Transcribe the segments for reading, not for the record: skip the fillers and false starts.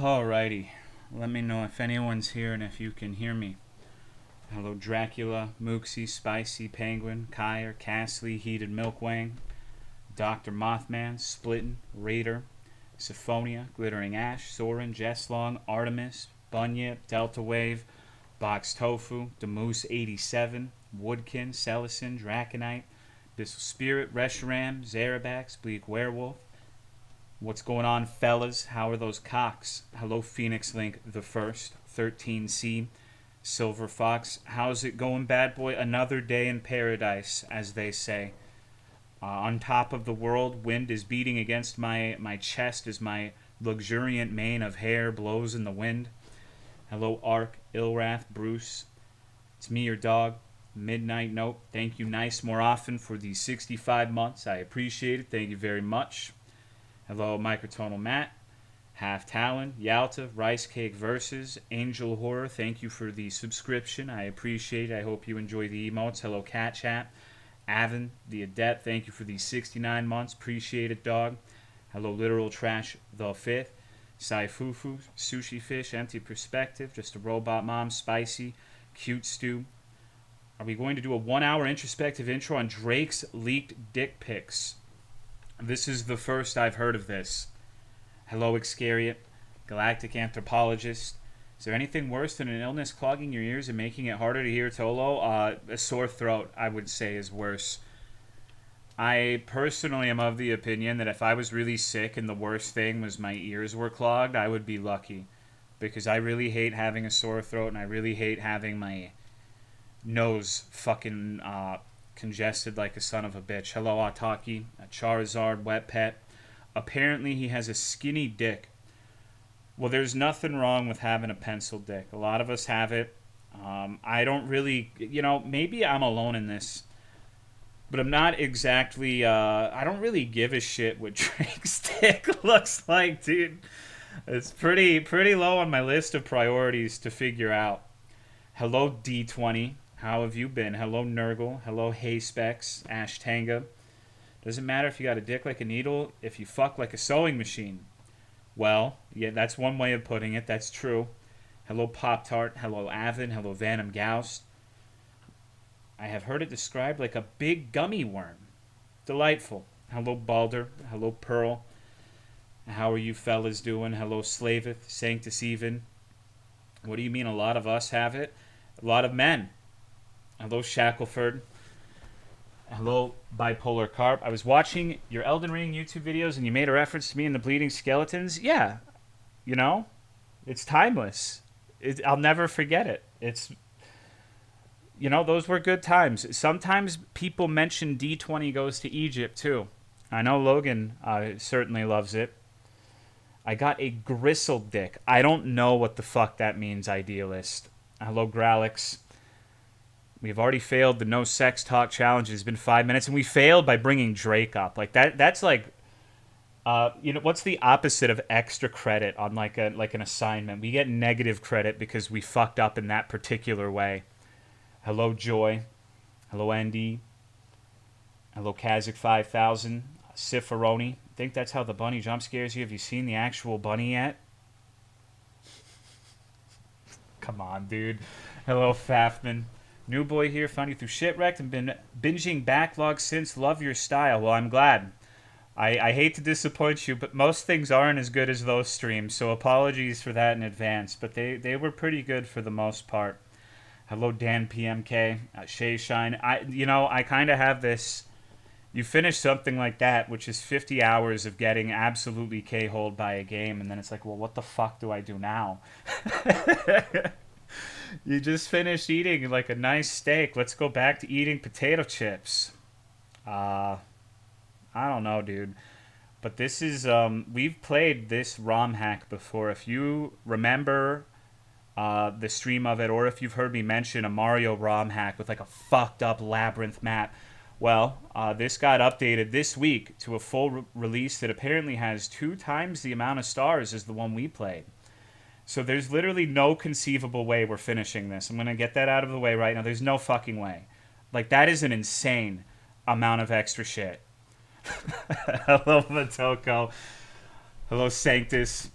Alrighty. Let me know if anyone's here and if you can hear me. Hello, Dracula, Mooksy, Spicy, Penguin, Kyer, Castley, Heated Milkwang, Dr. Mothman, Splittin, Raider, Symphonia, Glittering Ash, Soren, Jesslong, Artemis, Bunyip, Delta Wave, Box Tofu, Demoose 87, Woodkin, Celestin, Draconite, Bissell Spirit, Reshiram, Zarabax, Bleak Werewolf. What's going on, fellas? How are those cocks? Hello, Phoenix Link the First, 13C, Silver Fox. How's it going, bad boy? Another day in paradise, as they say. On top of the world, wind is beating against my chest as my luxuriant mane of hair blows in the wind. Hello, Ark, Ilrath, Bruce. It's me, your dog. Midnight Note. Thank you, nice, more often for these 65 months. I appreciate it. Thank you very much. Hello, Microtonal Matt, Half Talon, Yalta, Rice Cake Versus, Angel Horror, thank you for the subscription. I appreciate it. I hope you enjoy the emotes. Hello, Cat Chat. Avon, the Adept, thank you for the 69 months. Appreciate it, dog. Hello, Literal Trash, the Fifth. Sai Fufu, Sushi Fish, Empty Perspective, Just a Robot Mom, Spicy, Cute Stew. Are we going to do a 1-hour introspective intro on Drake's leaked dick pics? This is the first I've heard of this. Hello, Excariot, Galactic Anthropologist. Is there anything worse than an illness clogging your ears and making it harder to hear Tolo? A sore throat, I would say, is worse. I personally am of the opinion that if I was really sick and the worst thing was my ears were clogged, I would be lucky. Because I really hate having a sore throat and I really hate having my nose fucking congested like a son of a bitch. Hello, Ataki, a Charizard, Wet Pet. Apparently he has a skinny dick. Well, there's nothing wrong with having a pencil dick. A lot of us have it. I don't really, maybe I'm alone in this. But I'm not exactly, I don't really give a shit what Drake's dick looks like, dude. It's pretty low on my list of priorities to figure out. Hello, D20. How have you been? Hello, Nurgle. Hello, Hayspecs. Ashtanga. Doesn't matter if you got a dick like a needle, if you fuck like a sewing machine. Well, yeah, that's one way of putting it. That's true. Hello, Pop-Tart. Hello, Avon. Hello, Venom Gauss. I have heard it described like a big gummy worm. Delightful. Hello, Balder. Hello, Pearl. How are you fellas doing? Hello, Slaveth. Sanctus Even. What do you mean a lot of us have it? A lot of men. Hello, Shackleford. Hello, Bipolar Carp. I was watching your Elden Ring YouTube videos and you made a reference to me in the Bleeding Skeletons. Yeah, it's timeless. I'll never forget it. Those were good times. Sometimes people mention D20 goes to Egypt too. I know Logan certainly loves it. I got a gristle dick. I don't know what the fuck that means, Idealist. Hello, Gralix. We've already failed the no sex talk challenge. It's been 5 minutes, and we failed by bringing Drake up. Like that's like, what's the opposite of extra credit on like an assignment? We get negative credit because we fucked up in that particular way. Hello, Joy. Hello, Andy. Hello, Kazakh 5000. Cifaroni. I think that's how the bunny jump scares you. Have you seen the actual bunny yet? Come on, dude. Hello, Fafman. New boy here, found you through Shipwrecked and been binging backlog since. Love your style. Well, I'm glad. I hate to disappoint you, but most things aren't as good as those streams, so apologies for that in advance. But they were pretty good for the most part. Hello, Dan PMK. Shay Shine. I kind of have this. You finish something like that, which is 50 hours of getting absolutely K-holed by a game, and then it's like, well, what the fuck do I do now? You just finished eating like a nice steak. Let's go back to eating potato chips. I don't know, dude. But this is, we've played this Romhack before. If you remember the stream of it, or if you've heard me mention a Mario Romhack with like a fucked up labyrinth map, well, this got updated this week to a full release that apparently has 2 times the amount of stars as the one we played. So there's literally no conceivable way we're finishing this. I'm going to get that out of the way right now. There's no fucking way. Like, that is an insane amount of extra shit. Hello, Matoko. Hello, Sanctus.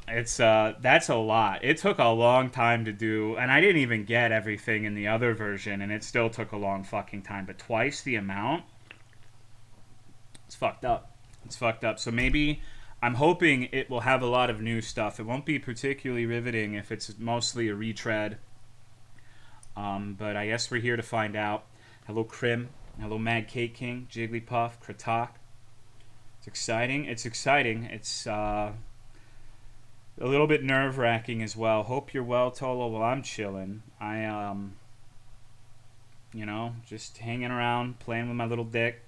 It's that's a lot. It took a long time to do, and I didn't even get everything in the other version, and it still took a long fucking time. But twice the amount, it's fucked up. It's fucked up. So maybe I'm hoping it will have a lot of new stuff. It won't be particularly riveting if it's mostly a retread. But I guess we're here to find out. Hello, Krim. Hello, Mad Cake King, Jigglypuff, Kratok. It's exciting. It's exciting. It's a little bit nerve wracking as well. Hope you're well, Tolo. Well, I'm chilling. Just hanging around, playing with my little dick.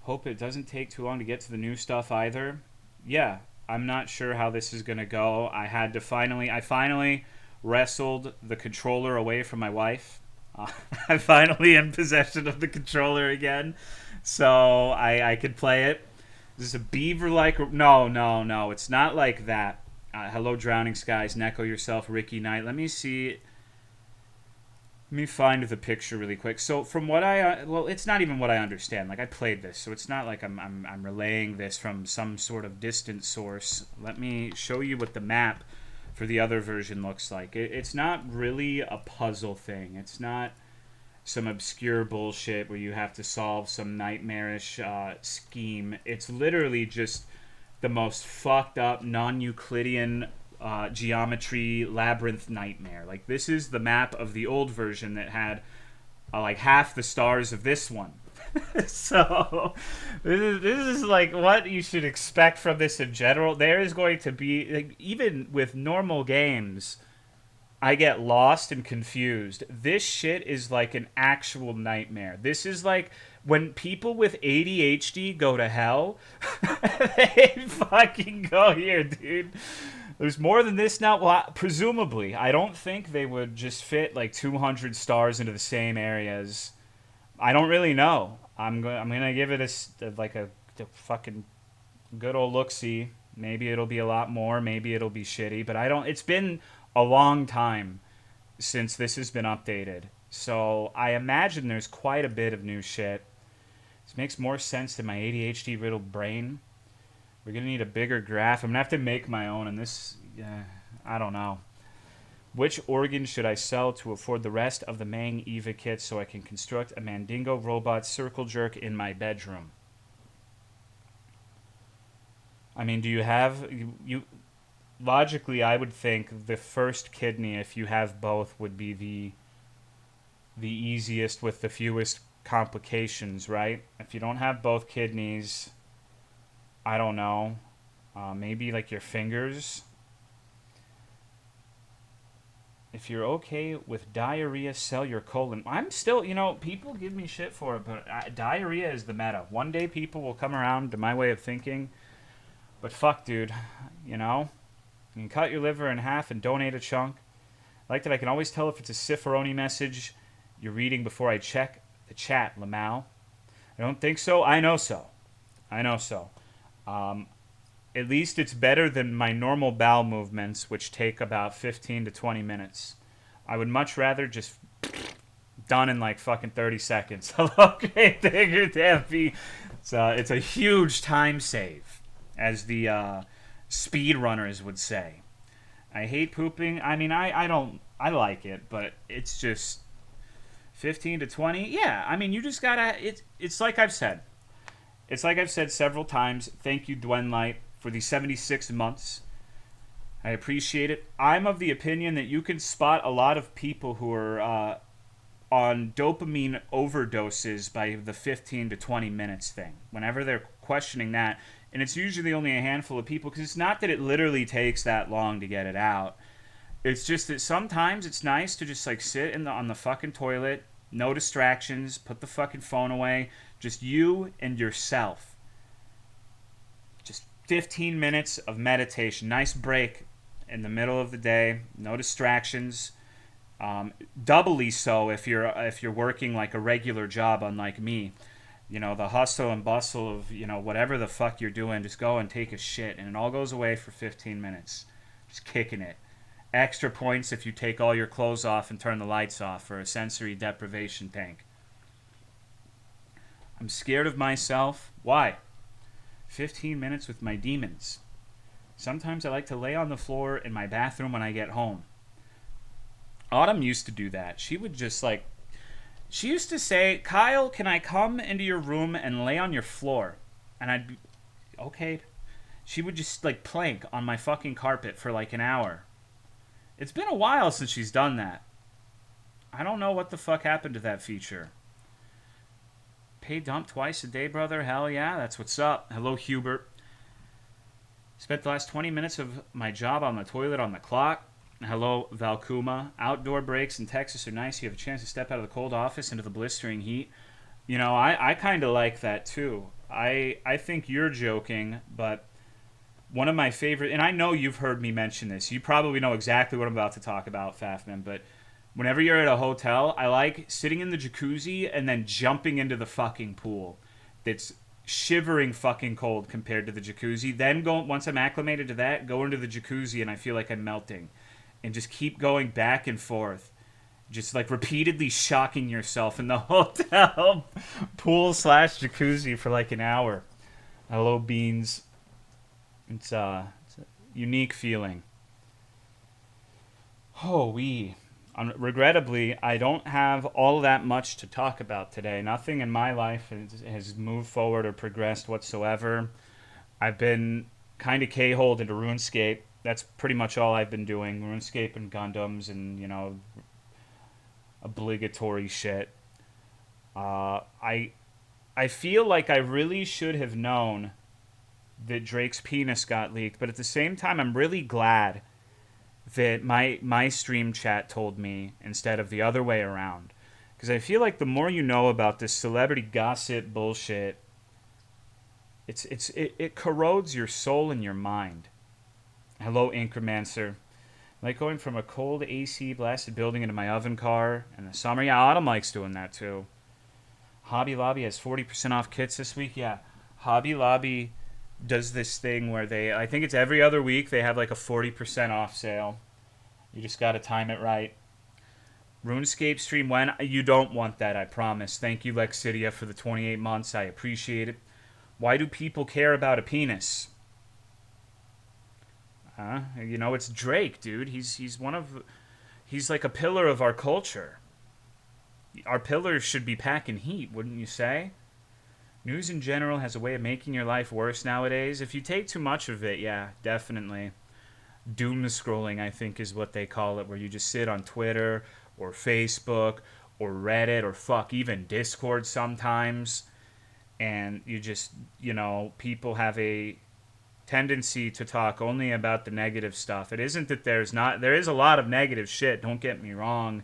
Hope it doesn't take too long to get to the new stuff either. Yeah, I'm not sure how this is gonna go. I finally wrestled the controller away from my wife. I finally in possession of the controller again, so I could play it. This is a beaver-like. No. It's not like that. Hello, Drowning Skies. Neko yourself, Ricky Knight. Let me see. Let me find the picture really quick. So from what it's not even what I understand. Like I played this, so it's not like I'm relaying this from some sort of distant source. Let me show you what the map for the other version looks like. It's not really a puzzle thing. It's not some obscure bullshit where you have to solve some nightmarish scheme. It's literally just the most fucked up non-Euclidean geometry labyrinth nightmare. Like this is the map of the old version that had like half the stars of this one. So this is like what you should expect from this in general. There is going to be like, even with normal games, I get lost and confused. This shit is like an actual nightmare. This is like when people with ADHD go to hell. They fucking go here, dude. There's more than this now. Well, presumably, I don't think they would just fit like 200 stars into the same areas. I don't really know. I'm gonna give it a fucking good old look-see. Maybe it'll be a lot more. Maybe it'll be shitty. But I don't. It's been a long time since this has been updated. So I imagine there's quite a bit of new shit. This makes more sense than my ADHD riddled brain. We're going to need a bigger graph. I'm going to have to make my own. And this, I don't know. Which organ should I sell to afford the rest of the Mang Eva kit so I can construct a Mandingo robot circle jerk in my bedroom? I mean, do you have... you logically, I would think the first kidney, if you have both, would be the easiest with the fewest complications, right? If you don't have both kidneys, I don't know. Maybe like your fingers. If you're okay with diarrhea, sell your colon. I'm still, people give me shit for it, but diarrhea is the meta. One day people will come around to my way of thinking. But fuck, dude. You can cut your liver in half and donate a chunk. I like that I can always tell if it's a Cicerone message you're reading before I check the chat, Lamau. I don't think so. I know so. At least it's better than my normal bowel movements, which take about 15 to 20 minutes. I would much rather just done in like fucking 30 seconds. Okay, Digger Dampy. It's a huge time save, as the speedrunners would say. I hate pooping. I mean, I like it, but it's just 15 to 20. Yeah, I mean, you just gotta. It's like I've said. It's like I've said several times. Thank you, Dwenlight, for the 76 months. I appreciate it. I'm of the opinion that you can spot a lot of people who are on dopamine overdoses by the 15 to 20 minutes thing. Whenever they're questioning that, and it's usually only a handful of people, because it's not that it literally takes that long to get it out. It's just that sometimes it's nice to just like sit on the fucking toilet, no distractions, put the fucking phone away, just you and yourself. Just 15 minutes of meditation. Nice break in the middle of the day, no distractions. Doubly so if you're working like a regular job, unlike me. The hustle and bustle of, whatever the fuck you're doing, just go and take a shit, and it all goes away for 15 minutes. Just kicking it. Extra points if you take all your clothes off and turn the lights off for a sensory deprivation tank. I'm scared of myself. Why? 15 minutes with my demons. Sometimes I like to lay on the floor in my bathroom when I get home. Autumn used to do that. She would just like, she used to say, Kyle, can I come into your room and lay on your floor? And I'd be, okay. She would just like plank on my fucking carpet for like an hour. It's been a while since she's done that. I don't know what the fuck happened to that feature. Pay dump twice a day, brother? Hell yeah, that's what's up. Hello, Hubert. Spent the last 20 minutes of my job on the toilet on the clock. Hello, Valkuma. Outdoor breaks in Texas are nice. You have a chance to step out of the cold office into the blistering heat. You know, I kind of like that too. I think you're joking, but one of my favorite, and I know you've heard me mention this. You probably know exactly what I'm about to talk about, Fafman, but whenever you're at a hotel, I like sitting in the jacuzzi and then jumping into the fucking pool. That's shivering fucking cold compared to the jacuzzi. Then once I'm acclimated to that, go into the jacuzzi and I feel like I'm melting. And just keep going back and forth. Just like repeatedly shocking yourself in the hotel pool / jacuzzi for like an hour. Hello, Beans. It's a unique feeling. Regrettably, I don't have all that much to talk about today. Nothing in my life has moved forward or progressed whatsoever. I've been kind of K-holed into RuneScape. That's pretty much all I've been doing. RuneScape and Gundams and, you know, obligatory shit. I feel like I really should have known that Drake's penis got leaked, but at the same time, I'm really glad that my stream chat told me instead of the other way around. Because I feel like the more you know about this celebrity gossip bullshit, it corrodes your soul and your mind. Hello, Incromancer. Like going from a cold AC blasted building into my oven car in the summer. Yeah, Autumn likes doing that too. Hobby Lobby has 40% off kits this week. Yeah, Hobby Lobby does this thing where I think it's every other week, they have like a 40% off sale. You just got to time it right. RuneScape stream when? You don't want that, I promise. Thank you, Lexidia, for the 28 months. I appreciate it. Why do people care about a penis? You know, it's Drake, dude. He's like a pillar of our culture. Our pillars should be packing heat, wouldn't you say? News in general has a way of making your life worse nowadays. If you take too much of it, yeah, definitely. Doom scrolling, I think, is what they call it, where you just sit on Twitter or Facebook or Reddit or fuck, even Discord sometimes. And you just, you know, people have a tendency to talk only about the negative stuff. It isn't that there is a lot of negative shit, don't get me wrong,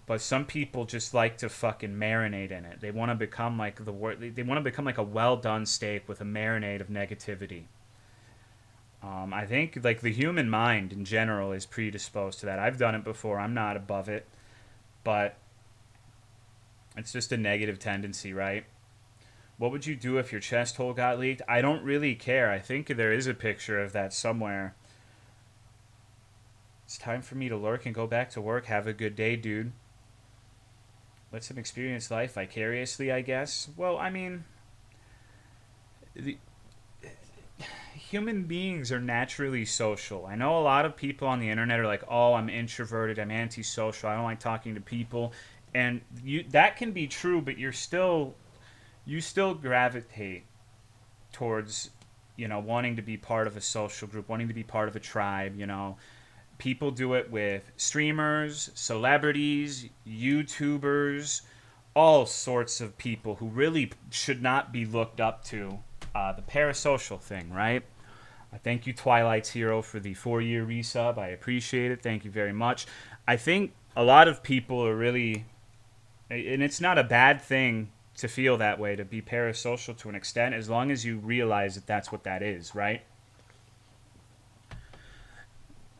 but some people just like to fucking marinate in it. They want to become like they want to become like a well done steak with a marinade of negativity. I think like the human mind in general is predisposed to that. I've done it before. I'm not above it, but it's just a negative tendency, right? What would you do if your chest hole got leaked? I don't really care. I think there is a picture of that somewhere. It's time for me to lurk and go back to work. Have a good day, dude. Let some experience life vicariously, I guess. Well, I mean, human beings are naturally social. I know a lot of people on the internet are like, oh, I'm introverted, I'm antisocial, I don't like talking to people. And that can be true, but you still gravitate towards, you know, wanting to be part of a social group, wanting to be part of a tribe, you know. People do it with streamers, celebrities, YouTubers, all sorts of people who really should not be looked up to. The parasocial thing, right? Thank you, Twilight's Hero, for the 4-year resub. I appreciate it. Thank you very much. I think a lot of people are really, and it's not a bad thing to feel that way, to be parasocial to an extent, as long as you realize that that's what that is, right?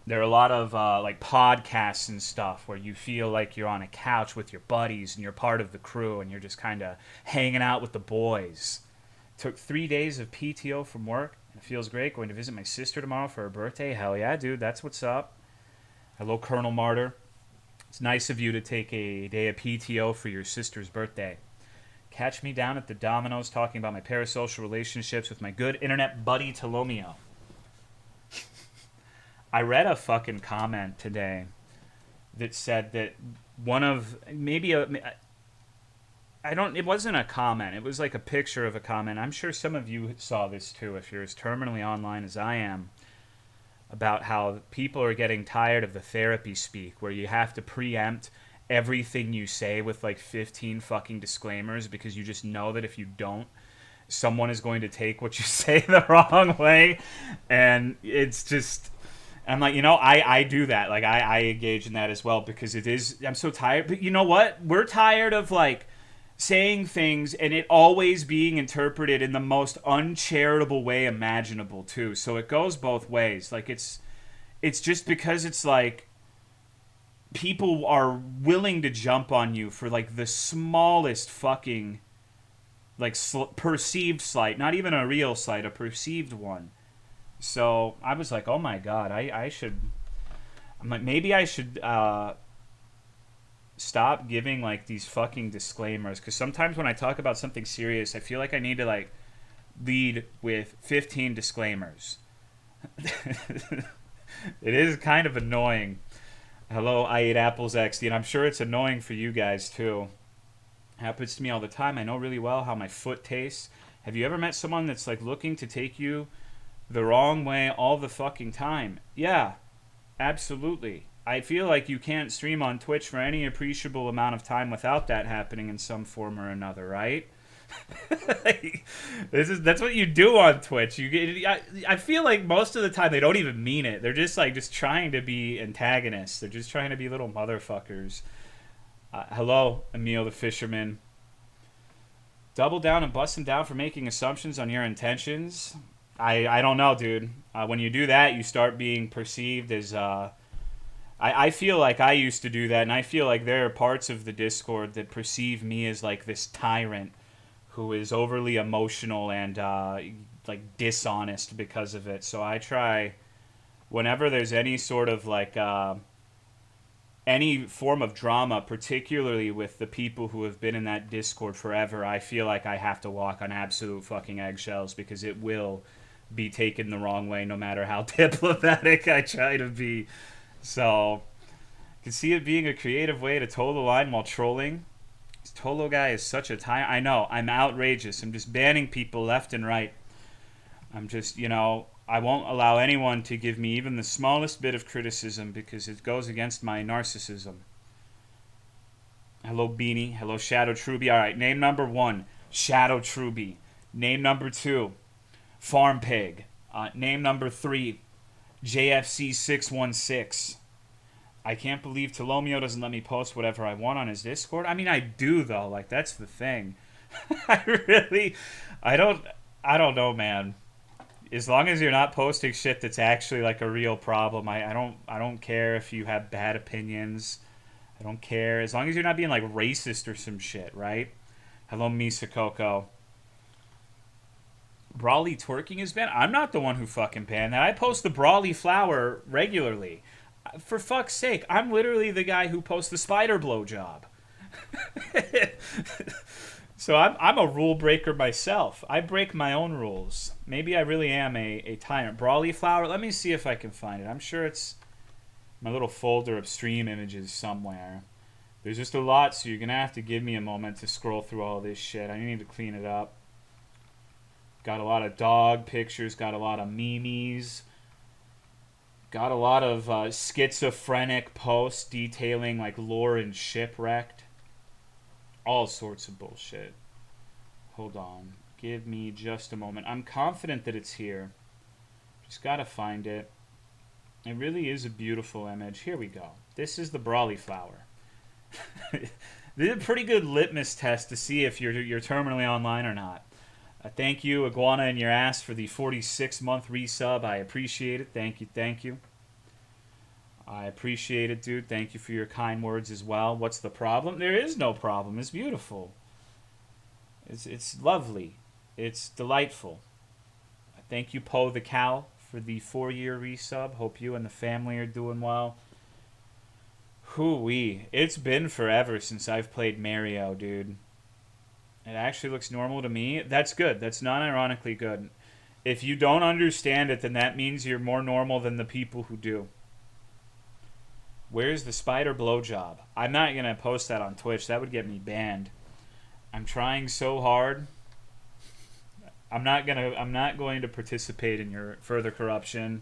There are a lot of like podcasts and stuff where you feel like you're on a couch with your buddies and you're part of the crew and you're just kind of hanging out with the boys. Took 3 days of PTO from work. It feels great. Going to visit my sister tomorrow for her birthday. Hell yeah, dude. That's what's up. Hello, Colonel Martyr. It's nice of you to take a day of PTO for your sister's birthday. Catch me down at the Domino's talking about my parasocial relationships with my good internet buddy Tolomeo. I read a fucking comment today that said that one of maybe a I don't it wasn't a comment. It was like a picture of a comment. I'm sure some of you saw this too if you're as terminally online as I am, about how people are getting tired of the therapy speak where you have to preempt everything you say with like 15 fucking disclaimers because you just know that if you don't, someone is going to take what you say the wrong way. And it's just, I'm like, I do that. Like, I engage in that as well because I'm so tired. But you know what? We're tired of like saying things and it always being interpreted in the most uncharitable way imaginable too. So it goes both ways. Like it's just because it's like people are willing to jump on you for like the smallest fucking like perceived slight, not even a real slight, a perceived one. So I was like, oh my god, I should. I'm like, maybe I should stop giving like these fucking disclaimers because sometimes when I talk about something serious, I feel like I need to like lead with 15 disclaimers. It is kind of annoying. Hello, I ate apples XD, and I'm sure it's annoying for you guys too. Happens to me all the time. I know really well how my foot tastes. Have you ever met someone that's like looking to take you the wrong way all the fucking time? Yeah, absolutely. I feel like you can't stream on Twitch for any appreciable amount of time without that happening in some form or another, right? That's what you do on Twitch. I feel like most of the time they don't even mean it. They're just trying to be antagonists. They're just trying to be little motherfuckers. Hello, Emil the Fisherman. Double down and bust him down for making assumptions on your intentions. I don't know, dude. When you do that, you start being perceived as I feel like I used to do that, and I feel like there are parts of the Discord that perceive me as like this tyrant who is overly emotional and like dishonest because of it. So I try, whenever there's any sort of like any form of drama, particularly with the people who have been in that Discord forever, I feel like I have to walk on absolute fucking eggshells because it will be taken the wrong way no matter how diplomatic I try to be. So, I can see it being a creative way to toe the line while trolling. This Tolo guy is such a time. I know, I'm outrageous. I'm just banning people left and right. I'm just, I won't allow anyone to give me even the smallest bit of criticism because it goes against my narcissism. Hello, Beanie. Hello, Shadow Truby. All right, name number 1, Shadow Truby. Name number 2, Farm Pig. Name number 3, JFC 616. I can't believe Tolomeo doesn't let me post whatever I want on his Discord. I mean, I do though. Like that's the thing. I don't know, man. As long as you're not posting shit that's actually like a real problem, I don't care if you have bad opinions. I don't care as long as you're not being like racist or some shit, right? Hello, Misa Coco. Brawly twerking is banned. I'm not the one who fucking banned that. I post the Brawly flower regularly. For fuck's sake, I'm literally the guy who posts the spider blowjob. So I'm a rule breaker myself. I break my own rules. Maybe I really am a tyrant. Brawly flower. Let me see if I can find it. I'm sure it's my little folder of stream images somewhere. There's just a lot, so you're gonna have to give me a moment to scroll through all this shit. I need to clean it up. Got a lot of dog pictures, got a lot of memes, got a lot of schizophrenic posts detailing like lore and Shipwrecked. All sorts of bullshit. Hold on. Give me just a moment. I'm confident that it's here. Just gotta find it. It really is a beautiful image. Here we go. This is the Brawly flower. This is a pretty good litmus test to see if you're terminally online or not. Thank you, Iguana in your ass, for the 46-month resub. I appreciate it. Thank you. I appreciate it, dude. Thank you for your kind words as well. What's the problem? There is no problem. It's beautiful. It's lovely. It's delightful. Thank you, Poe the Cow, for the 4-year resub. Hope you and the family are doing well. Hoo-wee. It's been forever since I've played Mario, dude. It actually looks normal to me. That's good. That's non-ironically good. If you don't understand it, then that means you're more normal than the people who do. Where's the spider blowjob? I'm not gonna post that on Twitch. That would get me banned. I'm trying so hard. I'm not going to participate in your further corruption.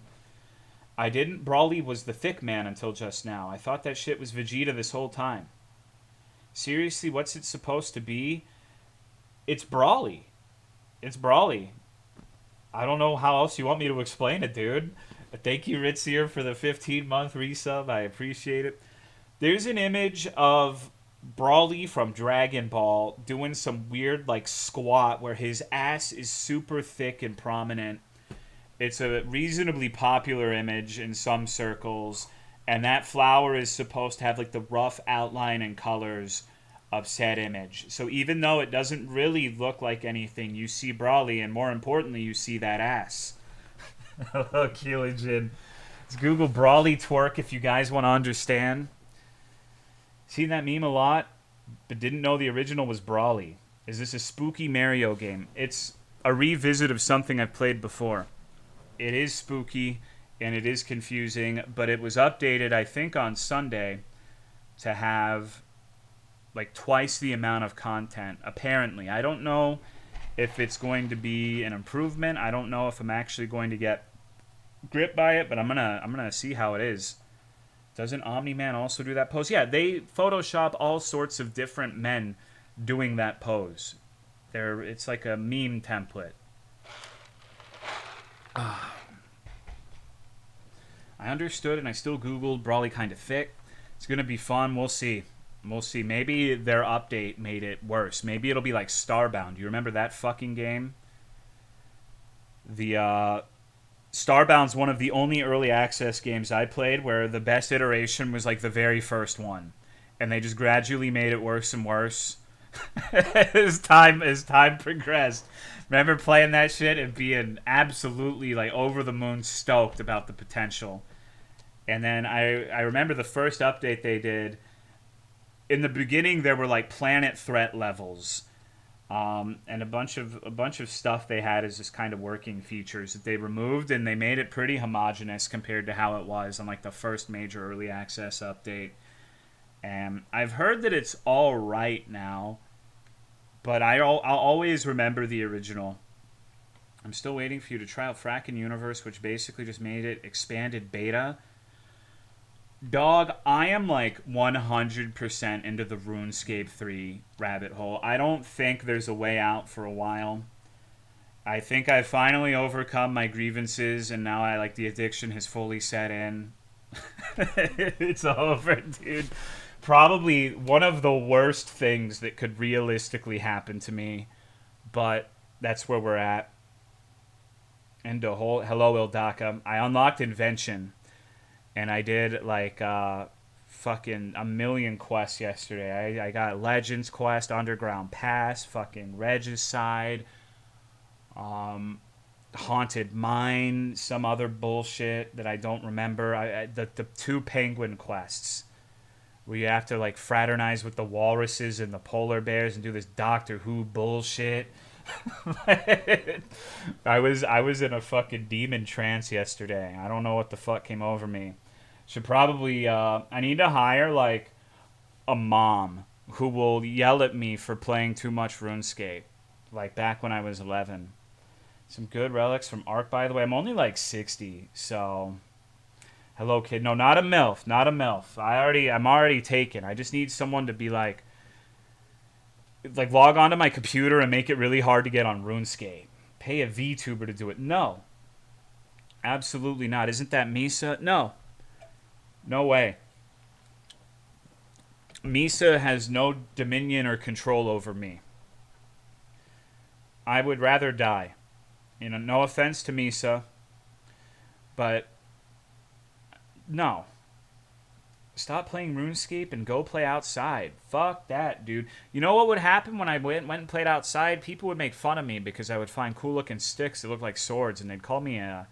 I didn't. Brawly was the thick man until just now. I thought that shit was Vegeta this whole time. Seriously, what's it supposed to be? It's Brawly. It's Brawly. I don't know how else you want me to explain it, dude. Thank you, Ritzier, for the 15-month resub. I appreciate it. There's an image of Brawly from Dragon Ball doing some weird, like, squat where his ass is super thick and prominent. It's a reasonably popular image in some circles, and that flower is supposed to have, like, the rough outline and colors of said image. So even though it doesn't really look like anything, you see Brawly, and more importantly, you see that ass. Hello, Keeligin. Let's Google Brawly twerk if you guys want to understand. Seen that meme a lot, but didn't know the original was Brawly. Is this a spooky Mario game? It's a revisit of something I've played before. It is spooky, and it is confusing, but it was updated, I think, on Sunday to have like twice the amount of content, apparently. I don't know if it's going to be an improvement. I don't know if I'm actually going to get gripped by it, but I'm gonna see how it is. Doesn't Omni-Man also do that pose? Yeah, they Photoshop all sorts of different men doing that pose. It's like a meme template. I understood, and I still Googled Brawly kind of thick. It's gonna be fun. We'll see. We'll see. Maybe their update made it worse. Maybe it'll be like Starbound. You remember that fucking game? The Starbound's one of the only early access games I played where the best iteration was like the very first one, and they just gradually made it worse and worse as time progressed. Remember playing that shit and being absolutely like over the moon stoked about the potential. And then I remember the first update they did. In the beginning, there were like planet threat levels, and a bunch of stuff they had as just kind of working features that they removed, and they made it pretty homogenous compared to how it was on like the first major early access update. And I've heard that it's all right now, but I'll always remember the original. I'm still waiting for you to try out Frackin' Universe, which basically just made it expanded beta. Dog, I am like 100% into the RuneScape 3 rabbit hole. I don't think there's a way out for a while. I think I've finally overcome my grievances, and now the addiction has fully set in. It's over, dude. Probably one of the worst things that could realistically happen to me, but that's where we're at. And hello, Ildaka. I unlocked Invention. And I did like fucking a million quests yesterday. I got Legends Quest, Underground Pass, fucking Regicide, Haunted Mine, some other bullshit that I don't remember. The two penguin quests where you have to like fraternize with the walruses and the polar bears and do this Doctor Who bullshit. I was in a fucking demon trance yesterday. I don't know what the fuck came over me. Should probably I need to hire like a mom who will yell at me for playing too much RuneScape, like back when I was 11. Some good relics from Ark, by the way. I'm only like 60, so hello, kid. No, not a MILF, not a MILF. I'm already taken. I just need someone to be like log onto my computer and make it really hard to get on RuneScape. Pay a VTuber to do it. No. Absolutely not. Isn't that Misa? No. No way. Misa has no dominion or control over me. I would rather die. You know, no offense to Misa, but no. Stop playing RuneScape and go play outside. Fuck that, dude. You know what would happen when I went and played outside? People would make fun of me because I would find cool-looking sticks that looked like swords, and they'd call me an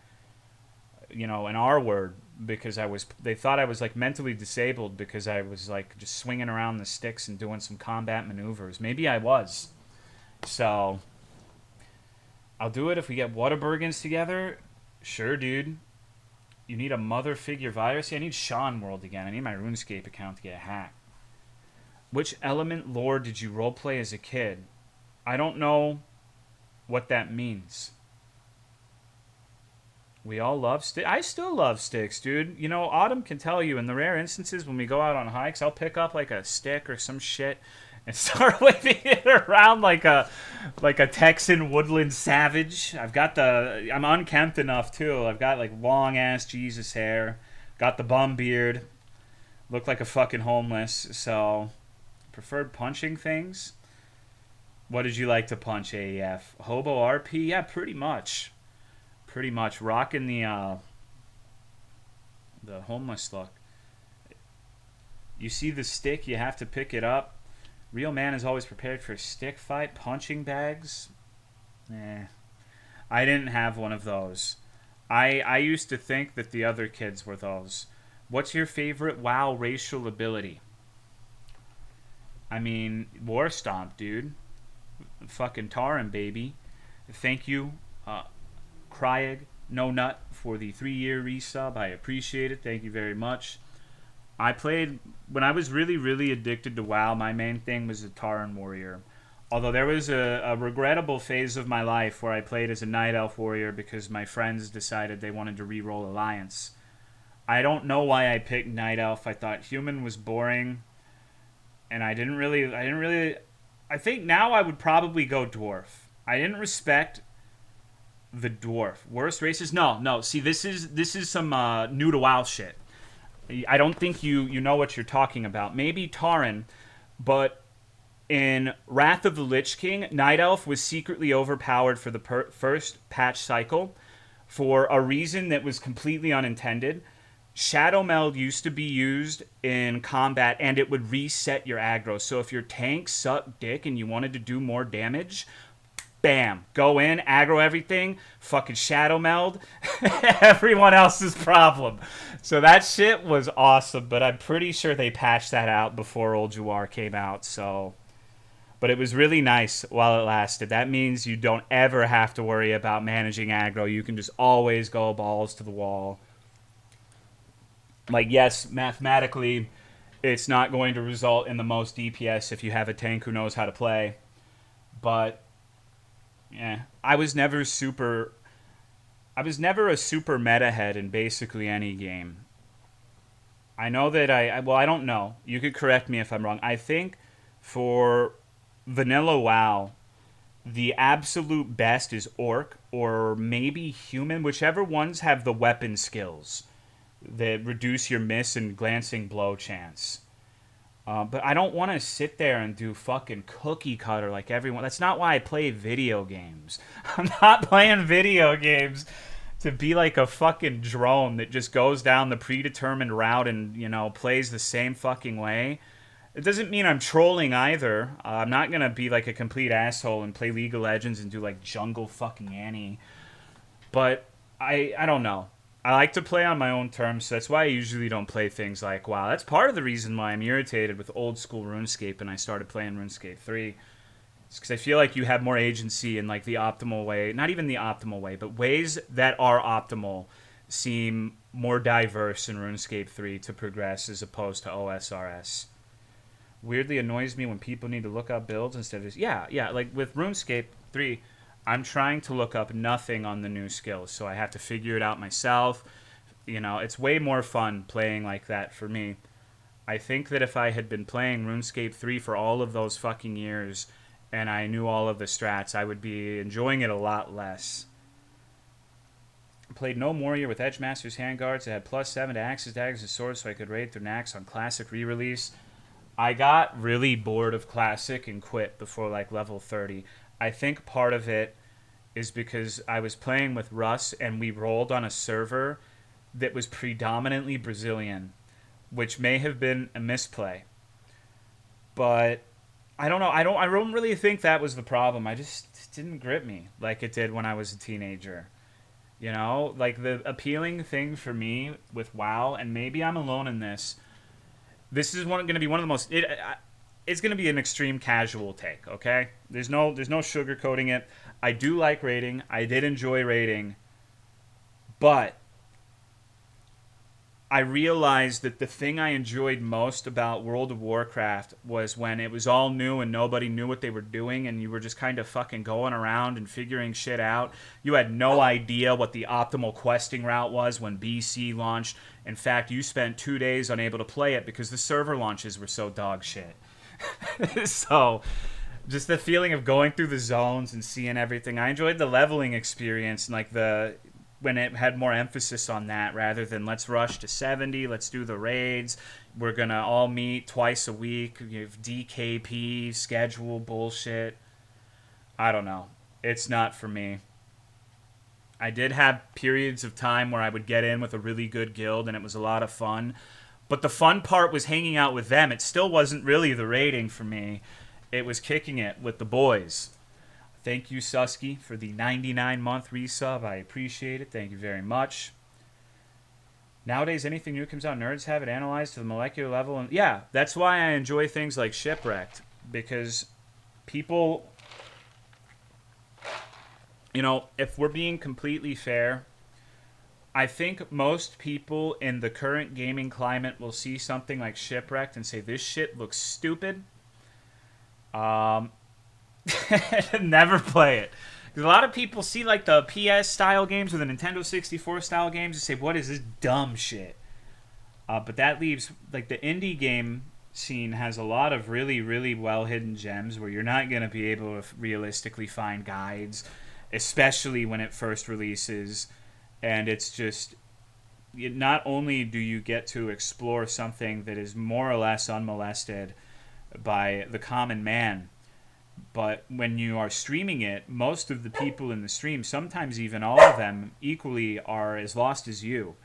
R word because they thought I was like mentally disabled because I was like just swinging around the sticks and doing some combat maneuvers. Maybe I was. So I'll do it if we get Whataburgers together. Sure, dude. You need a mother figure virus? Yeah, I need Sean World again. I need my RuneScape account to get hacked. Which element lore did you roleplay as a kid? I don't know what that means. We all love sticks. I still love sticks, dude. You know, Autumn can tell you in the rare instances when we go out on hikes, I'll pick up like a stick or some shit and start waving it around like a Texan woodland savage. I'm unkempt enough too. I've got like long ass Jesus hair, got the bum beard, look like a fucking homeless. So, preferred punching things. What did you like to punch, AEF? Hobo RP? Yeah, pretty much. Pretty much rocking the homeless look. You see the stick, you have to pick it up. Real man is always prepared for a stick fight. Punching bags? I didn't have one of those. I used to think that the other kids were those. What's your favorite WoW racial ability? I mean, War Stomp, dude. Fucking Tarim, baby. Thank you, Cryig No Nut, for the 3-year resub. I appreciate it. Thank you very much. I played when I was really, really addicted to WoW. My main thing was a Taran warrior. Although there was a regrettable phase of my life where I played as a Night Elf warrior because my friends decided they wanted to re-roll Alliance. I don't know why I picked Night Elf. I thought human was boring, and I didn't really. I think now I would probably go dwarf. I didn't respect the dwarf. Worst races? No. See, this is some new to WoW shit. I don't think you know what you're talking about. Maybe Taran, but in Wrath of the Lich King, Night Elf was secretly overpowered for the first patch cycle for a reason that was completely unintended. Shadow Meld used to be used in combat, and it would reset your aggro. So if your tank sucked dick and you wanted to do more damage, bam, go in, aggro everything, fucking Shadow Meld, everyone else's problem. So that shit was awesome, but I'm pretty sure they patched that out before Old Juar came out, so... But it was really nice while it lasted. That means you don't ever have to worry about managing aggro. You can just always go balls to the wall. Like, yes, mathematically, it's not going to result in the most DPS if you have a tank who knows how to play. But, yeah, I was never a super meta head in basically any game. I know that I don't know. You could correct me if I'm wrong. I think for vanilla WoW, the absolute best is Orc or maybe Human, whichever ones have the weapon skills that reduce your miss and glancing blow chance. But I don't want to sit there and do fucking cookie cutter like everyone. That's not why I play video games. I'm not playing video games to be like a fucking drone that just goes down the predetermined route and, you know, plays the same fucking way. It doesn't mean I'm trolling either. I'm not going to be like a complete asshole and play League of Legends and do like Jungle fucking Annie. But I don't know. I like to play on my own terms, so that's why I usually don't play things like WoW. That's part of the reason why I'm irritated with old school RuneScape and I started playing RuneScape 3. It's because I feel like you have more agency in like the optimal way. Not even the optimal way, but ways that are optimal seem more diverse in RuneScape 3 to progress as opposed to OSRS. Weirdly annoys me when people need to look up builds instead of... Yeah, like with RuneScape 3... I'm trying to look up nothing on the new skills, so I have to figure it out myself. You know, it's way more fun playing like that for me. I think that if I had been playing RuneScape 3 for all of those fucking years and I knew all of the strats, I would be enjoying it a lot less. I played No Warrior with Edgemaster's Handguards that had +7 to axes, daggers, and swords so I could raid through Nax on Classic re-release. I got really bored of Classic and quit before like level 30. I think part of it is because I was playing with Russ and we rolled on a server that was predominantly Brazilian, which may have been a misplay. But I don't know. I don't really think that was the problem. I just didn't grip me like it did when I was a teenager. You know, like the appealing thing for me with WoW, and maybe I'm alone in this. This is going to be one of the most... it's going to be an extreme casual take, okay? There's no sugarcoating it. I do like raiding. I did enjoy raiding. But I realized that the thing I enjoyed most about World of Warcraft was when it was all new and nobody knew what they were doing and you were just kind of fucking going around and figuring shit out. You had no idea what the optimal questing route was when BC launched. In fact, you spent 2 days unable to play it because the server launches were so dog shit. So, just the feeling of going through the zones and seeing everything. I enjoyed the leveling experience and like when it had more emphasis on that rather than let's rush to 70, let's do the raids, we're going to all meet twice a week, you have DKP, schedule bullshit. I don't know. It's not for me. I did have periods of time where I would get in with a really good guild and it was a lot of fun. But the fun part was hanging out with them. It still wasn't really the raiding for me. It was kicking it with the boys. Thank you, Susky, for the 99-month resub. I appreciate it. Thank you very much. Nowadays, anything new comes out, nerds have it analyzed to the molecular level. And yeah, that's why I enjoy things like Shipwrecked. Because people, you know, if we're being completely fair, I think most people in the current gaming climate will see something like Shipwrecked and say, this shit looks stupid. Never play it. Because a lot of people see like the PS style games or the Nintendo 64 style games and say, what is this dumb shit? But that leaves, like, the indie game scene has a lot of really, really well hidden gems where you're not going to be able to realistically find guides, especially when it first releases. And it's just, not only do you get to explore something that is more or less unmolested by the common man, but when you are streaming it, most of the people in the stream, sometimes even all of them, equally are as lost as you.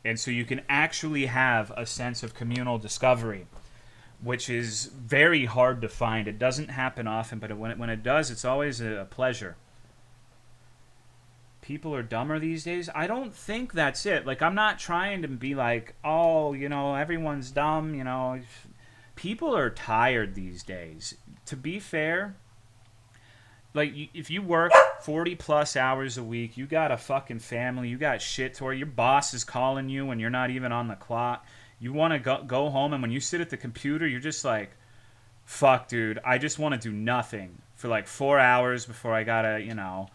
And so you can actually have a sense of communal discovery, which is very hard to find. It doesn't happen often, but when it does, it's always a pleasure. People are dumber these days? I don't think that's it. Like, I'm not trying to be like, oh, you know, everyone's dumb, you know. People are tired these days. To be fair, like, if you work 40 plus hours a week, you got a fucking family, you got shit to worry, your boss is calling you when you're not even on the clock, you want to go home, and when you sit at the computer, you're just like, fuck, dude, I just want to do nothing for like 4 hours before I gotta, you know.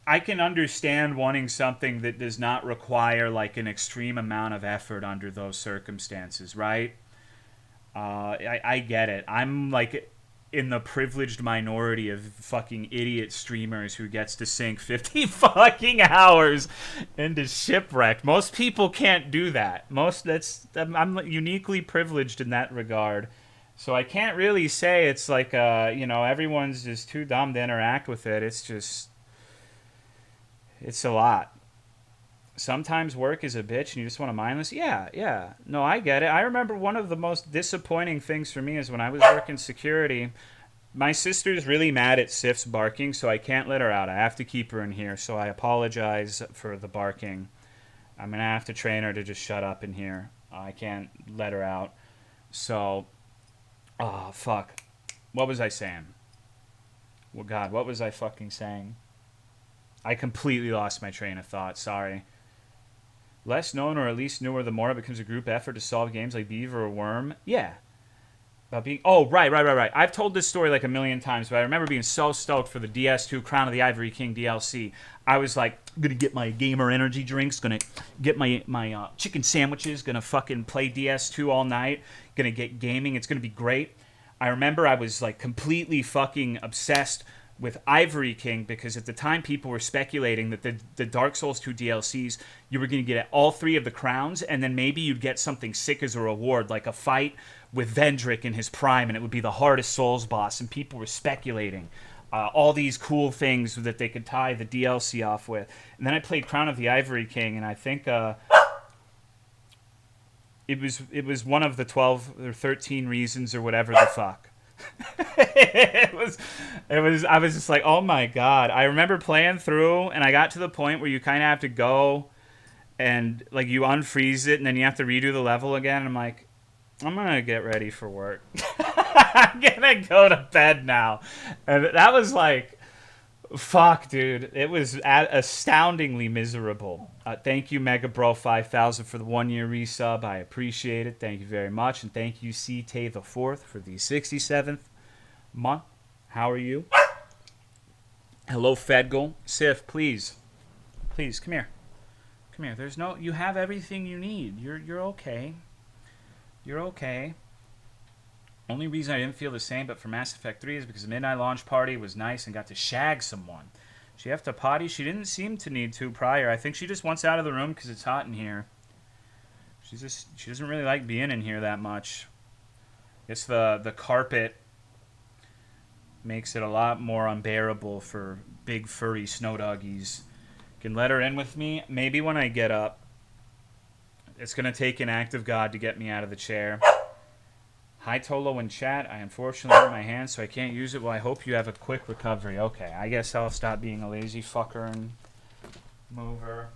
I can understand wanting something that does not require like an extreme amount of effort under those circumstances, right? I get it. I'm like in the privileged minority of fucking idiot streamers who gets to sink 50 fucking hours into Shipwrecked. Most people can't do that. I'm uniquely privileged in that regard. So I can't really say it's like you know, everyone's just too dumb to interact with it. It's a lot. Sometimes work is a bitch and you just want to mindless. Yeah. No, I get it. I remember one of the most disappointing things for me is when I was working security. My sister's really mad at Sif's barking, so I can't let her out. I have to keep her in here, so I apologize for the barking. I'm going to have to train her to just shut up in here. I can't let her out. So, oh, fuck. What was I saying? Well, God, what was I fucking saying? I completely lost my train of thought. Sorry. Less known, or at least newer, the more it becomes a group effort to solve games like Beaver or Worm. Yeah. About being... Oh, right. I've told this story like a million times, but I remember being so stoked for the DS2 Crown of the Ivory King DLC. I was like, gonna get my gamer energy drinks, gonna get my chicken sandwiches, gonna fucking play DS2 all night, gonna get gaming. It's gonna be great. I remember I was like completely fucking obsessed with Ivory King, because at the time people were speculating that the Dark Souls 2 DLCs, you were going to get all 3 of the crowns, and then maybe you'd get something sick as a reward, like a fight with Vendrick in his prime, and it would be the hardest Souls boss, and people were speculating all these cool things that they could tie the DLC off with. And then I played Crown of the Ivory King, and I think it was one of the 12 or 13 reasons or whatever the fuck. it was I was just like, oh my God. I remember playing through, and I got to the point where you kind of have to go and like you unfreeze it and then you have to redo the level again, and I'm like, I'm gonna get ready for work. I'm gonna go to bed now. And that was like, fuck, dude. It was astoundingly miserable. Thank you, Mega Bro 5000 for the 1 year resub. I appreciate it. Thank you very much. And thank you, C-Tay the 4th for the 67th month. How are you? Hello, Fedgal. Sif, please. Please, come here. Come here. There's no... You have everything you need. You're okay. You're okay. Only reason I didn't feel the same but for Mass Effect 3 is because the Midnight Launch Party was nice and got to shag someone. She have to potty? She didn't seem to need to prior. I think she just wants out of the room because it's hot in here. She doesn't really like being in here that much. I guess the carpet makes it a lot more unbearable for big furry snow doggies. Can let her in with me. Maybe when I get up. It's going to take an act of God to get me out of the chair. Hi, Tolo in chat. I unfortunately hurt my hand, so I can't use it. Well, I hope you have a quick recovery. Okay, I guess I'll stop being a lazy fucker and move her.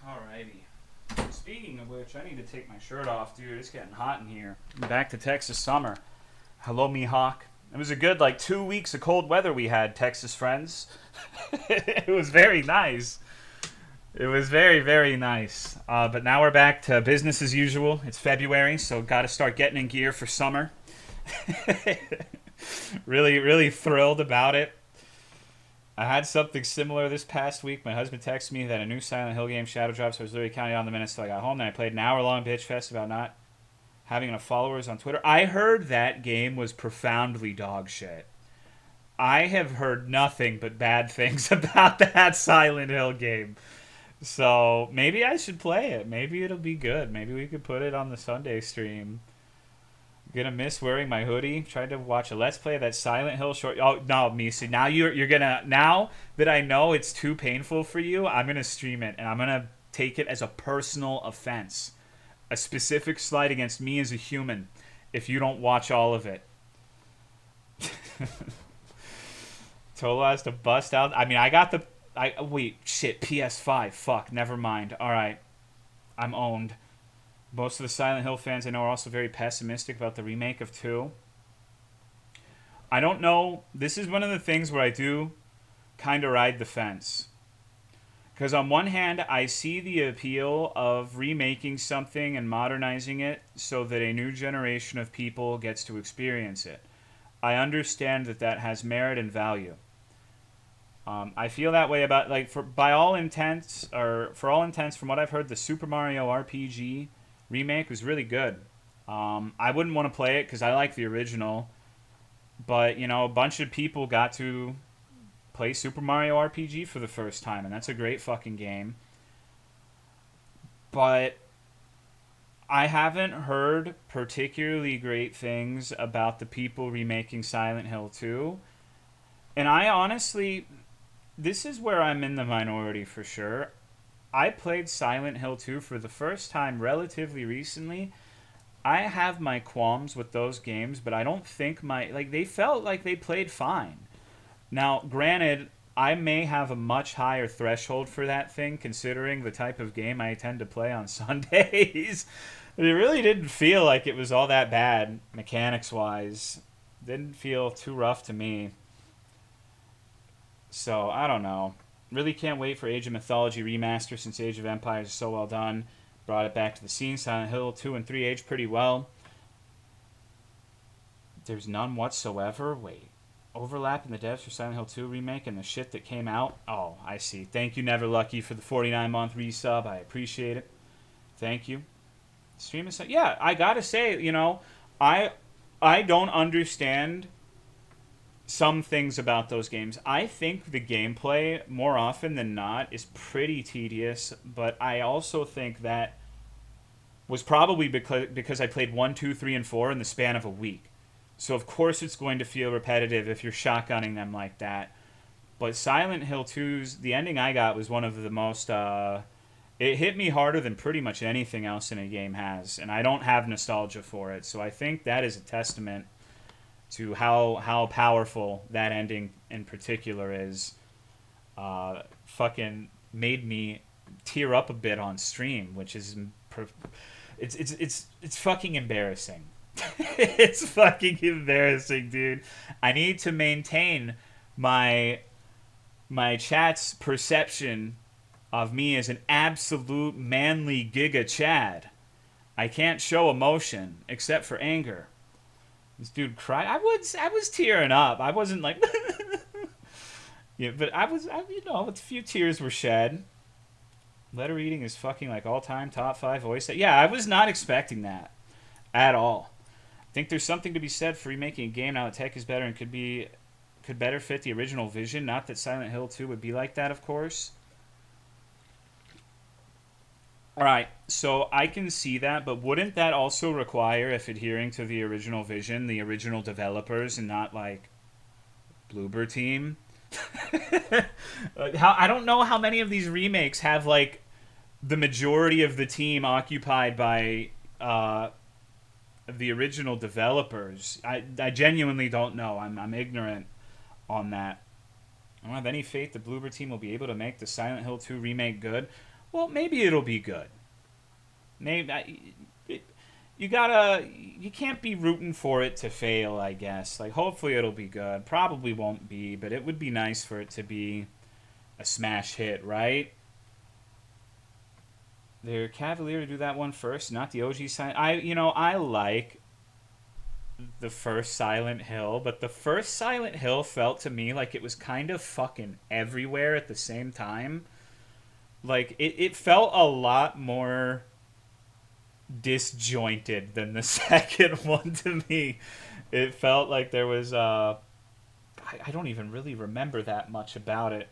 Alrighty. Speaking of which, I need to take my shirt off, dude. It's getting hot in here. Back to Texas summer. Hello, Mihawk. It was a good, 2 weeks of cold weather we had, Texas friends. It was very nice. It was very, very nice. But now we're back to business as usual. It's February, so got to start getting in gear for summer. Really, really thrilled about it. I had something similar this past week. My husband texted me that a new Silent Hill game shadow dropped, so I was literally counting down the minutes till I got home. Then I played an hour-long bitch fest about not having enough followers on Twitter. I heard that game was profoundly dog shit. I have heard nothing but bad things about that Silent Hill game. So maybe I should play it. Maybe it'll be good. Maybe we could put it on the Sunday stream. Gonna miss wearing my hoodie. Tried to watch a Let's Play of that Silent Hill short. Oh no, Misa. Now you're gonna. Now that I know it's too painful for you, I'm gonna stream it and I'm gonna take it as a personal offense. A specific slight against me as a human if you don't watch all of it. Tolo has to bust out. I mean, I got the... Wait, shit, PS5. Fuck, never mind. Alright. I'm owned. Most of the Silent Hill fans I know are also very pessimistic about the remake of 2. I don't know. This is one of the things where I do kind of ride the fence. Because on one hand, I see the appeal of remaking something and modernizing it so that a new generation of people gets to experience it. I understand that that has merit and value. I feel that way about, for all intents, from what I've heard, the Super Mario RPG remake was really good. I wouldn't want to play it because I like the original. But, a bunch of people got to play Super Mario RPG for the first time, and that's a great fucking game. But I haven't heard particularly great things about the people remaking Silent Hill 2. And I honestly, this is where I'm in the minority for sure. I played Silent Hill 2 for the first time relatively recently. I have my qualms with those games, but I don't think they felt like they played fine. Now, granted, I may have a much higher threshold for that thing, considering the type of game I tend to play on Sundays. It really didn't feel like it was all that bad, mechanics-wise. Didn't feel too rough to me. So, I don't know. Really can't wait for Age of Mythology Remaster, since Age of Empires is so well done. Brought it back to the scene. Silent Hill 2 and 3 aged pretty well. There's none whatsoever? Wait. Overlap in the devs for Silent Hill 2 remake and the shit that came out? Oh, I see. Thank you, Never Lucky, for the 49-month resub. I appreciate it. Thank you. Stream is... Yeah, I gotta say, I don't understand some things about those games. I think the gameplay, more often than not, is pretty tedious, but I also think that was probably because I played 1, 2, 3, and 4 in the span of a week. So of course it's going to feel repetitive if you're shotgunning them like that. But Silent Hill 2's, the ending I got was one of the most, it hit me harder than pretty much anything else in a game has. And I don't have nostalgia for it. So I think that is a testament to how powerful that ending in particular is. Fucking made me tear up a bit on stream, which is it's fucking embarrassing. It's fucking embarrassing, dude. I need to maintain my chat's perception of me as an absolute manly giga Chad. I can't show emotion except for anger. This dude cried. I was tearing up. I wasn't like yeah, but a few tears were shed. Letter reading is fucking like all-time top 5 voice. Yeah, I was not expecting that at all. I think there's something to be said for remaking a game now that tech is better and could better fit the original vision. Not that Silent Hill 2 would be like that, of course. Alright, so I can see that, but wouldn't that also require, if adhering to the original vision, the original developers and not like Bloober Team? I don't know how many of these remakes have like the majority of the team occupied by the original developers. I genuinely don't know. I'm ignorant on that. I don't have any faith the Bloober Team will be able to make the Silent Hill 2 remake good. Well, maybe it'll be good. Maybe you can't be rooting for it to fail, I guess. Like, hopefully it'll be good. Probably won't be, but it would be nice for it to be a smash hit, right? They're cavalier to do that one first, not the OG Silent. I like the first Silent Hill, but the first Silent Hill felt to me like it was kind of fucking everywhere at the same time. Like, it felt a lot more disjointed than the second one to me. It felt like there was I don't even really remember that much about it.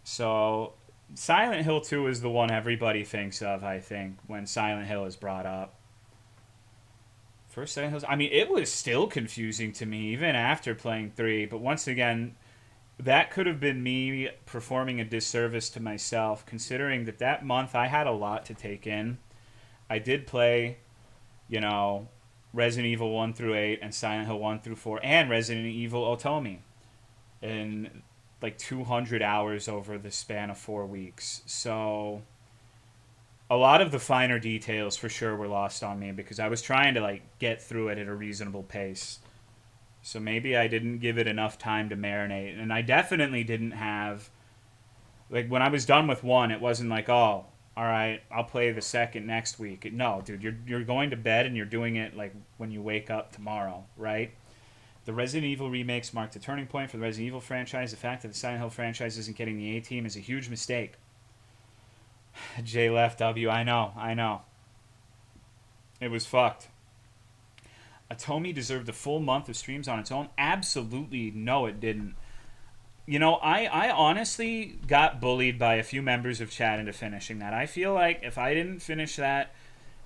So Silent Hill 2 is the one everybody thinks of, I think, when Silent Hill is brought up. First Silent Hills, I mean, it was still confusing to me even after playing 3, but once again, that could have been me performing a disservice to myself, considering that month I had a lot to take in. I did play, Resident Evil 1 through 8 and Silent Hill 1 through 4 and Resident Evil Otomi in like 200 hours over the span of 4 weeks. So a lot of the finer details for sure were lost on me because I was trying to like get through it at a reasonable pace. So maybe I didn't give it enough time to marinate. And I definitely didn't have, like, when I was done with 1, it wasn't like, oh, all right, I'll play the second next week. No, dude, you're going to bed and you're doing it like when you wake up tomorrow, right? The Resident Evil remakes marked a turning point for the Resident Evil franchise. The fact that the Silent Hill franchise isn't getting the A-team is a huge mistake. J Left W, I know. It was fucked. Atomi deserved a full month of streams on its own? Absolutely no, it didn't. I honestly got bullied by a few members of chat into finishing that. I feel like if I didn't finish that,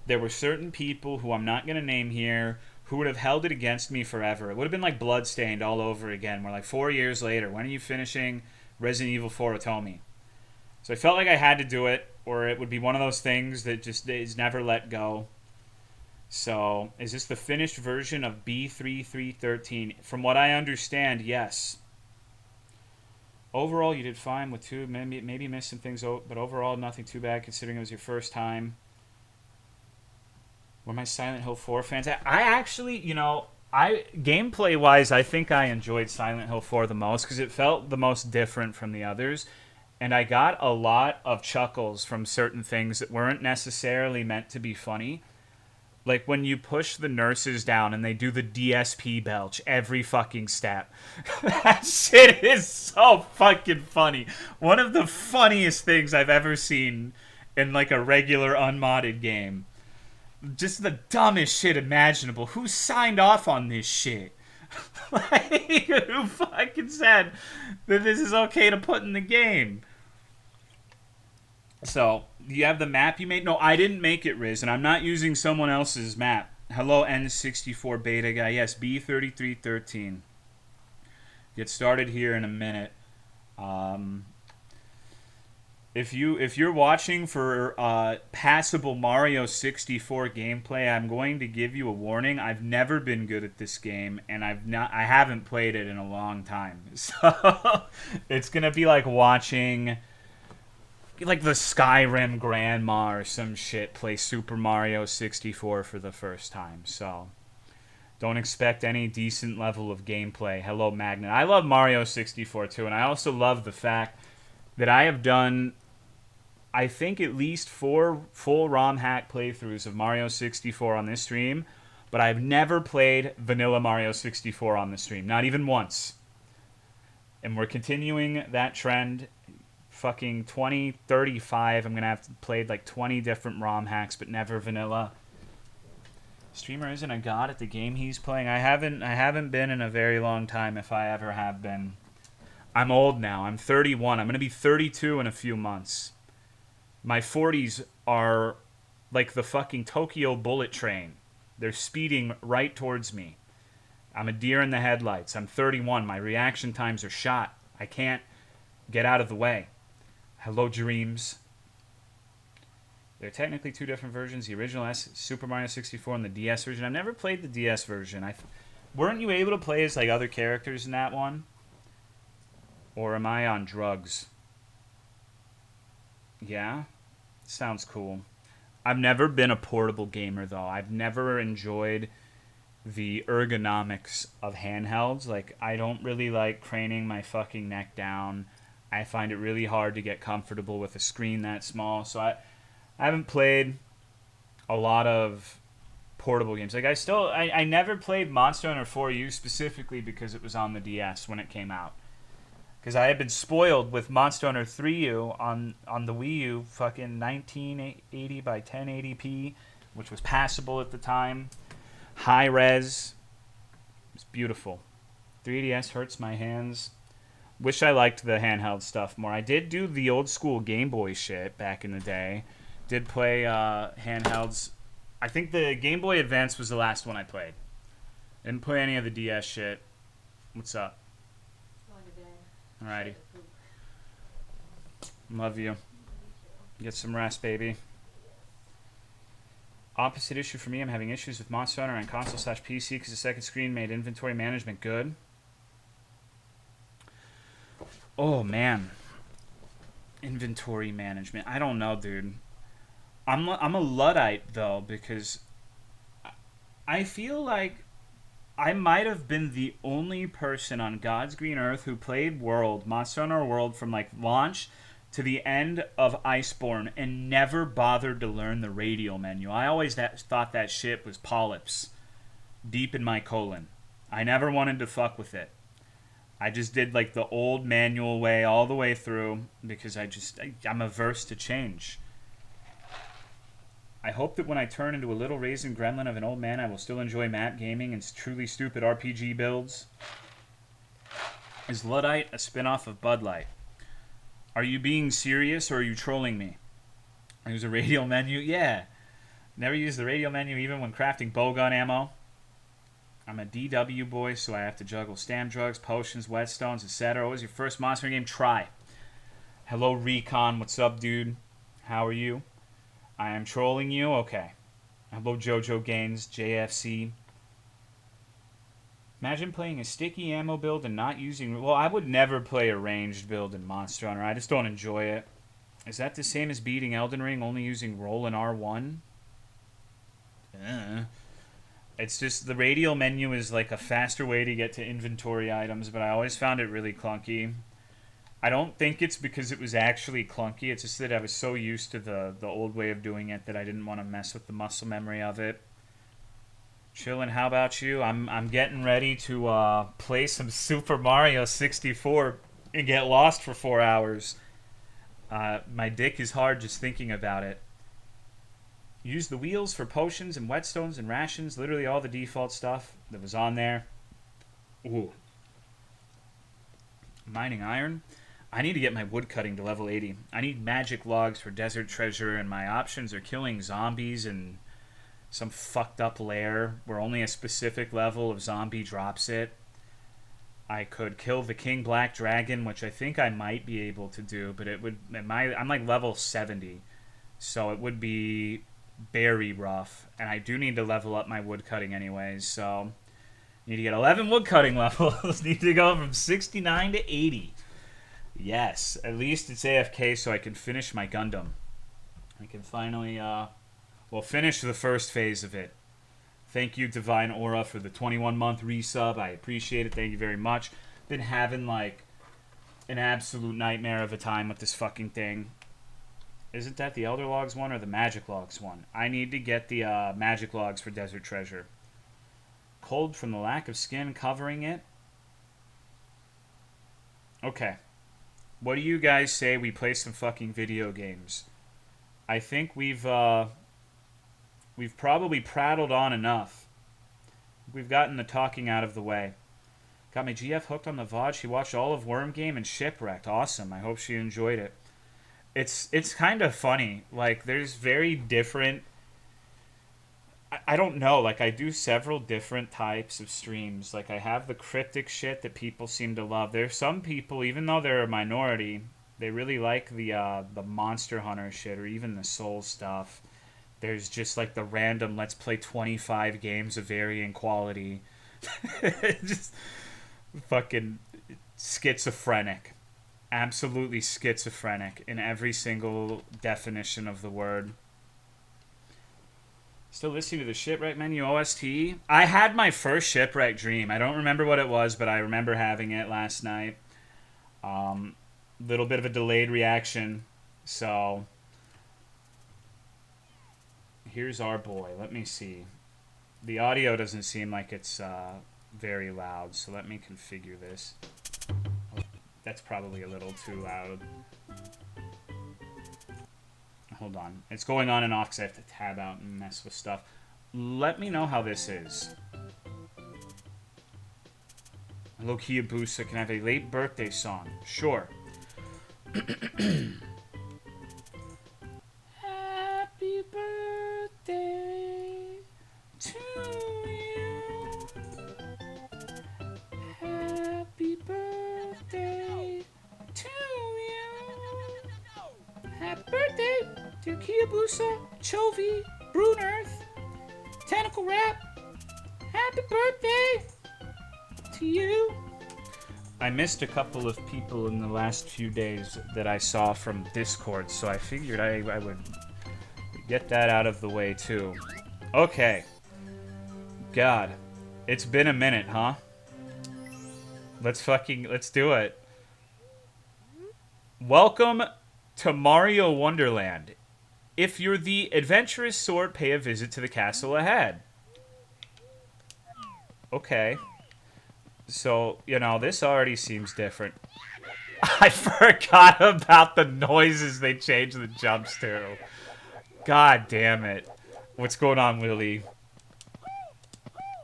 there were certain people who I'm not going to name here who would have held it against me forever. It would have been like Bloodstained all over again. We're like 4 years later. When are you finishing Resident Evil 4 Atomi? So I felt like I had to do it, or it would be one of those things that just is never let go. So, is this the finished version of B3313? From what I understand, yes. Overall, you did fine with 2. Maybe missed some things, but overall, nothing too bad considering it was your first time. Were my Silent Hill 4 fans? I actually, gameplay-wise, I think I enjoyed Silent Hill 4 the most because it felt the most different from the others. And I got a lot of chuckles from certain things that weren't necessarily meant to be funny. Like when you push the nurses down and they do the DSP belch every fucking step. That shit is so fucking funny. One of the funniest things I've ever seen in like a regular unmodded game. Just the dumbest shit imaginable. Who signed off on this shit? Like, who fucking said that this is okay to put in the game? So, you have the map you made? No, I didn't make it, Riz, and I'm not using someone else's map. Hello, N64 beta guy. Yes, B3313. Get started here in a minute. if you're watching for passable Mario 64 gameplay, I'm going to give you a warning. I've never been good at this game, and I haven't played it in a long time. So it's gonna be like watching like the Skyrim grandma or some shit play Super Mario 64 for the first time. So don't expect any decent level of gameplay. Hello, Magnet. I love Mario 64 too, and I also love the fact that I have done, I think, at least 4 full ROM hack playthroughs of Mario 64 on this stream, but I've never played vanilla Mario 64 on the stream, not even once. And we're continuing that trend. Fucking 2035, I'm gonna have played like 20 different ROM hacks, but never vanilla. Streamer isn't a god at the game he's playing. I haven't been in a very long time, if I ever have been. I'm old now. I'm 31. I'm going to be 32 in a few months. My 40s are like the fucking Tokyo bullet train. They're speeding right towards me. I'm a deer in the headlights. I'm 31. My reaction times are shot. I can't get out of the way. Hello, dreams. They're technically 2 different versions. The original Super Mario 64 and the DS version. I've never played the DS version. Weren't you able to play as like other characters in that one? Or am I on drugs? Yeah? Sounds cool. I've never been a portable gamer, though. I've never enjoyed the ergonomics of handhelds. Like, I don't really like craning my fucking neck down. I find it really hard to get comfortable with a screen that small. So I haven't played a lot of portable games. Like, I never played Monster Hunter 4U specifically because it was on the DS when it came out. Because I had been spoiled with Monster Hunter 3U on the Wii U, fucking 1980 by 1080p, which was passable at the time. High res. It's beautiful. 3DS hurts my hands. Wish I liked the handheld stuff more. I did do the old school Game Boy shit back in the day. Did play handhelds. I think the Game Boy Advance was the last one I played. Didn't play any of the DS shit. What's up? Alrighty. Love you. Get some rest, baby. Opposite issue for me. I'm having issues with Monster Hunter on console/PC because the second screen made inventory management good. Oh, man. Inventory management. I don't know, dude. I'm a Luddite, though, because I feel like I might have been the only person on God's green earth who played Monster Hunter World, from like launch to the end of Iceborne and never bothered to learn the radial menu. I always thought that shit was polyps deep in my colon. I never wanted to fuck with it. I just did like the old manual way all the way through because I'm averse to change. I hope that when I turn into a little raisin gremlin of an old man, I will still enjoy map gaming and truly stupid RPG builds. Is Luddite a spinoff of Bud Light? Are you being serious or are you trolling me? Use a radial menu? Yeah. Never use the radial menu even when crafting bowgun ammo. I'm a DW boy, so I have to juggle stam drugs, potions, whetstones, etc. What was your first monster game? Try. Hello, Recon. What's up, dude? How are you? I am trolling you? Okay. Hello, Jojo Gaines, JFC. Imagine playing a sticky ammo build and not using... Well, I would never play a ranged build in Monster Hunter. I just don't enjoy it. Is that the same as beating Elden Ring, only using roll and R1? It's just the radial menu is like a faster way to get to inventory items, but I always found it really clunky. I don't think it's because it was actually clunky. It's just that I was so used to the old way of doing it that I didn't want to mess with the muscle memory of it. Chillin', how about you? I'm getting ready to play some Super Mario 64 and get lost for 4 hours. My dick is hard just thinking about it. Use the wheels for potions and whetstones and rations. Literally all the default stuff that was on there. Ooh. Mining iron. I need to get my wood cutting to level 80. I need magic logs for desert treasure, and my options are killing zombies in some fucked up lair where only a specific level of zombie drops it. I could kill the King Black Dragon, which I think I might be able to do, but I'm like level 70, so it would be very rough. And I do need to level up my woodcutting anyways, so need to get 11 woodcutting levels. Need to go from 69 to 80. Yes, at least it's AFK so I can finish my Gundam. I can finally, finish the first phase of it. Thank you, Divine Aura, for the 21-month resub. I appreciate it. Thank you very much. Been having, like, an absolute nightmare of a time with this fucking thing. Isn't that the Elder Logs one or the Magic Logs one? I need to get the Magic Logs for Desert Treasure. Cold from the lack of skin covering it. Okay. What do you guys say we play some fucking video games? I think we've probably prattled on enough. We've gotten the talking out of the way. Got my GF hooked on the VOD. She watched all of Worm Game and Shipwrecked. Awesome. I hope she enjoyed it. It's kind of funny. Like, there's very different... I don't know. Like, I do several different types of streams. Like, I have the cryptic shit that people seem to love. There's some people, even though they're a minority, they really like the Monster Hunter shit or even the Soul stuff. There's just, like, the random, let's play 25 games of varying quality. Just fucking schizophrenic. Absolutely schizophrenic in every single definition of the word. Still listening to the Shipwreck Menu OST? I had my first Shipwreck dream. I don't remember what it was, but I remember having it last night. Little bit of a delayed reaction. So, here's our boy. Let me see. The audio doesn't seem like it's very loud, so let me configure this. That's probably a little too loud. Hold on. It's going on and off because I have to tab out and mess with stuff. Let me know how this is. Hello, Kiyabusa. Can I have a late birthday song? Sure. Happy birthday to you. Happy birthday to you. Happy birthday to Kiyabusa, Chovy, Brunearth, Tentacle Rap. Happy birthday to you. I missed a couple of people in the last few days that I saw from Discord, so I figured I would get that out of the way too. Okay. God. It's been a minute, huh? Let's do it. Welcome to Mario Wonderland. If you're the adventurous sort, pay a visit to the castle ahead. Okay. So, you know, this already seems different. I forgot about the noises they changed the jumps to. God damn it. What's going on, Willie?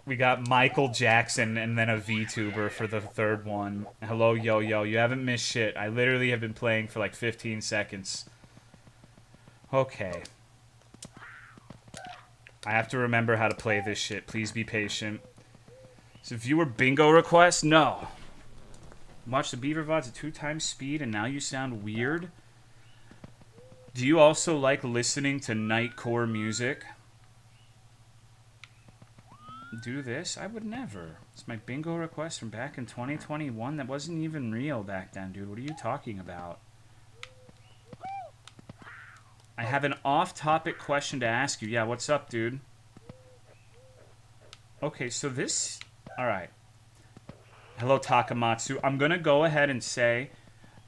We got Michael Jackson and then a VTuber for the third one. Hello, yo-yo. You haven't missed shit. I literally have been playing for like 15 seconds. Okay. I have to remember how to play this shit. Please be patient. So viewer bingo request? No. Watch the Beaver VODs at 2 times speed and now you sound weird? Do you also like listening to nightcore music? Do this? I would never. It's my bingo request from back in 2021. That wasn't even real back then, dude. What are you talking about? I have an off-topic question to ask you. Yeah, what's up, dude? Okay, so this... Alright. Hello, Takamatsu. I'm gonna go ahead and say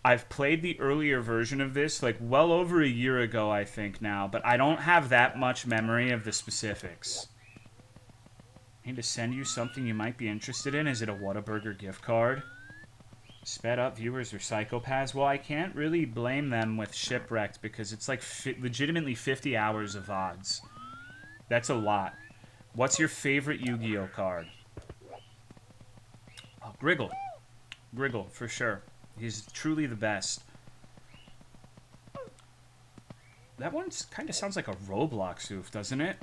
I've played the earlier version of this, like, well over a year ago, I think, now. But I don't have that much memory of the specifics. I need to send you something you might be interested in. Is it a Whataburger gift card? Sped up viewers are psychopaths. Well, I can't really blame them with Shipwrecked because it's like legitimately 50 hours of VODs. That's a lot. What's your favorite Yu-Gi-Oh card? Oh, Griggle. Griggle, for sure. He's truly the best. That one kind of sounds like a Roblox oof, doesn't it?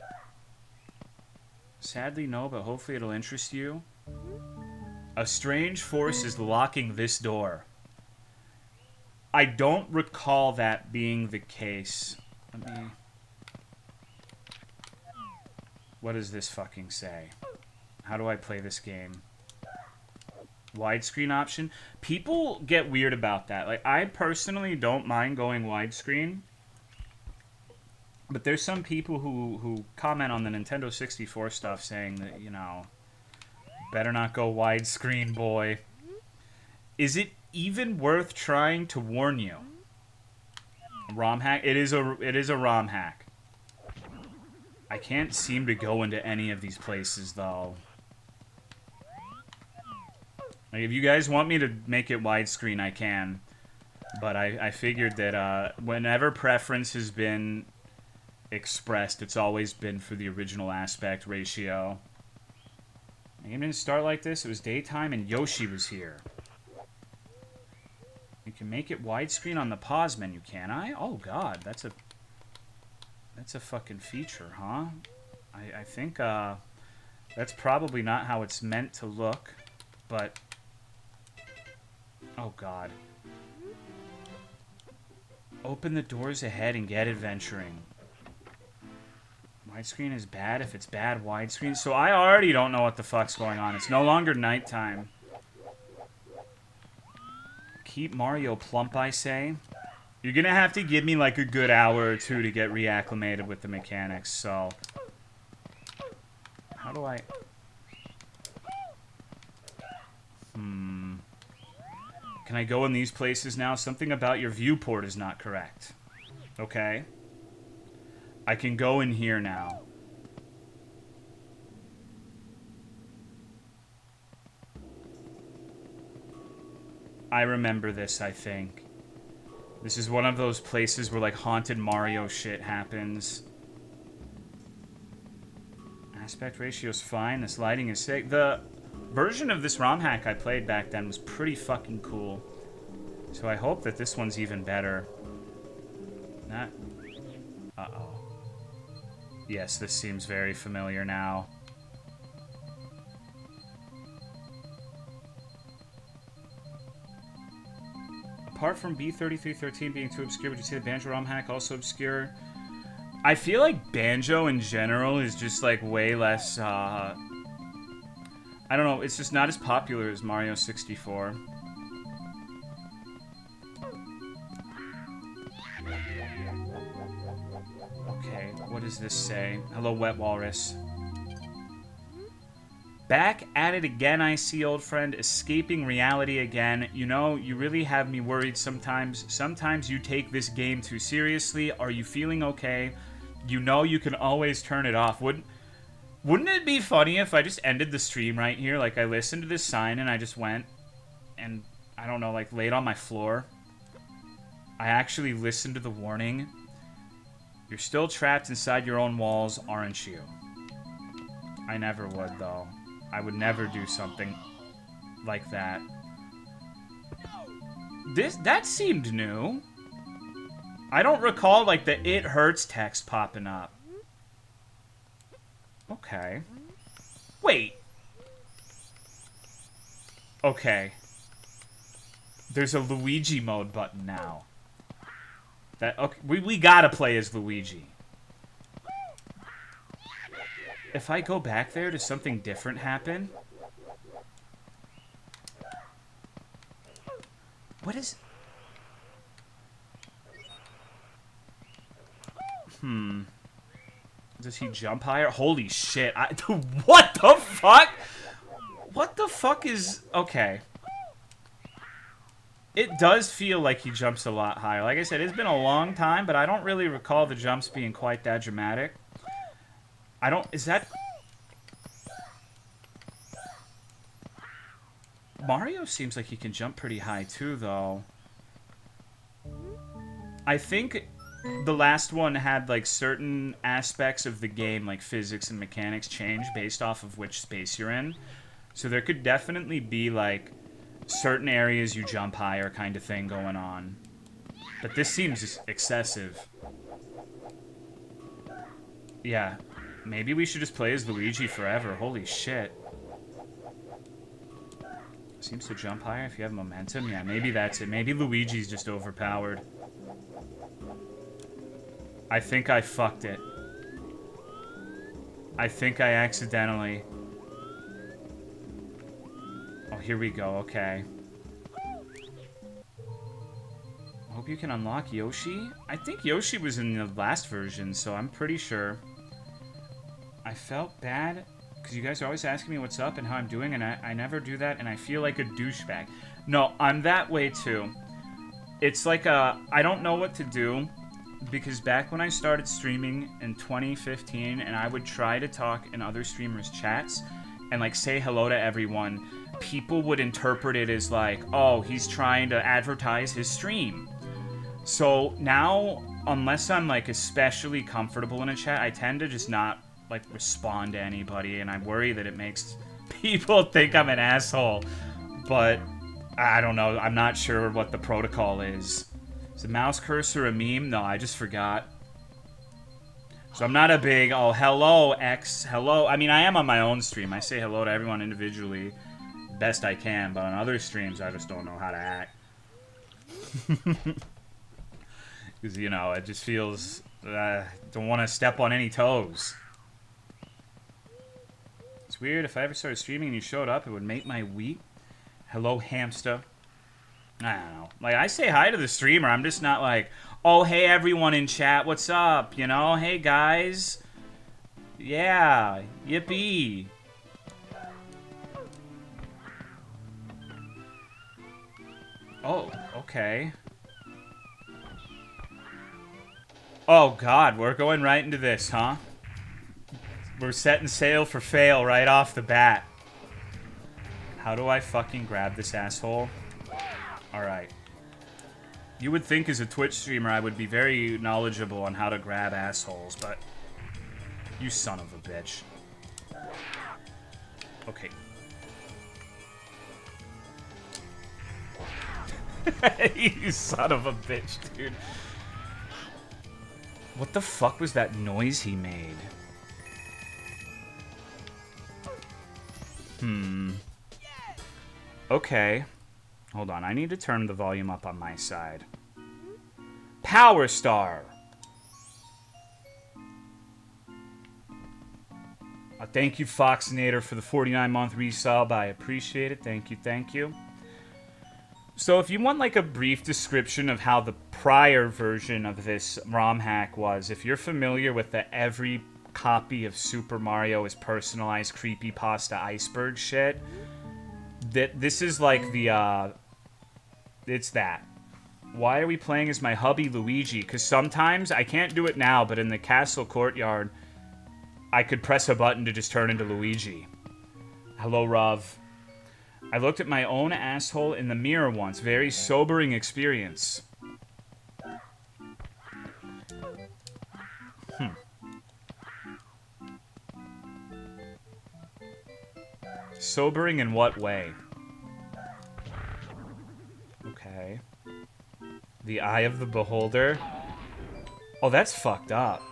Sadly, no, but hopefully it'll interest you. A strange force is locking this door. I don't recall that being the case. Let me... What does this fucking say? How do I play this game? Widescreen option? People get weird about that. Like, I personally don't mind going widescreen. But there's some people who comment on the Nintendo 64 stuff saying that, you know, better not go widescreen, boy. Is it even worth trying to warn you? ROM hack? It is a ROM hack. I can't seem to go into any of these places, though. Like, if you guys want me to make it widescreen, I can. But I figured that whenever preference has been expressed, it's always been for the original aspect ratio. The game didn't start like this. It was daytime and Yoshi was here. You can make it widescreen on the pause menu, can I? Oh god, that's a fucking feature, huh? I think that's probably not how it's meant to look, but oh god. Open the doors ahead and get adventuring. Widescreen is bad if it's bad widescreen. So I already don't know what the fuck's going on. It's no longer nighttime. Keep Mario plump, I say. You're gonna have to give me like a good hour or two to get reacclimated with the mechanics, so... How do I... Can I go in these places now? Something about your viewport is not correct. Okay. I can go in here now. I remember this, I think. This is one of those places where, like, haunted Mario shit happens. Aspect ratio's fine. This lighting is sick. The version of this ROM hack I played back then was pretty fucking cool. So I hope that this one's even better. Not... Uh-oh. Yes, this seems very familiar now. Apart from B3313 being too obscure, would you say the Banjo ROM hack also obscure? I feel like Banjo in general is just like way less, I don't know, it's just not as popular as Mario 64. Okay, what does this say? Hello, Wet Walrus. Back at it again, I see, old friend. Escaping reality again. You know, you really have me worried sometimes. Sometimes you take this game too seriously. Are you feeling okay? You know you can always turn it off. Wouldn't it be funny if I just ended the stream right here? Like, I listened to this sign and I just went and, I don't know, like, laid on my floor. I actually listened to the warning. You're still trapped inside your own walls, aren't you? I never would, though. I would never do something like that. That seemed new. I don't recall, like, the "it hurts" text popping up. Okay. Wait. Okay. There's a Luigi mode button now. Okay, we gotta play as Luigi. If I go back there, does something different happen? What is... Does he jump higher? Holy shit. What the fuck? What the fuck is... Okay. It does feel like he jumps a lot higher. Like I said, it's been a long time, but I don't really recall the jumps being quite that dramatic. I don't... Is that... Mario seems like he can jump pretty high too, though. I think the last one had, like, certain aspects of the game, like physics and mechanics, change based off of which space you're in. So there could definitely be, like, certain areas you jump higher kind of thing going on. But this seems excessive. Yeah. Maybe we should just play as Luigi forever. Holy shit. Seems to jump higher if you have momentum. Yeah, maybe that's it. Maybe Luigi's just overpowered. I think I fucked it. I think I accidentally... Oh, here we go. Okay. I hope you can unlock Yoshi. I think Yoshi was in the last version, so I'm pretty sure. I felt bad because you guys are always asking me what's up and how I'm doing, and I never do that, and I feel like a douchebag. No, I'm that way too. It's like I don't know what to do, because back when I started streaming in 2015, and I would try to talk in other streamers' chats and like say hello to everyone, people would interpret it as like, oh, he's trying to advertise his stream. So now, unless I'm like especially comfortable in a chat, I tend to just not like respond to anybody, and I worry that it makes people think I'm an asshole. But I don't know. I'm not sure what the protocol is. Is the mouse cursor a meme? No, I just forgot. So I'm not a big, oh, hello, X, hello. I mean, I am on my own stream. I say hello to everyone individually best I can, but on other streams, I just don't know how to act. Because, you know, it just feels... don't want to step on any toes. It's weird. If I ever started streaming and you showed up, it would make my week. Hello, hamster. I don't know. Like, I say hi to the streamer. I'm just not like, oh, hey, everyone in chat, what's up? You know, hey, guys. Yeah, yippee. Oh, okay. Oh, God, we're going right into this, huh? We're setting sail for fail right off the bat. How do I fucking grab this asshole? Alright. You would think as a Twitch streamer I would be very knowledgeable on how to grab assholes, but... You son of a bitch. Okay. You son of a bitch, dude. What the fuck was that noise he made? Okay. Hold on, I need to turn the volume up on my side. Power Star! Thank you, Foxinator, for the 49-month resub. I appreciate it. Thank you, thank you. So if you want like a brief description of how the prior version of this ROM hack was, if you're familiar with the every copy of Super Mario is personalized creepypasta iceberg shit, this is like the, it's that. Why are we playing as my hubby Luigi? Because sometimes, I can't do it now, but in the castle courtyard, I could press a button to just turn into Luigi. Hello, Rav. I looked at my own asshole in the mirror once. Very sobering experience. Sobering in what way? Okay. The eye of the beholder? Oh, that's fucked up.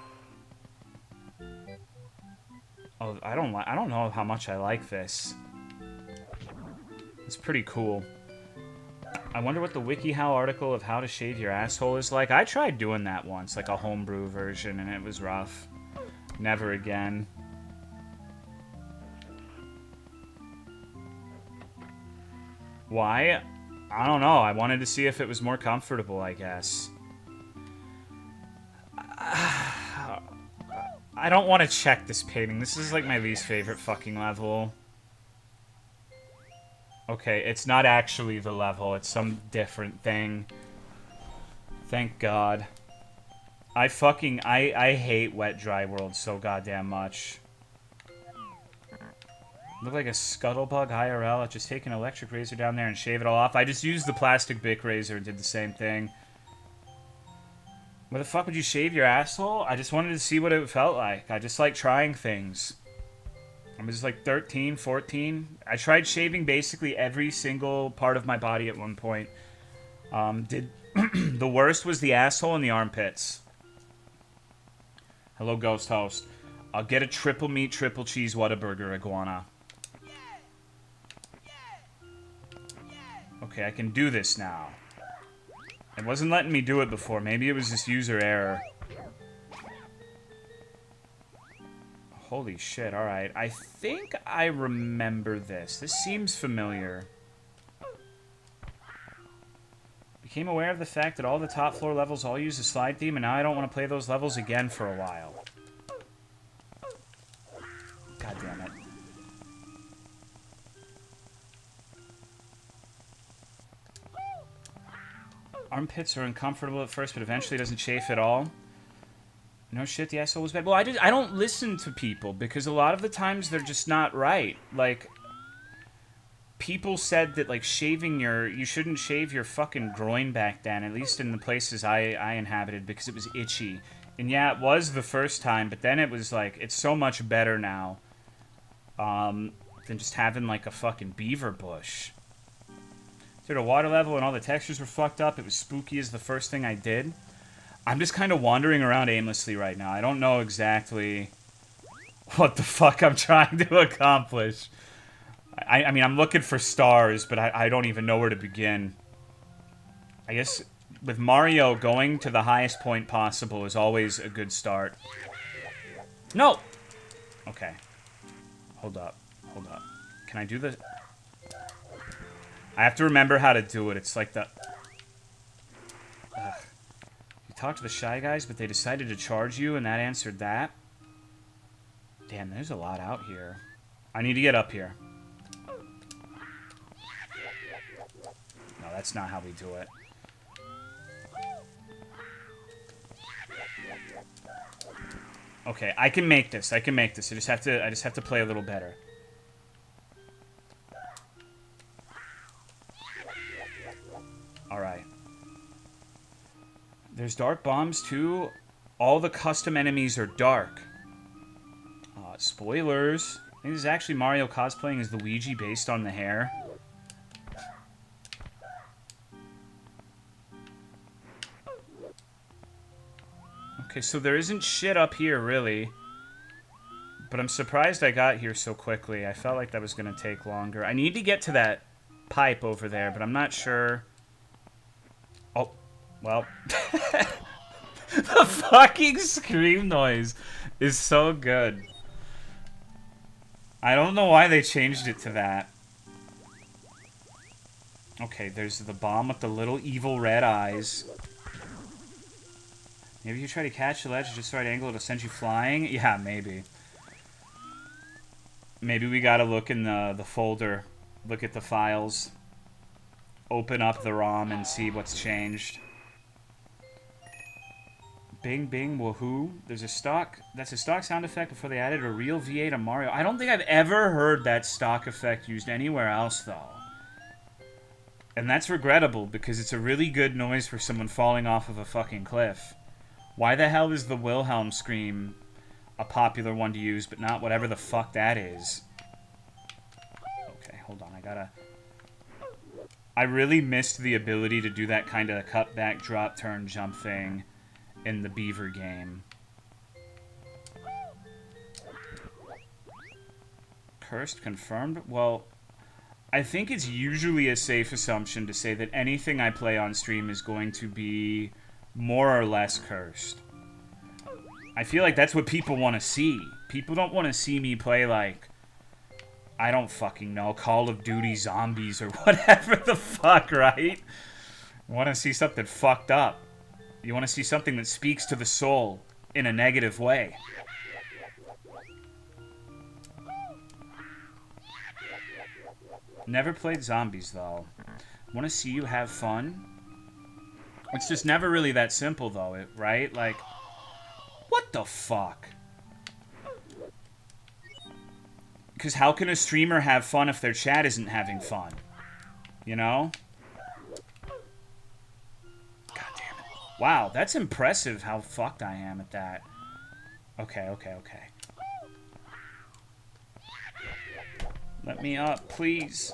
Oh, I don't know how much I like this. It's pretty cool. I wonder what the WikiHow article of how to shave your asshole is like. I tried doing that once, like a homebrew version, and it was rough. Never again. Why? I don't know. I wanted to see if it was more comfortable, I guess. I don't want to check this painting. This is like my least favorite fucking level. Okay, it's not actually the level. It's some different thing. Thank God. I hate Wet Dry World so goddamn much. Look like a scuttlebug IRL. I'll just take an electric razor down there and shave it all off. I just used the plastic Bic razor and did the same thing. What the fuck would you shave your asshole? I just wanted to see what it felt like. I just like trying things. I was like 13, 14. I tried shaving basically every single part of my body at one point. The worst was the asshole and the armpits. Hello, Ghost Host. I'll get a triple meat, triple cheese Whataburger iguana. Okay, I can do this now. It wasn't letting me do it before. Maybe it was just user error. Holy shit, alright. I think I remember this. This seems familiar. Became aware of the fact that all the top floor levels all use the slide theme, and now I don't want to play those levels again for a while. God damn it. Armpits are uncomfortable at first, but eventually doesn't chafe at all. No shit, the asshole was bad. Well, I don't listen to people, because a lot of the times they're just not right. Like, people said that, like, you shouldn't shave your fucking groin back then, at least in the places I inhabited, because it was itchy. And yeah, it was the first time, but then it was, like, it's so much better now, than just having, like, a fucking beaver bush. Dude, the water level and all the textures were fucked up. It was spooky as the first thing I did. I'm just kind of wandering around aimlessly right now. I don't know exactly what the fuck I'm trying to accomplish. I mean, I'm looking for stars, but I don't even know where to begin. I guess with Mario, going to the highest point possible is always a good start. No! Okay. Hold up. Hold up. Can I do the... I have to remember how to do it. It's like the... Ugh. You talked to the Shy Guys, but they decided to charge you, and that answered that? Damn, there's a lot out here. I need to get up here. No, that's not how we do it. Okay, I can make this. I can make this. I just have to play a little better. Alright. There's dark bombs, too. All the custom enemies are dark. Spoilers. I think this is actually Mario cosplaying as Luigi based on the hair. Okay, so there isn't shit up here, really. But I'm surprised I got here so quickly. I felt like that was going to take longer. I need to get to that pipe over there, but I'm not sure... Oh, well. The fucking scream noise is so good. I don't know why they changed it to that. Okay, there's the bomb with the little evil red eyes. Maybe you try to catch the ledge at just the right angle, it'll send you flying? Yeah, maybe. Maybe we gotta look in the folder. Look at the files. Open up the ROM and see what's changed. Bing, bing, woohoo. There's a stock... That's a stock sound effect before they added a real V8 to Mario. I don't think I've ever heard that stock effect used anywhere else, though. And that's regrettable, because it's a really good noise for someone falling off of a fucking cliff. Why the hell is the Wilhelm scream a popular one to use, but not whatever the fuck that is? Okay, hold on, I gotta... I really missed the ability to do that kind of cut back, drop, turn, jump thing in the Beaver game. Cursed confirmed? Well, I think it's usually a safe assumption to say that anything I play on stream is going to be more or less cursed. I feel like that's what people want to see. People don't want to see me play, like, I don't fucking know, Call of Duty Zombies or whatever the fuck, right? You want to see something fucked up. You want to see something that speaks to the soul in a negative way. Never played Zombies, though. Want to see you have fun? It's just never really that simple, though, right? Like, what the fuck? Because how can a streamer have fun if their chat isn't having fun? You know? God damn it. Wow, that's impressive how fucked I am at that. Okay, okay, okay. Let me up, please.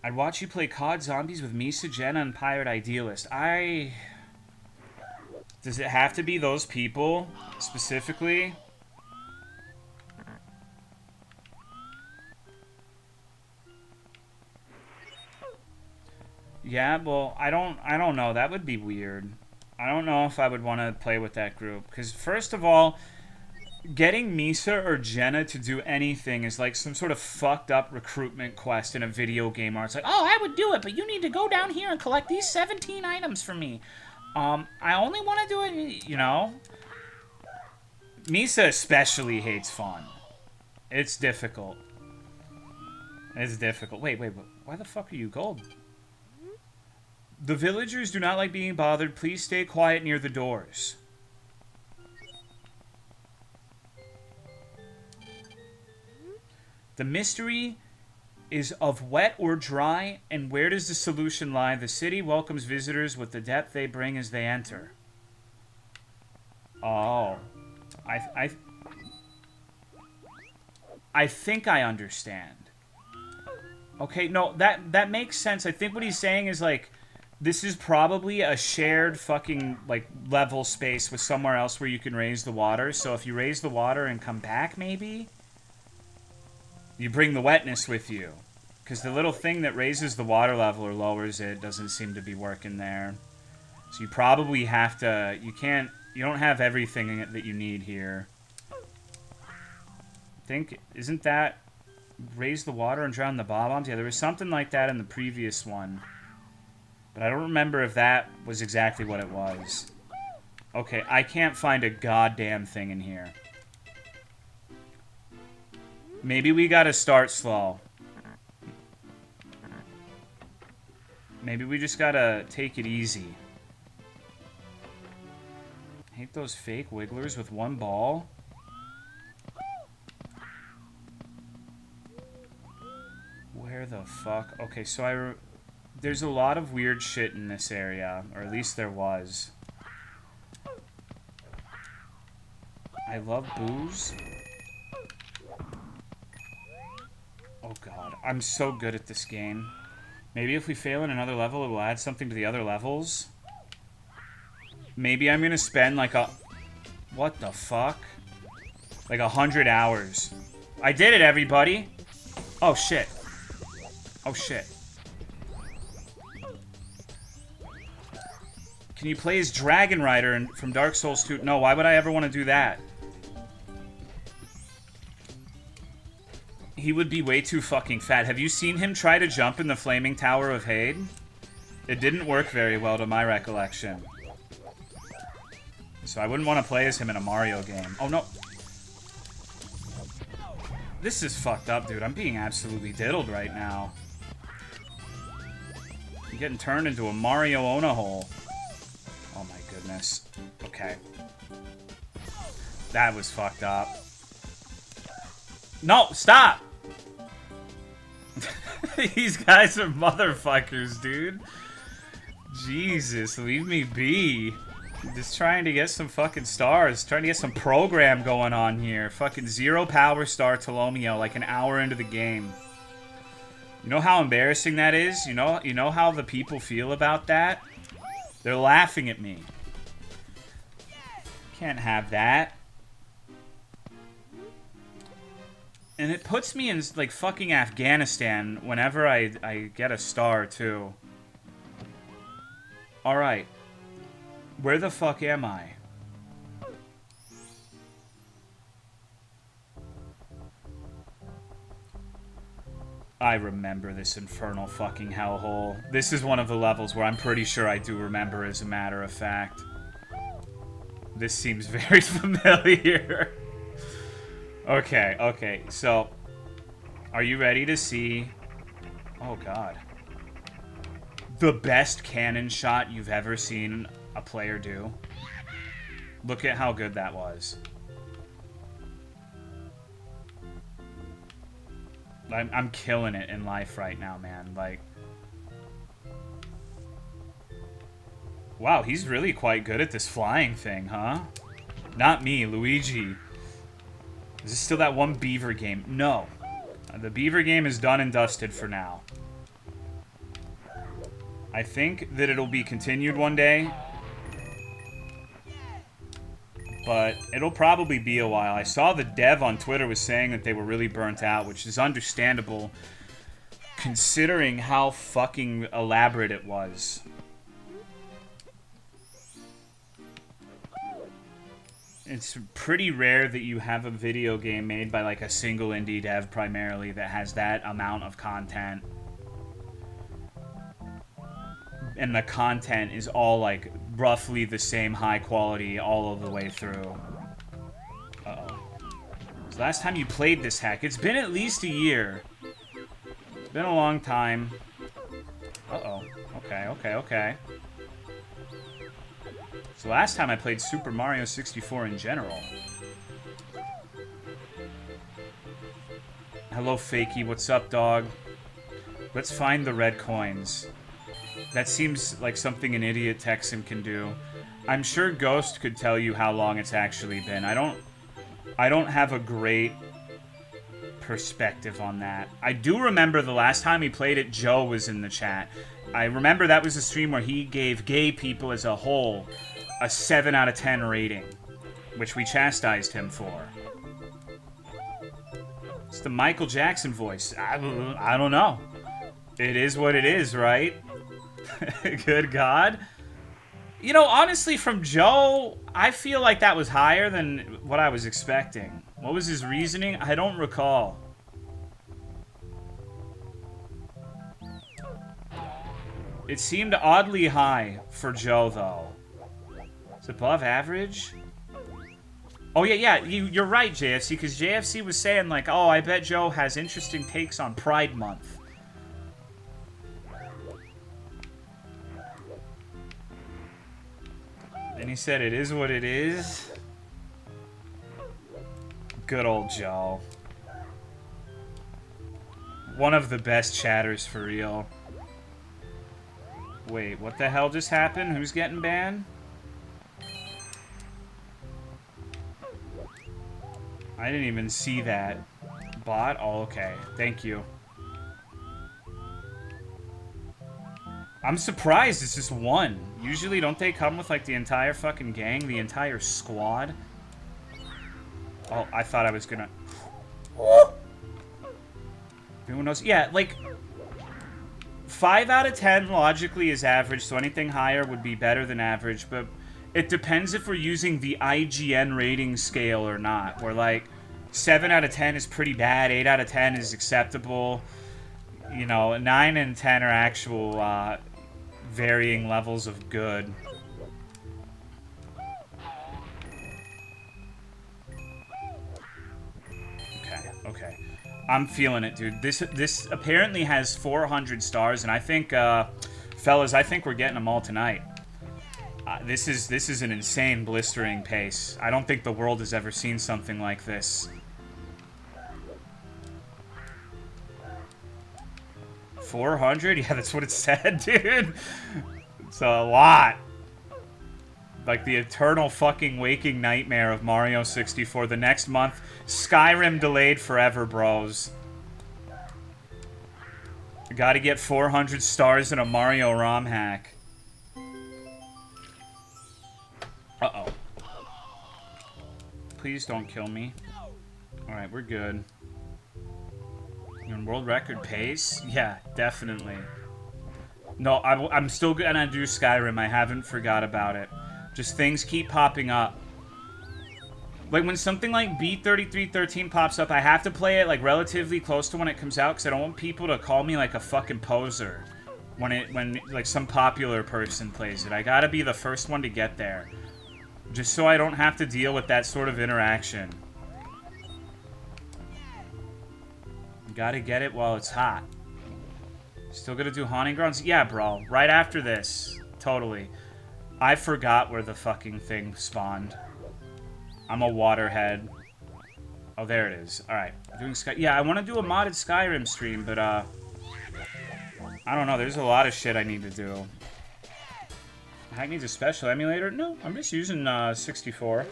I'd watch you play COD Zombies with Misa, Jenna, and Pirate Idealist. Does it have to be those people, specifically? Yeah, well, I don't know. That would be weird. I don't know if I would want to play with that group. Because, first of all, getting Misa or Jenna to do anything is like some sort of fucked up recruitment quest in a video game where it's like, oh, I would do it, but you need to go down here and collect these 17 items for me. I only want to do it, you know? Misa especially hates fun. It's difficult. It's difficult. Wait, why the fuck are you gold? The villagers do not like being bothered. Please stay quiet near the doors. The mystery is of wet or dry, and where does the solution lie? The city welcomes visitors with the depth they bring as they enter. Oh. I think I understand. Okay, no, that makes sense. I think what he's saying is, like, this is probably a shared fucking, like, level space with somewhere else where you can raise the water. So if you raise the water and come back, maybe, you bring the wetness with you. Because the little thing that raises the water level or lowers it doesn't seem to be working there. So you probably have to... You don't have everything that you need here. I think... Isn't that... Raise the water and drown the bob-ombs? Yeah, there was something like that in the previous one. But I don't remember if that was exactly what it was. Okay, I can't find a goddamn thing in here. Maybe we gotta start slow. Maybe we just gotta take it easy. Hate those fake wigglers with one ball. Where the fuck? Okay, so there's a lot of weird shit in this area. Or at least there was. I love booze. Oh god, I'm so good at this game. Maybe if we fail in another level, it will add something to the other levels. Maybe I'm gonna spend like a... What the fuck? Like 100 hours. I did it, everybody! Oh shit. Oh shit. Can you play as Dragon Rider from Dark Souls 2? No, why would I ever want to do that? He would be way too fucking fat. Have you seen him try to jump in the Flaming Tower of Hade? It didn't work very well to my recollection. So I wouldn't want to play as him in a Mario game. Oh no. This is fucked up, dude. I'm being absolutely diddled right now. I'm getting turned into a Mario Ona hole. Oh my goodness. Okay. That was fucked up. No, stop! These guys are motherfuckers, dude. Jesus, leave me be. Just trying to get some fucking stars. Trying to get some program going on here. Fucking 0 power star Tolomeo like an hour into the game. You know how embarrassing that is? You know how the people feel about that? They're laughing at me. Can't have that. And it puts me in, like, fucking Afghanistan whenever I get a star, too. Alright. Where the fuck am I? I remember this infernal fucking hellhole. This is one of the levels where I'm pretty sure I do remember, as a matter of fact. This seems very familiar. Okay, okay, so... Are you ready to see... Oh, God. The best cannon shot you've ever seen a player do? Look at how good that was. I'm killing it in life right now, man. Like... Wow, he's really quite good at this flying thing, huh? Not me, Luigi. Is this still that one Beaver game? No. The Beaver game is done and dusted for now. I think that it'll be continued one day. But it'll probably be a while. I saw the dev on Twitter was saying that they were really burnt out, which is understandable. considering how fucking elaborate it was. It's pretty rare that you have a video game made by like a single indie dev primarily that has that amount of content. And the content is all like roughly the same high quality all of the way through. Uh-oh. So last time you played this hack, it's been at least a year. It's been a long time. Uh-oh. Okay. So last time I played Super Mario 64 in general. Hello, Fakey. What's up, dog? Let's find the red coins. That seems like something an idiot Texan can do. I'm sure Ghost could tell you how long it's actually been. I don't have a great perspective on that. I do remember the last time he played it, Joe was in the chat. I remember that was a stream where he gave gay people as a whole a 7 out of 10 rating, which we chastised him for. It's the Michael Jackson voice. I don't know. It is what it is, right? Good God. You know, honestly, from Joe, I feel like that was higher than what I was expecting. What was his reasoning? I don't recall. It seemed oddly high for Joe, though. It's above average? Oh, yeah, you're right, JFC, because JFC was saying, like, oh, I bet Joe has interesting takes on Pride Month. And he said, it is what it is. Good old Joe. One of the best chatters for real. Wait, what the hell just happened? Who's getting banned? I didn't even see that. Bot? Oh, okay. Thank you. I'm surprised it's just one. Usually, don't they come with, like, the entire fucking gang? The entire squad? Oh, I thought I was gonna... Who knows? Yeah, like... 5 out of 10 logically is average, so anything higher would be better than average, but it depends if we're using the IGN rating scale or not. Where, like, 7 out of 10 is pretty bad, 8 out of 10 is acceptable. You know, 9 and 10 are actual, varying levels of good. Okay. I'm feeling it, dude. This apparently has 400 stars, and I think, fellas, I think we're getting them all tonight. This is an insane, blistering pace. I don't think the world has ever seen something like this. 400? Yeah, that's what it said, dude. It's a lot. Like the eternal fucking waking nightmare of Mario 64. The next month, Skyrim delayed forever, bros. You gotta get 400 stars in a Mario ROM hack. Uh-oh. Please don't kill me. Alright, we're good. You're in world record pace? Yeah, definitely. No, I'm still gonna do Skyrim. I haven't forgot about it. Just things keep popping up. Like, when something like B3313 pops up, I have to play it, like, relatively close to when it comes out, because I don't want people to call me, like, a fucking poser when like, some popular person plays it. I gotta be the first one to get there. Just so I don't have to deal with that sort of interaction. Gotta get it while it's hot. Still gonna do Haunting Grounds? Yeah, bro. Right after this. Totally. I forgot where the fucking thing spawned. I'm a waterhead. Oh, there it is. Alright. Doing Sky... Yeah, I want to do a modded Skyrim stream, but, I don't know. There's a lot of shit I need to do. Hack needs a special emulator? No, I'm just using, 64.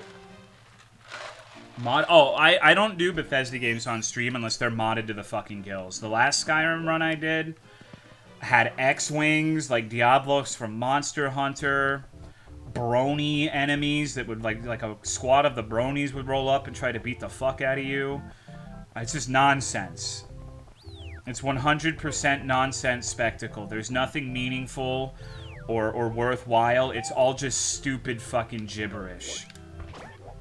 Oh, I don't do Bethesda games on stream unless they're modded to the fucking gills. The last Skyrim run I did had X-Wings, like Diablos from Monster Hunter, Brony enemies that would, like a squad of the Bronies would roll up and try to beat the fuck out of you. It's just nonsense. It's 100% nonsense spectacle. There's nothing meaningful or worthwhile. It's all just stupid fucking gibberish.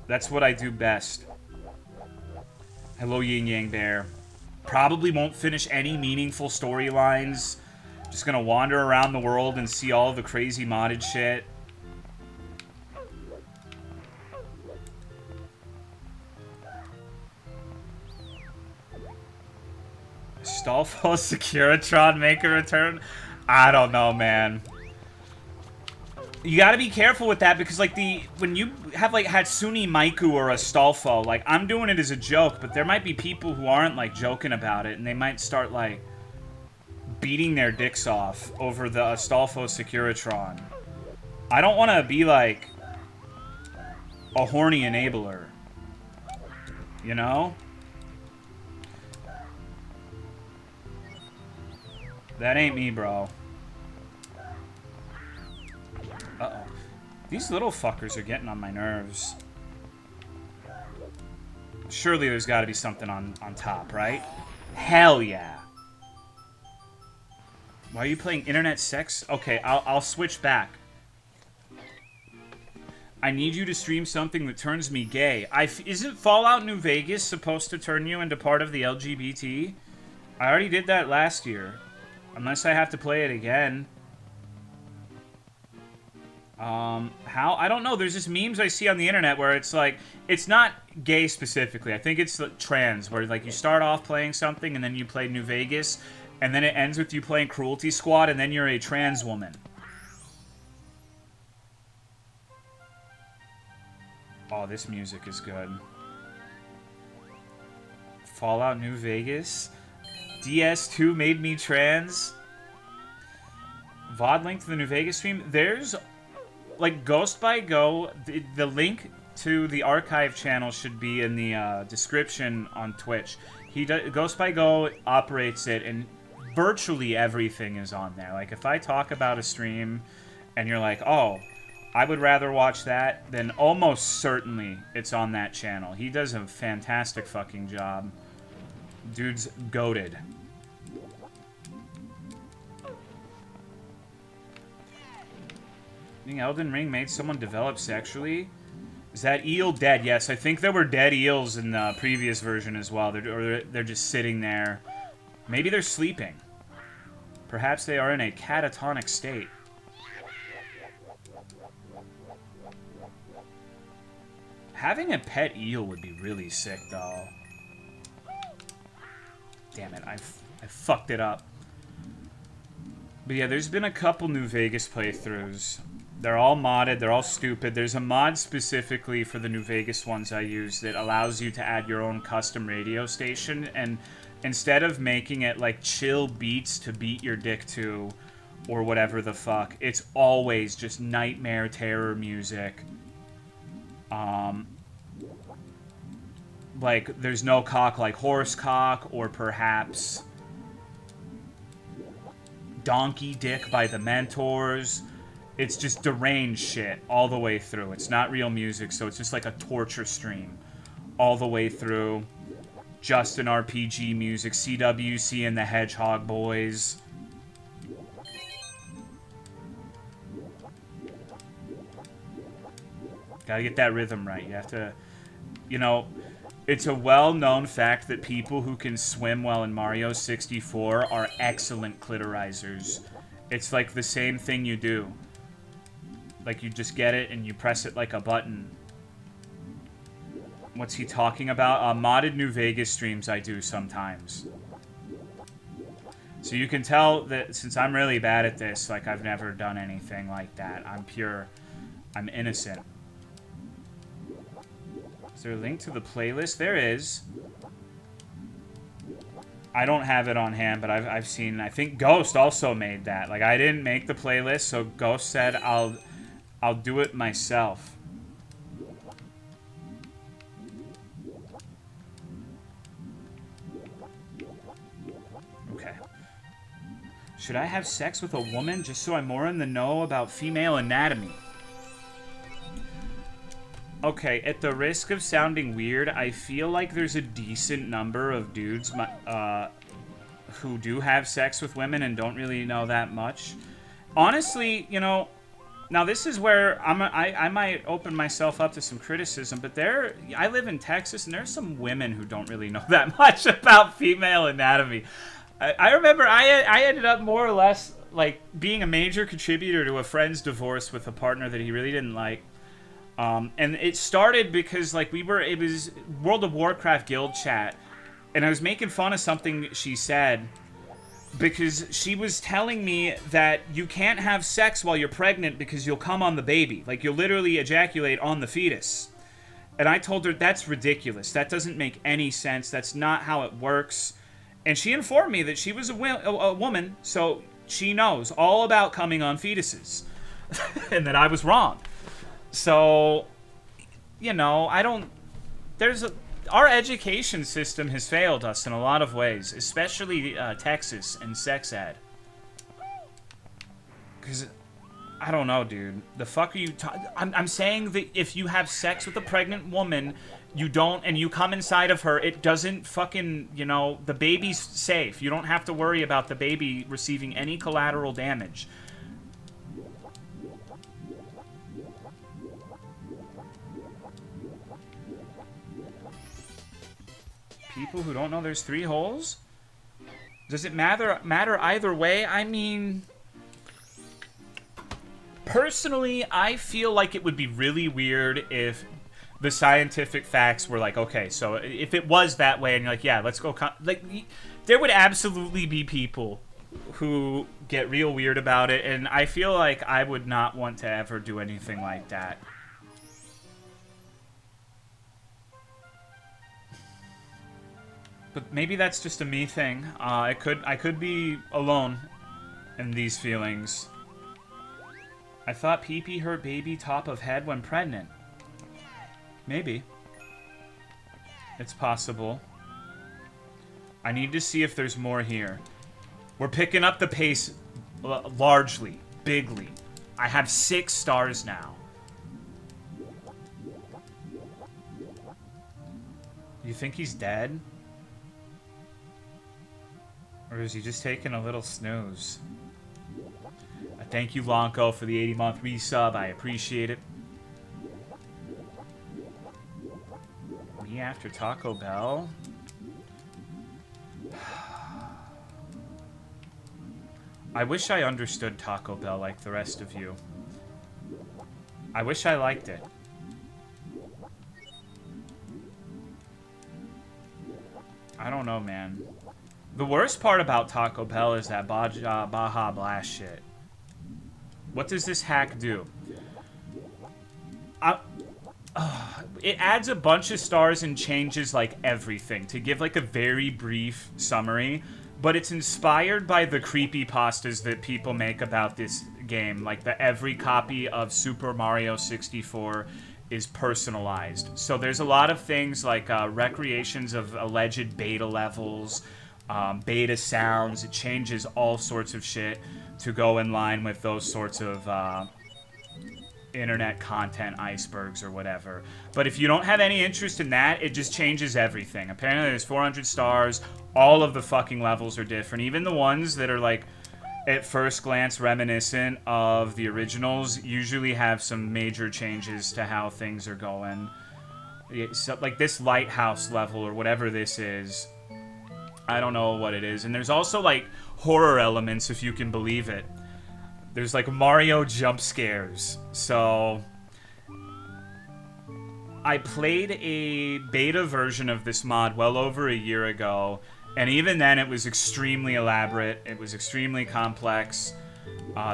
That's what I do best. Hello, Yin Yang Bear. Probably won't finish any meaningful storylines. Just gonna wander around the world and see all the crazy modded shit. Stallfall Securitron make a return? I don't know, man. You gotta be careful with that because, like, when you have, like, Hatsune Miku or a Stallfall, like, I'm doing it as a joke, but there might be people who aren't, like, joking about it, and they might start, like, beating their dicks off over the Astolfo Securitron. I don't want to be, like, a horny enabler. You know? That ain't me, bro. Uh-oh. These little fuckers are getting on my nerves. Surely there's got to be something on top, right? Hell yeah. Why are you playing internet sex? Okay, I'll switch back. I need you to stream something that turns me gay. Isn't Fallout New Vegas supposed to turn you into part of the LGBT? I already did that last year. Unless I have to play it again. How? I don't know. There's just memes I see on the internet where it's like, it's not gay specifically. I think it's trans, where like you start off playing something and then you play New Vegas, and then it ends with you playing Cruelty Squad, and then you're a trans woman. Oh, this music is good. Fallout New Vegas. DS2 made me trans. VOD link to the New Vegas stream. There's, like, Ghost by Go. The link to the archive channel should be in the description on Twitch. Ghost by Go operates it, and virtually everything is on there. Like, if I talk about a stream and you're like, oh, I would rather watch that, then almost certainly it's on that channel. He does a fantastic fucking job. Dude's goated. I think Elden Ring made someone develop sexually. Is that eel dead? Yes, I think there were dead eels in the previous version as well. They're just sitting there. Maybe they're sleeping. Perhaps they are in a catatonic state. Having a pet eel would be really sick, though. Damn it, I fucked it up. But yeah, there's been a couple New Vegas playthroughs. They're all modded, they're all stupid. There's a mod specifically for the New Vegas ones I use that allows you to add your own custom radio station, and instead of making it like chill beats to beat your dick to, or whatever the fuck, it's always just nightmare terror music. Like, there's no cock like horse cock, or perhaps Donkey Dick by the Mentors. It's just deranged shit all the way through. It's not real music, so it's just like a torture stream all the way through. Justin RPG music, CWC and the Hedgehog Boys. Gotta get that rhythm right. You have to, you know, it's a well-known fact that people who can swim well in Mario 64 are excellent clitorizers. It's like the same thing you do. Like, you just get it and you press it like a button. What's he talking about? Modded New Vegas streams I do sometimes. So you can tell that since I'm really bad at this, like, I've never done anything like that. I'm pure. I'm innocent. Is there a link to the playlist? There is. I don't have it on hand, but I've seen. I think Ghost also made that. Like, I didn't make the playlist, so Ghost said I'll do it myself. Okay. Should I have sex with a woman just so I'm more in the know about female anatomy? Okay, at the risk of sounding weird, I feel like there's a decent number of dudes who do have sex with women and don't really know that much. Honestly, you know, now this is where I might open myself up to some criticism, but I live in Texas, and there's some women who don't really know that much about female anatomy. I remember I ended up more or less like being a major contributor to a friend's divorce with a partner that he really didn't like. And it started because like it was World of Warcraft guild chat, and I was making fun of something she said because she was telling me that you can't have sex while you're pregnant because you'll come on the baby. Like, you'll literally ejaculate on the fetus. And I told her that's ridiculous. That doesn't make any sense. That's not how it works. And she informed me that she was a woman, so she knows all about coming on fetuses. And that I was wrong. So, you know, our education system has failed us in a lot of ways, especially Texas and sex ed. Because, I don't know, dude. The fuck are you I'm saying that if you have sex with a pregnant woman, and you come inside of her, it doesn't fucking, you know, the baby's safe. You don't have to worry about the baby receiving any collateral damage. People who don't know there's 3 holes? Does it matter either way? I mean, personally, I feel like it would be really weird if the scientific facts were like, okay, so if it was that way and you're like, yeah, let's go, like, there would absolutely be people who get real weird about it, and I feel like I would not want to ever do anything like that. But maybe that's just a me thing. I could be alone in these feelings. I thought pee-pee hurt baby top of head when pregnant. Maybe. It's possible. I need to see if there's more here. We're picking up the pace largely, bigly. I have 6 stars now. You think he's dead? Or is he just taking a little snooze? Thank you, Lonko, for the 80-month resub. I appreciate it. Me after Taco Bell? I wish I understood Taco Bell like the rest of you. I wish I liked it. I don't know, man. The worst part about Taco Bell is that Baja Blast shit. What does this hack do? It adds a bunch of stars and changes, like, everything. To give, like, a very brief summary. But it's inspired by the creepypastas that people make about this game. Like, every copy of Super Mario 64 is personalized. So there's a lot of things like recreations of alleged beta levels, beta sounds. It changes all sorts of shit to go in line with those sorts of internet content icebergs or whatever. But if you don't have any interest in that, it just changes everything. Apparently there's 400 stars. All of the fucking levels are different. Even the ones that are, like, at first glance reminiscent of the originals usually have some major changes to how things are going. So, like, this lighthouse level or whatever this is, I don't know what it is. And there's also, like, horror elements, if you can believe it. There's, like, Mario jump scares. So I played a beta version of this mod well over a year ago, and even then it was extremely elaborate. It was extremely complex.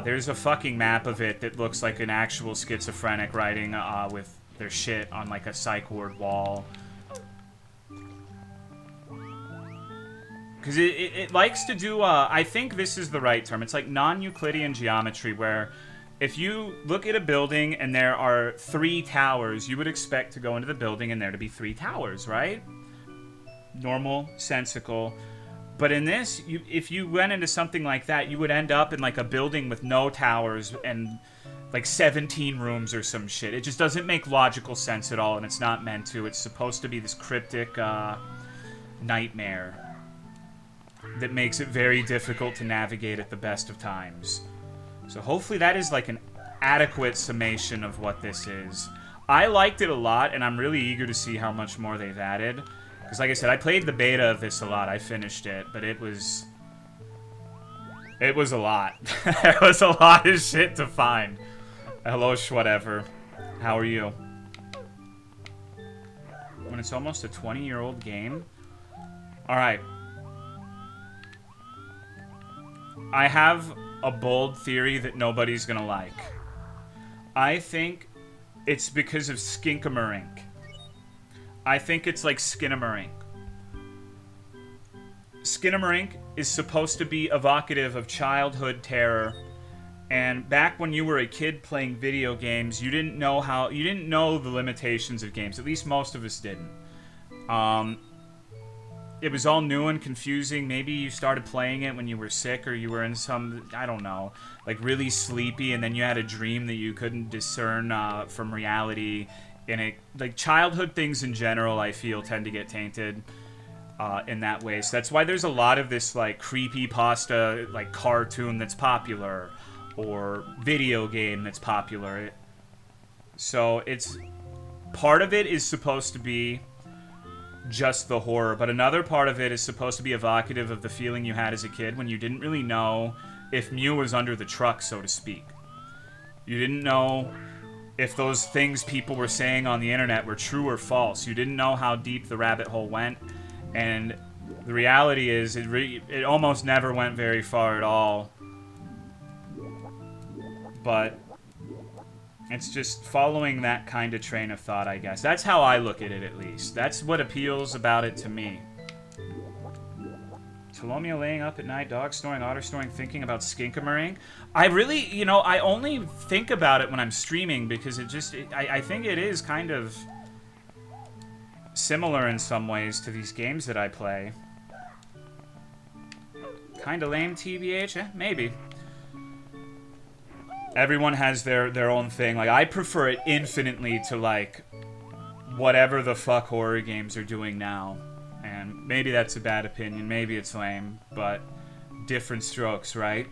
There's a fucking map of it that looks like an actual schizophrenic writing with their shit on, like, a psych ward wall. Because it likes to do, I think this is the right term. It's like non-Euclidean geometry, where if you look at a building and there are 3 towers, you would expect to go into the building and there to be 3 towers, right? Normal, sensical. But in this, if you went into something like that, you would end up in, like, a building with no towers and, like, 17 rooms or some shit. It just doesn't make logical sense at all, and it's not meant to. It's supposed to be this cryptic nightmare that makes it very difficult to navigate at the best of times. So hopefully that is like an adequate summation of what this is. I liked it a lot, and I'm really eager to see how much more they've added. Because like I said, I played the beta of this a lot. I finished it, but it was a lot. It was a lot of shit to find. Hello, Schwhatever. How are you? When it's almost a 20-year-old game? Alright. I have a bold theory that nobody's gonna like. I think it's because of Skinkamarink. I think it's like Skinamarink. Skinamarink is supposed to be evocative of childhood terror. And back when you were a kid playing video games, you didn't know the limitations of games. At least most of us didn't. It was all new and confusing. Maybe you started playing it when you were sick, or you were in some, I don't know, like really sleepy, and then you had a dream that you couldn't discern from reality. And it, like, childhood things in general, I feel, tend to get tainted in that way. So that's why there's a lot of this like creepypasta, like cartoon that's popular, or video game that's popular. So it's, part of it is supposed to be just the horror, but another part of it is supposed to be evocative of the feeling you had as a kid when you didn't really know if Mew was under the truck, so to speak. You didn't know if those things people were saying on the internet were true or false. You didn't know how deep the rabbit hole went, and the reality is it almost never went very far at all. But it's just following that kind of train of thought, I guess. That's how I look at it, at least. That's what appeals about it to me. Tolomeo laying up at night, dog snoring, otter snoring, thinking about Skinkamarink. I really, you know, I only think about it when I'm streaming because I think it is kind of similar in some ways to these games that I play. Kinda lame, TBH? Maybe. Everyone has their own thing. Like, I prefer it infinitely to, like, whatever the fuck horror games are doing now. And maybe that's a bad opinion. Maybe it's lame. But different strokes, right?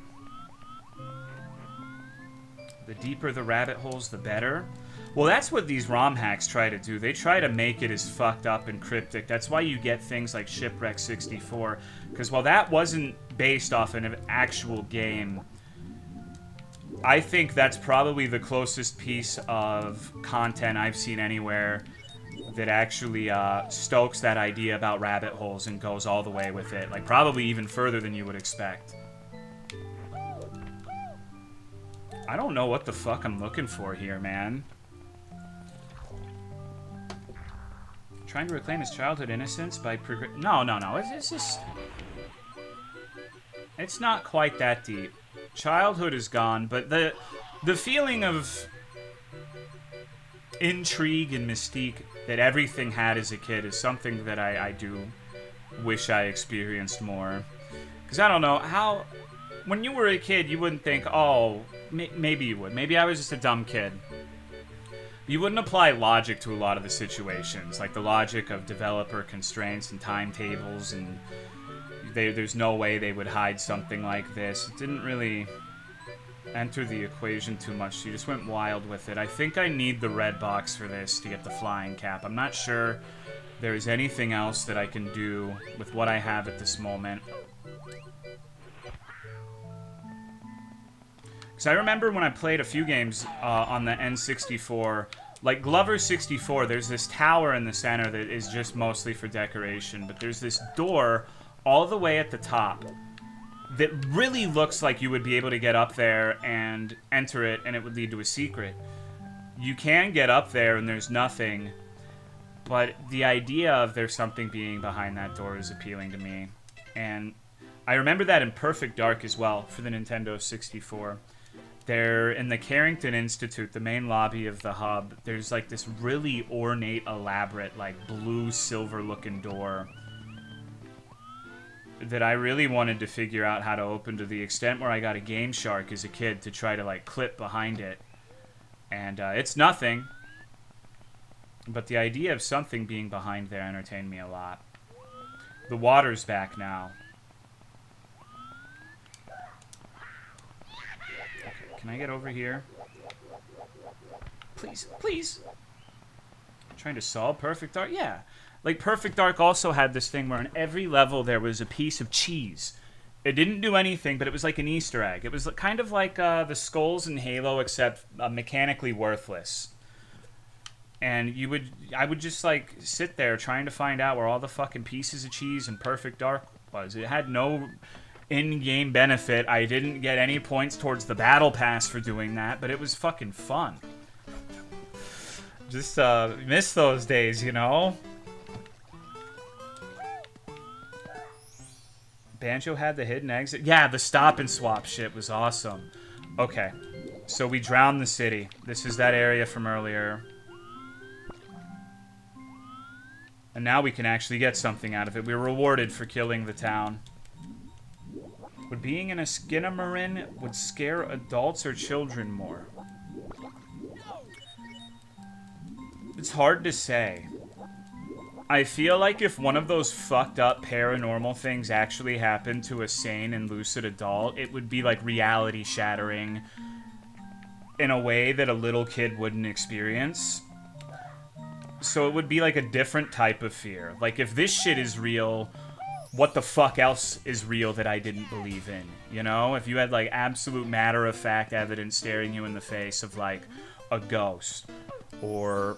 The deeper the rabbit holes, the better. Well, that's what these ROM hacks try to do. They try to make it as fucked up and cryptic. That's why you get things like Shipwreck 64. Because while that wasn't based off an actual game, I think that's probably the closest piece of content I've seen anywhere that actually stokes that idea about rabbit holes and goes all the way with it. Like, probably even further than you would expect. I don't know what the fuck I'm looking for here, man. Trying to reclaim his childhood innocence by No. It's just... It's not quite that deep. Childhood is gone, but the feeling of intrigue and mystique that everything had as a kid is something that I do wish I experienced more. Because I don't know, how... When you were a kid, you wouldn't think, oh, maybe you would. Maybe I was just a dumb kid. You wouldn't apply logic to a lot of the situations, like the logic of developer constraints and timetables, and there's no way they would hide something like this. It didn't really enter the equation too much. You just went wild with it. I think I need the red box for this to get the flying cap. I'm not sure there's anything else that I can do with what I have at this moment. Because I remember when I played a few games on the N64, like Glover 64, there's this tower in the center that is just mostly for decoration, but there's this door all the way at the top that really looks like you would be able to get up there and enter it, and it would lead to a secret. You can get up there and there's nothing, but the idea of there's something being behind that door is appealing to me. And I remember that in Perfect Dark as well for the Nintendo 64. There, in the Carrington Institute, the main lobby of the hub, there's like this really ornate, elaborate, like blue silver looking door that I really wanted to figure out how to open, to the extent where I got a Game Shark as a kid to try to like clip behind it. And it's nothing, but the idea of something being behind there entertained me a lot. The water's back now. Can I get over here? Please, please. I'm trying to solve Perfect Dark? Yeah. Like, Perfect Dark also had this thing where in every level there was a piece of cheese. It didn't do anything, but it was like an Easter egg. It was kind of like the skulls in Halo, except mechanically worthless. And I would just, like, sit there trying to find out where all the fucking pieces of cheese in Perfect Dark was. It had no in-game benefit. I didn't get any points towards the battle pass for doing that, but it was fucking fun. Just miss those days, you know? Banjo had the hidden exit. Yeah, the stop and swap shit was awesome. Okay, so we drowned the city. This is that area from earlier. And now we can actually get something out of it. We were rewarded for killing the town. Would being in a Skinamarink would scare adults or children more? It's hard to say. I feel like if one of those fucked up paranormal things actually happened to a sane and lucid adult, it would be like reality shattering in a way that a little kid wouldn't experience. So it would be like a different type of fear. Like, if this shit is real, what the fuck else is real that I didn't believe in? You know? If you had, like, absolute matter-of-fact evidence staring you in the face of, like, a ghost. Or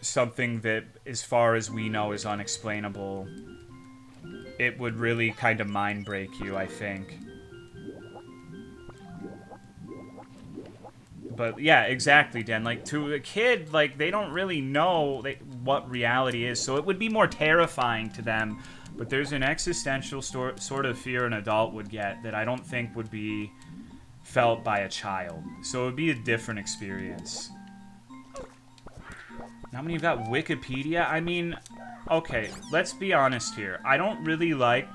something that, as far as we know, is unexplainable. It would really kind of mind break you, I think. But yeah, exactly, Den. Like, to a kid, like, they don't really know what reality is, so it would be more terrifying to them. But there's an existential sort of fear an adult would get that I don't think would be felt by a child. So it would be a different experience. How many of that Wikipedia? I mean, okay, let's be honest here. I don't really like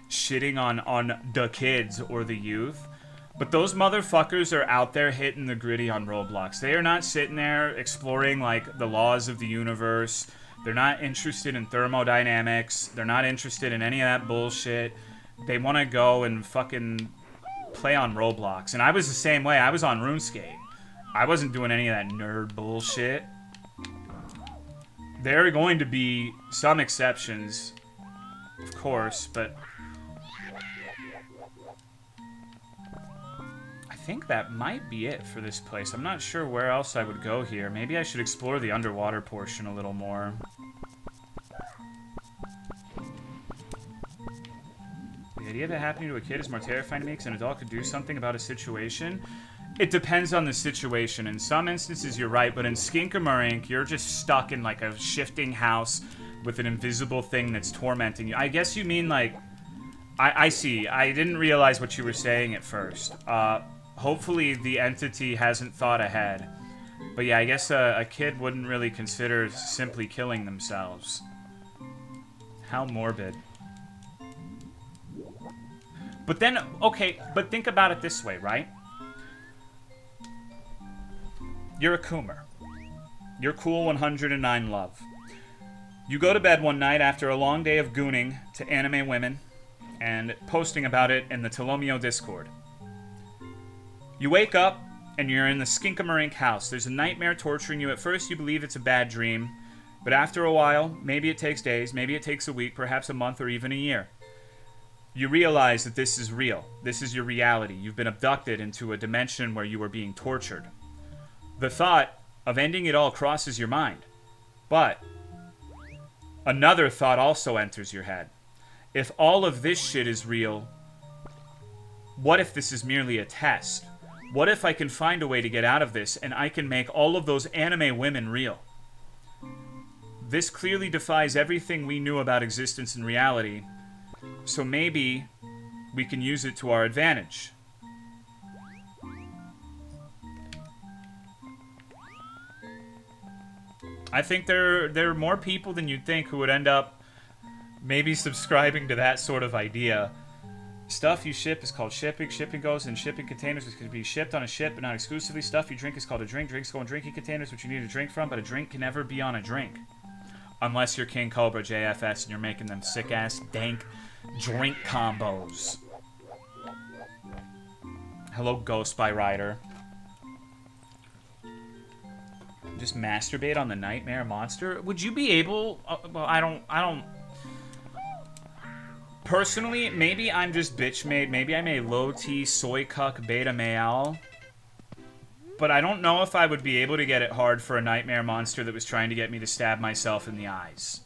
shitting on the kids or the youth. But those motherfuckers are out there hitting the gritty on Roblox. They are not sitting there exploring, like, the laws of the universe. They're not interested in thermodynamics. They're not interested in any of that bullshit. They want to go and fucking play on Roblox. And I was the same way. I was on RuneScape. I wasn't doing any of that nerd bullshit. There are going to be some exceptions, of course, but I think that might be it for this place. I'm not sure where else I would go here. Maybe I should explore the underwater portion a little more. The idea of it happening to a kid is more terrifying to me because an adult could do something about a situation. It depends on the situation. In some instances, you're right, but in Skinamarink, you're just stuck in, like, a shifting house with an invisible thing that's tormenting you. I guess you mean, like... I see. I didn't realize what you were saying at first. Hopefully the entity hasn't thought ahead. But yeah, I guess a kid wouldn't really consider simply killing themselves. How morbid. But then, okay, but think about it this way, right? You're a Coomer. You're cool 109 love. You go to bed one night after a long day of gooning to anime women and posting about it in the Tolomeo Discord. You wake up and you're in the Skinamarink house. There's a nightmare torturing you. At first you believe it's a bad dream, but after a while, maybe it takes days, maybe it takes a week, perhaps a month or even a year. You realize that this is real. This is your reality. You've been abducted into a dimension where you are being tortured. The thought of ending it all crosses your mind. But another thought also enters your head. If all of this shit is real, what if this is merely a test? What if I can find a way to get out of this and I can make all of those anime women real? This clearly defies everything we knew about existence and reality, so maybe we can use it to our advantage. I think there are more people than you'd think who would end up maybe subscribing to that sort of idea. Stuff you ship is called shipping. Shipping goes in shipping containers, which can be shipped on a ship, but not exclusively. Stuff you drink is called a drink. Drinks go in drinking containers, which you need a drink from, but a drink can never be on a drink. Unless you're King Cobra JFS and you're making them sick-ass, dank drink combos. Hello, Ghost by Rider. just masturbate on the nightmare monster? Would you be able... well, I don't... Personally, maybe I'm just bitch made. Maybe I'm a low T soy cuck beta male. But I don't know if I would be able to get it hard for a nightmare monster that was trying to get me to stab myself in the eyes.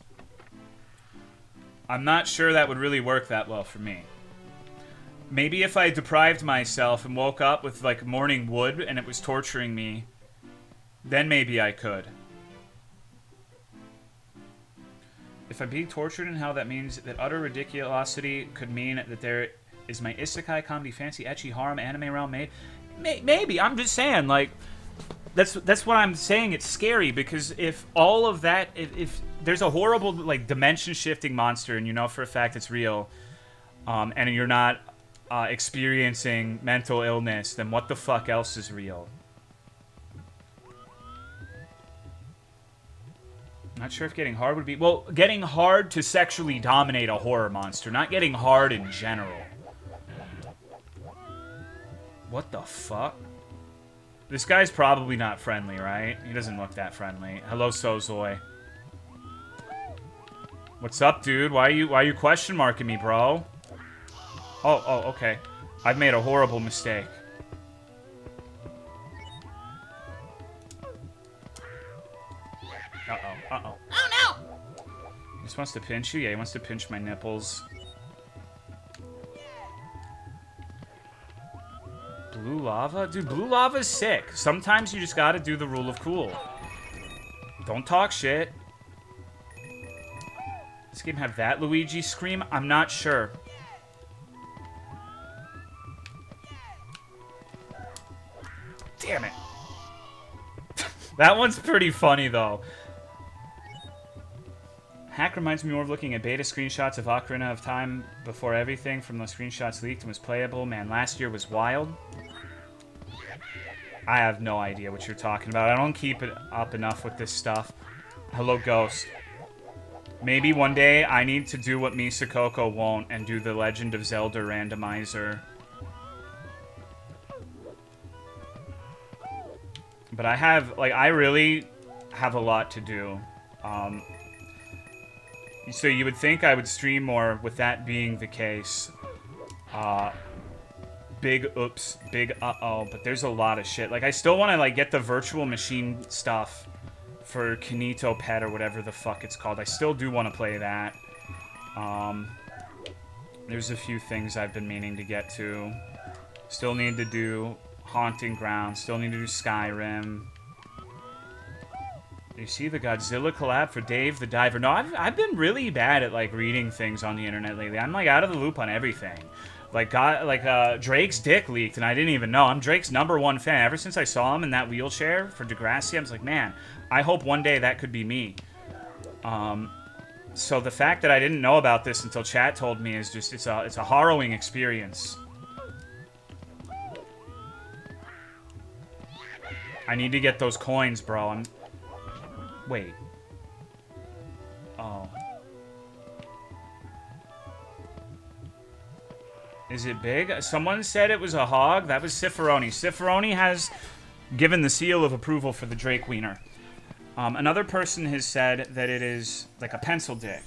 I'm not sure that would really work that well for me. Maybe if I deprived myself and woke up with, like, morning wood and it was torturing me, then maybe I could. If I'm being tortured in hell, that means that utter ridiculosity could mean that there is my isekai comedy fancy ecchi harem anime realm made. Maybe. I'm just saying, like, that's what I'm saying. It's scary because if all of that, if there's a horrible, like, dimension shifting monster and you know for a fact it's real, and you're not experiencing mental illness, then what the fuck else is real? Not sure if getting hard would be... Well, getting hard to sexually dominate a horror monster, not getting hard in general. What the fuck? This guy's probably not friendly, right? He doesn't look that friendly. Hello, Sozoi. What's up, dude? Why are you question marking me, bro? Oh, okay. I've made a horrible mistake. Uh-oh. Oh, no! He just wants to pinch you? Yeah, he wants to pinch my nipples. Blue lava? Dude, blue lava's sick. Sometimes you just gotta do the rule of cool. Don't talk shit. Does this game have that Luigi scream? I'm not sure. Damn it. That one's pretty funny, though. Hack reminds me more of looking at beta screenshots of Ocarina of Time before everything from those screenshots leaked and was playable. Man, last year was wild. I have no idea what you're talking about. I don't keep it up enough with this stuff. Hello, Ghost. Maybe one day I need to do what Misakoko won't and do the Legend of Zelda randomizer. But I have, like, I really have a lot to do. So you would think I would stream more with that being the case. Big oops, big uh-oh, but there's a lot of shit. Like, I still want to, like, get the virtual machine stuff for Kinito Pet or whatever the fuck it's called. I still do want to play that. There's a few things I've been meaning to get to. Still need to do Haunting Ground. Still need to do Skyrim. You see the Godzilla collab for Dave the Diver? No, I've been really bad at, like, reading things on the internet lately. I'm, like, out of the loop on everything. Like, Drake's dick leaked, and I didn't even know. I'm Drake's #1 fan. Ever since I saw him in that wheelchair for Degrassi, I was like, man, I hope one day that could be me. So the fact that I didn't know about this until chat told me is just, it's a harrowing experience. I need to get those coins, bro. Wait. Oh. Is it big? Someone said it was a hog. That was Ciferoni. Ciferoni has given the seal of approval for the Drake Wiener. Another person has said that it is like a pencil dick.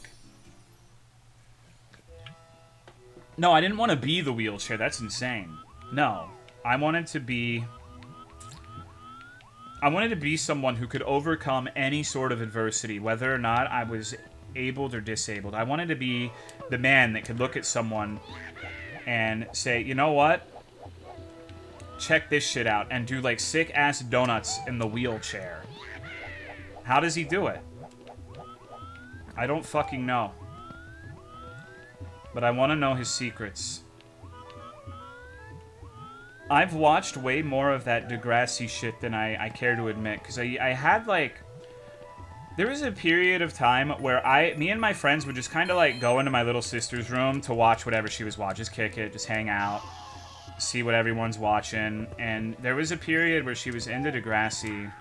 No, I didn't want to be the wheelchair. That's insane. No. I wanted to be someone who could overcome any sort of adversity, whether or not I was abled or disabled. I wanted to be the man that could look at someone and say, you know what? Check this shit out. And do, like, sick-ass donuts in the wheelchair. How does he do it? I don't fucking know. But I want to know his secrets. I've watched way more of that Degrassi shit than I care to admit. Because I had, like... There was a period of time where me and my friends would just kind of, like, go into my little sister's room to watch whatever she was watching. Just kick it, just hang out, see what everyone's watching. And there was a period where she was into Degrassi.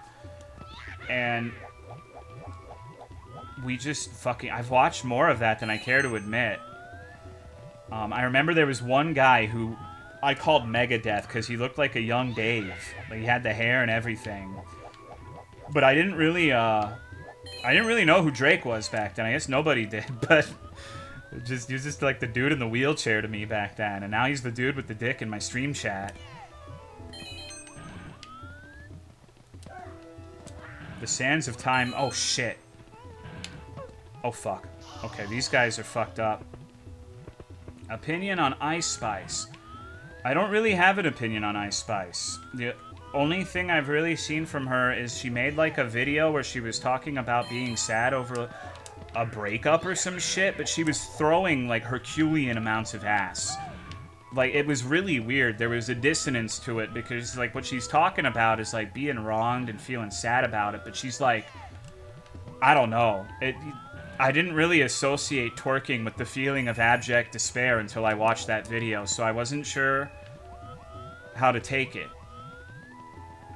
And we just fucking... I've watched more of that than I care to admit. I remember there was one guy who I called Megadeth because he looked like a young Dave. Like, he had the hair and everything. But I didn't really know who Drake was back then. I guess nobody did, but he was just like the dude in the wheelchair to me back then, and now he's the dude with the dick in my stream chat. The Sands of Time. Oh shit. Oh fuck. Okay, these guys are fucked up. Opinion on Ice Spice. I don't really have an opinion on Ice Spice. The only thing I've really seen from her is she made like a video where she was talking about being sad over a breakup or some shit, but she was throwing like Herculean amounts of ass. Like, it was really weird. There was a dissonance to it because like what she's talking about is like being wronged and feeling sad about it, but she's like, I don't know. I didn't really associate twerking with the feeling of abject despair until I watched that video, so I wasn't sure how to take it.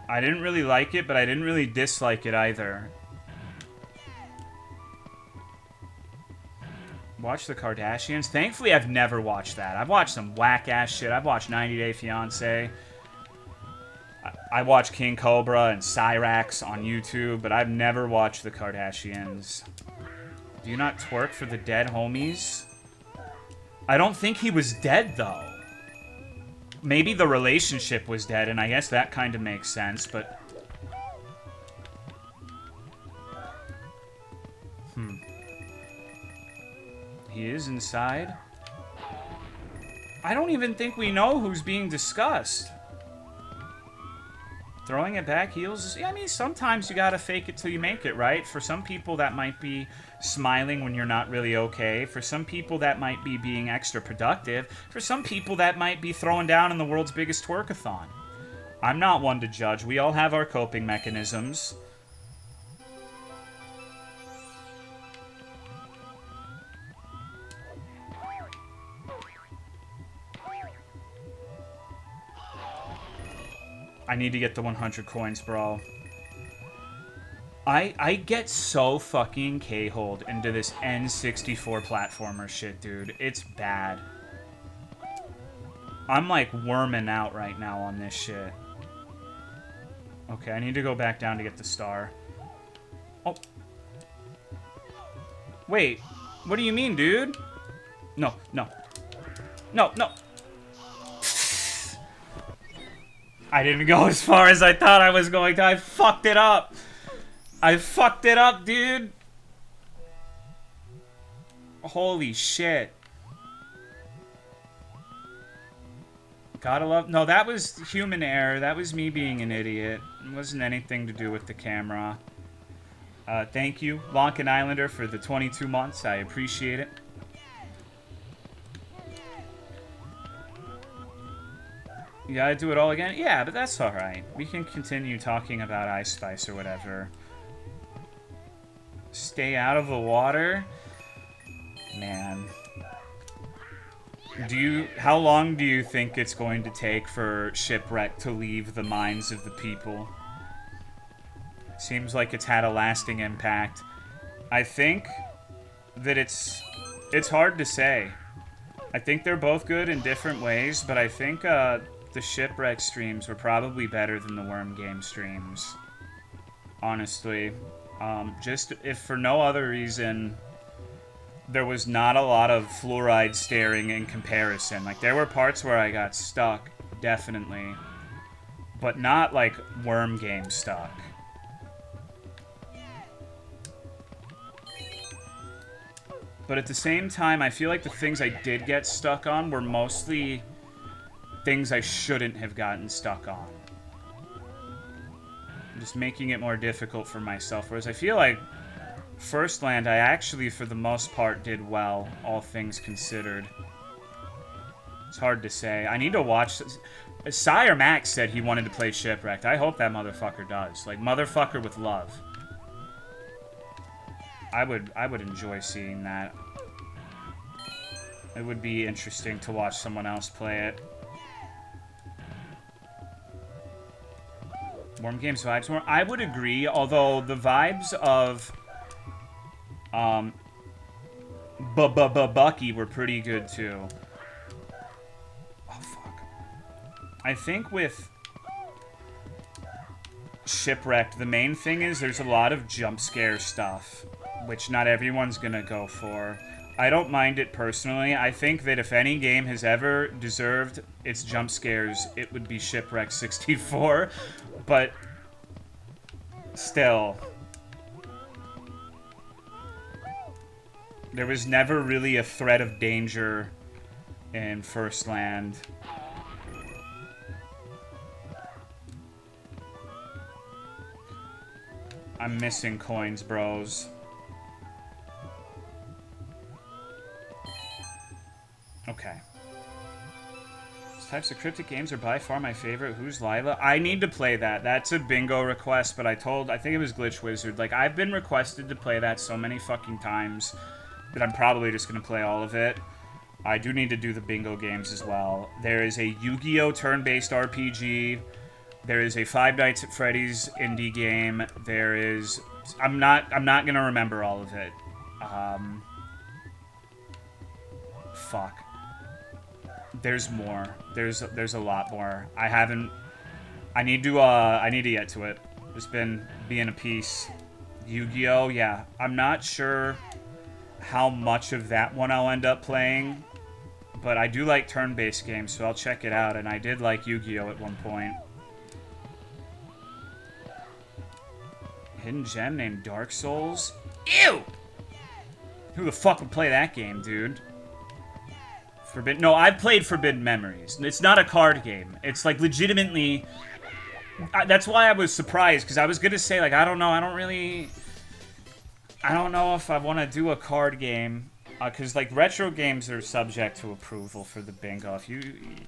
I didn't really like it, but I didn't really dislike it either. Watch the Kardashians? Thankfully, I've never watched that. I've watched some whack-ass shit. I've watched 90 Day Fiancé. I watch King Cobra and Cyrax on YouTube, but I've never watched the Kardashians. Do you not twerk for the dead homies? I don't think he was dead, though. Maybe the relationship was dead, and I guess that kind of makes sense, but... He is inside. I don't even think we know who's being discussed. Throwing it back heals. I mean, sometimes you gotta fake it till you make it, right? For some people, that might be smiling when you're not really okay. For some people, that might be being extra productive. For some people, that might be throwing down in the world's biggest twerkathon. I'm not one to judge. We all have our coping mechanisms. I need to get the 100 coins, bro. I get so fucking K-holed into this N64 platformer shit, dude. It's bad. I'm like worming out right now on this shit. Okay, I need to go back down to get the star. Oh. Wait, what do you mean, dude? No, no. No, no. I didn't go as far as I thought I was going to. I fucked it up. I fucked it up, dude. Holy shit. Gotta love... No, that was human error. That was me being an idiot. It wasn't anything to do with the camera. Thank you, Lonkin Islander, for the 22 months. I appreciate it. You gotta do it all again? Yeah, but that's alright. We can continue talking about Ice Spice or whatever. Stay out of the water? Man. How long do you think it's going to take for Shipwreck to leave the minds of the people? Seems like it's had a lasting impact. I think that it's hard to say. I think they're both good in different ways, but I think, the Shipwreck streams were probably better than the Worm Game streams. Honestly. Just, if for no other reason, there was not a lot of fluoride staring in comparison. Like, there were parts where I got stuck, definitely. But not, like, Worm Game stuck. But at the same time, I feel like the things I did get stuck on were mostly things I shouldn't have gotten stuck on. I'm just making it more difficult for myself. Whereas I feel like First Land, I actually, for the most part, did well, all things considered. It's hard to say. I need to watch... Sire Max said he wanted to play Shipwrecked. I hope that motherfucker does. Like, motherfucker with love. I would enjoy seeing that. It would be interesting to watch someone else play it. Worm Games vibes more. I would agree, although the vibes of Bucky were pretty good too. Oh fuck. I think with Shipwrecked, the main thing is there's a lot of jump scare stuff, which not everyone's gonna go for. I don't mind it personally. I think that if any game has ever deserved its jump scares, it would be Shipwreck 64, but still, there was never really a threat of danger in First Land. I'm missing coins, bros. Okay. These types of cryptic games are by far my favorite. Who's Lila? I need to play that. That's a bingo request, but I think it was Glitch Wizard. Like, I've been requested to play that so many fucking times that I'm probably just gonna play all of it. I do need to do the bingo games as well. There is a Yu-Gi-Oh! Turn-based RPG. There is a Five Nights at Freddy's indie game. There is... I'm not gonna remember all of it. Fuck. There's more. There's a lot more. I need to get to it. Just been being a piece. Yu-Gi-Oh! Yeah. I'm not sure how much of that one I'll end up playing, but I do like turn-based games, so I'll check it out, and I did like Yu-Gi-Oh! At one point. Hidden gem named Dark Souls? Ew! Who the fuck would play that game, dude? No, I've played Forbidden Memories. It's not a card game. It's, like, legitimately... that's why I was surprised, because I was gonna say, like, I don't know, I don't know if I want to do a card game, because, like, retro games are subject to approval for the bingo.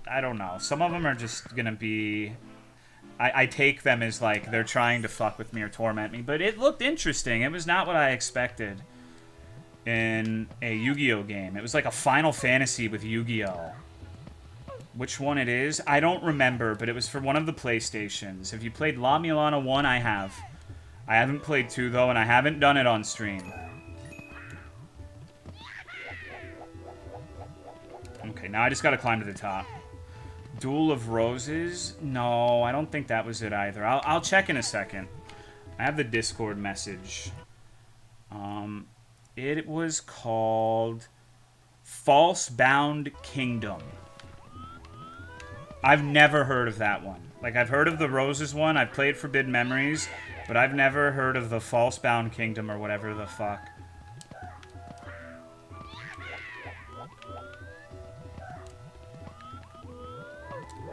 I don't know. Some of them are just gonna be... I take them as, like, they're trying to fuck with me or torment me, but it looked interesting. It was not what I expected in a Yu-Gi-Oh! Game. It was like a Final Fantasy with Yu-Gi-Oh! Which one it is? I don't remember, but it was for one of the PlayStations. Have you played La Milana 1? I have. I haven't played 2, though, and I haven't done it on stream. Okay, now I just gotta climb to the top. Duel of Roses? No, I don't think that was it either. I'll check in a second. I have the Discord message. It was called False Bound Kingdom. I've never heard of that one. Like, I've heard of the Roses one. I've played Forbidden Memories, but I've never heard of the False Bound Kingdom or whatever the fuck.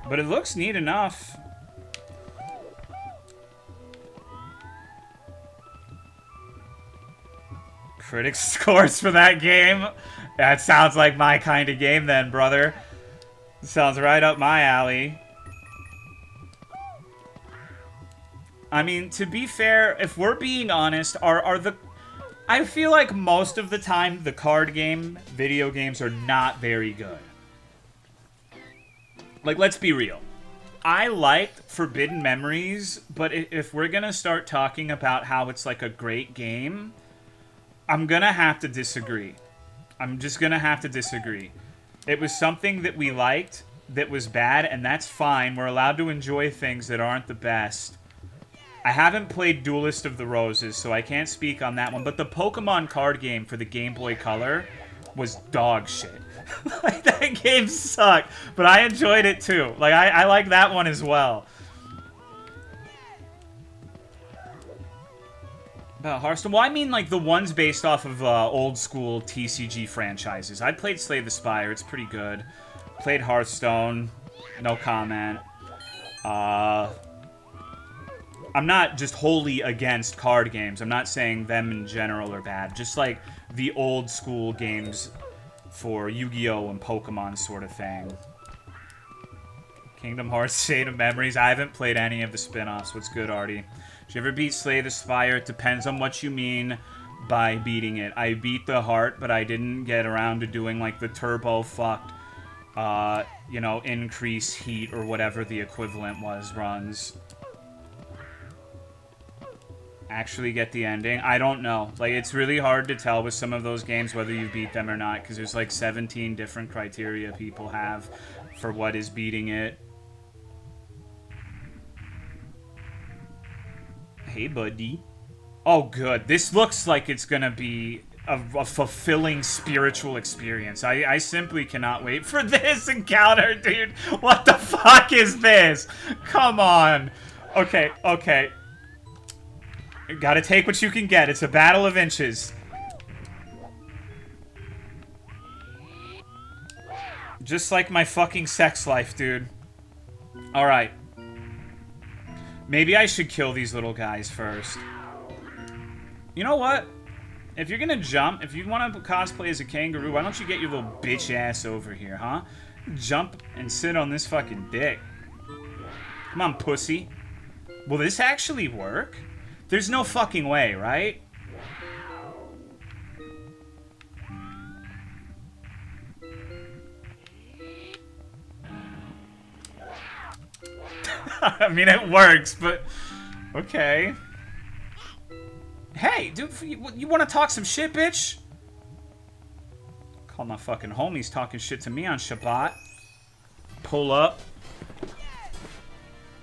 But it looks neat enough. Critics scores for that game? That sounds like my kind of game then, brother. Sounds right up my alley. I mean, to be fair, if we're being honest, I feel like most of the time the card game video games are not very good. Like, let's be real. I liked Forbidden Memories, but if we're gonna start talking about how it's like a great game, I'm gonna have to disagree. I'm just gonna have to disagree. It was something that we liked that was bad, and that's fine. We're allowed to enjoy things that aren't the best. I haven't played Duelist of the Roses, so I can't speak on that one, but the Pokemon card game for the Game Boy Color was dog shit. Like, that game sucked, but I enjoyed it too. Like, I like that one as well. About Hearthstone? Well, I mean, like, the ones based off of old school TCG franchises. I played Slay the Spire. It's pretty good. Played Hearthstone. No comment. I'm not just wholly against card games. I'm not saying them in general are bad. Just, like, the old school games for Yu-Gi-Oh! And Pokemon sort of thing. Kingdom Hearts, State of Memories. I haven't played any of the spin-offs. What's good, Artie? Did you ever beat Slay the Spire? It depends on what you mean by beating it. I beat the heart, but I didn't get around to doing, like, the turbo fucked, you know, increase heat or whatever the equivalent was runs. Actually get the ending? I don't know. Like, it's really hard to tell with some of those games whether you beat them or not, because there's, like, 17 different criteria people have for what is beating it. Hey, buddy. Oh, good. This looks like it's gonna be a fulfilling spiritual experience. I simply cannot wait for this encounter, dude. What the fuck is this? Come on. Okay, okay. Gotta take what you can get. It's a battle of inches. Just like my fucking sex life, dude. Alright. Maybe I should kill these little guys first. You know what? If you're gonna jump, if you want to cosplay as a kangaroo, why don't you get your little bitch ass over here, huh? Jump and sit on this fucking dick. Come on, pussy. Will this actually work? There's no fucking way, right? I mean, it works, but... Okay. Hey, dude, you want to talk some shit, bitch? Call my fucking homies talking shit to me on Shabbat. Pull up.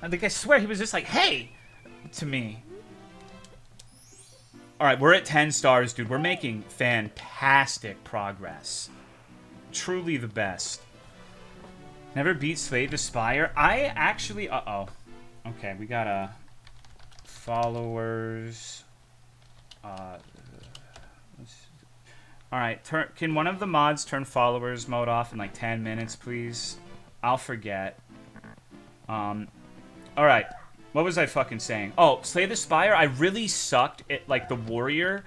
I think I swear he was just like, hey! To me. Alright, we're at 10 stars, dude. We're making fantastic progress. Truly the best. Never beat Slay the Spire. I actually... Uh-oh. Okay, we got a... Followers... Alright, can one of the mods turn followers mode off in like 10 minutes, please? I'll forget. Alright. What was I fucking saying? Oh, Slay the Spire, I really sucked at like the warrior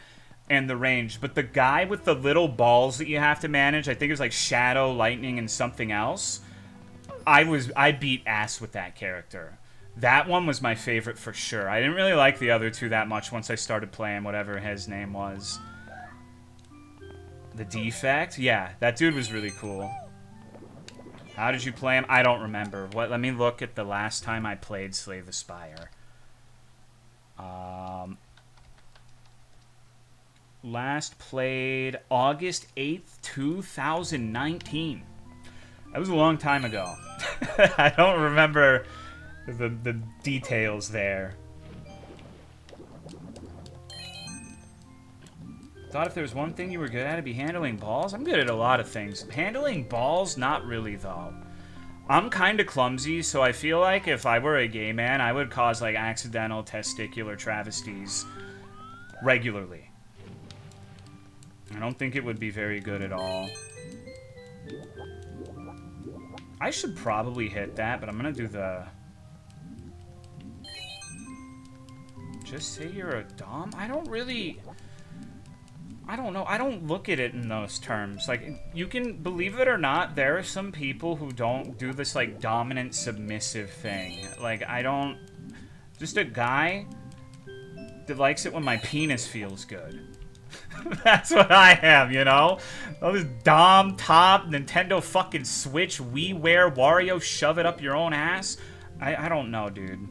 and the range, but the guy with the little balls that you have to manage, I think it was like Shadow, Lightning, and something else. I beat ass with that character. That one was my favorite for sure. I didn't really like the other two that much once I started playing whatever his name was. The Defect? Yeah, that dude was really cool. How did you play him? I don't remember. Let me look at the last time I played Slay the Spire. Last played August 8th, 2019. That was a long time ago. I don't remember the details there. Thought if there was one thing you were good at, it'd be handling balls. I'm good at a lot of things. Handling balls, not really, though. I'm kind of clumsy, so I feel like if I were a gay man, I would cause, like, accidental testicular travesties regularly. I don't think it would be very good at all. I should probably hit that, but I'm gonna do the... Just say you're a dom? I don't really... I don't know. I don't look at it in those terms. Like, you can, believe it or not, there are some people who don't do this, like, dominant, submissive thing. Like, I don't... Just a guy that likes it when my penis feels good. That's what I am, you know? All this Dom, Top, Nintendo fucking Switch, WiiWare, Wario, shove it up your own ass. I don't know, dude.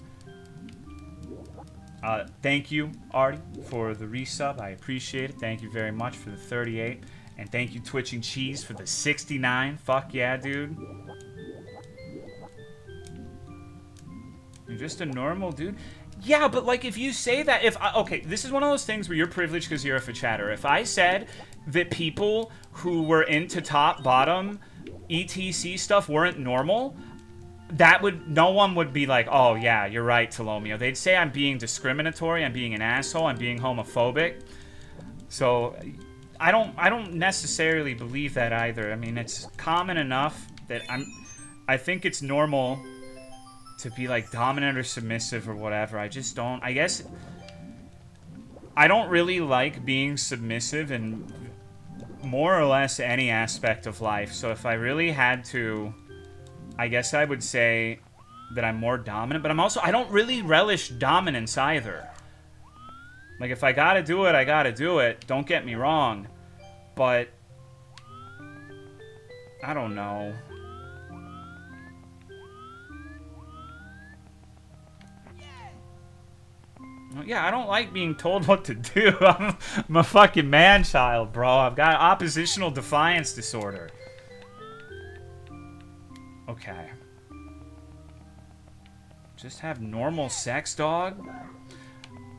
Thank you, Artie, for the resub. I appreciate it. Thank you very much for the 38. And thank you, Twitching Cheese, for the 69. Fuck yeah, dude. You're just a normal dude. Yeah, but, like, if you say that... okay, this is one of those things where you're privileged because you're a chatter. If I said that people who were into top, bottom, ETC stuff weren't normal... That would, no one would be like, oh yeah, you're right, Tolomeo. They'd say I'm being discriminatory, I'm being an asshole, I'm being homophobic. So, I don't necessarily believe that either. I mean, it's common enough that I think it's normal to be like dominant or submissive or whatever. I just don't, I guess, I don't really like being submissive in more or less any aspect of life. So if I really had to... I guess I would say that I'm more dominant, but I don't really relish dominance either. Like, if I gotta do it, I gotta do it. Don't get me wrong. But, I don't know. Yeah, I don't like being told what to do. I'm a fucking man-child, bro. I've got oppositional defiance disorder. Okay. Just have normal sex, dog?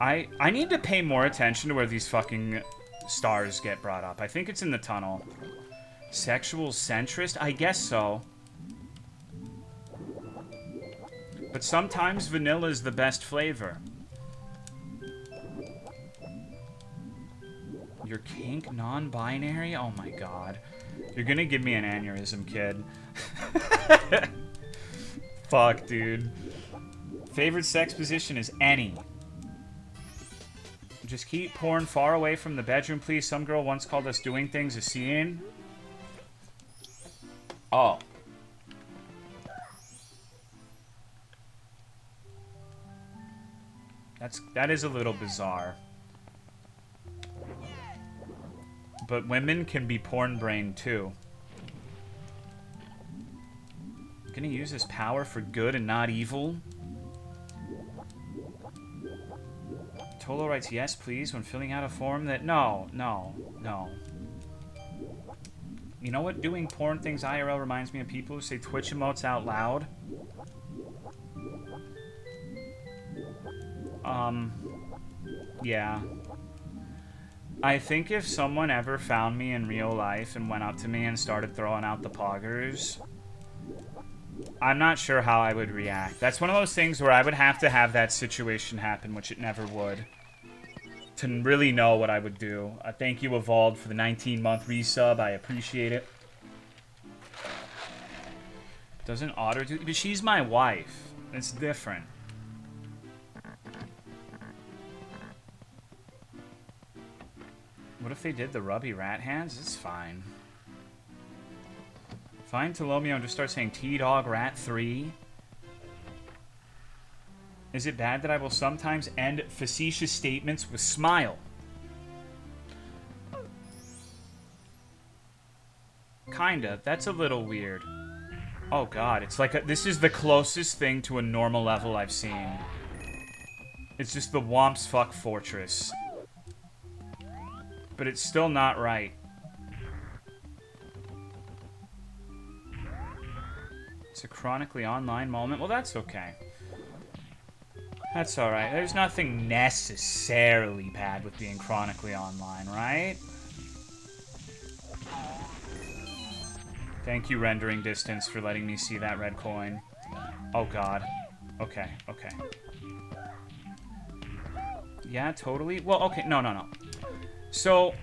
I need to pay more attention to where these fucking stars get brought up. I think it's in the tunnel. Sexual centrist? I guess so. But sometimes vanilla is the best flavor. Your kink non-binary? Oh my god. You're gonna give me an aneurysm, kid. Fuck, dude. Favorite sex position is any. Just keep porn far away from the bedroom, please. Some girl once called us doing things a scene. Oh. That is a little bizarre. But women can be porn-brained, too. Gonna use this power for good and not evil? Tolo writes yes, please, when filling out a form that... No. You know what? Doing porn things IRL reminds me of people who say Twitch emotes out loud. Yeah. I think if someone ever found me in real life and went up to me and started throwing out the poggers, I'm not sure how I would react. That's one of those things where I would have to have that situation happen, which it never would, to really know what I would do. Thank you, Evolved, for the 19-month resub. I appreciate it. Doesn't Otter do... But she's my wife. It's different. What if they did the rubby rat hands? It's fine. Find Tolomeo and just start saying T-Dog Rat 3. Is it bad that I will sometimes end facetious statements with smile? Kinda. That's a little weird. Oh god, it's like this is the closest thing to a normal level I've seen. It's just the Womps Fuck Fortress. But it's still not right. It's a chronically online moment. Well, that's okay. That's alright. There's nothing necessarily bad with being chronically online, right? Thank you, Rendering Distance, for letting me see that red coin. Oh, God. Okay, okay. Yeah, totally. Well, okay. No. So,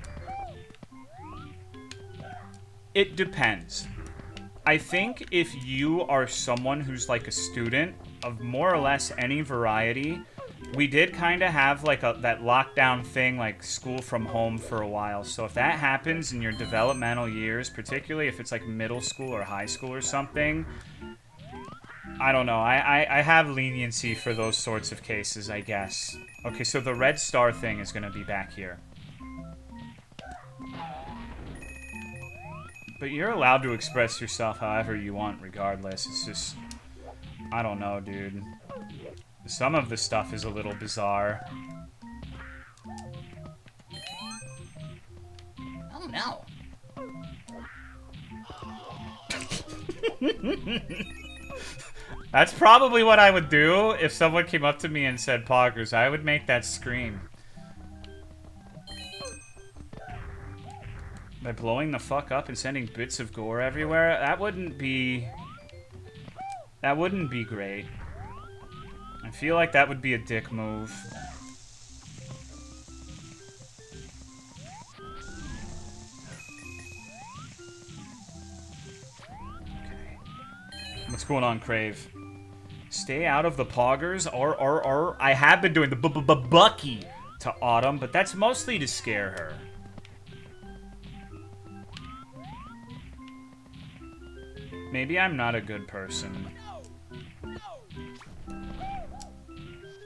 it depends. I think if you are someone who's like a student of more or less any variety, we did kind of have like that lockdown thing, like school from home for a while. So if that happens in your developmental years, particularly if it's like middle school or high school or something, I don't know. I have leniency for those sorts of cases, I guess. Okay, so the red star thing is going to be back here. But you're allowed to express yourself however you want, regardless. It's just... I don't know, dude. Some of the stuff is a little bizarre. Oh, no. That's probably what I would do if someone came up to me and said poggers. I would make that scream. By blowing the fuck up and sending bits of gore everywhere, that wouldn't be great. I feel like that would be a dick move. Okay. What's going on, Crave? Stay out of the poggers. I have been doing the bucky to Autumn, but that's mostly to scare her. Maybe I'm not a good person.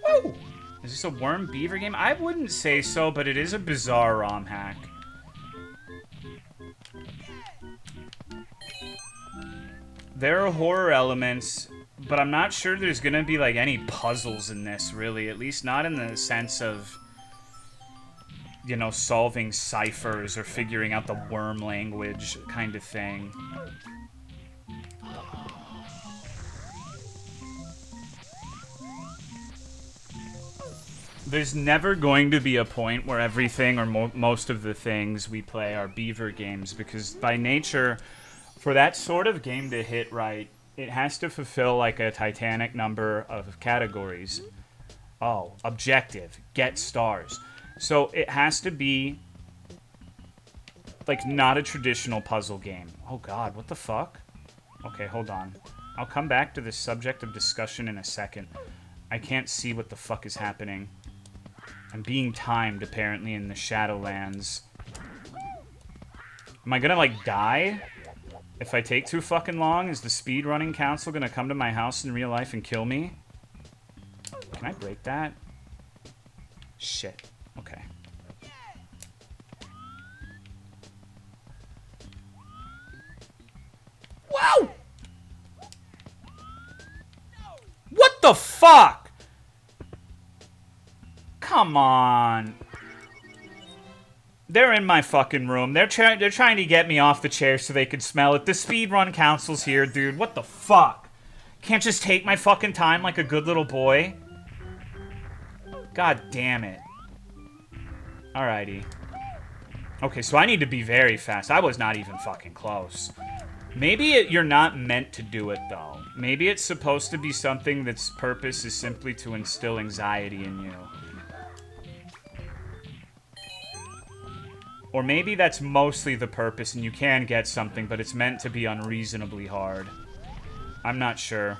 Woo! Is this a worm beaver game? I wouldn't say so, but it is a bizarre ROM hack. There are horror elements, but I'm not sure there's gonna be like any puzzles in this, really. At least not in the sense of, you know, solving ciphers or figuring out the worm language kind of thing. there's never going to be a point where everything or most of the things we play are beaver games, because by nature, for that sort of game to hit right, it has to fulfill like a titanic number of categories. Oh, objective, get stars. So it has to be like not a traditional puzzle game. Oh god, what the fuck? Okay, hold on. I'll come back to this subject of discussion in a second. I can't see what the fuck is happening. I'm being timed, apparently, in the Shadowlands. Am I gonna, like, die? If I take too fucking long, is the speedrunning council gonna come to my house in real life and kill me? Can I break that? Shit. Okay. Wow! What the fuck? Come on. They're in my fucking room. They're trying to get me off the chair so they could smell it. The speedrun council's here, dude. What the fuck? Can't just take my fucking time like a good little boy? God damn it. Alrighty. Okay, so I need to be very fast. I was not even fucking close. Maybe you're not meant to do it, though. Maybe it's supposed to be something that's purpose is simply to instill anxiety in you. Or maybe that's mostly the purpose and you can get something, but it's meant to be unreasonably hard. I'm not sure.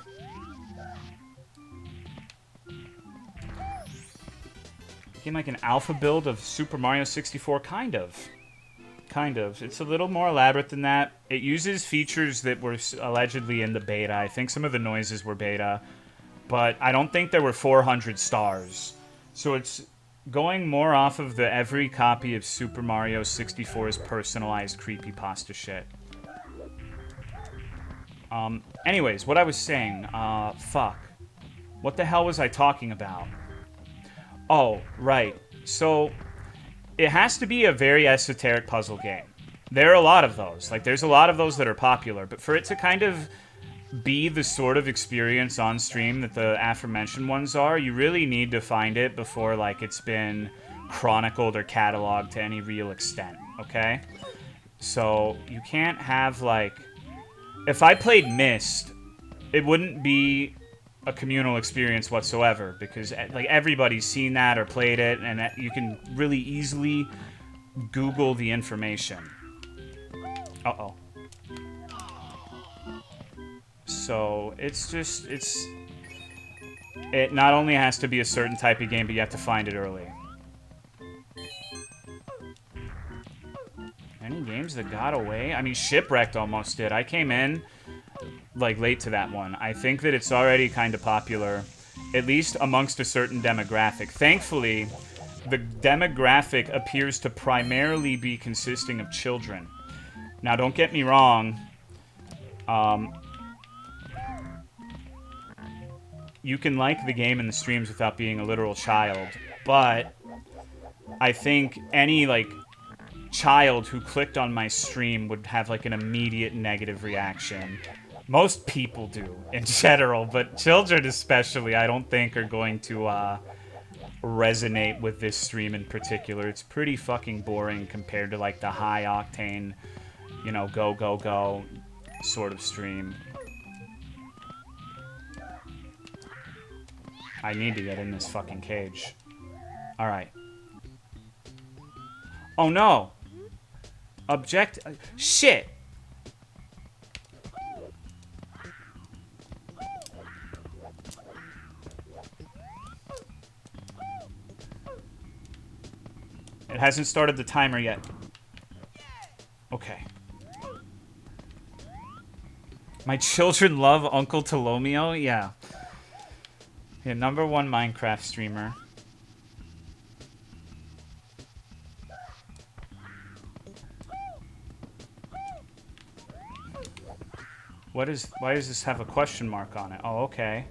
Game like an alpha build of Super Mario 64, kind of. Kind of. It's a little more elaborate than that. It uses features that were allegedly in the beta. I think some of the noises were beta. But I don't think there were 400 stars. So it's going more off of the every copy of Super Mario 64's personalized creepypasta shit. Anyways, what I was saying, fuck. What the hell was I talking about? Oh, right. So, it has to be a very esoteric puzzle game. There are a lot of those. Like, there's a lot of those that are popular, but for it to kind of be the sort of experience on stream that the aforementioned ones are, you really need to find it before, like, it's been chronicled or cataloged to any real extent, okay? So, you can't have, like... If I played Myst, it wouldn't be a communal experience whatsoever, because, like, everybody's seen that or played it, and you can really easily Google the information. Uh-oh. So, it's just, it not only has to be a certain type of game, but you have to find it early. Any games that got away? I mean, Shipwrecked almost did. I came in, like, late to that one. I think that it's already kind of popular, at least amongst a certain demographic. Thankfully, the demographic appears to primarily be consisting of children. Now, don't get me wrong. You can like the game in the streams without being a literal child, but I think any, like, child who clicked on my stream would have, like, an immediate negative reaction. Most people do, in general, but children especially, I don't think are going to, resonate with this stream in particular. It's pretty fucking boring compared to, like, the high-octane, you know, go, go, go sort of stream. I need to get in this fucking cage. Alright. Oh no! Shit! It hasn't started the timer yet. Okay. My children love Uncle Tolomeo? Yeah. Yeah, #1 Minecraft streamer. Why does this have a question mark on it? Oh, okay.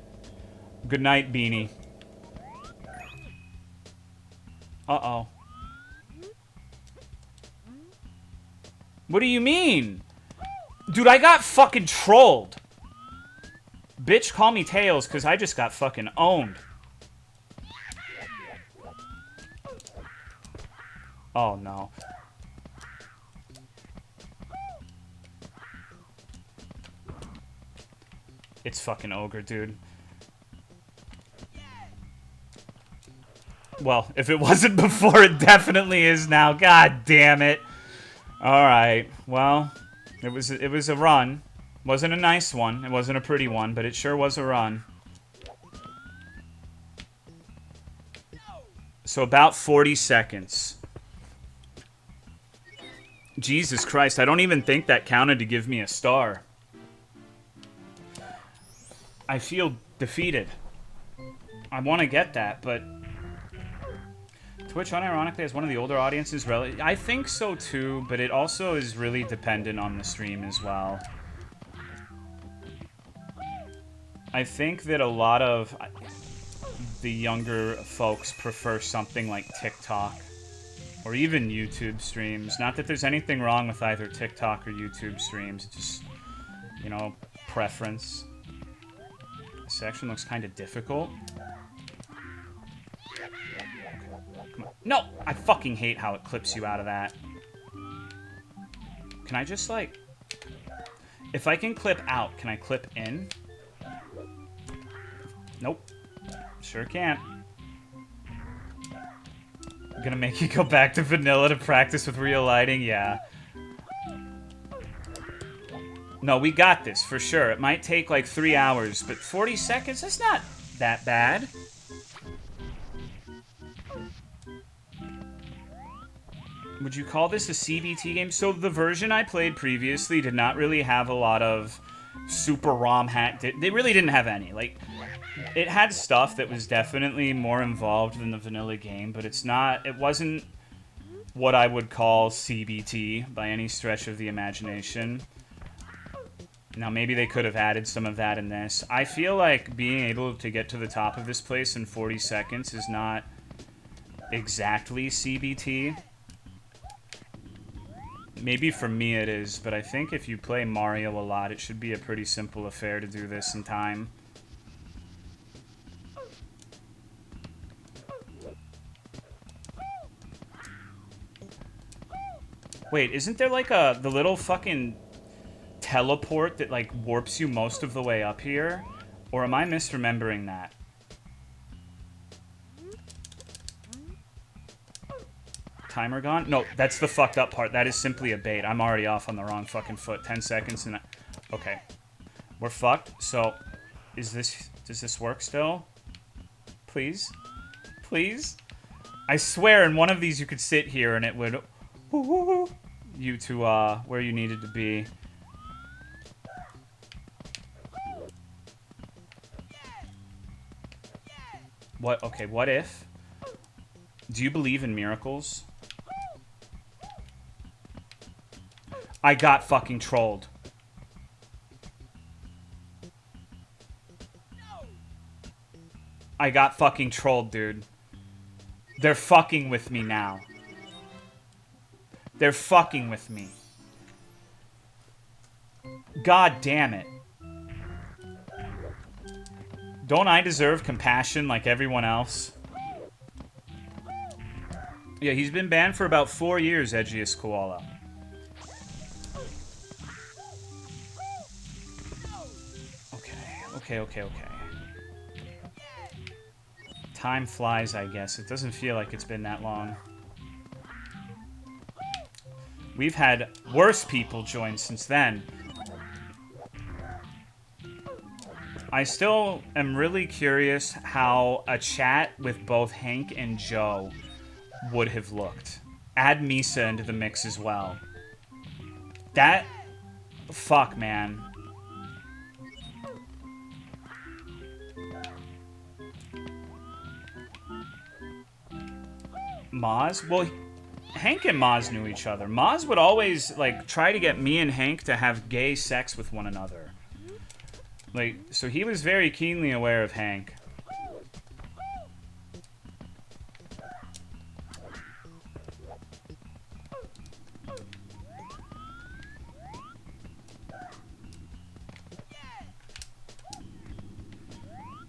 Good night, Beanie. Uh-oh. What do you mean? Dude, I got fucking trolled. Bitch, call me Tails, because I just got fucking owned. Oh, no. It's fucking ogre, dude. Well, if it wasn't before, it definitely is now. God damn it. Alright, well, it was a run. Wasn't a nice one. It wasn't a pretty one, but it sure was a run. So about 40 seconds. Jesus Christ, I don't even think that counted to give me a star. I feel defeated. I want to get that, but Twitch unironically has one of the older audiences. I think so too, but it also is really dependent on the stream as well. I think that a lot of the younger folks prefer something like TikTok or even YouTube streams. Not that there's anything wrong with either TikTok or YouTube streams. It's just, you know, preference. This section looks kind of difficult. Come on. No! I fucking hate how it clips you out of that. Can I just, like... If I can clip out, can I clip in? Nope. Sure can't. I'm gonna make you go back to vanilla to practice with real lighting? Yeah. No, we got this, for sure. It might take like 3 hours, but 40 seconds? That's not that bad. Would you call this a CBT game? So the version I played previously did not really have a lot of super ROM hack. They really didn't have any. Like, it had stuff that was definitely more involved than the vanilla game, but it wasn't what I would call CBT by any stretch of the imagination. Now, maybe they could have added some of that in this. I feel like being able to get to the top of this place in 40 seconds is not exactly CBT. Maybe for me it is, but I think if you play Mario a lot, it should be a pretty simple affair to do this in time. Wait, isn't there like the little fucking teleport that like warps you most of the way up here? Or am I misremembering that? Timer gone? No, that's the fucked up part. That is simply a bait. I'm already off on the wrong fucking foot. 10 seconds and... Okay. We're fucked. So, does this work still? Please? Please? I swear in one of these you could sit here and it would... you to, where you needed to be. What? Okay, what if? Do you believe in miracles? I got fucking trolled. I got fucking trolled, dude. They're fucking with me now. They're fucking with me. God damn it. Don't I deserve compassion like everyone else? Yeah, he's been banned for about 4 years, Edgiest Koala. Okay. Time flies, I guess. It doesn't feel like it's been that long. We've had worse people join since then. I still am really curious how a chat with both Hank and Joe would have looked. Add Misa into the mix as well. That... Fuck, man. Maz? Well, Hank and Maz knew each other. Maz would always, like, try to get me and Hank to have gay sex with one another. Like, so he was very keenly aware of Hank.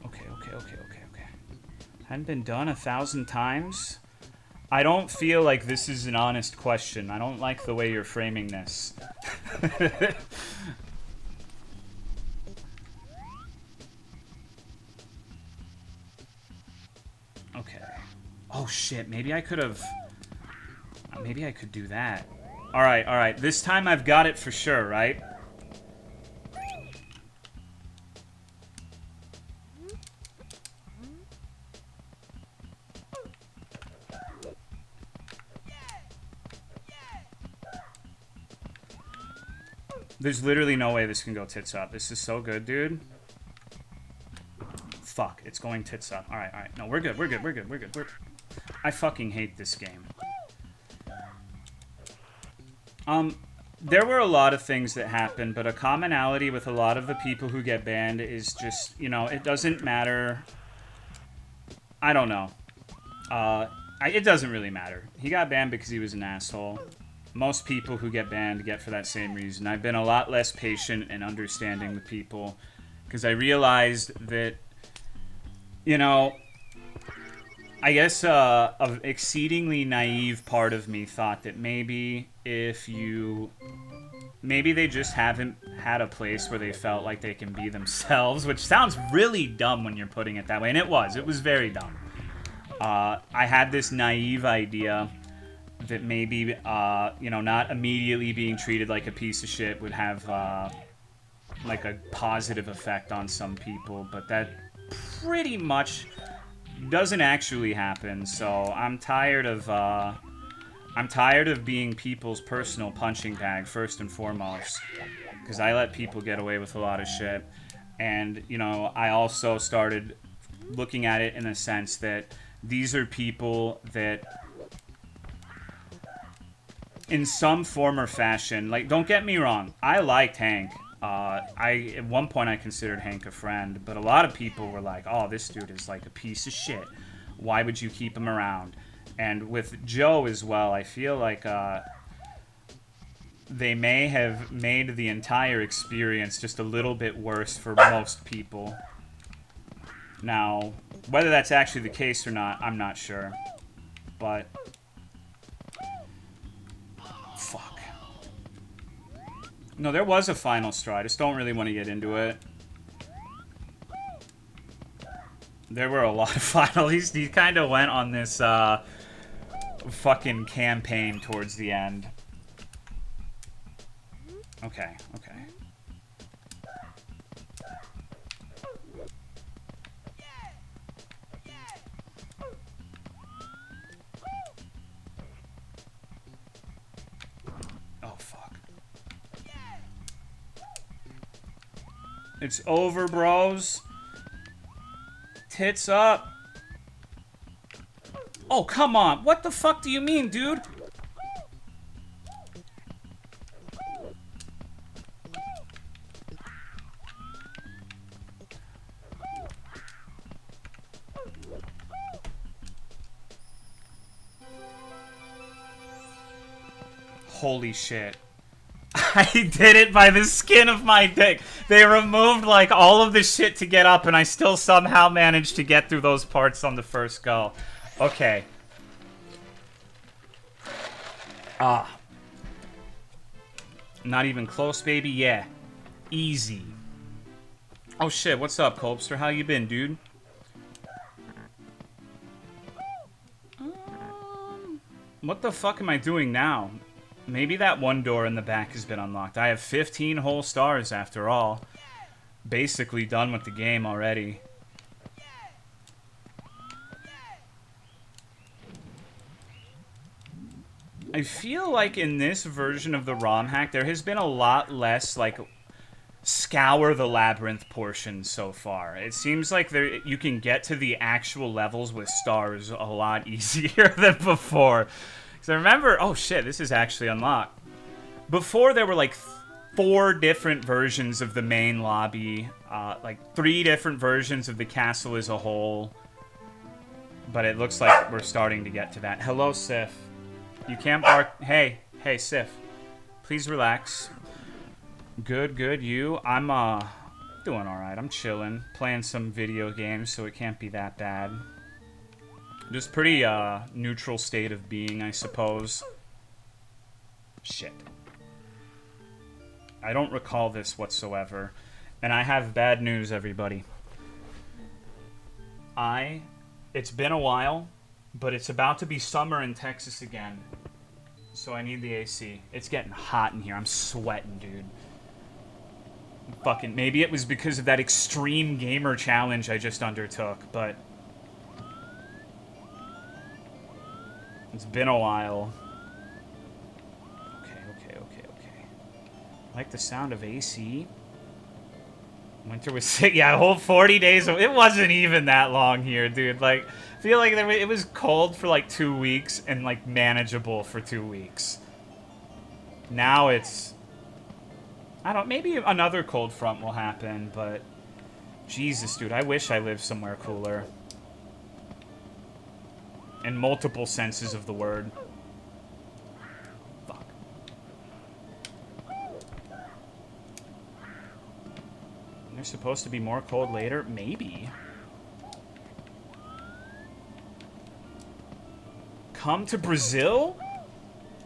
Okay. Hadn't been done 1,000 times? I don't feel like this is an honest question. I don't like the way you're framing this. Okay. Oh shit, maybe I could have... Maybe I could do that. Alright, alright. This time I've got it for sure, right? There's literally no way this can go tits up. This is so good, dude. Fuck, it's going tits up. Alright, alright. No, we're good, we're good, we're good, we're good. I fucking hate this game. There were a lot of things that happened, but a commonality with a lot of the people who get banned is just, you know, it doesn't matter. I don't know. It doesn't really matter. He got banned because he was an asshole. Most people who get banned get for that same reason. I've been a lot less patient and understanding with people because I realized that, you know, I guess an exceedingly naive part of me thought that maybe if you... Maybe they just haven't had a place where they felt like they can be themselves, which sounds really dumb when you're putting it that way, and it was. It was very dumb. I had this naive idea that maybe, you know, not immediately being treated like a piece of shit would have, like, a positive effect on some people, but that pretty much doesn't actually happen, so I'm tired of being people's personal punching bag, first and foremost, because I let people get away with a lot of shit, and, you know, I also started looking at it in a sense that these are people that, in some form or fashion, like, don't get me wrong, I liked Hank. At one point I considered Hank a friend, but a lot of people were like, oh, this dude is like a piece of shit. Why would you keep him around? And with Joe as well, I feel like they may have made the entire experience just a little bit worse for most people. Now, whether that's actually the case or not, I'm not sure. But... fuck. No, there was a final straw. I just don't really want to get into it. There were a lot of finals. He kind of went on this fucking campaign towards the end. Okay, okay. Oh, fuck. It's over, bros. Tits up. Oh, come on. What the fuck do you mean, dude? Holy shit. I did it by the skin of my dick. They removed, like, all of the shit to get up, and I still somehow managed to get through those parts on the first go. Okay. Not even close, baby? Yeah. Easy. Oh, shit. What's up, Copster? How you been, dude? What the fuck am I doing now? Maybe that one door in the back has been unlocked. I have 15 whole stars after all. Basically done with the game already. I feel like in this version of the ROM hack, there has been a lot less, like, scour the labyrinth portion so far. It seems like you can get to the actual levels with stars a lot easier than before. Because I remember, oh shit, this is actually unlocked. Before there were like 4 different versions of the main lobby, like 3 different versions of the castle as a whole. But it looks like we're starting to get to that. Hello, Sif. You can't bark. Hey, Sif. Please relax. Good, good. You? I'm, doing alright. I'm chilling. Playing some video games, so it can't be that bad. Just pretty, neutral state of being, I suppose. Shit. I don't recall this whatsoever. And I have bad news, everybody. It's been a while, but it's about to be summer in Texas again. So I need the AC. It's getting hot in here. I'm sweating, dude. Fucking, maybe it was because of that extreme gamer challenge I just undertook, but it's been a while. Okay. I like the sound of AC. Winter was sick. Yeah, a whole 40 days. It wasn't even that long here, dude. Like, I feel like it was cold for like 2 weeks and like manageable for 2 weeks. Now it's, I don't, maybe another cold front will happen, but Jesus, dude, I wish I lived somewhere cooler. In multiple senses of the word. Fuck. There's supposed to be more cold later? Maybe. Come to Brazil?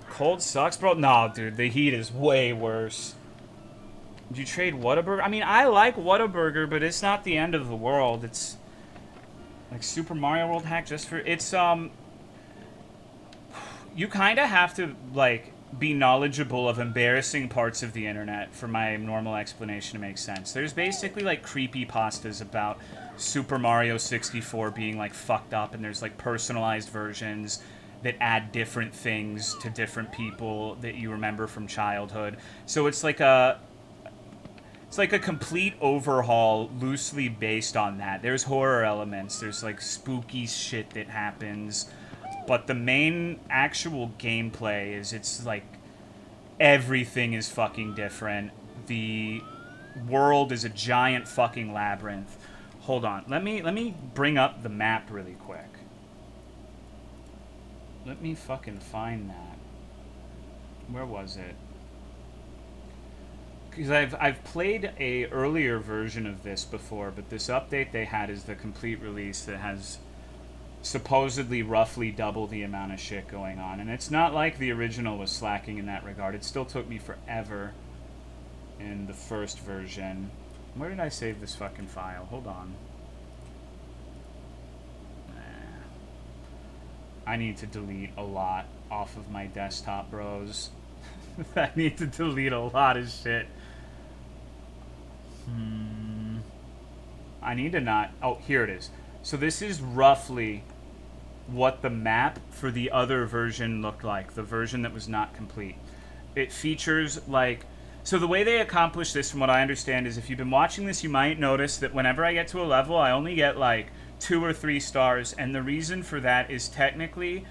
Cold sucks, bro? No, dude, the heat is way worse. Did you trade Whataburger? I mean, I like Whataburger, but it's not the end of the world. It's like Super Mario World hack just for... It's, you kind of have to, like, be knowledgeable of embarrassing parts of the internet for my normal explanation to make sense. There's basically, like, creepypastas about Super Mario 64 being, like, fucked up, and there's, like, personalized versions that add different things to different people that you remember from childhood. So it's like a complete overhaul loosely based on that. There's horror elements, there's like spooky shit that happens, but the main actual gameplay is it's like everything is fucking different. The world is a giant fucking labyrinth. Hold on, let me bring up the map really quick. Let me fucking find that. Where was it? Because I've played a earlier version of this before, but this update they had is the complete release that has supposedly roughly double the amount of shit going on. And it's not like the original was slacking in that regard. It still took me forever in the first version. Where did I save this fucking file? Hold on. I need to delete a lot off of my desktop, bros. I need to delete a lot of shit. I need to not... Oh, here it is. So this is roughly what the map for the other version looked like. The version that was not complete. It features, like... So the way they accomplish this, from what I understand, is if you've been watching this, you might notice that whenever I get to a level, I only get, like, 2 or 3 stars. And the reason for that is technically...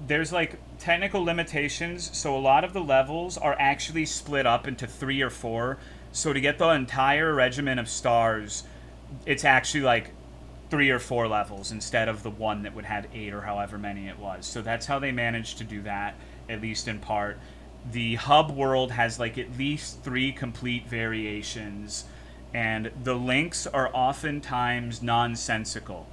There's, like, technical limitations, so a lot of the levels are actually split up into 3 or 4. So to get the entire regiment of stars, it's actually, like, 3 or 4 levels instead of the one that would have 8 or however many it was. So that's how they managed to do that, at least in part. The hub world has, like, at least 3 complete variations, and the links are oftentimes nonsensical.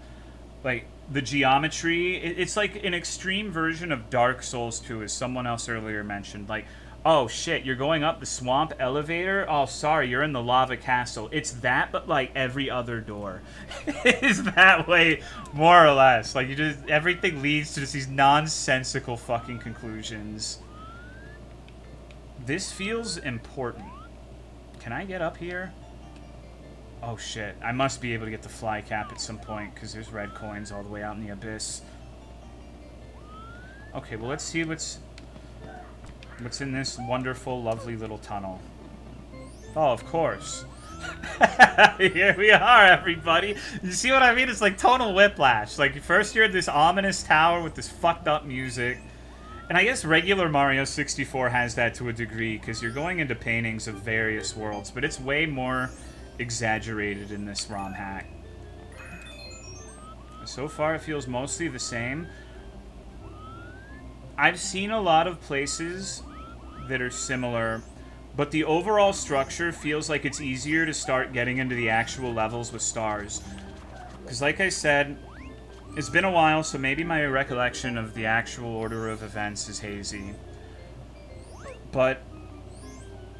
Like, the geometry, it's like an extreme version of Dark Souls 2, as someone else earlier mentioned. Like, oh shit, you're going up the swamp elevator? Oh, sorry, you're in the lava castle. It's that, but like every other door. It's that way, more or less. Like, everything leads to just these nonsensical fucking conclusions. This feels important. Can I get up here? Oh shit, I must be able to get the fly cap at some point, because there's red coins all the way out in the abyss. Okay, well let's see what's in this wonderful, lovely little tunnel. Oh, of course. Here we are, everybody. You see what I mean? It's like tonal whiplash. Like, first you're at this ominous tower with this fucked up music. And I guess regular Mario 64 has that to a degree, because you're going into paintings of various worlds, but it's way more exaggerated in this ROM hack. So far, it feels mostly the same. I've seen a lot of places that are similar, but the overall structure feels like it's easier to start getting into the actual levels with stars. Because like I said, It's been a while, so maybe my recollection of the actual order of events is hazy. But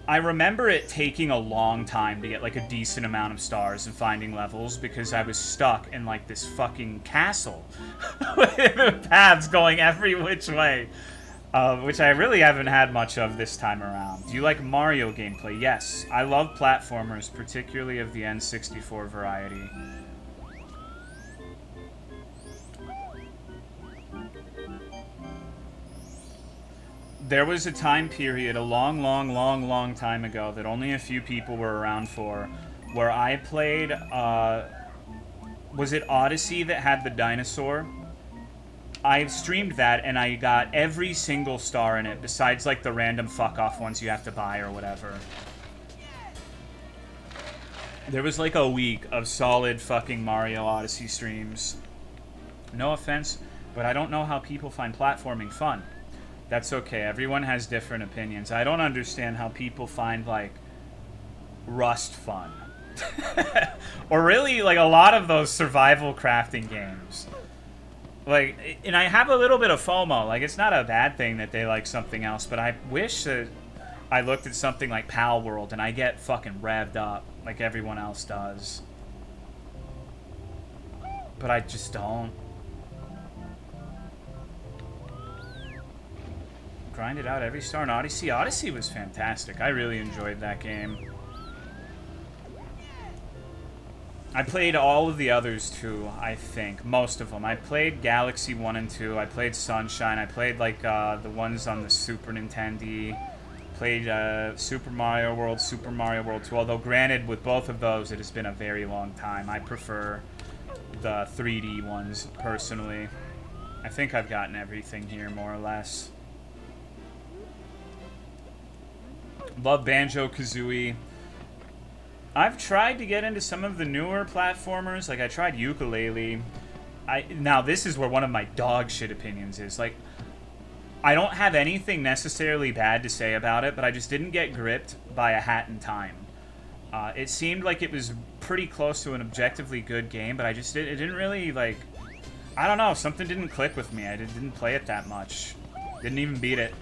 I remember it taking a long time to get like a decent amount of stars and finding levels because I was stuck in like this fucking castle with paths going every which way, which I really haven't had much of this time around. Do you like Mario gameplay? Yes, I love platformers, particularly of the N64 variety. There was a time period, a long time ago, that only a few people were around for, where I played, was it Odyssey that had the dinosaur? I streamed that, and I got every single star in it, besides, like, the random fuck-off ones you have to buy or whatever. There was, like, a week of solid fucking Mario Odyssey streams. No offense, but I don't know how people find platforming fun. That's okay. Everyone has different opinions. I don't understand how people find, like, Rust fun. Or really, like, a lot of those survival crafting games. Like, and I have a little bit of FOMO. Like, it's not a bad thing that they like something else, but I wish that I looked at something like Pal World and I get fucking revved up like everyone else does. But I just don't. Grinded out every star in Odyssey. Odyssey was fantastic. I really enjoyed that game. I played all of the others too, I think. Most of them. I played Galaxy 1 and 2. I played Sunshine. I played like the ones on the Super Nintendo. Played Super Mario World, Super Mario World 2. Although granted, with both of those, it has been a very long time. I prefer the 3D ones, personally. I think I've gotten everything here, more or less. Love Banjo-Kazooie. I've tried to get into some of the newer platformers. Like, I tried Yooka-Laylee. Now, this is where one of my dog shit opinions is. Like, I don't have anything necessarily bad to say about it, but I just didn't get gripped by A Hat in Time. It seemed like it was pretty close to an objectively good game, but it didn't really, like... I don't know, something didn't click with me. I didn't play it that much. Didn't even beat it.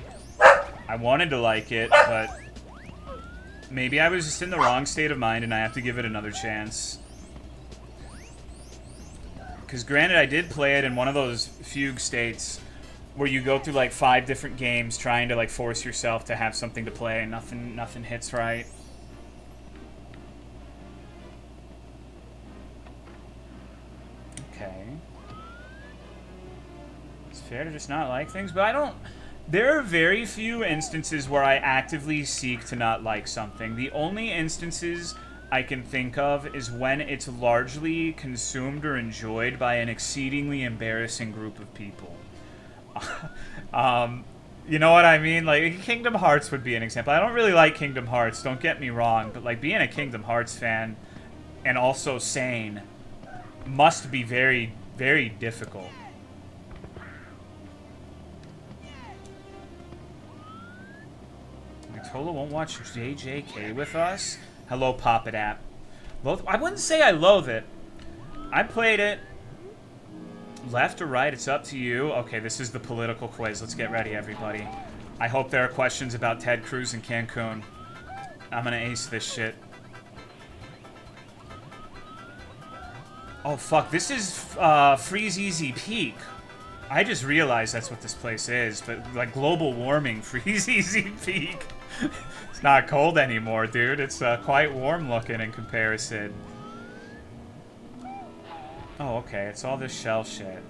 I wanted to like it, but... maybe I was just in the wrong state of mind and I have to give it another chance. Because granted, I did play it in one of those fugue states where you go through like 5 different games trying to like force yourself to have something to play and nothing hits right. Okay. It's fair to just not like things, but I don't... there are very few instances where I actively seek to not like something. The only instances I can think of is when it's largely consumed or enjoyed by an exceedingly embarrassing group of people. You know what I mean? Like, Kingdom Hearts would be an example. I don't really like Kingdom Hearts, don't get me wrong, but like being a Kingdom Hearts fan and also sane must be very, very difficult. Tola won't watch JJK with us? Hello, Pop It App. I wouldn't say I loathe it. I played it. Left or right, it's up to you. Okay, this is the political quiz. Let's get ready, everybody. I hope there are questions about Ted Cruz and Cancun. I'm gonna ace this shit. Oh, fuck. This is Freeze Easy Peak. I just realized that's what this place is, but like global warming, Freeze Easy Peak. It's not cold anymore, dude. It's quite warm looking in comparison. Oh, okay. It's all this shell shit.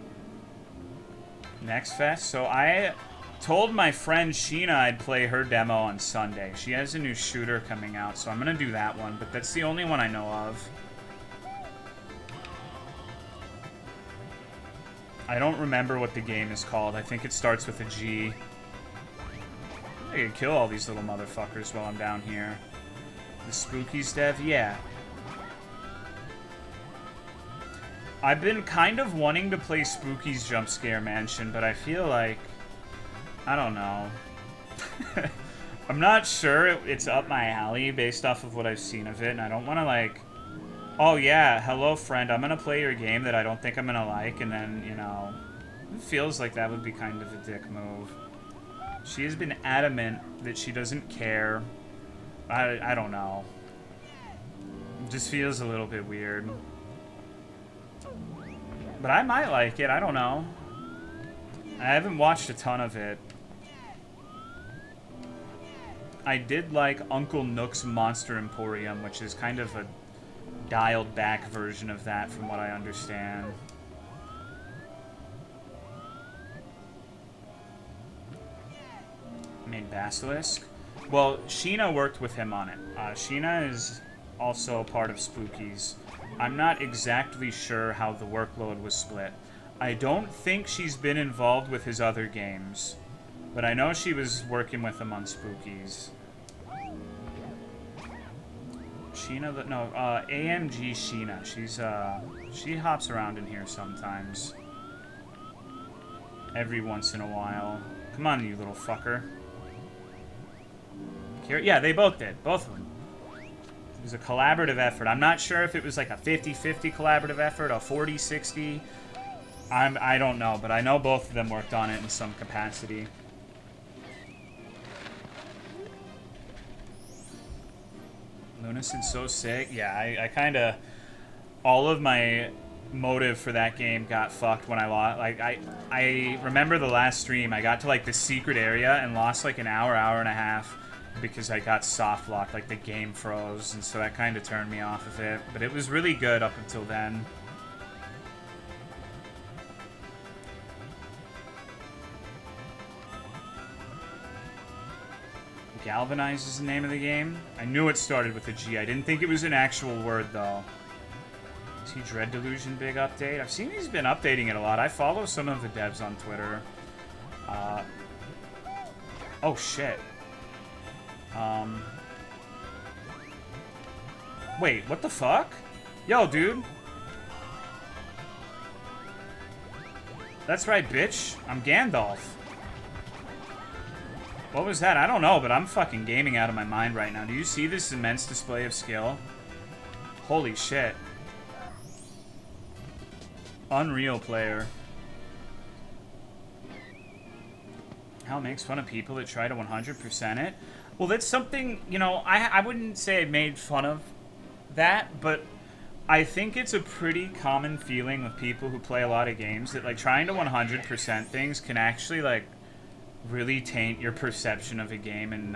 Next Fest. So I told my friend Sheena I'd play her demo on Sunday. She has a new shooter coming out, so I'm gonna do that one, but that's the only one I know of. I don't remember what the game is called. I think it starts with a G. I can kill all these little motherfuckers while I'm down here. The Spookies dev? Yeah. I've been kind of wanting to play Spooky's Jump Scare Mansion, but I feel like... I don't know. I'm not sure it's up my alley based off of what I've seen of it, and I don't want to, like, Oh yeah, hello friend, I'm gonna play your game that I don't think I'm gonna like, and then, you know, it feels like that would be kind of a dick move. She has been adamant that she doesn't care. I don't know. It just feels a little bit weird. But I might like it, I don't know. I haven't watched a ton of it. I did like Uncle Nook's Monster Emporium, which is kind of a dialed back version of that from what I understand. Made Basilisk? Well, Sheena worked with him on it. Sheena is also part of Spookies. I'm not exactly sure how the workload was split. I don't think she's been involved with his other games, but I know she was working with him on Spookies. Sheena, no, AMG Sheena. She hops around in here sometimes. Every once in a while. Come on, you little fucker. Yeah, they both did. Both of them. It was a collaborative effort. I'm not sure if it was like a 50-50 collaborative effort, a 40-60. I don't know, but I know both of them worked on it in some capacity. Lunason's so sick. Yeah, I kind of... All of my motive for that game got fucked when I lost. Like, I remember the last stream, I got to, like, the secret area and lost, like, an hour and a half because I got soft locked. Like, the game froze, and so that kind of turned me off of it. But it was really good up until then. Galvanize is the name of the game. I knew it started with a G. I didn't think it was an actual word, though. See Dread Delusion big update? I've seen he's been updating it a lot. I follow some of the devs on Twitter. Oh, shit. Wait, what the fuck? Yo, dude. That's right, bitch. I'm Gandalf. What was that? I don't know, but I'm fucking gaming out of my mind right now. Do you see this immense display of skill? Holy shit. Unreal player. Hal makes fun of people that try to 100% it. Well, that's something, you know, I wouldn't say I made fun of that, but I think it's a pretty common feeling with people who play a lot of games that, like, trying to 100% things can actually, like, really taint your perception of a game, and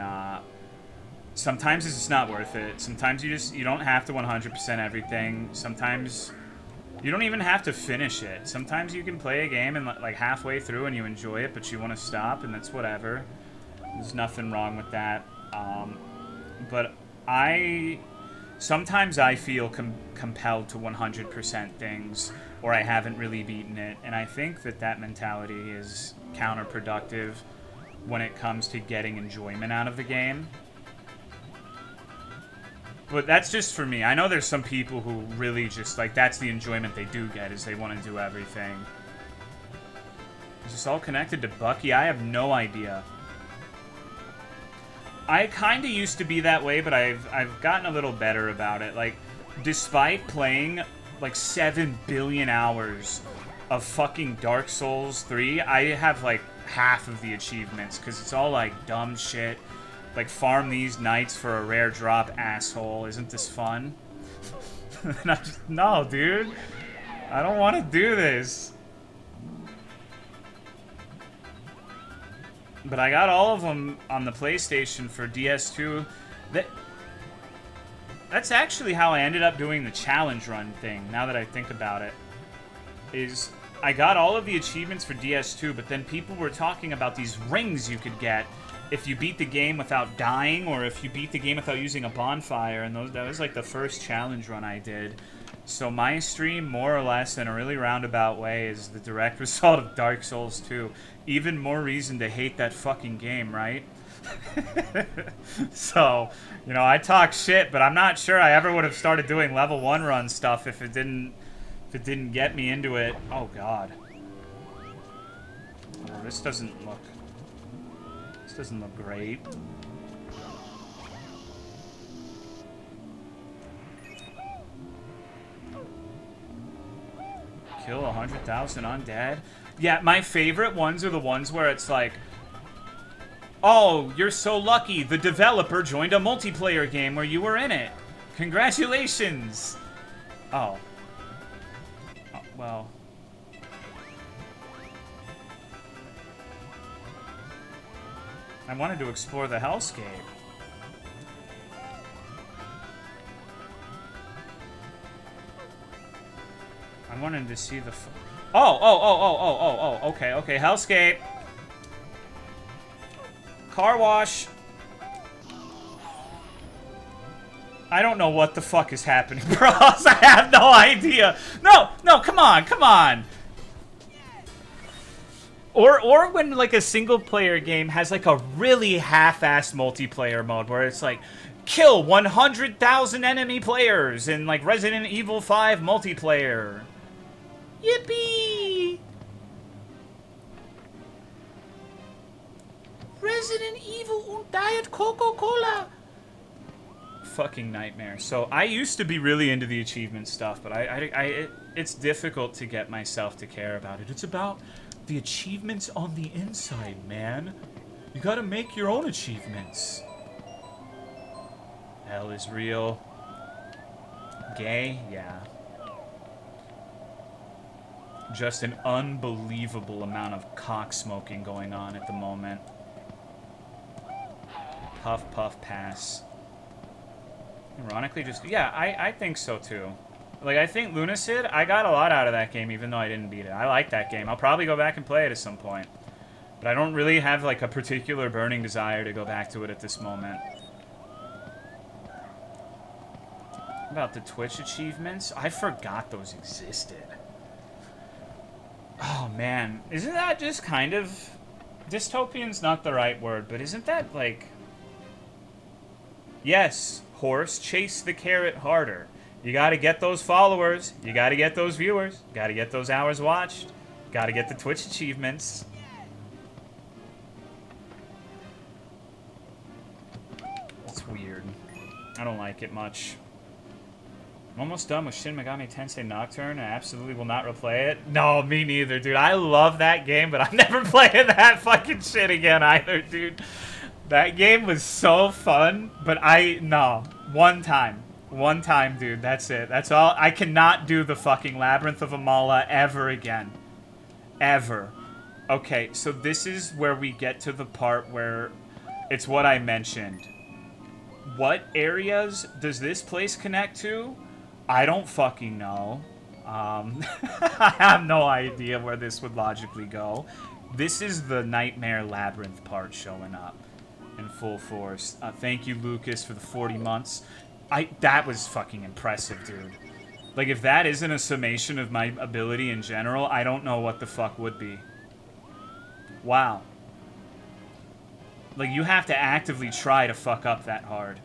sometimes it's just not worth it. Sometimes you don't have to 100% everything. Sometimes you don't even have to finish it. Sometimes you can play a game and, like, halfway through and you enjoy it, but you want to stop, and that's whatever. There's nothing wrong with that. But sometimes I feel compelled to 100% things, or I haven't really beaten it, and I think that mentality is counterproductive when it comes to getting enjoyment out of the game. But that's just for me. I know there's some people who really just, like, that's the enjoyment they do get, is they want to do everything. Is this all connected to Bucky? I have no idea. I kind of used to be that way, but I've gotten a little better about it. Like, despite playing, like, 7 billion hours of fucking Dark Souls 3, I have, like, half of the achievements, because it's all, like, dumb shit. Like, farm these knights for a rare drop, asshole. Isn't this fun? And I just, no, dude. I don't want to do this. But I got all of them on the PlayStation for DS2. That's actually how I ended up doing the challenge run thing, now that I think about it. Is I got all of the achievements for DS2, but then people were talking about these rings you could get if you beat the game without dying, or if you beat the game without using a bonfire, and that was like the first challenge run I did. So my stream, more or less, in a really roundabout way, is the direct result of Dark Souls 2. Even more reason to hate that fucking game, right? So, you know, I talk shit, but I'm not sure I ever would have started doing level 1 run stuff if it didn't get me into it. Oh god. Oh, this doesn't look great. Kill 100,000 undead. Yeah, my favorite ones are the ones where it's like, oh, you're so lucky. The developer joined a multiplayer game where you were in it. Congratulations. Oh. Oh, well. I wanted to explore the hellscape. I wanted to see the... Oh, okay, hellscape. Car wash. I don't know what the fuck is happening, bros. I have no idea. No, come on. Or when, like, a single-player game has, like, a really half-assed multiplayer mode where it's like, kill 100,000 enemy players in, like, Resident Evil 5 multiplayer. Yippee! Resident Evil and Diet Coca-Cola. Fucking nightmare. So I used to be really into the achievement stuff, but it's difficult to get myself to care about it. It's about the achievements on the inside, man. You gotta make your own achievements. Hell is real. Gay? Yeah. Just an unbelievable amount of cock smoking going on at the moment. Puff, puff, pass. Ironically, just... Yeah, I think so, too. Like, I think Lunacid, I got a lot out of that game, even though I didn't beat it. I like that game. I'll probably go back and play it at some point. But I don't really have, like, a particular burning desire to go back to it at this moment. About the Twitch achievements? I forgot those existed. Oh, man. Isn't that just kind of... Dystopian's not the right word, but isn't that, like... Yes, horse, chase the carrot harder. You gotta get those followers. You gotta get those viewers. You gotta get those hours watched. Gotta get the Twitch achievements. It's weird. I don't like it much. I'm almost done with Shin Megami Tensei Nocturne. I absolutely will not replay it. No, me neither, dude. I love that game, but I'm never playing that fucking shit again either, dude. That game was so fun, but no. One time, dude. That's it. That's all. I cannot do the fucking Labyrinth of Amala ever again. Ever. Okay, so this is where we get to the part where it's what I mentioned. What areas does this place connect to? I don't fucking know. I have no idea where this would logically go. This is the Nightmare Labyrinth part showing up in full force. Thank you, Lucas, for the 40 months. That was fucking impressive, dude. Like, if that isn't a summation of my ability in general, I don't know what the fuck would be. Wow. Like, you have to actively try to fuck up that hard.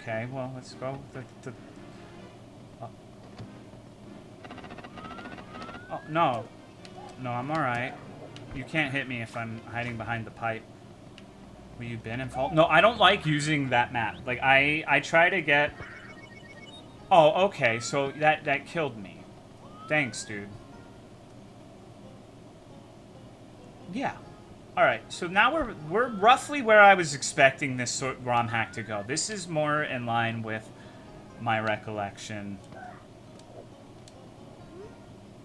Okay, well, let's go. Oh, no. No, I'm alright. You can't hit me if I'm hiding behind the pipe. Where you been in fault? No, I don't like using that map. Like, I try to get... Oh, okay, so that killed me. Thanks, dude. Yeah. Alright, so now we're roughly where I was expecting this Romhack to go. This is more in line with my recollection.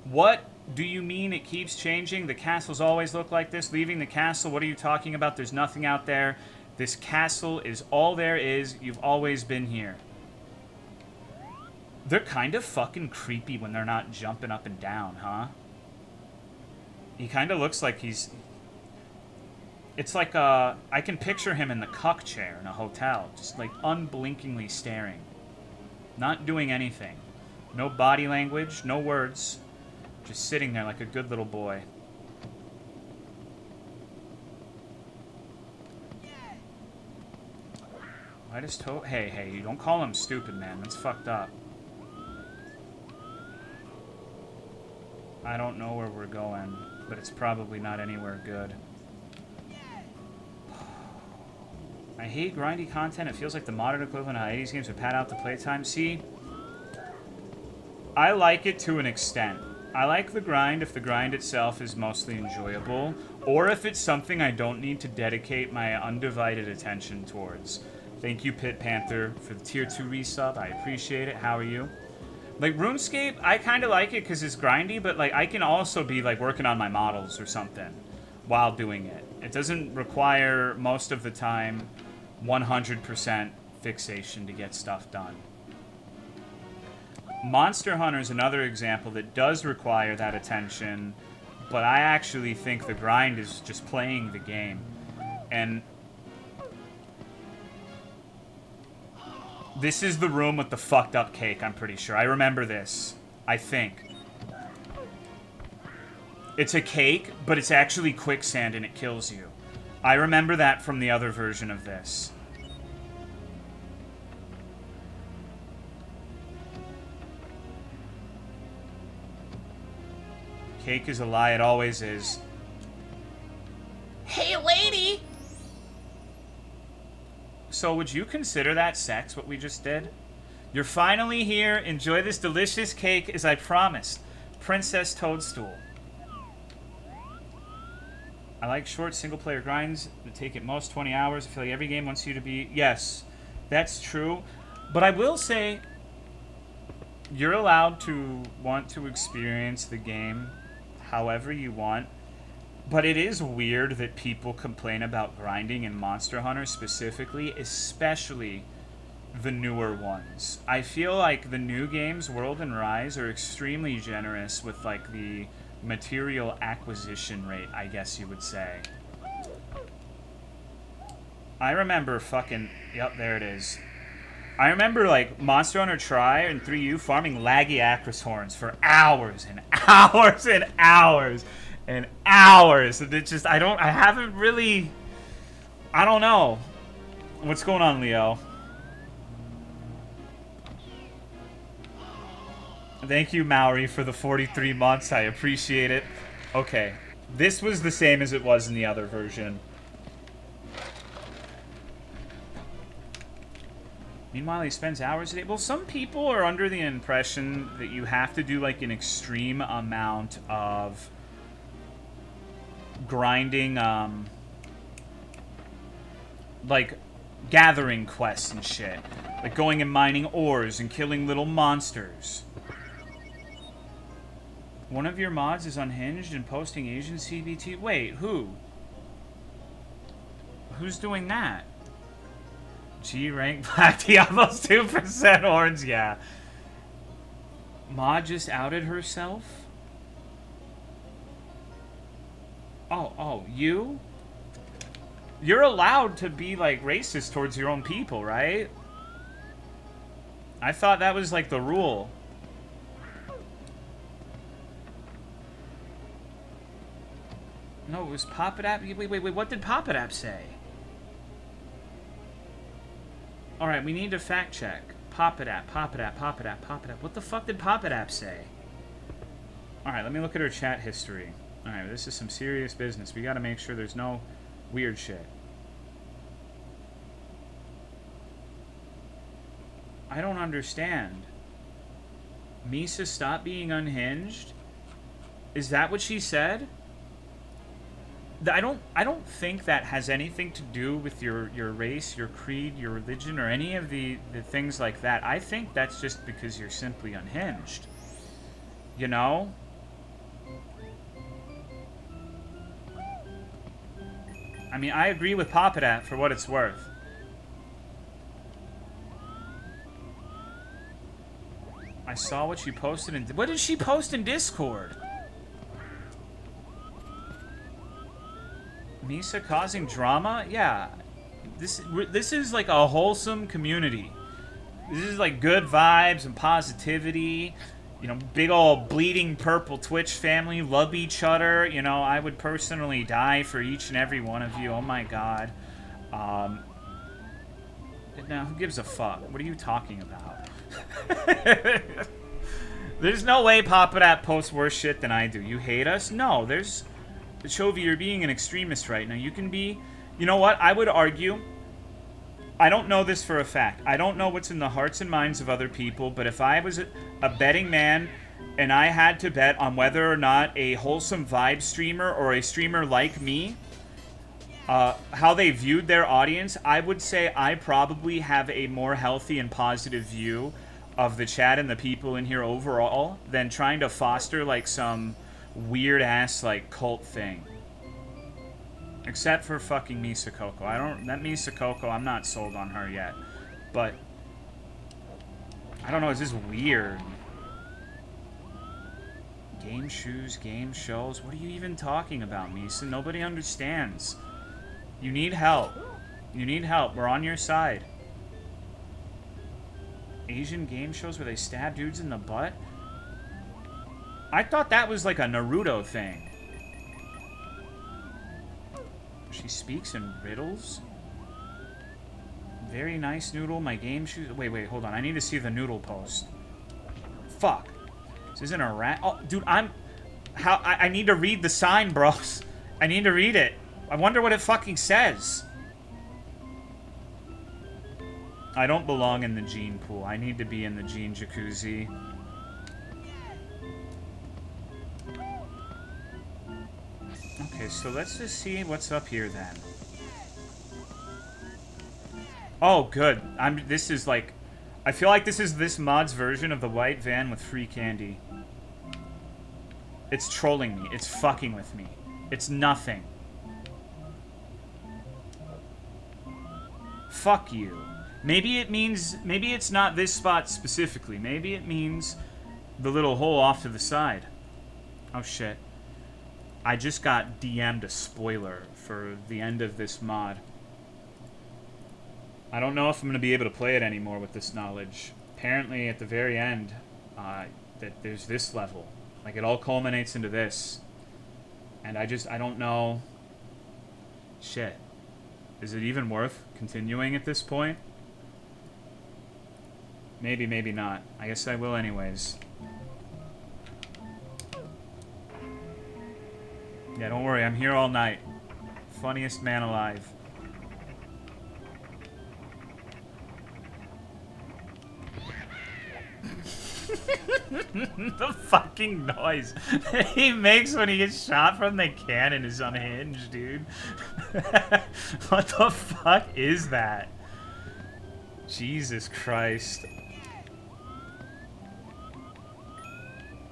What do you mean it keeps changing? The castles always look like this? Leaving the castle? What are you talking about? There's nothing out there. This castle is all there is. You've always been here. They're kind of fucking creepy when they're not jumping up and down, huh? He kind of looks like he's... It's like, I can picture him in the cuck chair in a hotel. Just, like, unblinkingly staring. Not doing anything. No body language, no words. Just sitting there like a good little boy. I just told... Hey, you don't call him stupid, man. That's fucked up. I don't know where we're going, but it's probably not anywhere good. I hate grindy content. It feels like the modern equivalent of 80s games would pad out the playtime. See, I like it to an extent. I like the grind if the grind itself is mostly enjoyable, or if it's something I don't need to dedicate my undivided attention towards. Thank you, Pit Panther, for the tier 2 resub. I appreciate it. How are you? Like, RuneScape, I kind of like it because it's grindy, but, like, I can also be, like, working on my models or something while doing it. It doesn't require, most of the time, 100% fixation to get stuff done. Monster Hunter is another example that does require that attention, but I actually think the grind is just playing the game. And this is the room with the fucked up cake, I'm pretty sure. I remember this, I think. It's a cake, but it's actually quicksand and it kills you. I remember that from the other version of this. Cake is a lie, it always is. Hey, lady! So would you consider that sex, what we just did? You're finally here. Enjoy this delicious cake as I promised. Princess Toadstool. I like short single-player grinds that take at most 20 hours. I feel like every game wants you to be... Yes, that's true. But I will say, you're allowed to want to experience the game however you want. But it is weird that people complain about grinding in Monster Hunter specifically, especially the newer ones. I feel like the new games, World and Rise, are extremely generous with, like, the material acquisition rate, I guess you would say. I remember fucking... Yep, there it is. I remember, like, Monster Hunter Tri and 3U farming laggy Acris horns for hours and hours and hours and hours. And it just, I haven't really... I don't know. What's going on, Leo? Thank you, Maori, for the 43 months. I appreciate it. Okay. This was the same as it was in the other version. Meanwhile, he spends hours a day. Well, some people are under the impression that you have to do, like, an extreme amount of grinding, like, gathering quests and shit. Like going and mining ores and killing little monsters. One of your mods is unhinged and posting Asian CBT. Wait, who? Who's doing that? G rank Black Diablo's 2% horns, yeah. Mod just outed herself? Oh, you? You're allowed to be, like, racist towards your own people, right? I thought that was, like, the rule. No, it was Pop-It-App. Wait, what did Pop-It-App say? Alright, we need to fact check. Pop-It-App. What the fuck did Pop-It-App say? Alright, let me look at her chat history. Alright, this is some serious business. We gotta make sure there's no weird shit. I don't understand. Misa, stop being unhinged? Is that what she said? I don't think that has anything to do with your race, your creed, your religion, or any of the things like that. I think that's just because you're simply unhinged. You know? I mean, I agree with Pop-It-App for what it's worth. I saw what she posted in... What did she post in Discord? Misa causing drama? Yeah. This is like a wholesome community. This is like good vibes and positivity. You know, big old bleeding purple Twitch family. Love each other. You know, I would personally die for each and every one of you. Oh my god. Now, who gives a fuck? What are you talking about? There's no way Pop-It-App posts worse shit than I do. You hate us? No, there's... Chovy, you're being an extremist right now. You can be... You know what? I would argue I don't know this for a fact. I don't know what's in the hearts and minds of other people, but if I was a betting man and I had to bet on whether or not a wholesome vibe streamer or a streamer like me, how they viewed their audience, I would say I probably have a more healthy and positive view of the chat and the people in here overall than trying to foster like some weird ass like cult thing. Except for fucking Misa Coco. That Misa Coco, I'm not sold on her yet. But, I don't know, it's just weird. Game shoes, game shows. What are you even talking about, Misa? Nobody understands. You need help. You need help. We're on your side. Asian game shows where they stab dudes in the butt? I thought that was like a Naruto thing. She speaks in riddles? Very nice noodle. My game shoes. Wait, hold on. I need to see the noodle post. Fuck. This isn't a rat. Oh, dude, I need to read the sign, bros. I need to read it. I wonder what it fucking says. I don't belong in the gene pool. I need to be in the gene jacuzzi. Okay, so let's just see what's up here then. Oh, good. This is like... I feel like this is this mod's version of the white van with free candy. It's trolling me. It's fucking with me. It's nothing. Fuck you. Maybe it means... Maybe it's not this spot specifically. Maybe it means the little hole off to the side. Oh, shit. I just got DM'd a spoiler for the end of this mod. I don't know if I'm going to be able to play it anymore with this knowledge. Apparently, at the very end, that there's this level. Like, it all culminates into this. And I don't know... Shit. Is it even worth continuing at this point? Maybe, maybe not. I guess I will anyways. Yeah, don't worry, I'm here all night. Funniest man alive. The fucking noise he makes when he gets shot from the cannon is unhinged, dude. What the fuck is that? Jesus Christ.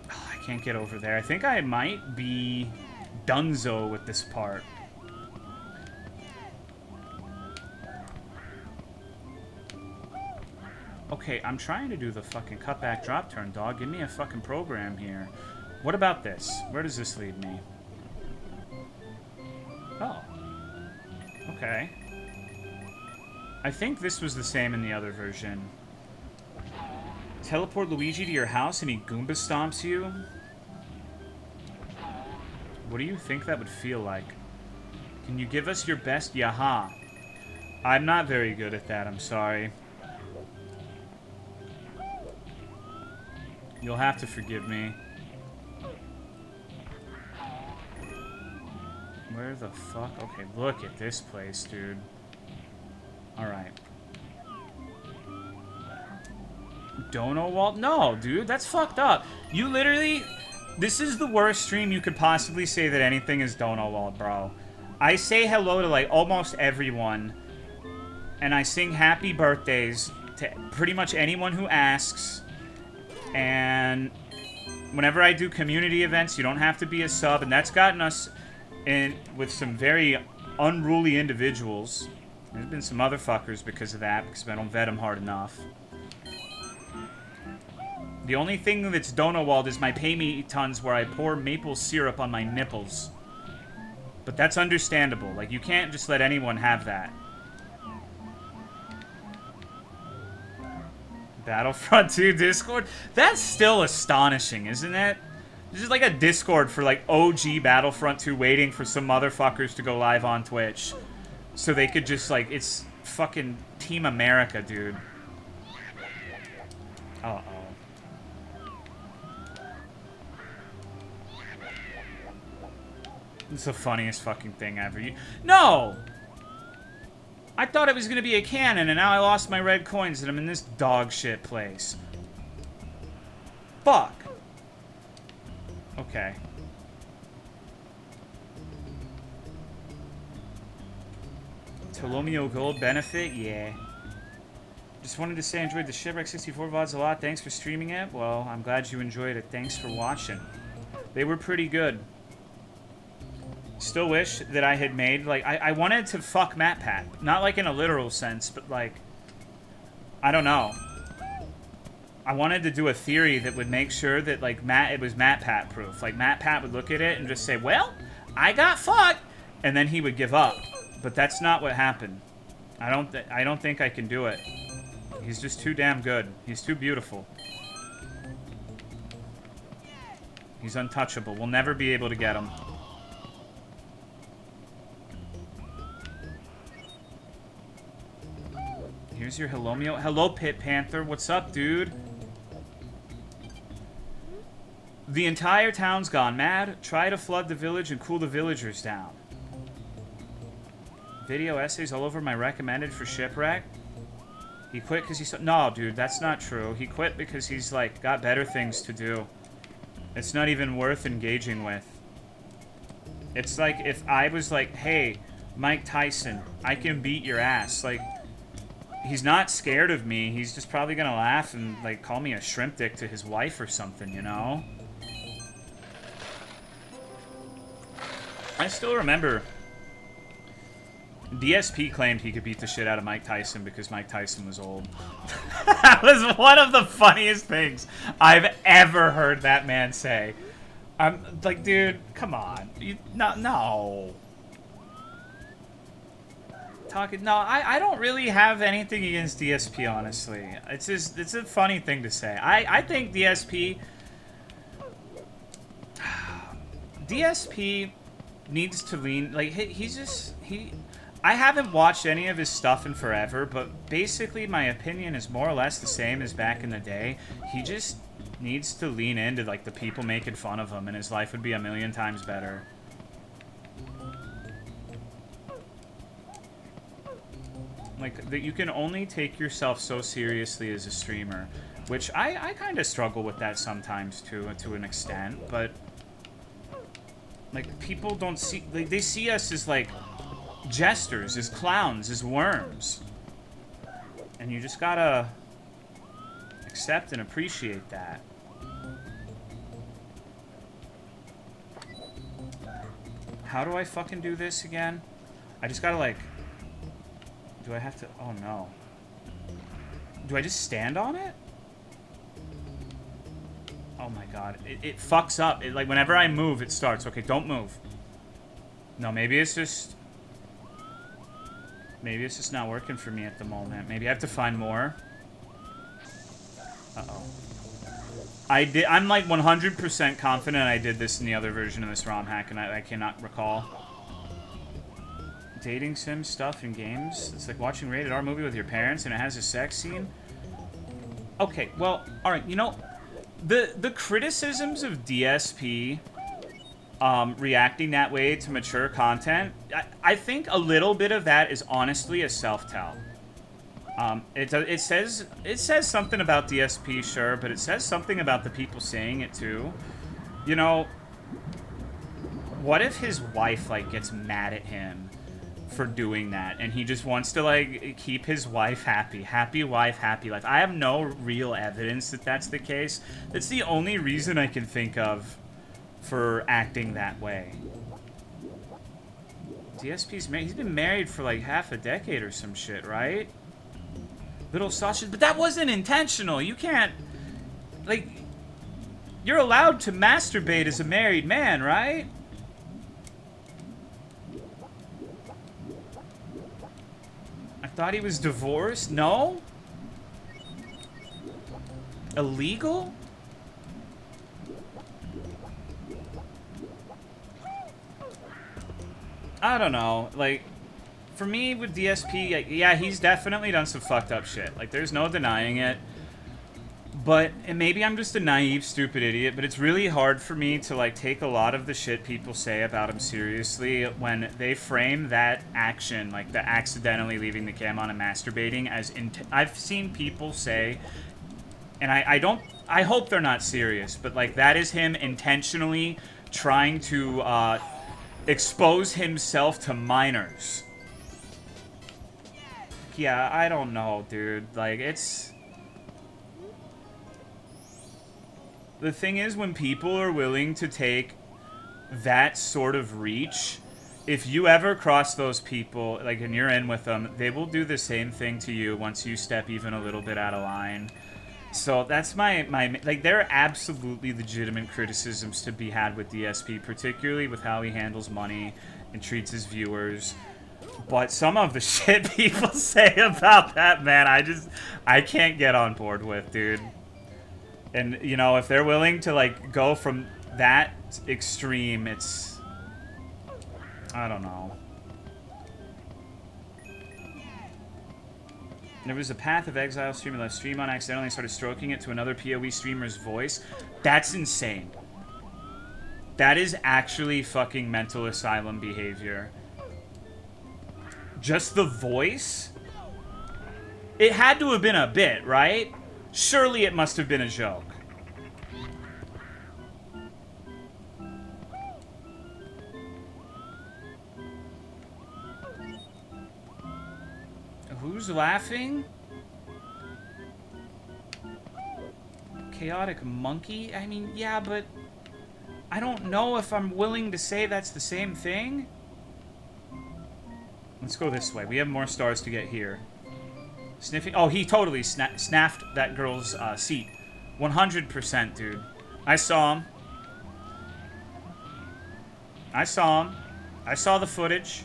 Oh, I can't get over there. I think I might be Dunzo with this part. Okay, I'm trying to do the fucking cutback drop turn, dog. Give me a fucking program here. What about this? Where does this lead me? Oh. Okay. I think this was the same in the other version. Teleport Luigi to your house and he Goomba stomps you? What do you think that would feel like? Can you give us your best yaha? I'm not very good at that, I'm sorry. You'll have to forgive me. Where the fuck? Okay, look at this place, dude. Alright. Dono Walt? No, dude, that's fucked up. You literally... This is the worst stream you could possibly say that anything is Dono Walt, bro. I say hello to, like, almost everyone. And I sing happy birthdays to pretty much anyone who asks. And whenever I do community events, you don't have to be a sub. And that's gotten us in with some very unruly individuals. There's been some motherfuckers because of that, because I don't vet them hard enough. The only thing that's Donowald is my pay me tons where I pour maple syrup on my nipples. But that's understandable. Like, you can't just let anyone have that. Battlefront 2 Discord? That's still astonishing, isn't it? This is like a Discord for, like, OG Battlefront 2 waiting for some motherfuckers to go live on Twitch. So they could just, like, it's fucking Team America, dude. Uh-oh. It's the funniest fucking thing ever. No! I thought it was going to be a cannon, and now I lost my red coins, and I'm in this dog shit place. Fuck. Okay. Tolomeo Gold benefit? Yeah. Just wanted to say I enjoyed the Shipwreck 64 VODs a lot. Thanks for streaming it. Well, I'm glad you enjoyed it. Thanks for watching. They were pretty good. Still wish that I had made, like, I wanted to fuck MatPat. Not, like, in a literal sense, but, like, I don't know. I wanted to do a theory that would make sure that, like, it was MatPat proof. Like, MatPat would look at it and just say, well, I got fucked, and then he would give up. But that's not what happened. I don't think I can do it. He's just too damn good. He's too beautiful. He's untouchable. We'll never be able to get him. Here's your Tolomeo. Hello, Pit Panther. What's up, dude? The entire town's gone mad. Try to flood the village and cool the villagers down. Video essays all over my recommended for Shipwreck. He quit because he's... No, dude, that's not true. He quit because he's, like, got better things to do. It's not even worth engaging with. It's like if I was like, hey, Mike Tyson, I can beat your ass. Like, he's not scared of me. He's just probably gonna laugh and, like, call me a shrimp dick to his wife or something, you know? I still remember... DSP claimed he could beat the shit out of Mike Tyson because Mike Tyson was old. That was one of the funniest things I've ever heard that man say. I'm like, dude, come on. No. I don't really have anything against DSP, honestly. It's just, it's a funny thing to say. I think DSP needs to lean, like, I haven't watched any of his stuff in forever, but basically my opinion is more or less the same as back in the day. He just needs to lean into, like, the people making fun of him, and his life would be a million times better. Like, that you can only take yourself so seriously as a streamer, which I kind of struggle with that sometimes, too, to an extent, but, like, people don't see, like, they see us as, like, jesters, as clowns, as worms. And you just gotta accept and appreciate that. How do I fucking do this again? I just gotta, like... Do I have to... Oh, no. Do I just stand on it? Oh, my God. It fucks up. It, like, whenever I move, it starts. Okay, don't move. No, maybe it's just... Maybe it's just not working for me at the moment. Maybe I have to find more. Uh-oh. I'm like 100% confident I did this in the other version of this ROM hack, and I cannot recall. Dating sim stuff in games? It's like watching a rated R movie with your parents, and it has a sex scene? Okay, well, alright, you know, the criticisms of DSP... reacting that way to mature content, I think a little bit of that is honestly a self-tell. It says something about DSP, sure, but it says something about the people saying it too. You know, what if his wife, like, gets mad at him for doing that, and he just wants to, like, keep his wife happy? Happy wife, happy life. I have no real evidence that that's the case. That's the only reason I can think of for acting that way. DSP's married. He's been married for like half a decade or some shit, right? Little sausage. But that wasn't intentional. You can't... Like... You're allowed to masturbate as a married man, right? I thought he was divorced. No? Illegal? I don't know, like, for me with DSP, like, yeah, he's definitely done some fucked up shit. Like, there's no denying it. But, and maybe I'm just a naive, stupid idiot, but it's really hard for me to, like, take a lot of the shit people say about him seriously when they frame that action, like the accidentally leaving the cam on and masturbating, as I've seen people say, and I hope they're not serious, but, like, that is him intentionally trying to, expose himself to minors. Yeah, I don't know, dude. Like, it's... The thing is, when people are willing to take that sort of reach, if you ever cross those people, like, and you're in with them, they will do the same thing to you once you step even a little bit out of line. So that's my like, there are absolutely legitimate criticisms to be had with DSP, particularly with how he handles money and treats his viewers. But some of the shit people say about that, man, I can't get on board with, dude. And, you know, if they're willing to, like, go from that extreme, it's... I don't know. There was a Path of Exile stream, and the stream on accidentally started stroking it to another PoE streamer's voice. That's insane. That is actually fucking mental asylum behavior. Just the voice? It had to have been a bit, right? Surely it must have been a joke. Who's laughing? Chaotic monkey? I mean, yeah, but I don't know if I'm willing to say that's the same thing. Let's go this way. We have more stars to get here. Sniffing. Oh, he totally snaffed that girl's seat. 100%, dude. I saw him. I saw him. I saw the footage.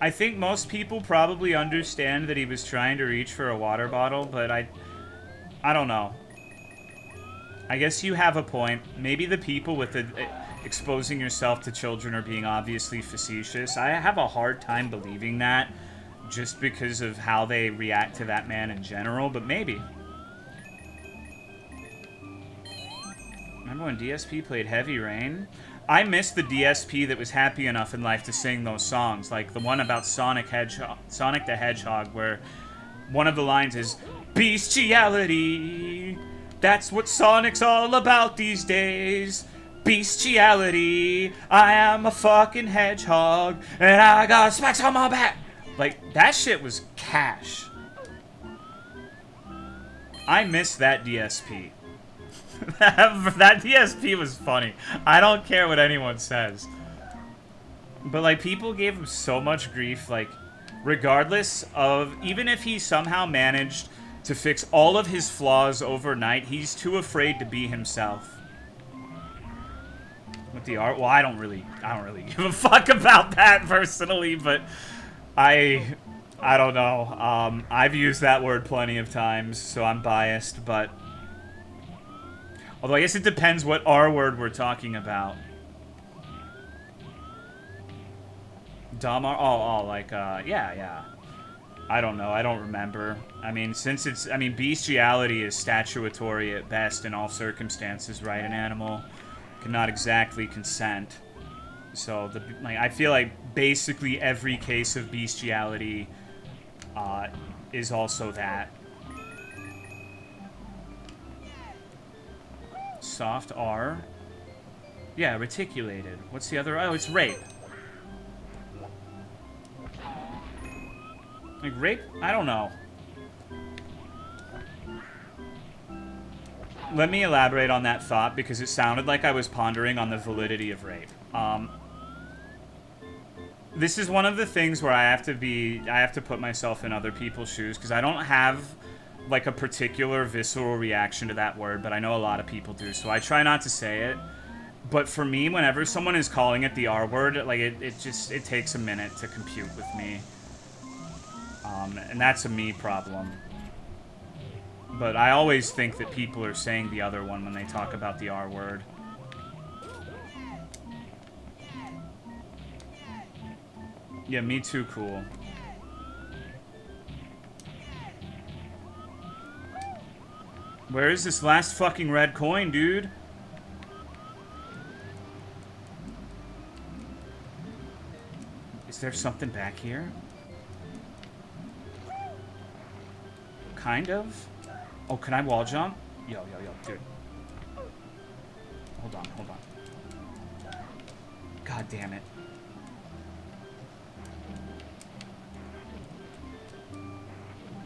I think most people probably understand that he was trying to reach for a water bottle, but I don't know. I guess you have a point. Maybe the people with the exposing yourself to children are being obviously facetious. I have a hard time believing that, just because of how they react to that man in general, but maybe. Remember when DSP played Heavy Rain? I missed the DSP that was happy enough in life to sing those songs, like the one about Sonic the Hedgehog, where one of the lines is, "Bestiality, that's what Sonic's all about these days. Bestiality, I am a fucking hedgehog, and I got spikes on my back." Like, that shit was cash. I miss that DSP. That DSP was funny. I don't care what anyone says. But, like, people gave him so much grief, like, regardless of... Even if he somehow managed to fix all of his flaws overnight, he's too afraid to be himself. With the art... Well, I don't really give a fuck about that, personally, but... I don't know. I've used that word plenty of times, so I'm biased, but... Although I guess it depends what R word we're talking about. Damar? Oh, like, yeah. I don't know. I don't remember. I mean, since it's... I mean, bestiality is statutory at best in all circumstances, right? An animal cannot exactly consent. So, like, I feel like basically every case of bestiality is also that. Soft R. Yeah, reticulated. What's the other? Oh, it's rape. Like, rape? I don't know. Let me elaborate on that thought, because it sounded like I was pondering on the validity of rape. This is one of the things where I have to put myself in other people's shoes, because I don't have, like, a particular visceral reaction to that word, but I know a lot of people do, so I try not to say it. But for me, whenever someone is calling it the R word, like, it takes a minute to compute with me. And that's a me problem. But I always think that people are saying the other one when they talk about the R word. Yeah, me too, cool. Where is this last fucking red coin, dude? Is there something back here? Kind of. Oh, can I wall jump? Yo, dude. Hold on. God damn it.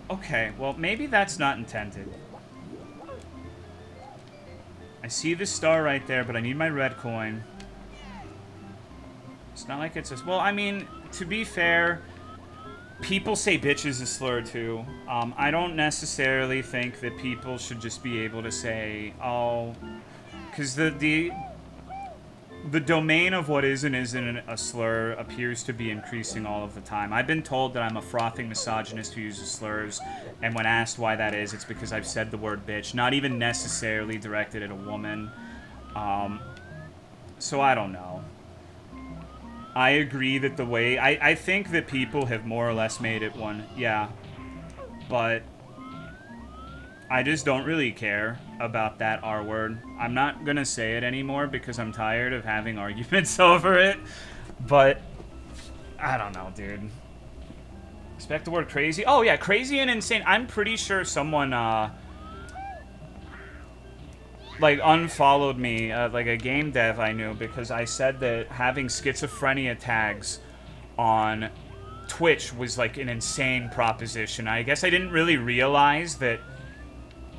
Okay, well, maybe that's not intended. I see the star right there, but I need my red coin. It's not like it's a... Well, I mean, to be fair, people say bitch is a slur, too. I don't necessarily think that people should just be able to say, oh... Because the domain of what is and isn't a slur appears to be increasing all of the time. I've been told that I'm a frothing misogynist who uses slurs, and when asked why that is, it's because I've said the word bitch, not even necessarily directed at a woman. So I don't know. I agree that the way... I think that people have more or less made it one, yeah. But I just don't really care about that R word. I'm not gonna say it anymore because I'm tired of having arguments over it. But I don't know, dude. Expect the word crazy. Oh yeah, crazy and insane. I'm pretty sure someone like unfollowed me, like a game dev I knew, because I said that having schizophrenia tags on Twitch was like an insane proposition. I guess I didn't really realize that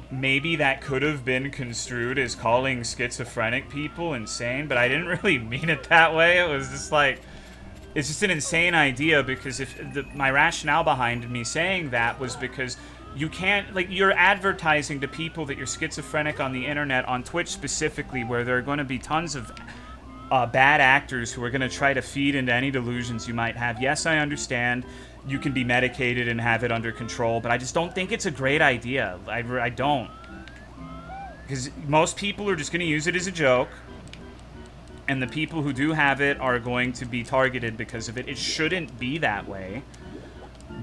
maybe that could have been construed as calling schizophrenic people insane, but I didn't really mean it that way. It was just like, it's just an insane idea, because if my rationale behind me saying that was because you can't, like, you're advertising to people that you're schizophrenic on the internet, on Twitch specifically, where there are going to be tons of bad actors who are going to try to feed into any delusions you might have. Yes, I understand you can be medicated and have it under control, but I just don't think it's a great idea. I don't. Because most people are just going to use it as a joke, and the people who do have it are going to be targeted because of it. It shouldn't be that way,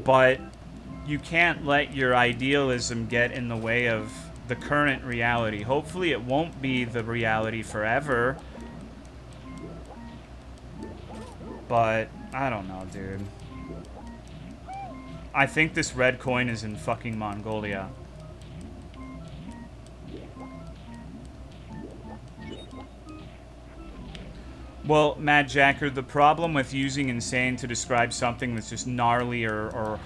but you can't let your idealism get in the way of the current reality. Hopefully it won't be the reality forever, but I don't know, dude. I think this red coin is in fucking Mongolia. Well, Mad Jacker, the problem with using insane to describe something that's just gnarly or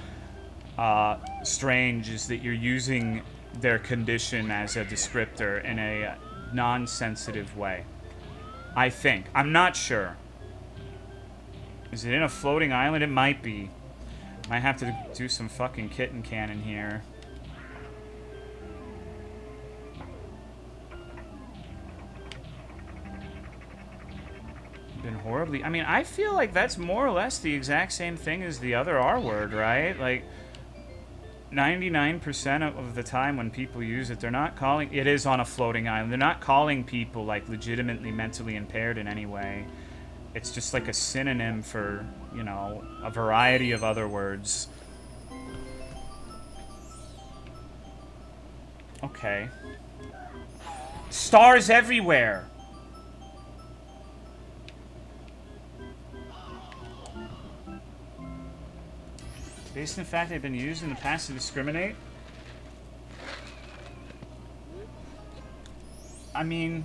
strange is that you're using their condition as a descriptor in a non-sensitive way. I think. I'm not sure. Is it in a floating island? It might be. Might have to do some fucking kitten cannon here. Been horribly... I mean, I feel like that's more or less the exact same thing as the other R word, right? Like, 99% of the time when people use it, they're not calling... It is on a floating island. They're not calling people, like, legitimately mentally impaired in any way. It's just like a synonym for, you know, a variety of other words. Okay. Stars everywhere! Based on the fact they've been used in the past to discriminate? I mean...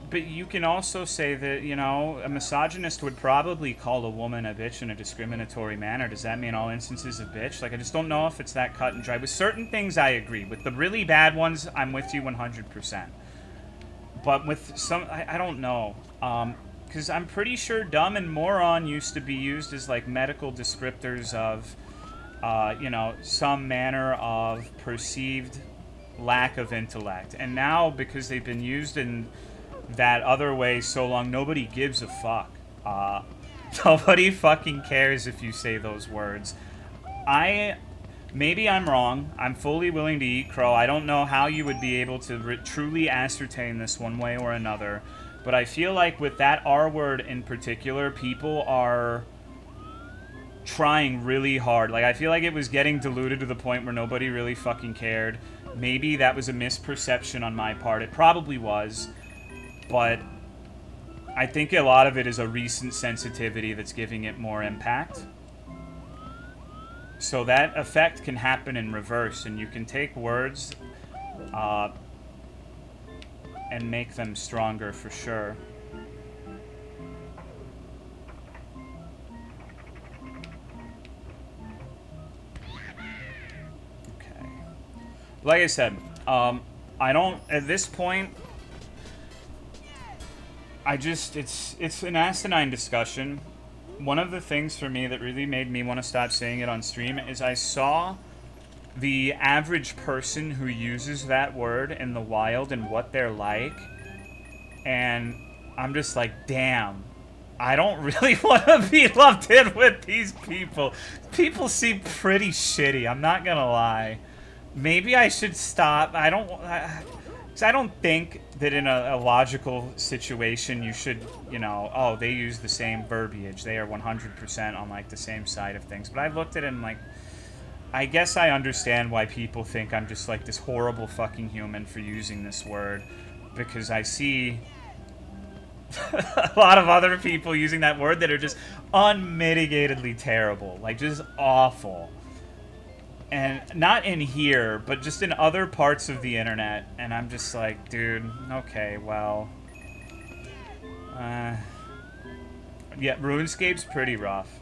But you can also say that, you know, a misogynist would probably call a woman a bitch in a discriminatory manner. Does that mean all instances of bitch? Like, I just don't know if it's that cut and dry. With certain things, I agree. With the really bad ones, I'm with you 100%. But with some, I don't know. Because I'm pretty sure dumb and moron used to be used as, like, medical descriptors of, you know, some manner of perceived lack of intellect. And now, because they've been used in that other way so long, nobody gives a fuck. Nobody fucking cares if you say those words. Maybe I'm wrong. I'm fully willing to eat crow. I don't know how you would be able to truly ascertain this one way or another, but I feel like with that R word in particular, people are trying really hard. Like, I feel like it was getting diluted to the point where nobody really fucking cared. Maybe that was a misperception on my part. It probably was. But I think a lot of it is a recent sensitivity that's giving it more impact. So that effect can happen in reverse, and you can take words and make them stronger for sure. Okay. Like I said, I don't, at this point, it's an asinine discussion. One of the things for me that really made me want to stop saying it on stream is I saw the average person who uses that word in the wild and what they're like, and I'm just like, damn, I don't really want to be lumped in with these people. People seem pretty shitty, I'm not gonna lie. Maybe I should stop. I don't think that in a logical situation you should, you know, oh, they use the same verbiage. They are 100% on, like, the same side of things. But I looked at it and, like, I guess I understand why people think I'm just, like, this horrible fucking human for using this word. Because I see a lot of other people using that word that are just unmitigatedly terrible. Like, just awful. And not in here, but just in other parts of the internet. And I'm just like, dude, okay, well. Yeah, RuneScape's pretty rough.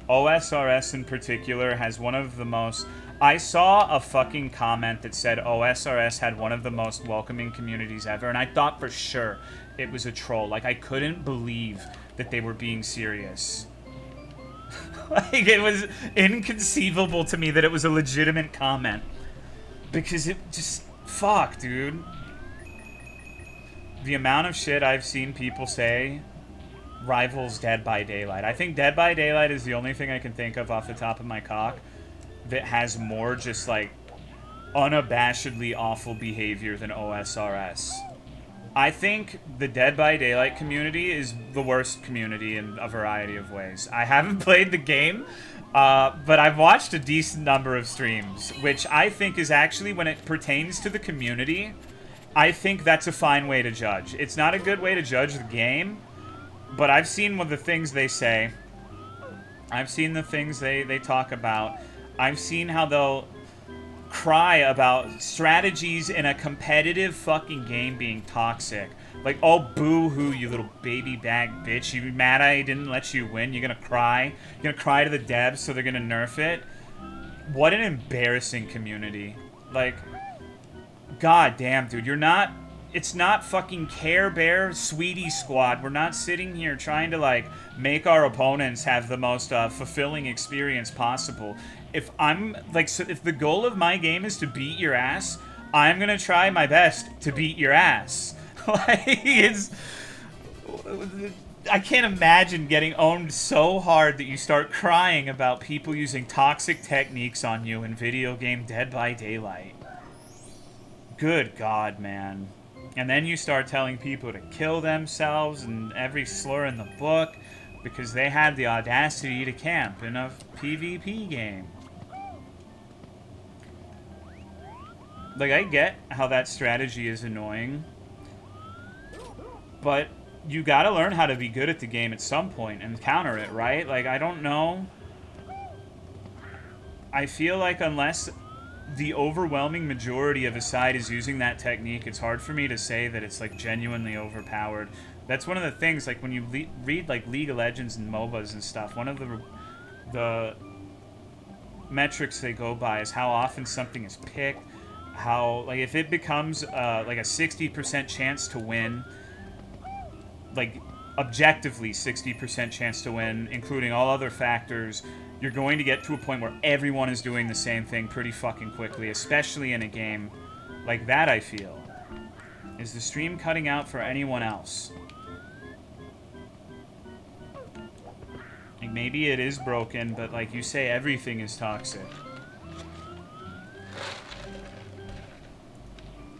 OSRS in particular has one of the most... I saw a fucking comment that said OSRS had one of the most welcoming communities ever, and I thought for sure it was a troll. Like, I couldn't believe that they were being serious. Like, it was inconceivable to me that it was a legitimate comment. Because it just... Fuck, dude. The amount of shit I've seen people say rivals Dead by Daylight. I think Dead by Daylight is the only thing I can think of off the top of my cock that has more just, like, unabashedly awful behavior than OSRS. I think the Dead by Daylight community is the worst community in a variety of ways. I haven't played the game, but I've watched a decent number of streams, which I think is actually, when it pertains to the community, I think that's a fine way to judge. It's not a good way to judge the game, but I've seen what the things they say. I've seen the things they talk about. I've seen how they'll cry about strategies in a competitive fucking game being toxic. Like, oh, boo-hoo, you little baby bag bitch. You mad I didn't let you win? You're gonna cry? You're gonna cry to the devs so they're gonna nerf it? What an embarrassing community. Like, god damn, dude. You're not... It's not fucking Care Bear Sweetie Squad. We're not sitting here trying to, like, make our opponents have the most fulfilling experience possible. If I'm, like, so if the goal of my game is to beat your ass, I'm gonna try my best to beat your ass. Like, it's... I can't imagine getting owned so hard that you start crying about people using toxic techniques on you in video game Dead by Daylight. Good God, man. And then you start telling people to kill themselves and every slur in the book because they had the audacity to camp in a PvP game. Like, I get how that strategy is annoying, but you gotta learn how to be good at the game at some point and counter it, right? Like, I don't know. I feel like unless the overwhelming majority of a side is using that technique, it's hard for me to say that it's, like, genuinely overpowered. That's one of the things, like, when you read, like, League of Legends and MOBAs and stuff, one of the metrics they go by is how often something is picked, how, like, if it becomes, like, a 60% chance to win, like, objectively 60% chance to win, including all other factors, you're going to get to a point where everyone is doing the same thing pretty fucking quickly, especially in a game like that, I feel. Is the stream cutting out for anyone else? Like, maybe it is broken, but like you say, everything is toxic.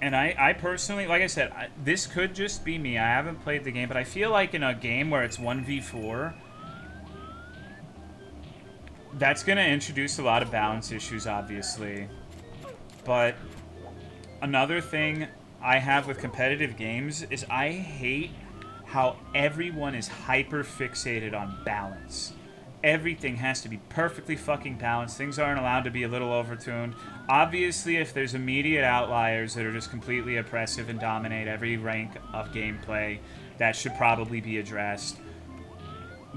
And I personally, like I said, this could just be me. I haven't played the game, but I feel like in a game where it's 1v4, That's going to introduce a lot of balance issues, obviously. But another thing I have with competitive games is I hate how everyone is hyper fixated on balance. Everything has to be perfectly fucking balanced. Things aren't allowed to be a little overtuned. Obviously, if there's immediate outliers that are just completely oppressive and dominate every rank of gameplay, that should probably be addressed.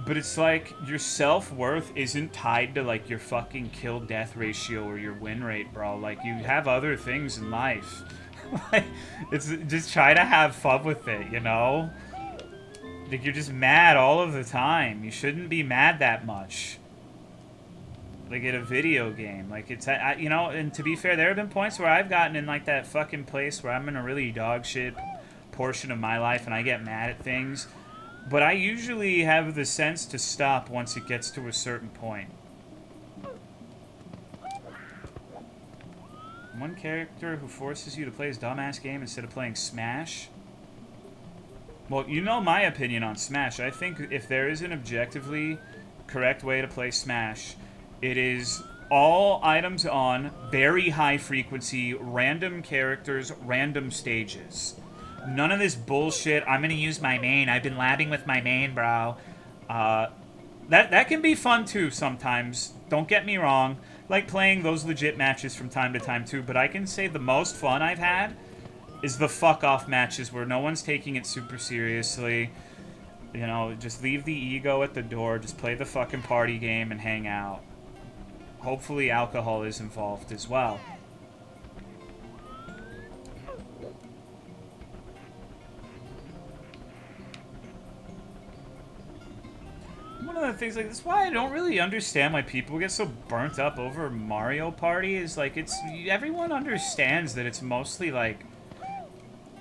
But it's like, your self-worth isn't tied to, like, your fucking kill-death ratio or your win rate, bro. Like, you have other things in life. Like, it's just try to have fun with it, you know? Like, you're just mad all of the time. You shouldn't be mad that much. Like, in a video game. Like, it's, you know, and to be fair, there have been points where I've gotten in, like, that fucking place where I'm in a really dog shit portion of my life and I get mad at things. But I usually have the sense to stop once it gets to a certain point. One character who forces you to play his dumbass game instead of playing Smash? Well, you know my opinion on Smash. I think if there is an objectively correct way to play Smash, it is all items on, very high frequency, random characters, random stages. None of this bullshit, I'm gonna use my main, I've been labbing with my main, bro. That can be fun too sometimes, don't get me wrong. Like playing those legit matches from time to time too, but I can say the most fun I've had is the fuck-off matches where no one's taking it super seriously. You know, just leave the ego at the door, just play the fucking party game and hang out. Hopefully alcohol is involved as well. One of the things, like, that's why I don't really understand why people get so burnt up over Mario Party, is like, it's, everyone understands that it's mostly like,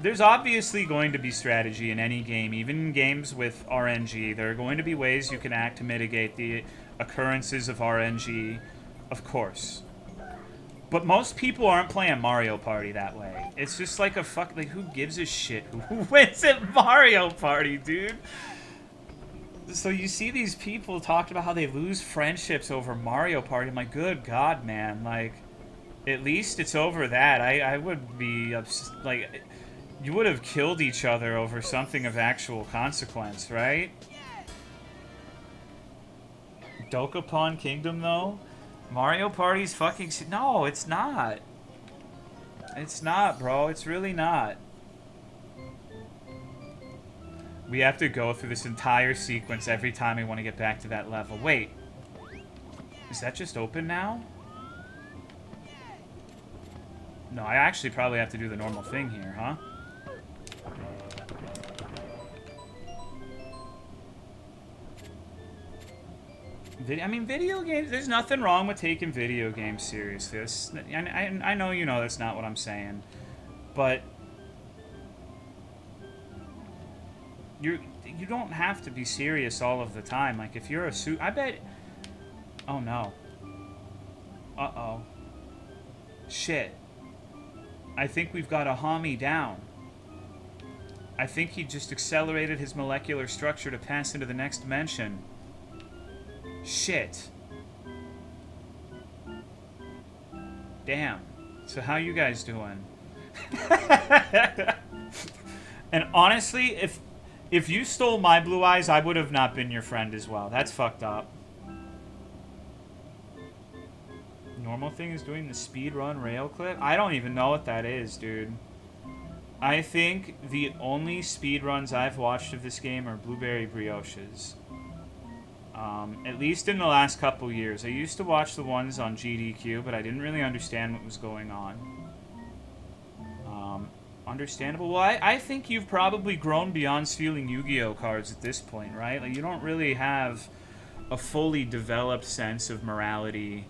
there's obviously going to be strategy in any game, even in games with RNG. There are going to be ways you can act to mitigate the occurrences of RNG, of course. But most people aren't playing Mario Party that way. It's just like a fuck, like, who gives a shit who wins at Mario Party, dude? So you see these people talking about how they lose friendships over Mario Party. I'm like, good God, man. Like, at least it's over that. I would be, like, you would have killed each other over something of actual consequence, right? Dokapon Kingdom, though? Mario Party's fucking... No, it's not. It's not, bro. It's really not. We have to go through this entire sequence every time we want to get back to that level. Wait. Is that just open now? No, I actually probably have to do the normal thing here, huh? I mean, video games, there's nothing wrong with taking video games seriously. I know you know that's not what I'm saying. But you don't have to be serious all of the time. Like, if you're a I bet... Oh, no. Uh-oh. Shit. I think we've got a homie down. I think he just accelerated his molecular structure to pass into the next dimension. Shit. Damn. So how you guys doing? And honestly, if you stole my blue eyes, I would have not been your friend as well. That's fucked up. Normal thing is doing the speedrun rail clip? I don't even know what that is, dude. I think the only speedruns I've watched of this game are Blueberry Brioches. At least in the last couple years. I used to watch the ones on GDQ, but I didn't really understand what was going on. Understandable. Well, I think you've probably grown beyond stealing Yu-Gi-Oh cards at this point, right? Like, you don't really have a fully developed sense of morality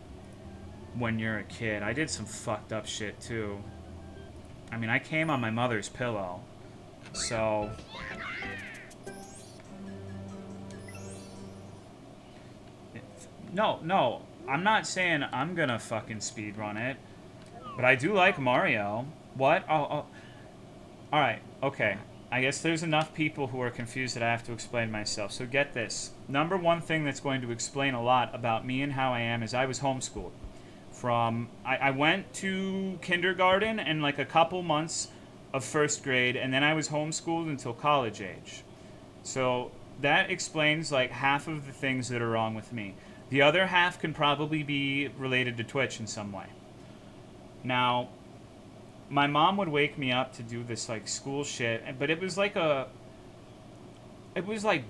when you're a kid. I did some fucked up shit, too. I mean, I came on my mother's pillow. So... No, I'm not saying I'm gonna fucking speedrun it. But I do like Mario. What? Oh. Alright, okay. I guess there's enough people who are confused that I have to explain myself. So get this. Number one thing that's going to explain a lot about me and how I am is I was homeschooled. I went to kindergarten and like a couple months of first grade, and then I was homeschooled until college age. So that explains like half of the things that are wrong with me. The other half can probably be related to Twitch in some way. Now, my mom would wake me up to do this like school shit, but it was like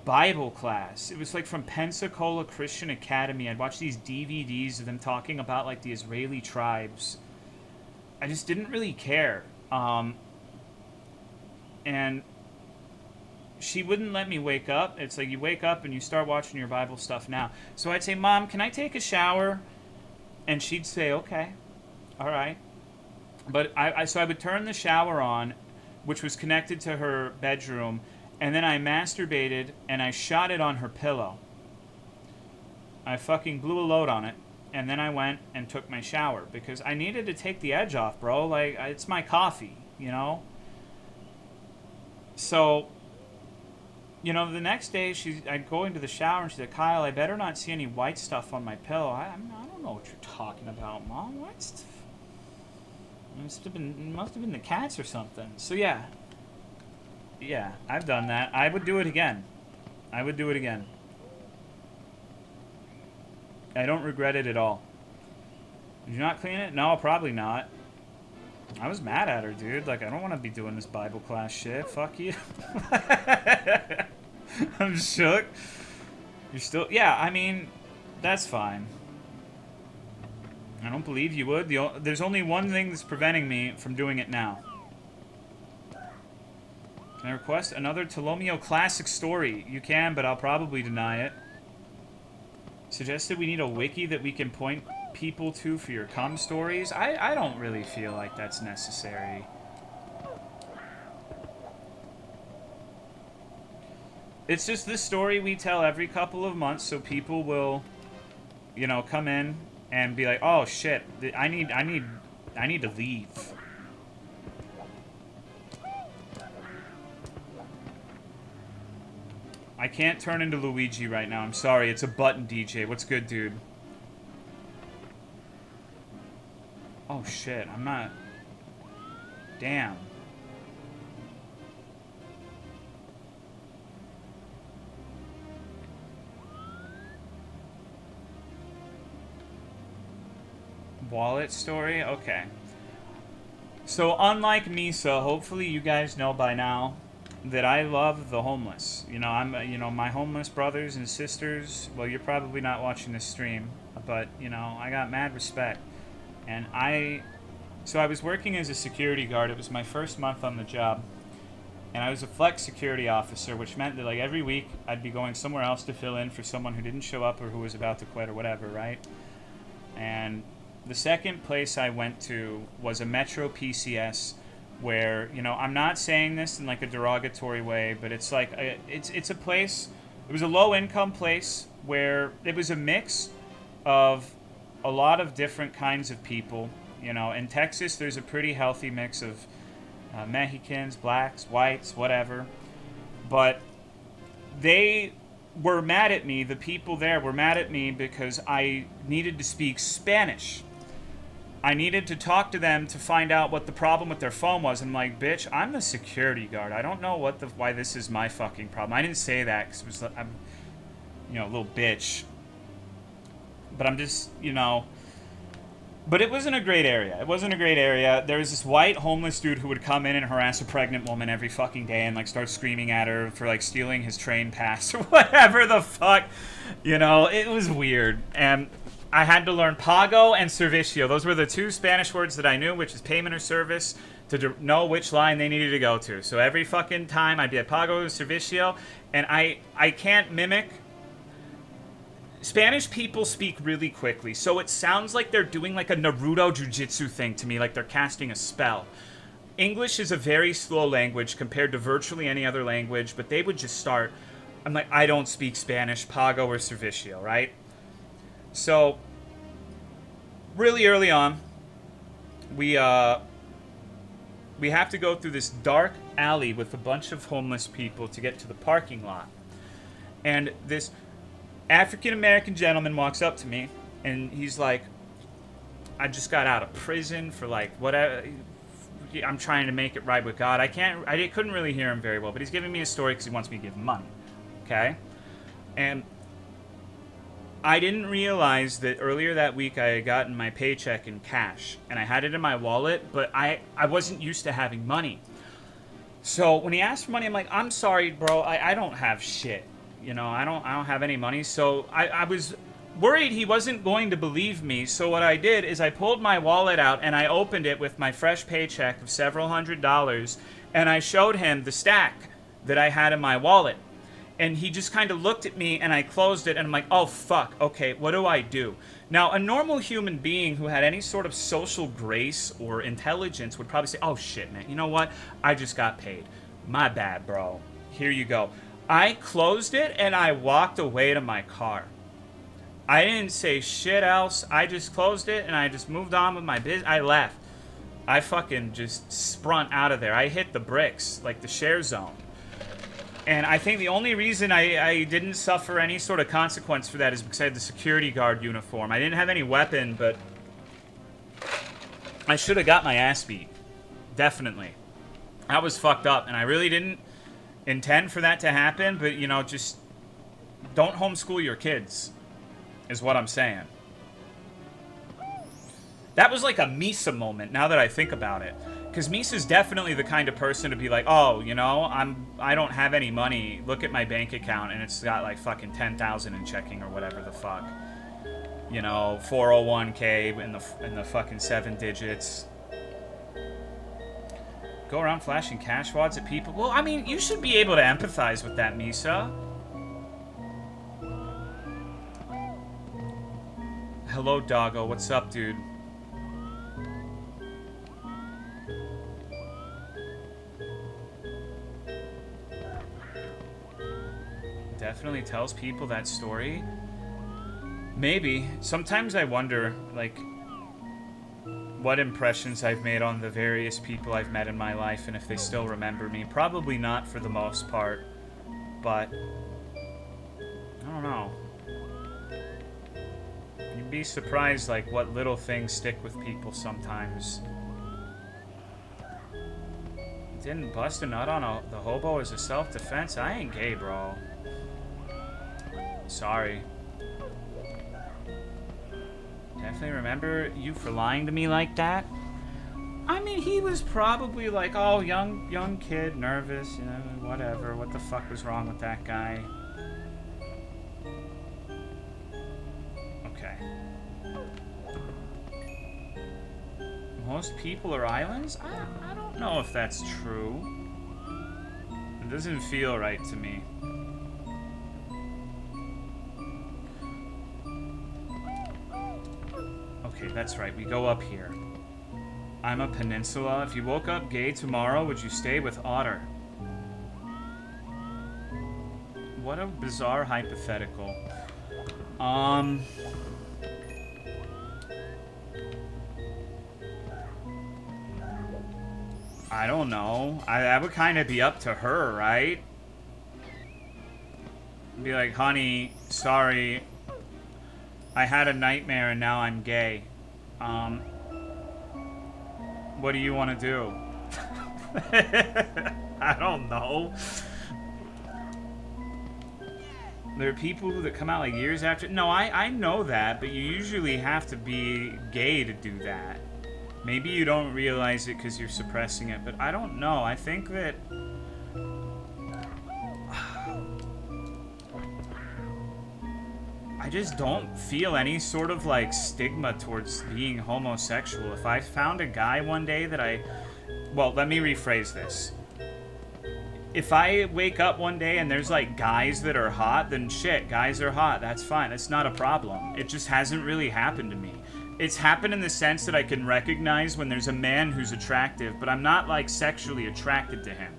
Bible class. It was like from Pensacola Christian Academy. I'd watch these DVDs of them talking about like the Israeli tribes. I just didn't really care. And she wouldn't let me wake up. It's like you wake up and you start watching your Bible stuff now. So I'd say, Mom, can I take a shower? And she'd say, okay, all right. But so I would turn the shower on, which was connected to her bedroom, and then I masturbated and I shot it on her pillow. I fucking blew a load on it, and then I went and took my shower because I needed to take the edge off, bro. Like, it's my coffee, you know? So, you know, the next day I'd go into the shower and she's like, Kyle, I better not see any white stuff on my pillow. I don't know what you're talking about, Mom. White stuff? It must have been the cats or something. So yeah, I've done that. I would do it again. I don't regret it at all. Did you not clean it? No, probably not. I was mad at her, dude. Like, I don't want to be doing this Bible class shit. Fuck you. I'm shook. You're still... Yeah, I mean, that's fine. I don't believe you would. There's only one thing that's preventing me from doing it now. Can I request another Tolomeo classic story? You can, but I'll probably deny it. Suggested we need a wiki that we can point people to for your cum stories. I don't really feel like that's necessary. It's just this story we tell every couple of months, so people will, you know, come in and be like, oh shit, I need to leave. I can't turn into Luigi right now. I'm sorry. It's a button, DJ. What's good, dude? Oh shit, I'm not... Damn. Wallet story? Okay. So, unlike Misa, hopefully you guys know by now that I love the homeless. You know, my homeless brothers and sisters, well, you're probably not watching this stream, but, you know, I got mad respect. And so I was working as a security guard. It was my first month on the job. And I was a flex security officer, which meant that, like, every week I'd be going somewhere else to fill in for someone who didn't show up or who was about to quit or whatever, right? And the second place I went to was a Metro PCS where, you know, I'm not saying this in like a derogatory way, but it's like it's a place. It was a low-income place where it was a mix of a lot of different kinds of people. You know, in Texas, there's a pretty healthy mix of Mexicans, blacks, whites, whatever. But they were mad at me. The people there were mad at me because I needed to speak Spanish. I needed to talk to them to find out what the problem with their phone was. I'm like, bitch, I'm the security guard. I don't know why this is my fucking problem. I didn't say that because I'm, you know, a little bitch. But I'm just, you know. But it wasn't a great area. It wasn't a great area. There was this white homeless dude who would come in and harass a pregnant woman every fucking day and, like, start screaming at her for, like, stealing his train pass or whatever the fuck. You know, it was weird. And I had to learn pago and servicio. Those were the two Spanish words that I knew, which is payment or service, to know which line they needed to go to. So every fucking time I'd be at pago or servicio, and I can't mimic. Spanish people speak really quickly, so it sounds like they're doing like a Naruto jujitsu thing to me, like they're casting a spell. English is a very slow language compared to virtually any other language, but they would just start. I'm like, I don't speak Spanish, pago or servicio, right? So, really early on, we have to go through this dark alley with a bunch of homeless people to get to the parking lot. And this African-American gentleman walks up to me, and he's like, I just got out of prison for like whatever. I'm trying to make it right with God. I couldn't really hear him very well, but he's giving me a story because he wants me to give him money. Okay? And I didn't realize that earlier that week I had gotten my paycheck in cash, and I had it in my wallet, but I wasn't used to having money. So when he asked for money, I'm like, I'm sorry, bro, I don't have shit. You know, I don't have any money. So I was worried he wasn't going to believe me. So what I did is I pulled my wallet out and I opened it with my fresh paycheck of several $100s, and I showed him the stack that I had in my wallet. And he just kind of looked at me, and I closed it, and I'm like, oh, fuck, okay, what do I do? Now, a normal human being who had any sort of social grace or intelligence would probably say, oh, shit, man, you know what? I just got paid. My bad, bro. Here you go. I closed it, and I walked away to my car. I didn't say shit else. I just closed it, and I just moved on with my business. I left. I fucking just sprunt out of there. I hit the bricks, like the share zone. And I think the only reason I didn't suffer any sort of consequence for that is because I had the security guard uniform. I didn't have any weapon, but I should have got my ass beat. Definitely. That was fucked up, and I really didn't intend for that to happen, but, you know, just don't homeschool your kids, is what I'm saying. That was like a Misa moment, now that I think about it. Because Misa's definitely the kind of person to be like, oh, you know, I don't have any money. Look at my bank account, and it's got like fucking 10,000 in checking or whatever the fuck. You know, 401k in the fucking 7 digits. Go around flashing cash wads at people. Well, I mean, you should be able to empathize with that, Misa. Hello, doggo. What's up, dude? Definitely tells people that story. Maybe. Sometimes I wonder, like, what impressions I've made on the various people I've met in my life and if they still remember me. Probably not for the most part, but I don't know. You'd be surprised, like, what little things stick with people sometimes. Didn't bust a nut on the hobo as a self-defense? I ain't gay, bro. Sorry. Definitely remember you for lying to me like that. I mean, he was probably like, oh, young kid, nervous, you know, whatever. What the fuck was wrong with that guy? Okay. Most people are islands? I don't know if that's true. It doesn't feel right to me. Okay, that's right. We go up here. I'm a peninsula. If you woke up gay tomorrow, would you stay with Otter? What a bizarre hypothetical. I don't know. That would kind of be up to her, right? Be like, honey, sorry. I had a nightmare and now I'm gay. What do you want to do? I don't know. There are people that come out like years after. No, I know that, but you usually have to be gay to do that. Maybe you don't realize it because you're suppressing it, but I don't know. I think that... I just don't feel any sort of, like, stigma towards being homosexual. If I found a guy one day that I... Well, let me rephrase this. If I wake up one day and there's, like, guys that are hot, then shit, guys are hot. That's fine. That's not a problem. It just hasn't really happened to me. It's happened in the sense that I can recognize when there's a man who's attractive, but I'm not, like, sexually attracted to him.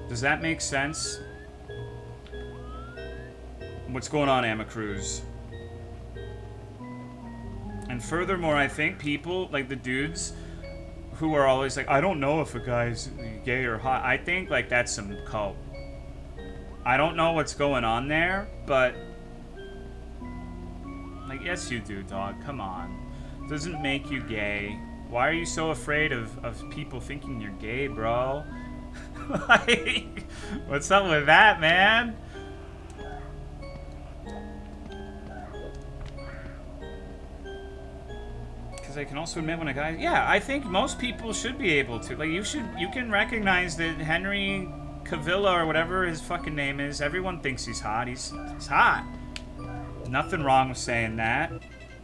Does that make sense? What's going on, Emma Cruz? And furthermore, I think people, like the dudes who are always like, I don't know if a guy's gay or hot. I think like that's some cope. I don't know what's going on there, but like, yes you do, dog. Come on. Doesn't make you gay. Why are you so afraid of people thinking you're gay, bro? Like, what's up with that, man? Because I can also admit when a guy... Yeah, I think most people should be able to. Like, you can recognize that Henry Cavill or whatever his fucking name is, everyone thinks he's hot. He's hot. Nothing wrong with saying that.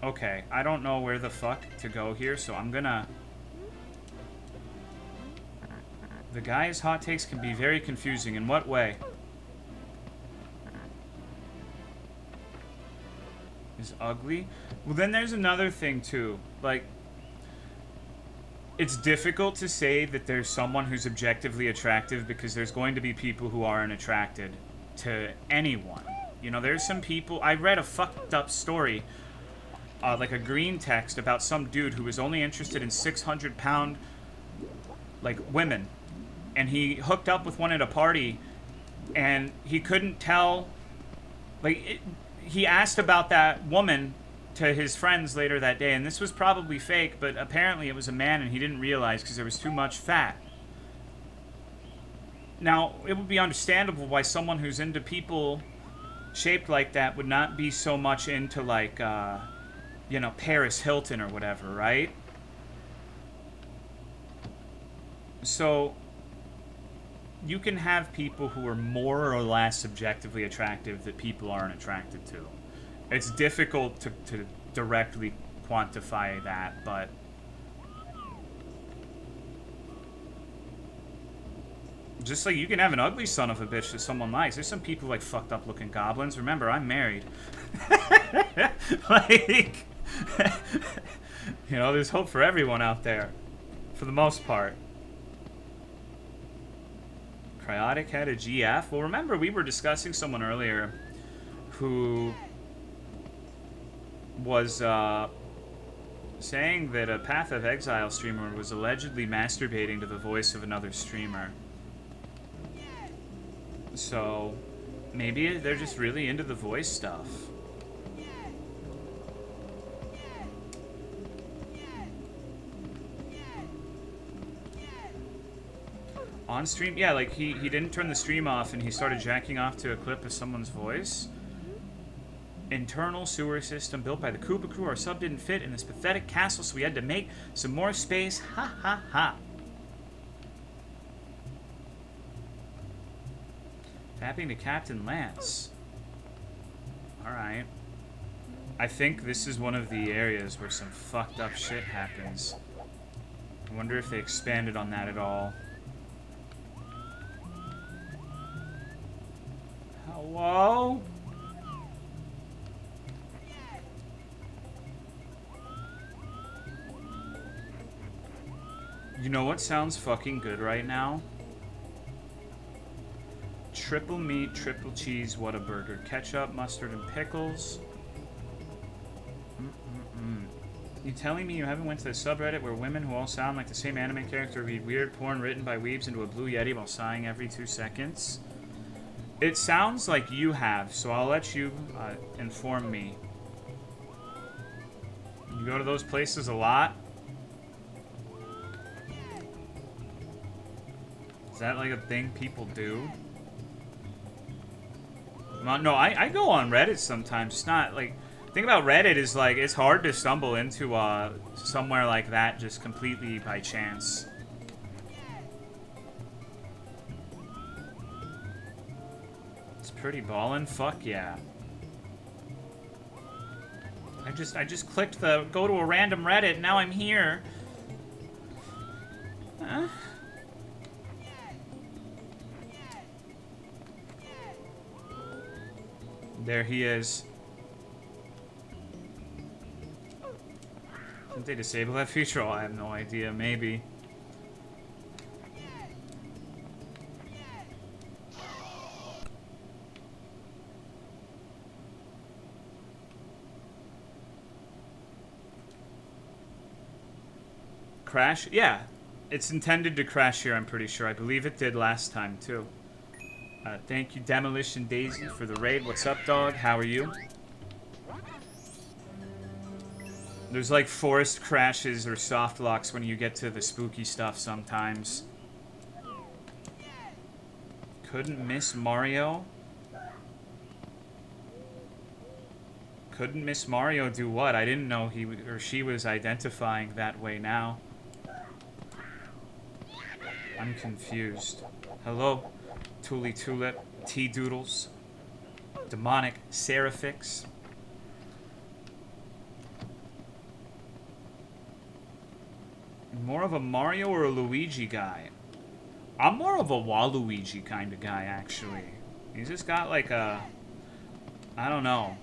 Okay, I don't know where the fuck to go here, so I'm gonna... The guy's hot takes can be very confusing. In what way? Is ugly? Well, then there's another thing, too. Like, it's difficult to say that there's someone who's objectively attractive because there's going to be people who aren't attracted to anyone. You know, there's some people... I read a fucked up story, like a green text, about some dude who was only interested in 600-pound, like, women. And he hooked up with one at a party, and he couldn't tell... Like, he asked about that woman to his friends later that day, and this was probably fake, but apparently it was a man, and he didn't realize because there was too much fat. Now, it would be understandable why someone who's into people shaped like that would not be so much into, like, you know, Paris Hilton or whatever, right? So, you can have people who are more or less subjectively attractive that people aren't attracted to. It's difficult to directly quantify that, but... Just like you can have an ugly son of a bitch that someone likes. There's some people like fucked up looking goblins. Remember, I'm married. Like... You know, there's hope for everyone out there. For the most part. Cryotic had a GF? Well, remember, we were discussing someone earlier who was saying that a Path of Exile streamer was allegedly masturbating to the voice of another streamer. So, maybe they're just really into the voice stuff. On stream? Yeah, like he didn't turn the stream off and he started jacking off to a clip of someone's voice. Internal sewer system built by the Koopa crew. Our sub didn't fit in this pathetic castle, so we had to make some more space. Ha ha ha. Tapping to Captain Lance. Alright. I think this is one of the areas where some fucked up shit happens. I wonder if they expanded on that at all. Hello? You know what sounds fucking good right now? Triple meat, triple cheese, what a burger. Ketchup, mustard, and pickles. You telling me you haven't went to the subreddit where women who all sound like the same anime character read weird porn written by weebs into a blue yeti while sighing every 2 seconds? It sounds like you have, so I'll let you inform me. You go to those places a lot? Is that like a thing people do? No, I go on Reddit sometimes. It's not like... The thing about Reddit is like, it's hard to stumble into somewhere like that just completely by chance. It's pretty ballin'. Fuck yeah. I just clicked the go to a random Reddit and now I'm here. Huh? There he is. Did they disable that feature? Oh, I have no idea. Maybe. Crash? Yeah. It's intended to crash here, I'm pretty sure. I believe it did last time, too. Thank you, Demolition Daisy, for the raid. What's up, dog? How are you? There's like forest crashes or soft locks when you get to the spooky stuff sometimes. Couldn't miss Mario? Couldn't miss Mario do what? I didn't know he or she was identifying that way now. I'm confused. Hello, Tuli Tulip, T-Doodles, Demonic Seraphix. More of a Mario or a Luigi guy? I'm more of a Waluigi kind of guy, actually. He's just got like a... I don't know.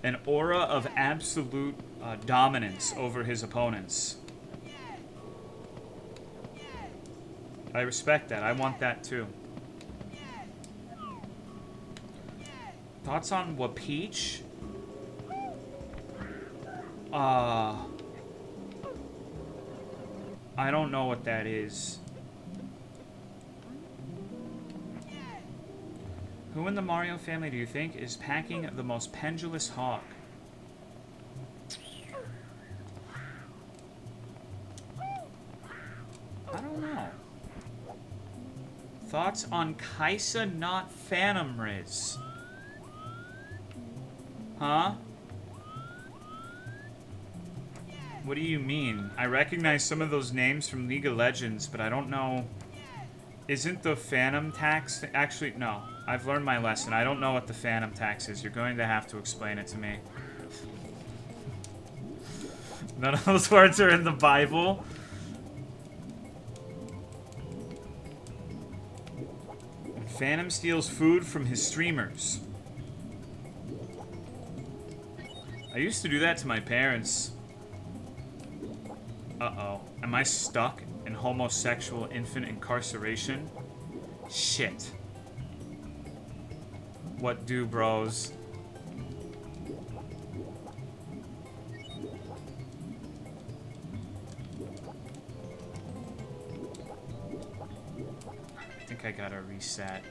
An aura of absolute dominance over his opponents. I respect that. I want that too. Thoughts on Wapeach? I don't know what that is. Who in the Mario family do you think is packing the most pendulous hawk? I don't know. Thoughts on Kaisa not Phantom Riz? Huh? What do you mean? I recognize some of those names from League of Legends, but I don't know... Isn't the Phantom Tax... Actually, no. I've learned my lesson. I don't know what the Phantom Tax is. You're going to have to explain it to me. None of those words are in the Bible. Phantom steals food from his streamers. I used to do that to my parents. Uh-oh. Am I stuck in homosexual infant incarceration? Shit. What do, bros? I think I gotta reset.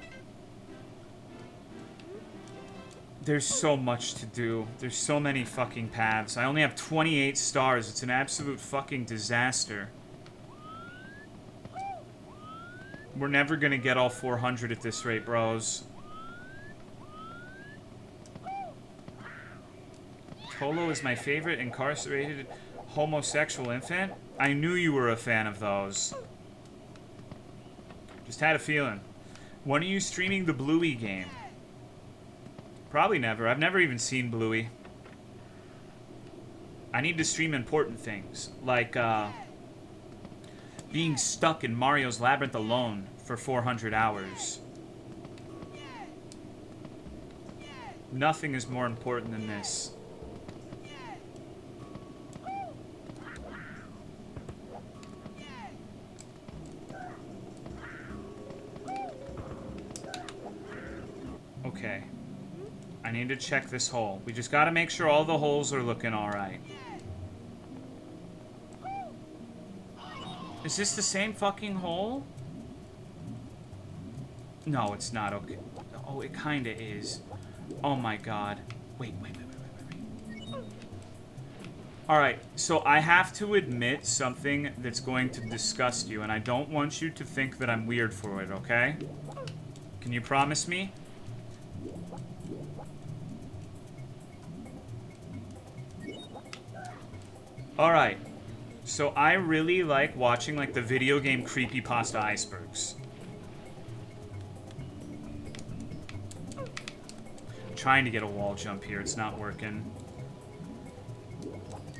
There's so much to do. There's so many fucking paths. I only have 28 stars. It's an absolute fucking disaster. We're never gonna get all 400 at this rate, bros. Tolo is my favorite incarcerated homosexual infant. I knew you were a fan of those. Just had a feeling. When are you streaming the Bluey game? Probably never. I've never even seen Bluey. I need to stream important things, like being stuck in Mario's Labyrinth alone for 400 hours. Nothing is more important than this. Okay. I need to check this hole. We just gotta make sure all the holes are looking alright. Is this the same fucking hole? No, it's not. Okay. Oh, it kinda is. Oh my god. Wait. Alright, so I have to admit something that's going to disgust you, and I don't want you to think that I'm weird for it, okay? Can you promise me? Alright, so I really like watching like the video game creepypasta icebergs. I'm trying to get a wall jump here, it's not working.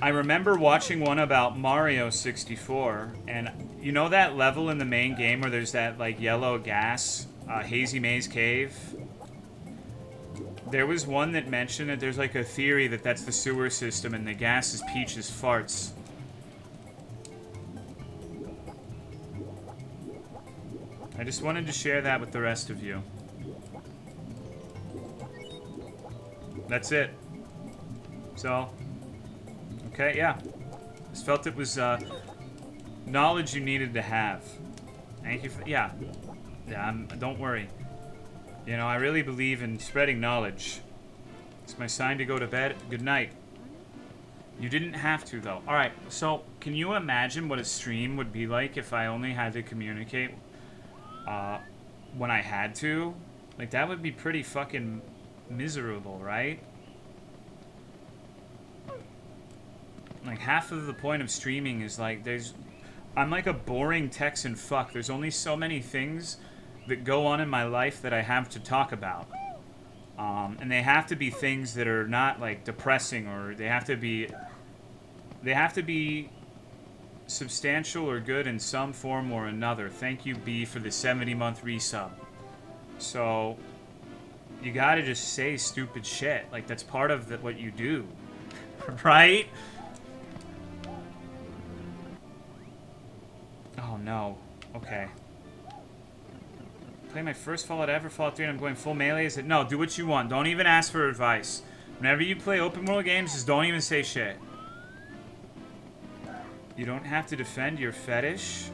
I remember watching one about Mario 64, and you know that level in the main game where there's that like yellow gas, Hazy Maze Cave? There was one that mentioned that there's like a theory that that's the sewer system and the gas is Peach's farts. I just wanted to share that with the rest of you. That's it. So, okay, yeah. Just felt it was knowledge you needed to have. Thank you for, yeah. Yeah, don't worry. You know, I really believe in spreading knowledge. It's my sign to go to bed. Good night. You didn't have to, though. Alright, so can you imagine what a stream would be like if I only had to communicate when I had to? Like, that would be pretty fucking miserable, right? Like, half of the point of streaming is, like, I'm like a boring Texan fuck. There's only so many things that go on in my life that I have to talk about. And they have to be things that are not, like, depressing, or they have to be substantial or good in some form or another. Thank you, B, for the 70-month resub. So, you gotta just say stupid shit. Like, that's part of what you do. Right? Oh, no. Okay. Play my first Fallout ever, Fallout 3, and I'm going full melee. Is it? No, do what you want. Don't even ask for advice. Whenever you play open world games, just don't even say shit. You don't have to defend your fetish.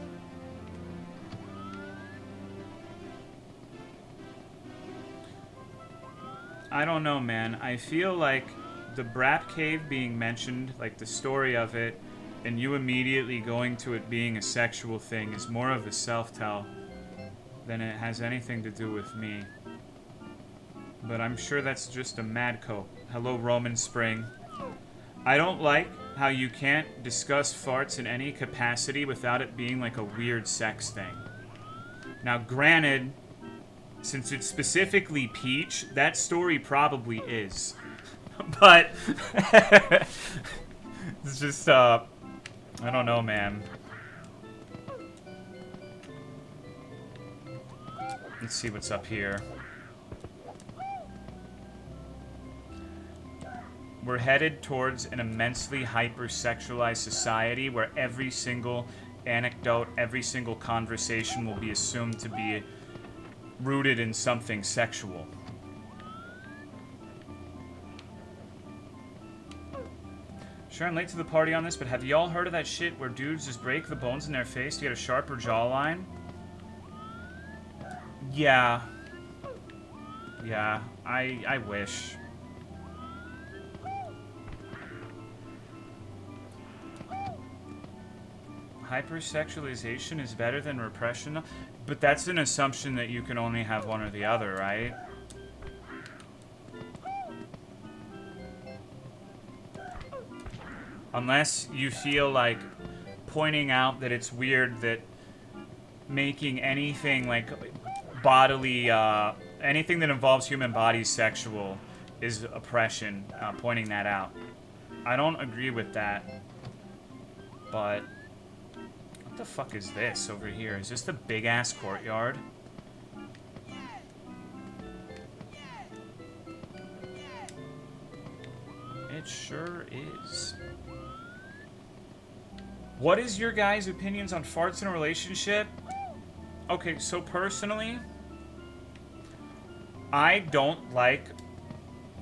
I don't know, man. I feel like the Brap Cave being mentioned, like the story of it, and you immediately going to it being a sexual thing is more of a self-tell than it has anything to do with me. But I'm sure that's just a mad cope. Hello, Roman Spring. I don't like how you can't discuss farts in any capacity without it being like a weird sex thing. Now, granted, since it's specifically Peach, that story probably is. But it's just, I don't know, man. Let's see what's up here. We're headed towards an immensely hyper-sexualized society where every single anecdote, every single conversation will be assumed to be rooted in something sexual. Sure, I'm late to the party on this, but have y'all heard of that shit where dudes just break the bones in their face to get a sharper jawline? Yeah. Yeah, I wish. Hypersexualization is better than repression? But that's an assumption that you can only have one or the other, right? Unless you feel like pointing out that it's weird that making anything like bodily, anything that involves human bodies sexual is oppression, pointing that out. I don't agree with that. But what the fuck is this over here? Is this the big-ass courtyard? It sure is. What is your guys' opinions on farts in a relationship? Okay, so personally, I don't like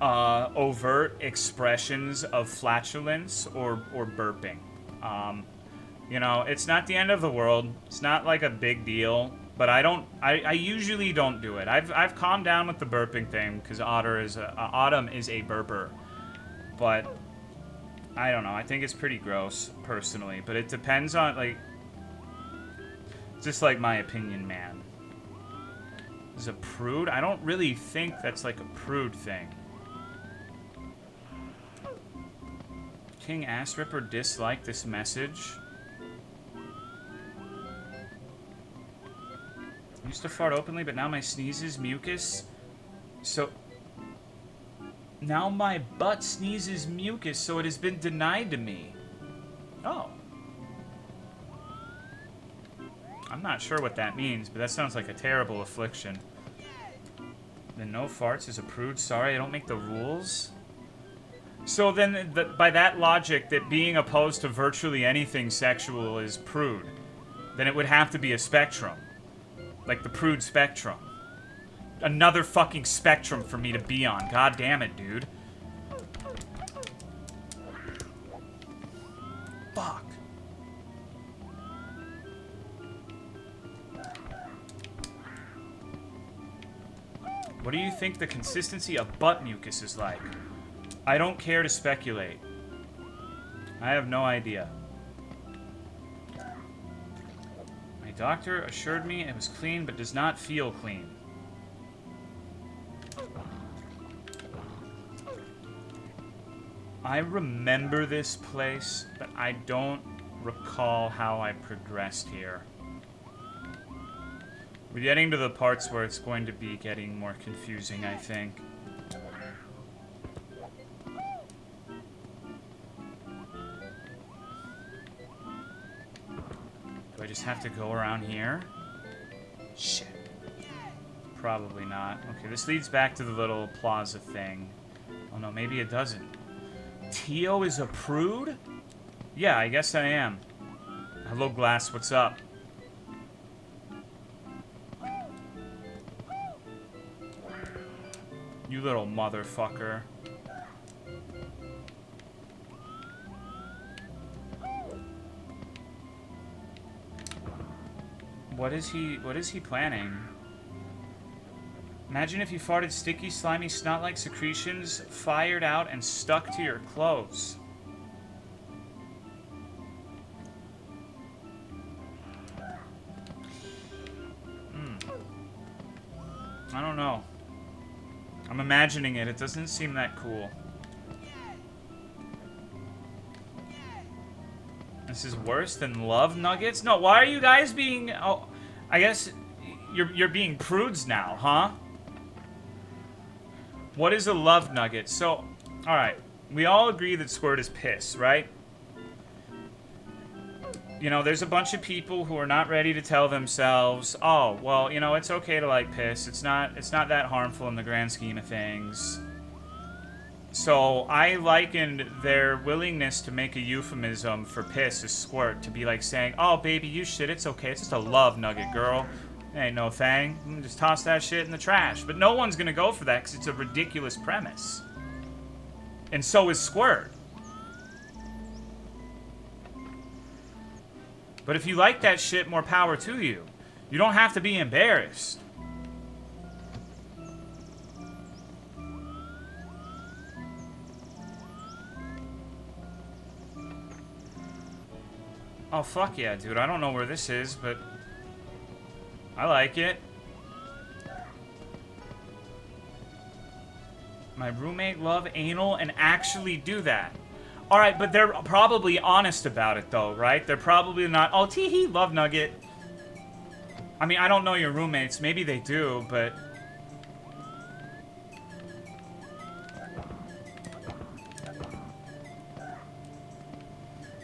overt expressions of flatulence or burping. You know, it's not the end of the world. It's not like a big deal, but I usually don't do it. I've calmed down with the burping thing because Autumn is a burper, but I don't know. I think it's pretty gross personally, but it depends on like, just like my opinion, man. Is a prude? I don't really think that's like a prude thing. King Ass Ripper disliked this message. Used to fart openly, but now my sneezes mucus. So now my butt sneezes mucus, so it has been denied to me. Oh. I'm not sure what that means, but that sounds like a terrible affliction. Then no farts is a prude. Sorry, I don't make the rules. So then, by that logic, that being opposed to virtually anything sexual is prude, then it would have to be a spectrum. Like the prude spectrum. Another fucking spectrum for me to be on. God damn it, dude. Fuck. What do you think the consistency of butt mucus is like? I don't care to speculate. I have no idea. My doctor assured me it was clean, but does not feel clean. I remember this place, but I don't recall how I progressed here. We're getting to the parts where it's going to be getting more confusing, I think. Do I just have to go around here? Shit. Probably not. Okay, this leads back to the little plaza thing. Oh no, maybe it doesn't. Tio is a prude? Yeah, I guess I am. Hello, Glass, what's up? You little motherfucker. What is he planning? Imagine if you farted sticky, slimy, snot-like secretions, fired out, and stuck to your clothes. I don't know. I'm imagining it. It doesn't seem that cool. This is worse than love nuggets? No, why are you guys being... Oh, I guess you're being prudes now, huh? What is a love nugget? So, alright. We all agree that squirt is piss, right? You know, there's a bunch of people who are not ready to tell themselves, oh, well, you know, it's okay to like piss. It's not that harmful in the grand scheme of things. So I likened their willingness to make a euphemism for piss as squirt to be like saying, oh, baby, you shit, it's okay. It's just a love nugget, girl. Ain't no thing. Just toss that shit in the trash. But no one's gonna go for that because it's a ridiculous premise. And so is squirt. But if you like that shit, more power to you. You don't have to be embarrassed. Oh, fuck yeah, dude. I don't know where this is, but I like it. My roommate love anal and actually do that. Alright, but they're probably honest about it, though, right? They're probably not, oh, tee-hee, love nugget. I mean, I don't know your roommates. Maybe they do, but...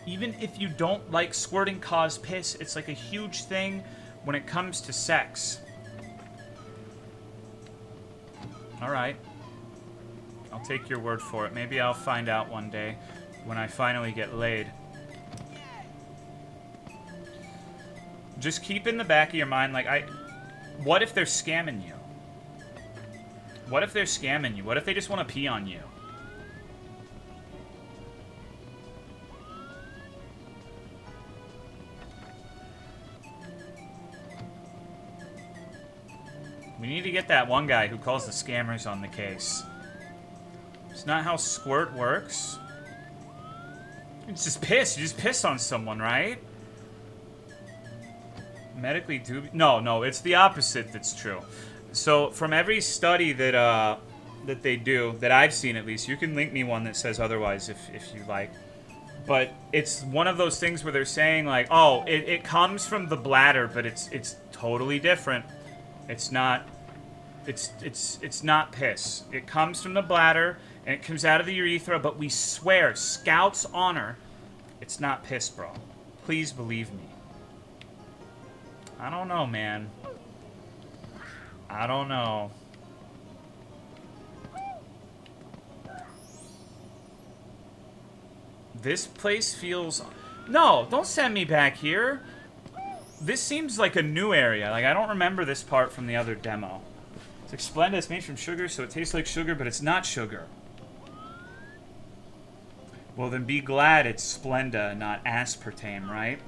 Even if you don't like squirting cause piss, it's like a huge thing when it comes to sex. Alright. I'll take your word for it. Maybe I'll find out one day when I finally get laid. Just keep in the back of your mind, like, what if they're scamming you? What if they're scamming you? What if they just want to pee on you? We need to get that one guy who calls the scammers on the case. It's not how squirt works. It's just piss. You just piss on someone, right? Medically dubious? No, it's the opposite that's true. So, from every study that that they do, that I've seen at least, you can link me one that says otherwise if you like. But it's one of those things where they're saying, like, oh, it comes from the bladder, but it's totally different. It's not... It's not piss. It comes from the bladder, and it comes out of the urethra, but we swear, Scout's honor, it's not piss, bro. Please believe me. I don't know, man. I don't know. This place feels... No, don't send me back here. This seems like a new area. Like, I don't remember this part from the other demo. It's like Splenda, it's made from sugar, so it tastes like sugar, but it's not sugar. Well, then be glad it's Splenda, not aspartame, right?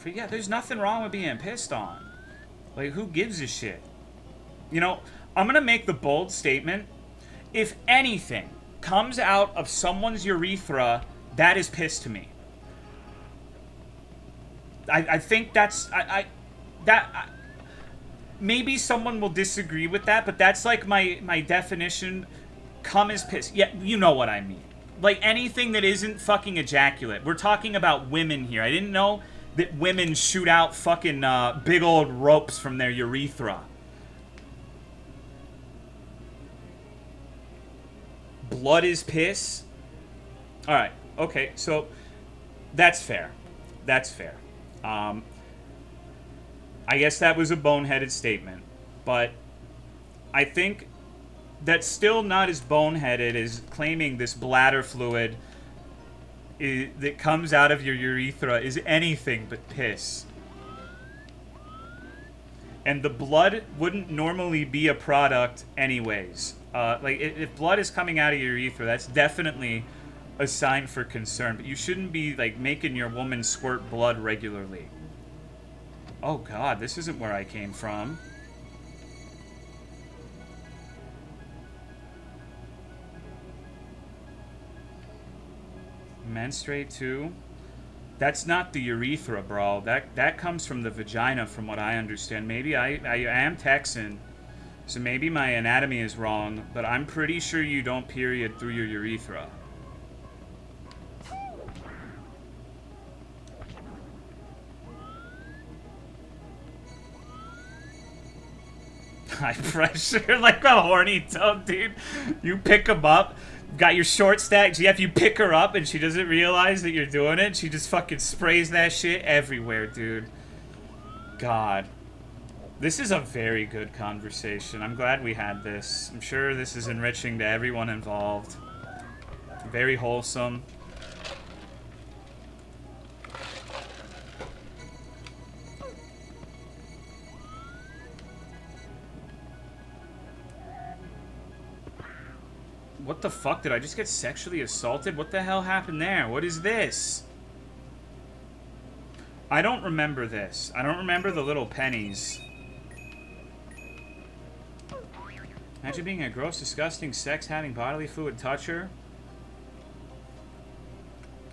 But yeah, there's nothing wrong with being pissed on. Like, who gives a shit? You know, I'm gonna make the bold statement. If anything comes out of someone's urethra, that is piss to me. I think that's... maybe someone will disagree with that, but that's like my definition. Cum is piss. Yeah, you know what I mean. Like, anything that isn't fucking ejaculate. We're talking about women here. I didn't know that women shoot out fucking big old ropes from their urethra. Blood is piss? Alright, okay, so that's fair. That's fair. I guess that was a boneheaded statement. But I think that's still not as boneheaded as claiming this bladder fluid that comes out of your urethra is anything but piss. And the blood wouldn't normally be a product anyways. Like, if blood is coming out of your urethra, that's definitely a sign for concern. But you shouldn't be, like, making your woman squirt blood regularly. Oh, God, this isn't where I came from. Menstruate, too? That's not the urethra, bro. That comes from the vagina, from what I understand. Maybe I am Texan, so maybe my anatomy is wrong, but I'm pretty sure you don't period through your urethra. High pressure, like a horny toad, dude. You pick them up, got your short stack GF, you pick her up and she doesn't realize that you're doing it. She just fucking sprays that shit everywhere, dude. God. This is a very good conversation. I'm glad we had this. I'm sure this is enriching to everyone involved. Very wholesome. What the fuck? Did I just get sexually assaulted? What the hell happened there? What is this? I don't remember this. I don't remember the little pennies. Imagine being a gross, disgusting sex having bodily fluid touch her.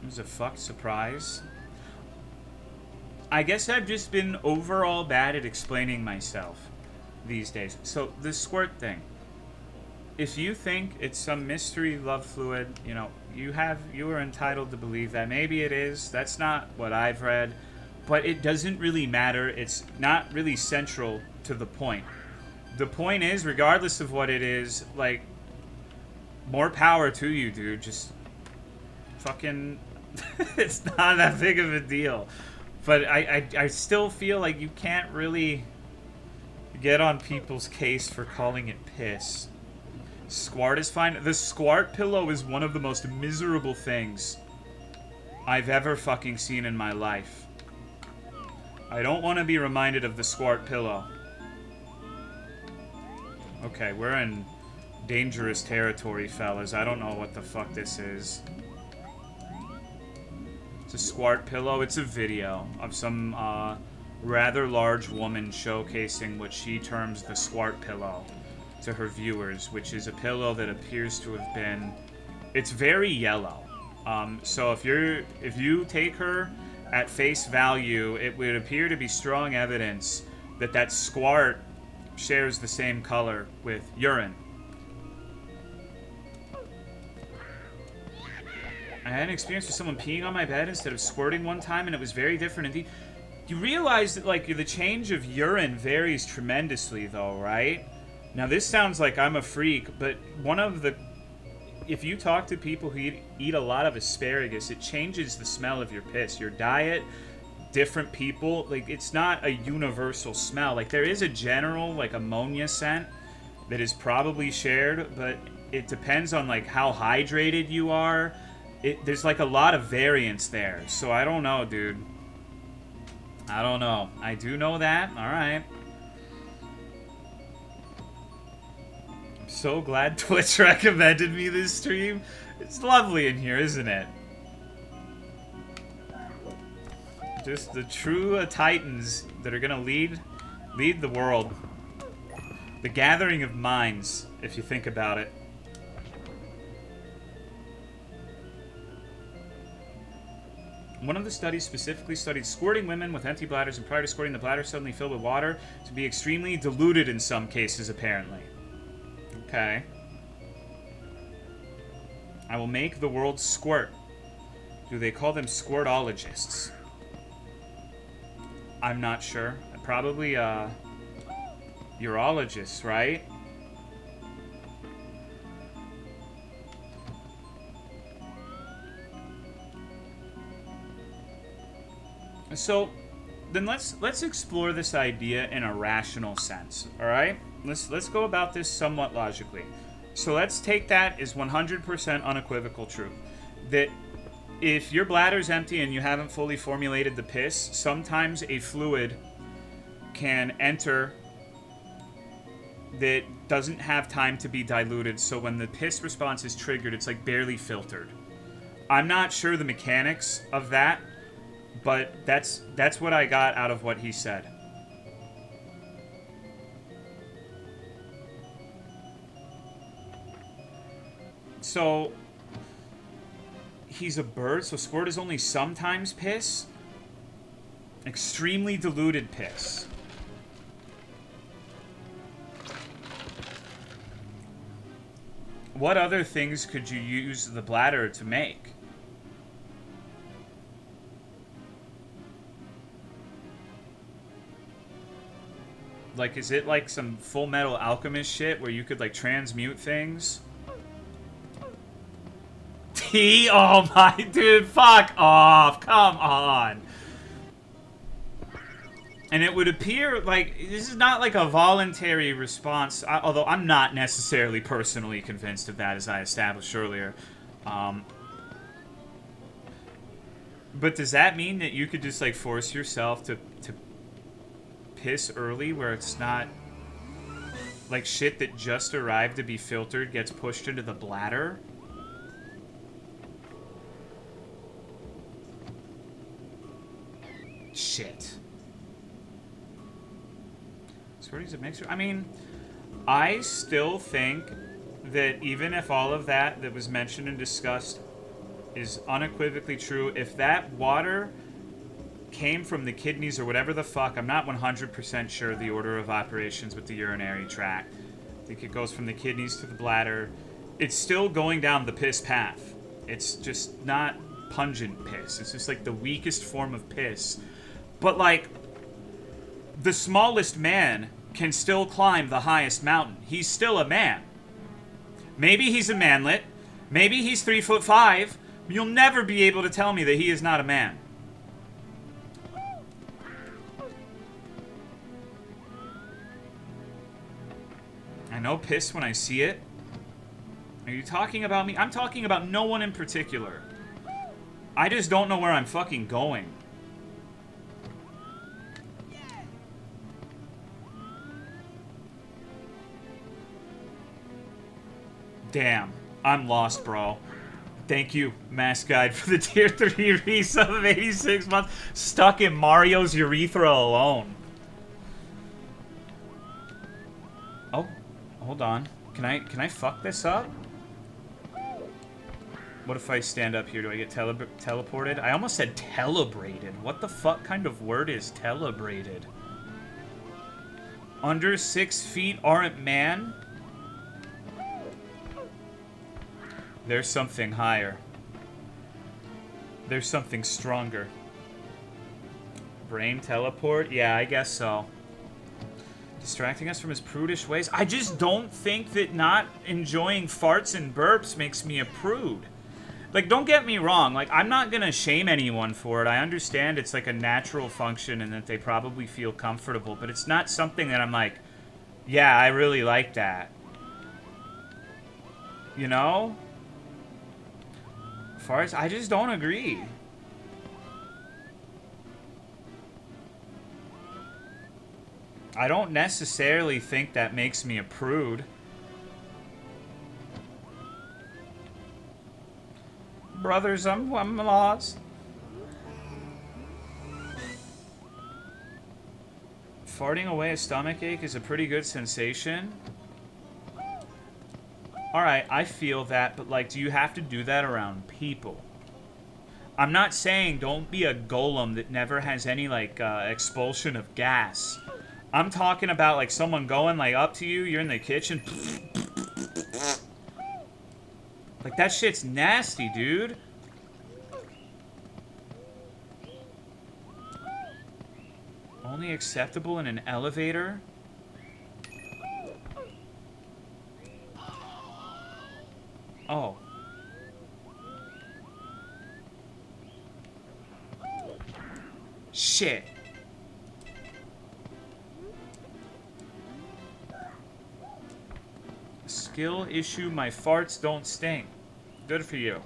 It was a fucked surprise. I guess I've just been overall bad at explaining myself these days. So, the squirt thing. If you think it's some mystery love fluid, you know, you are entitled to believe that. Maybe it is. That's not what I've read. But it doesn't really matter. It's not really central to the point. The point is, regardless of what it is, like, more power to you, dude. Just fucking... it's not that big of a deal. But I still feel like you can't really get on people's case for calling it piss. Squart is fine. The squart pillow is one of the most miserable things I've ever fucking seen in my life. I don't want to be reminded of the squart pillow. Okay, we're in dangerous territory, fellas. I don't know what the fuck this is. It's a squart pillow. It's a video of some rather large woman showcasing what she terms the squart pillow to her viewers, which is a pillow that appears to have been... It's very yellow. So if you take her at face value, it would appear to be strong evidence that that squart shares the same color with urine. I had an experience with someone peeing on my bed instead of squirting one time, and it was very different indeed. You realize that, like, the change of urine varies tremendously, though, right? Now, this sounds like I'm a freak, but one of the... If you talk to people who eat a lot of asparagus, it changes the smell of your piss. Your diet, different people, like, it's not a universal smell. Like, there is a general, like, ammonia scent that is probably shared, but it depends on, like, how hydrated you are. There's, like, a lot of variance there. So, I don't know, dude. I don't know. I do know that. Alright. So glad Twitch recommended me this stream. It's lovely in here, isn't it? Just the true titans that are gonna lead Lead the world. The gathering of minds, if you think about it. One of the studies specifically studied squirting women with empty bladders, and prior to squirting, the bladder suddenly filled with water to be extremely diluted in some cases, apparently. Okay. I will make the world squirt. Do they call them squirtologists? I'm not sure. Probably, urologists, right? So, then let's explore this idea in a rational sense, all right? Let's go about this somewhat logically. So let's take that as 100% unequivocal truth. That if your bladder's empty and you haven't fully formulated the piss, sometimes a fluid can enter that doesn't have time to be diluted, so when the piss response is triggered, it's like barely filtered. I'm not sure the mechanics of that, but that's what I got out of what he said. So, he's a bird, so squirt is only sometimes piss? Extremely diluted piss. What other things could you use the bladder to make? Like, is it like some Full Metal Alchemist shit where you could, like, transmute things? Tea? Oh my, dude, fuck off. Come on. And it would appear like this is not like a voluntary response, although I'm not necessarily personally convinced of that, as I established earlier. But does that mean that you could just like force yourself to piss early where it's not like shit that just arrived to be filtered gets pushed into the bladder? Shit. Squirting's a mixer. I mean, I still think that even if all of that was mentioned and discussed is unequivocally true, if that water came from the kidneys or whatever the fuck, I'm not 100% sure the order of operations with the urinary tract. I think it goes from the kidneys to the bladder. It's still going down the piss path. It's just not pungent piss. It's just like the weakest form of piss. But like, the smallest man can still climb the highest mountain. He's still a man. Maybe he's a manlet. Maybe he's 3'5". You'll never be able to tell me that he is not a man. I know piss when I see it. Are you talking about me? I'm talking about no one in particular. I just don't know where I'm fucking going. Damn, I'm lost, bro. Thank you, Mass Guide, for the tier 3 resub of 86 months. Stuck in Mario's urethra alone. Oh, hold on. Can I fuck this up? What if I stand up here? Do I get teleported? I almost said telebrated. What the fuck kind of word is telebrated? Under 6 feet aren't man? There's something higher. There's something stronger. Brain teleport? Yeah, I guess so. Distracting us from his prudish ways? I just don't think that not enjoying farts and burps makes me a prude. Like, don't get me wrong. Like, I'm not gonna shame anyone for it. I understand it's like a natural function and that they probably feel comfortable, but it's not something that I'm like, yeah, I really like that. You know? Farts, I just don't agree. I don't necessarily think that makes me a prude. Brothers, I'm lost. Farting away a stomachache is a pretty good sensation. Alright, I feel that, but, like, do you have to do that around people? I'm not saying don't be a golem that never has any, like, expulsion of gas. I'm talking about, like, someone going, like, up to you, you're in the kitchen. Like, that shit's nasty, dude. Only acceptable in an elevator? Oh. Shit. Skill issue, my farts don't stink. Good for you.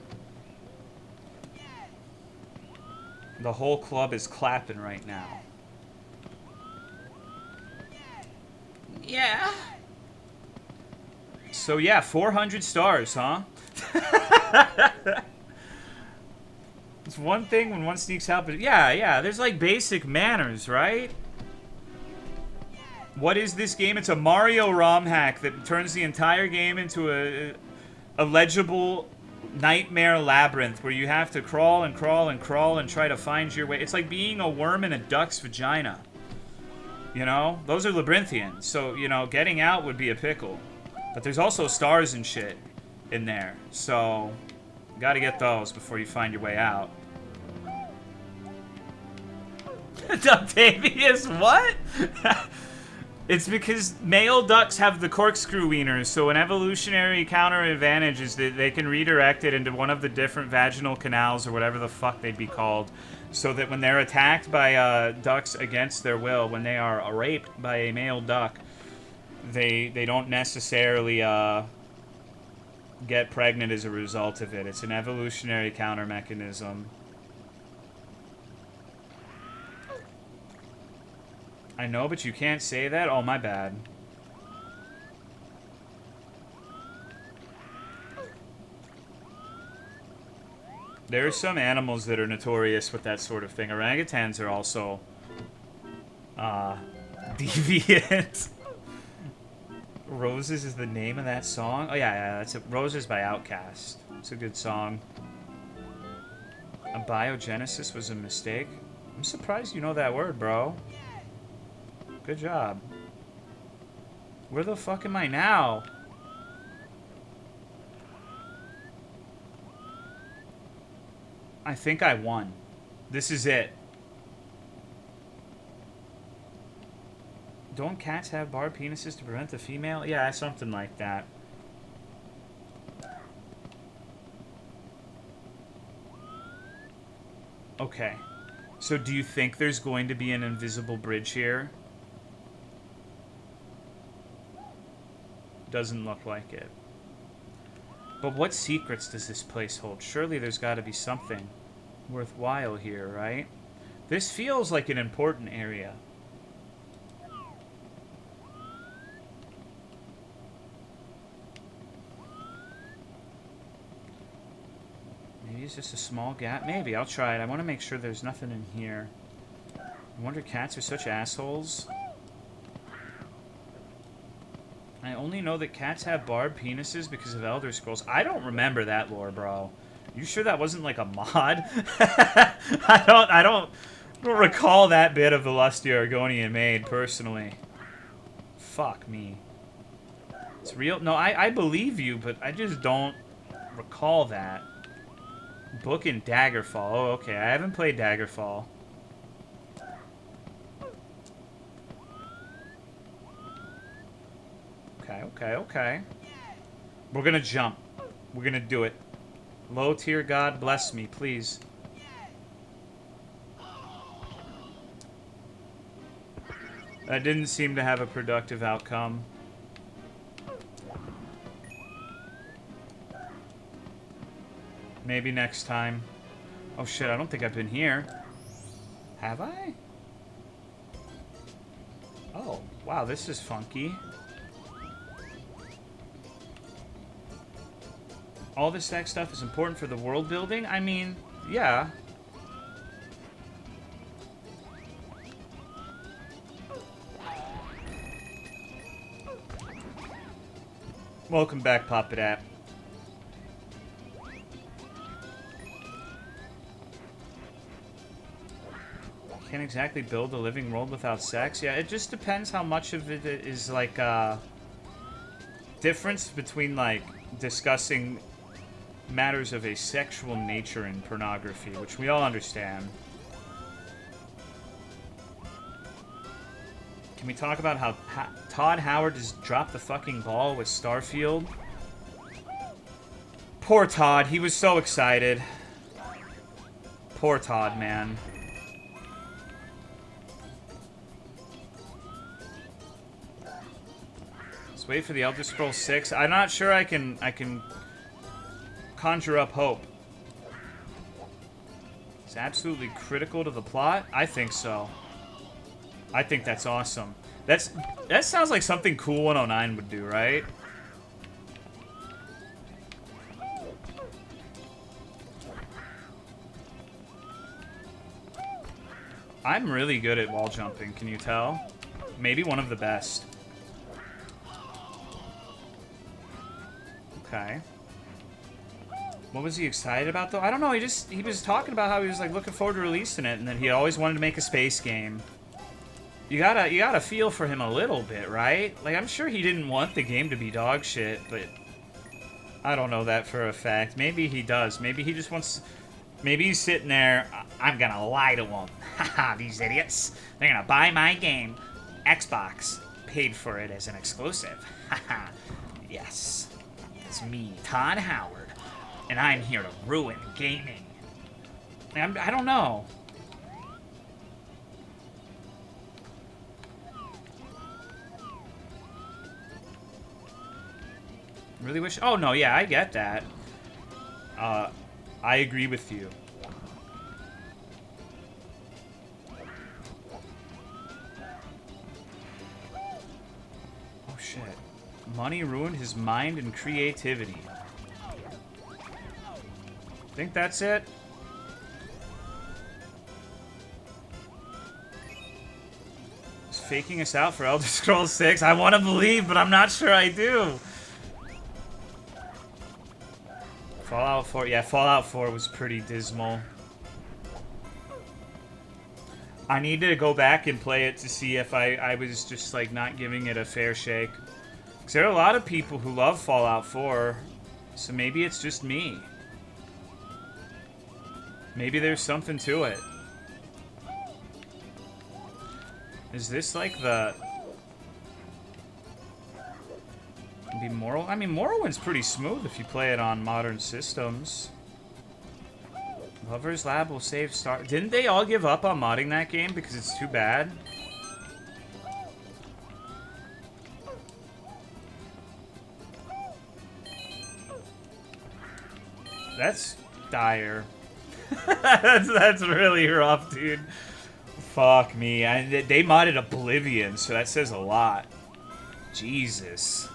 The whole club is clapping right now. Yeah. So yeah, 400 stars, huh? It's one thing when one sneaks out, but yeah, there's like basic manners, right? What is this game? It's a Mario Romhack that turns the entire game into a legible nightmare labyrinth where you have to crawl and crawl and crawl and try to find your way. It's like being a worm in a duck's vagina. You know? Those are labyrinthians, so, you know, getting out would be a pickle. But there's also stars and shit in there, so gotta get those before you find your way out. Octavius, what? It's because male ducks have the corkscrew wieners, so an evolutionary counter advantage is that they can redirect it into one of the different vaginal canals or whatever the fuck they'd be called, so that when they're attacked by ducks against their will, when they are raped by a male duck, they don't necessarily get pregnant as a result of it. It's an evolutionary counter mechanism. I know, but you can't say that? Oh, my bad. There are some animals that are notorious with that sort of thing. Orangutans are also deviant. Roses is the name of that song? Oh, yeah, that's Roses by Outkast. It's a good song. Abiogenesis was a mistake? I'm surprised you know that word, bro. Good job. Where the fuck am I now? I think I won. This is it. Don't cats have barred penises to prevent the female? Yeah, something like that. Okay. So do you think there's going to be an invisible bridge here? Doesn't look like it. But what secrets does this place hold? Surely there's got to be something worthwhile here, right? This feels like an important area. Maybe it's just a small gap. Maybe. I'll try it. I want to make sure there's nothing in here. I wonder cats are such assholes. I only know that cats have barbed penises because of Elder Scrolls. I don't remember that lore, bro. You sure that wasn't like a mod? I don't recall that bit of the Lusty Argonian made, personally. Fuck me. It's real? No, I believe you, but I just don't recall that. Book in Daggerfall. Oh, okay. I haven't played Daggerfall. Okay. We're gonna jump. We're gonna do it. Low tier God, bless me, please. That didn't seem to have a productive outcome. Maybe next time. Oh shit, I don't think I've been here. Have I? Oh, wow, this is funky. All this tech stuff is important for the world building? I mean, yeah. Welcome back, Puppet App. Can't exactly build a living world without sex. Yeah, it just depends how much of it is like difference between like discussing matters of a sexual nature in pornography, which we all understand. Can we talk about how Todd Howard just dropped the fucking ball with Starfield? Poor Todd, he was so excited. Poor Todd, man. Let's wait for the Elder Scrolls 6. I'm not sure I can conjure up hope. It's absolutely critical to the plot? I think so. I think that's awesome. That sounds like something Cool 109 would do, right? I'm really good at wall jumping, can you tell? Maybe one of the best. Okay. What was he excited about, though? I don't know, he was talking about how he was, like, looking forward to releasing it, and that he always wanted to make a space game. You gotta feel for him a little bit, right? Like, I'm sure he didn't want the game to be dog shit, but I don't know that for a fact. Maybe he does. Maybe he just wants... Maybe he's sitting there, I'm gonna lie to them. Haha, these idiots. They're gonna buy my game. Xbox paid for it as an exclusive. Haha, yes. It's me, Todd Howard, and I'm here to ruin gaming. I don't know. Really wish... Oh, no, yeah, I get that. I agree with you. Oh, shit. Money ruined his mind and creativity. Think that's it? He's faking us out for Elder Scrolls 6. I want to believe, but I'm not sure I do. Fallout 4, yeah, Fallout 4 was pretty dismal. I need to go back and play it to see if I was just, like, not giving it a fair shake. Because there are a lot of people who love Fallout 4, so maybe it's just me. Maybe there's something to it. Is this, like, the... Be Moral? I mean, Morrowind's pretty smooth if you play it on modern systems. Lover's Lab will save Star... Didn't they all give up on modding that game because it's too bad? That's dire. that's really rough, dude. Fuck me. They modded Oblivion, so that says a lot. Jesus.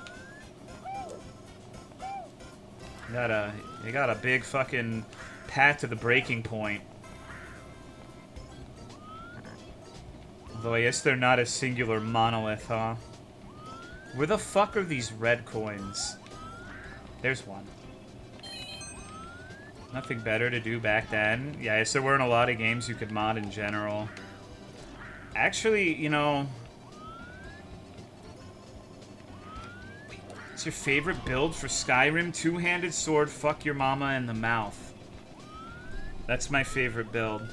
They got a big fucking path to the breaking point. Though I guess they're not a singular monolith, huh? Where the fuck are these red coins? There's one. Nothing better to do back then. Yeah, I guess there weren't a lot of games you could mod in general. Actually, you know... What's your favorite build for Skyrim? Two-handed sword, fuck your mama in the mouth. That's my favorite build.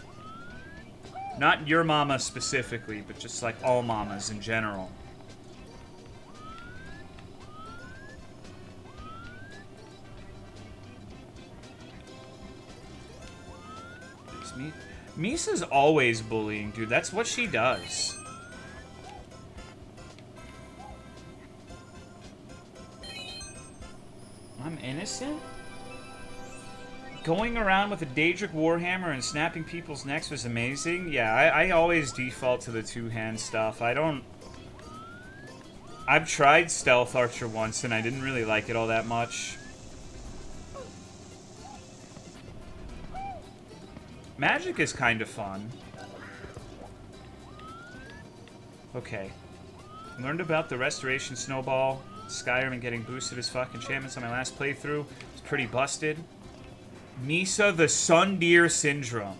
Not your mama specifically, but just like all mamas in general. Misa's always bullying, dude. That's what she does. I'm innocent? Going around with a Daedric Warhammer and snapping people's necks was amazing. Yeah, I always default to the two-hand stuff. I've tried Stealth Archer once, and I didn't really like it all that much. Magic is kind of fun. Okay. Learned about the Restoration Snowball. Skyrim and getting boosted as fuck enchantments on my last playthrough. It's pretty busted. Misa the Sun Deer Syndrome.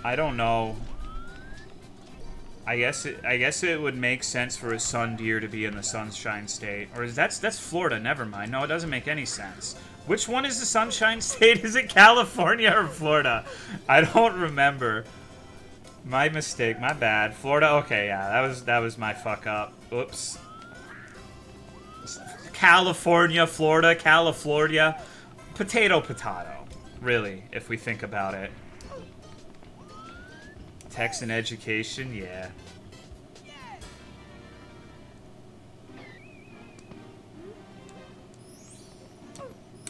I don't know. I guess it would make sense for a sun deer to be in the Sunshine State. Or that's Florida, never mind. No, it doesn't make any sense. Which one is the Sunshine State? Is it California or Florida? I don't remember. My mistake, my bad. Florida, okay, yeah, that was my fuck up. Oops. California, Florida, California. Potato, potato. Really, if we think about it. Texan education, yeah.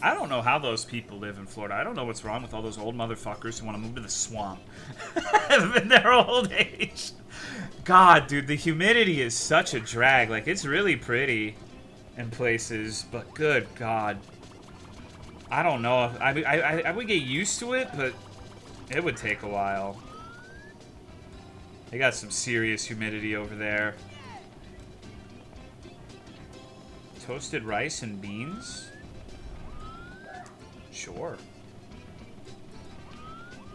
I don't know how those people live in Florida. I don't know what's wrong with all those old motherfuckers who want to move to the swamp in their old age. God, dude, the humidity is such a drag. Like, it's really pretty in places, but good God. I don't know. I would get used to it, but it would take a while. They got some serious humidity over there. Toasted rice and beans? Sure.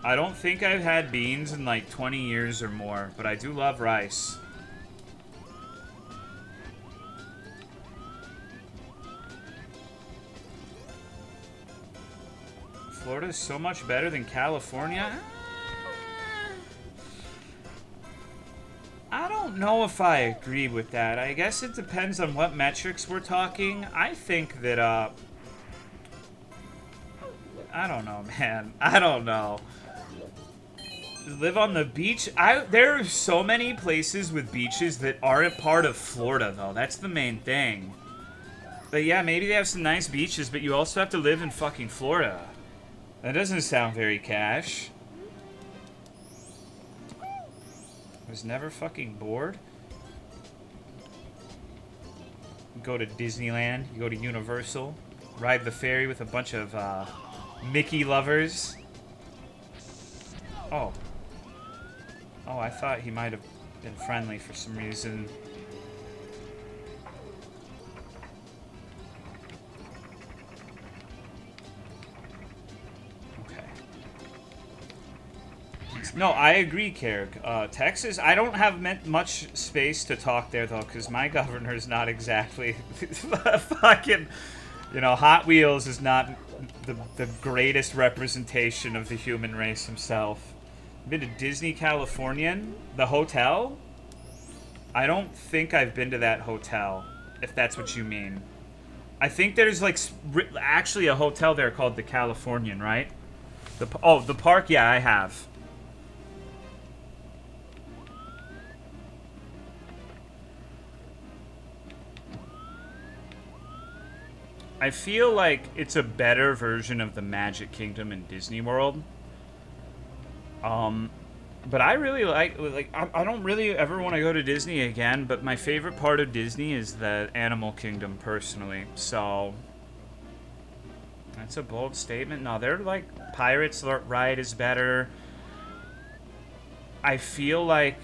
I don't think I've had beans in like 20 years or more, but I do love rice. Florida is so much better than California? I don't know if I agree with that. I guess it depends on what metrics we're talking. I think that, I don't know, man. I don't know. Live on the beach? There are so many places with beaches that aren't part of Florida, though. That's the main thing. But yeah, maybe they have some nice beaches, but you also have to live in fucking Florida. That doesn't sound very cash. I was never fucking bored. You go to Disneyland, you go to Universal, ride the ferry with a bunch of Mickey lovers. Oh. Oh, I thought he might have been friendly for some reason. Okay. No, I agree, Carrick. Texas, I don't have much space to talk there, though, because my governor's not exactly fucking... You know, Hot Wheels is not the greatest representation of the human race himself. Been to Disney Californian? The hotel? I don't think I've been to that hotel, if that's what you mean. I think there's, like, actually a hotel there called the Californian, right? The park? Yeah, I have. I feel like it's a better version of the Magic Kingdom in Disney World. But I really I don't really ever want to go to Disney again, but my favorite part of Disney is the Animal Kingdom, personally. So, that's a bold statement. No, they're like, Pirates Ride is better. I feel like,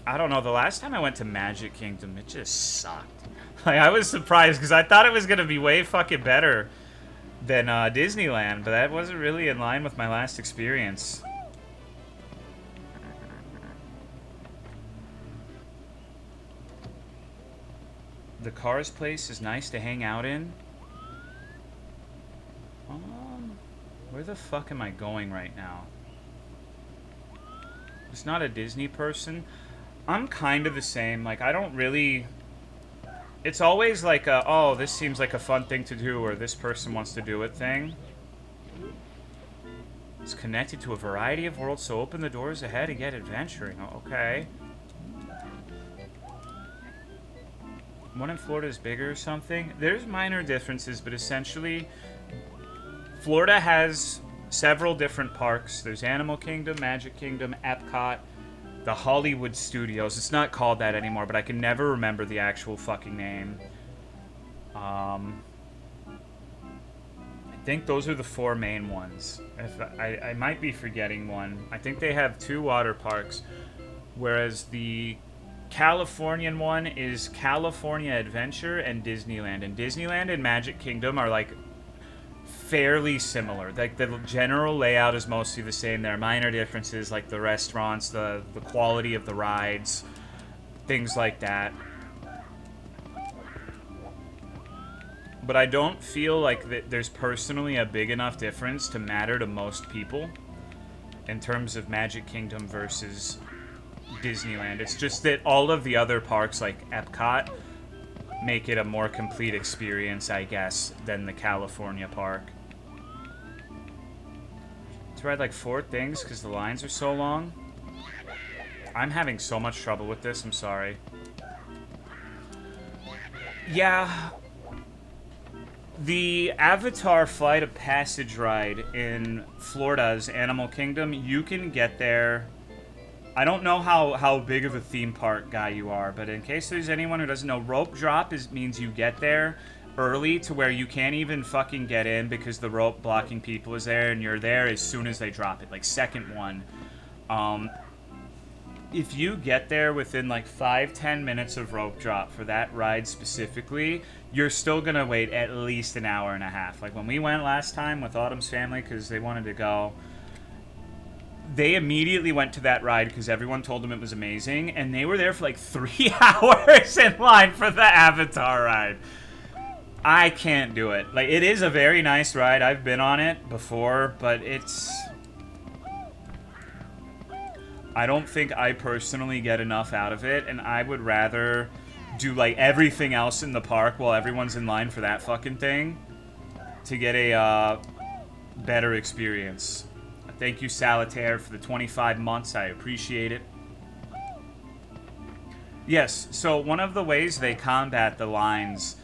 I don't know, the last time I went to Magic Kingdom, it just sucked. Like, I was surprised, because I thought it was going to be way fucking better than Disneyland, but that wasn't really in line with my last experience. The Cars place is nice to hang out in. Where the fuck am I going right now? It's not a Disney person. I'm kind of the same. Like, I don't really... It's always like a, oh, this seems like a fun thing to do, or this person wants to do it thing. It's connected to a variety of worlds, so open the doors ahead and get adventuring. Oh, okay. One in Florida is bigger or something. There's minor differences, but essentially, Florida has several different parks. There's Animal Kingdom, Magic Kingdom, Epcot, the Hollywood Studios. It's not called that anymore, but I can never remember the actual fucking name. I think those are the four main ones. I might be forgetting one. I think they have 2 water parks. whereas the Californian one is California Adventure and Disneyland. And Disneyland and Magic Kingdom are like fairly similar. Like the general layout is mostly the same. There are minor differences like the restaurants, the quality of the rides, things like that. But I don't feel like there's personally a big enough difference to matter to most people in terms of Magic Kingdom versus Disneyland. It's just that all of the other parks like Epcot make it a more complete experience, I guess, than the California park. To ride like 4 things because the lines are so long. I'm having so much trouble with this, I'm sorry. Yeah. The Avatar Flight of Passage ride in Florida's Animal Kingdom, you can get there. I don't know how big of a theme park guy you are, but in case there's anyone who doesn't know, rope drop means you get there early to where you can't even fucking get in because the rope blocking people is there, and you're there as soon as they drop it, like second one. If you get there within like 5-10 minutes of rope drop for that ride specifically, you're still gonna wait at least an hour and a half. Like when we went last time with Autumn's family because they wanted to go, they immediately went to that ride because everyone told them it was amazing, and they were there for like 3 hours in line for the Avatar ride. I can't do it. Like, it is a very nice ride. I've been on it before, but I don't think I personally get enough out of it, and I would rather do like everything else in the park while everyone's in line for that fucking thing to get a better experience. Thank you, Salitaire, for the 25 months. I appreciate it. Yes, so one of the ways they combat the lines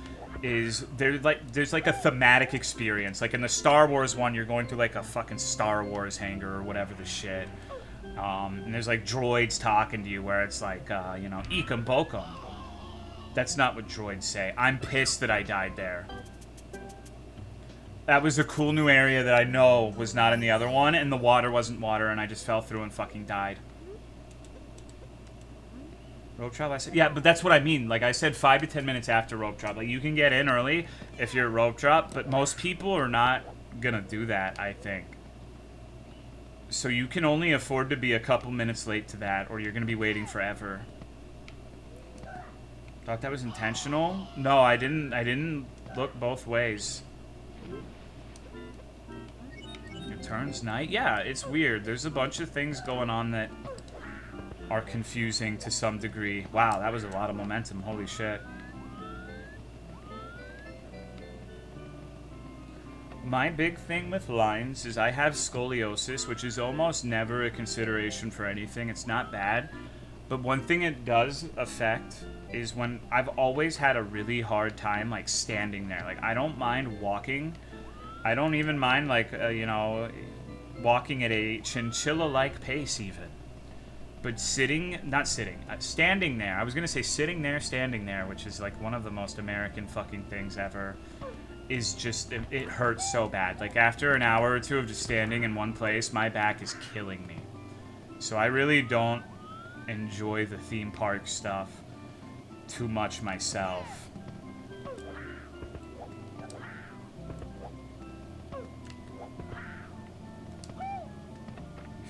is there's like a thematic experience. Like in the Star Wars one, you're going through like a fucking Star Wars hangar or whatever the shit. And there's like droids talking to you where it's like, you know, ekum bokum. That's not what droids say. I'm pissed that I died there. That was a cool new area that I know was not in the other one, and the water wasn't water, and I just fell through and fucking died. Rope drop, I said? Yeah, but that's what I mean. Like, I said 5 to 10 minutes after rope drop. Like, you can get in early if you're rope drop, but most people are not gonna do that, I think. So you can only afford to be a couple minutes late to that, or you're gonna be waiting forever. Thought that was intentional? No, I didn't look both ways. It turns night? Yeah, it's weird. There's a bunch of things going on that are confusing to some degree. Wow, that was a lot of momentum. Holy shit. My big thing with lines is I have scoliosis, which is almost never a consideration for anything. It's not bad. But one thing it does affect is when I've always had a really hard time, like, standing there. Like, I don't mind walking. I don't even mind, like, you know, walking at a chinchilla-like pace, even. But standing there. I was going to say sitting there, standing there, which is, like, one of the most American fucking things ever, is just, it hurts so bad. Like, after an hour or two of just standing in one place, my back is killing me. So I really don't enjoy the theme park stuff too much myself.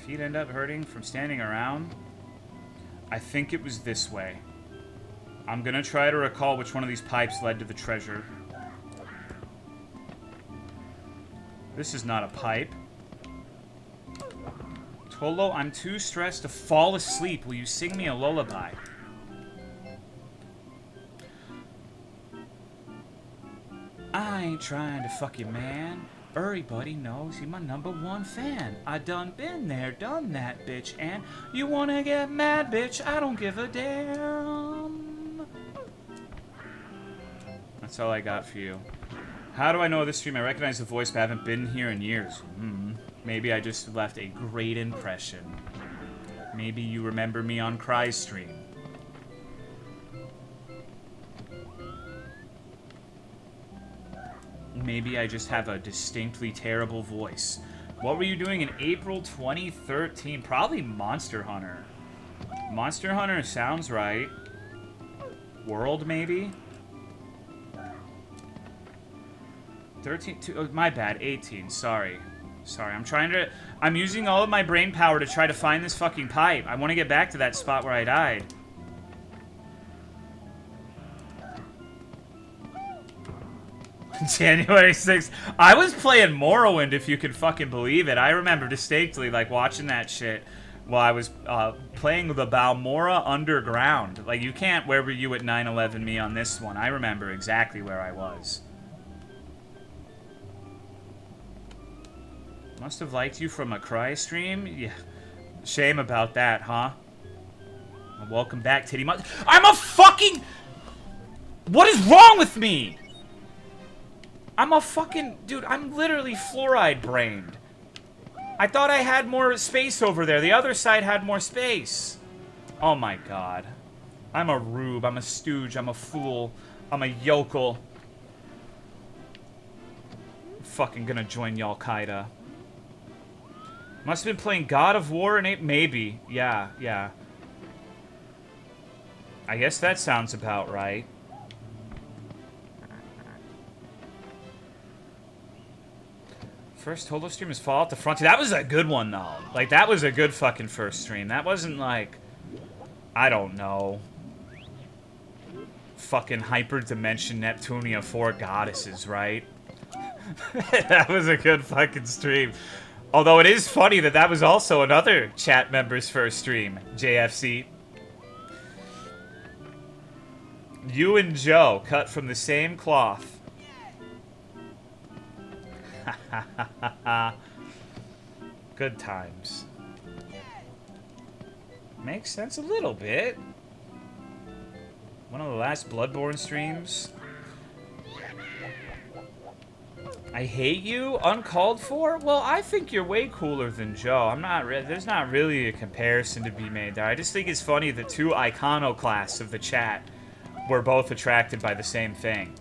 Feet end up hurting from standing around. I think it was this way. I'm gonna try to recall which one of these pipes led to the treasure. This is not a pipe. Tolo, I'm too stressed to fall asleep. Will you sing me a lullaby? I ain't trying to fuck you, man. Everybody knows you're my #1 fan. I done been there, done that, bitch. And you wanna get mad, bitch? I don't give a damn. That's all I got for you. How do I know this stream? I recognize the voice, but I haven't been here in years. Maybe I just left a great impression. Maybe you remember me on Cry's stream. Maybe I just have a distinctly terrible voice. What were you doing in April 2013? Probably Monster Hunter. Monster Hunter sounds right. World, maybe? 13, oh, my bad, 18, sorry. Sorry, I'm using all of my brain power to try to find this fucking pipe. I want to get back to that spot where I died. January 6th. I was playing Morrowind, if you could fucking believe it. I remember distinctly, like, watching that shit while I was playing the Balmora Underground. Like, you can't, where were you at 9/11 me on this one? I remember exactly where I was. Must have liked you from a cry stream? Yeah. Shame about that, huh? Well, welcome back, Titty Mother. I'm a fucking... What is wrong with me? I'm a fucking... Dude, I'm literally fluoride-brained. I thought I had more space over there. The other side had more space. Oh my god. I'm a rube. I'm a stooge. I'm a fool. I'm a yokel. I'm fucking gonna join Al-Qaeda. Must have been playing God of War and maybe. Yeah, yeah. I guess that sounds about right. First Holo stream is Fallout the Frontier. That was a good one, though. Like, that was a good fucking first stream. That wasn't like... I don't know. Fucking Hyperdimension Neptunia 4 Goddesses, right? That was a good fucking stream. Although it is funny that that was also another chat member's first stream, JFC. You and Joe, cut from the same cloth. Good times. Makes sense a little bit. One of the last Bloodborne streams. I hate you? Uncalled for? Well, I think you're way cooler than Joe. I'm not. There's not really a comparison to be made there. I just think it's funny the two iconoclasts of the chat were both attracted by the same thing.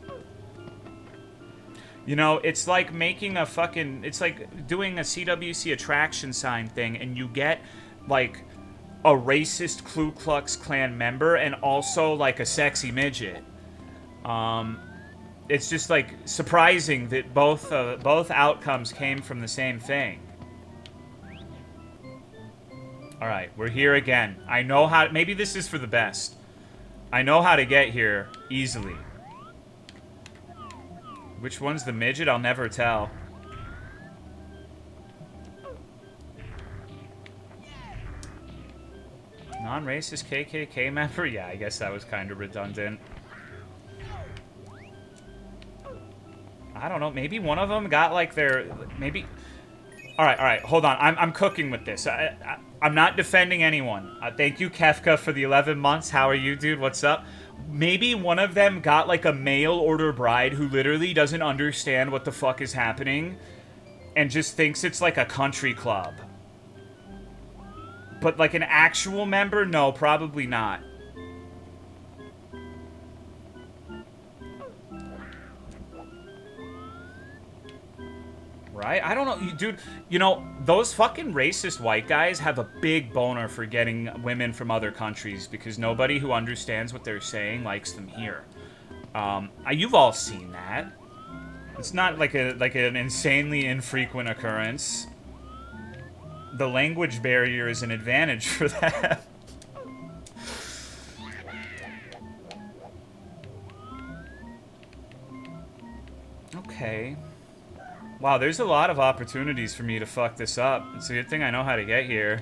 You know, it's like making a fucking... It's like doing a CWC attraction sign thing, and you get, like, a racist Ku Klux Klan member and also, like, a sexy midget. It's just, like, surprising that both outcomes came from the same thing. Alright, we're here again. I know how... Maybe this is for the best. I know how to get here easily. Which one's the midget? I'll never tell. Non-racist KKK member? Yeah, I guess that was kind of redundant. I don't know. Maybe one of them got, like, their... Maybe... Alright, hold on. I'm cooking with this. I'm not defending anyone. Thank you, Kefka, for the 11 months. How are you, dude? What's up? Maybe one of them got, like, a mail-order bride who literally doesn't understand what the fuck is happening and just thinks it's, like, a country club. But, like, an actual member? No, probably not. Right? I don't know. Dude, you know, those fucking racist white guys have a big boner for getting women from other countries because nobody who understands what they're saying likes them here. You've all seen that. It's not like an insanely infrequent occurrence. The language barrier is an advantage for that. Okay. Wow, there's a lot of opportunities for me to fuck this up. It's a good thing I know how to get here.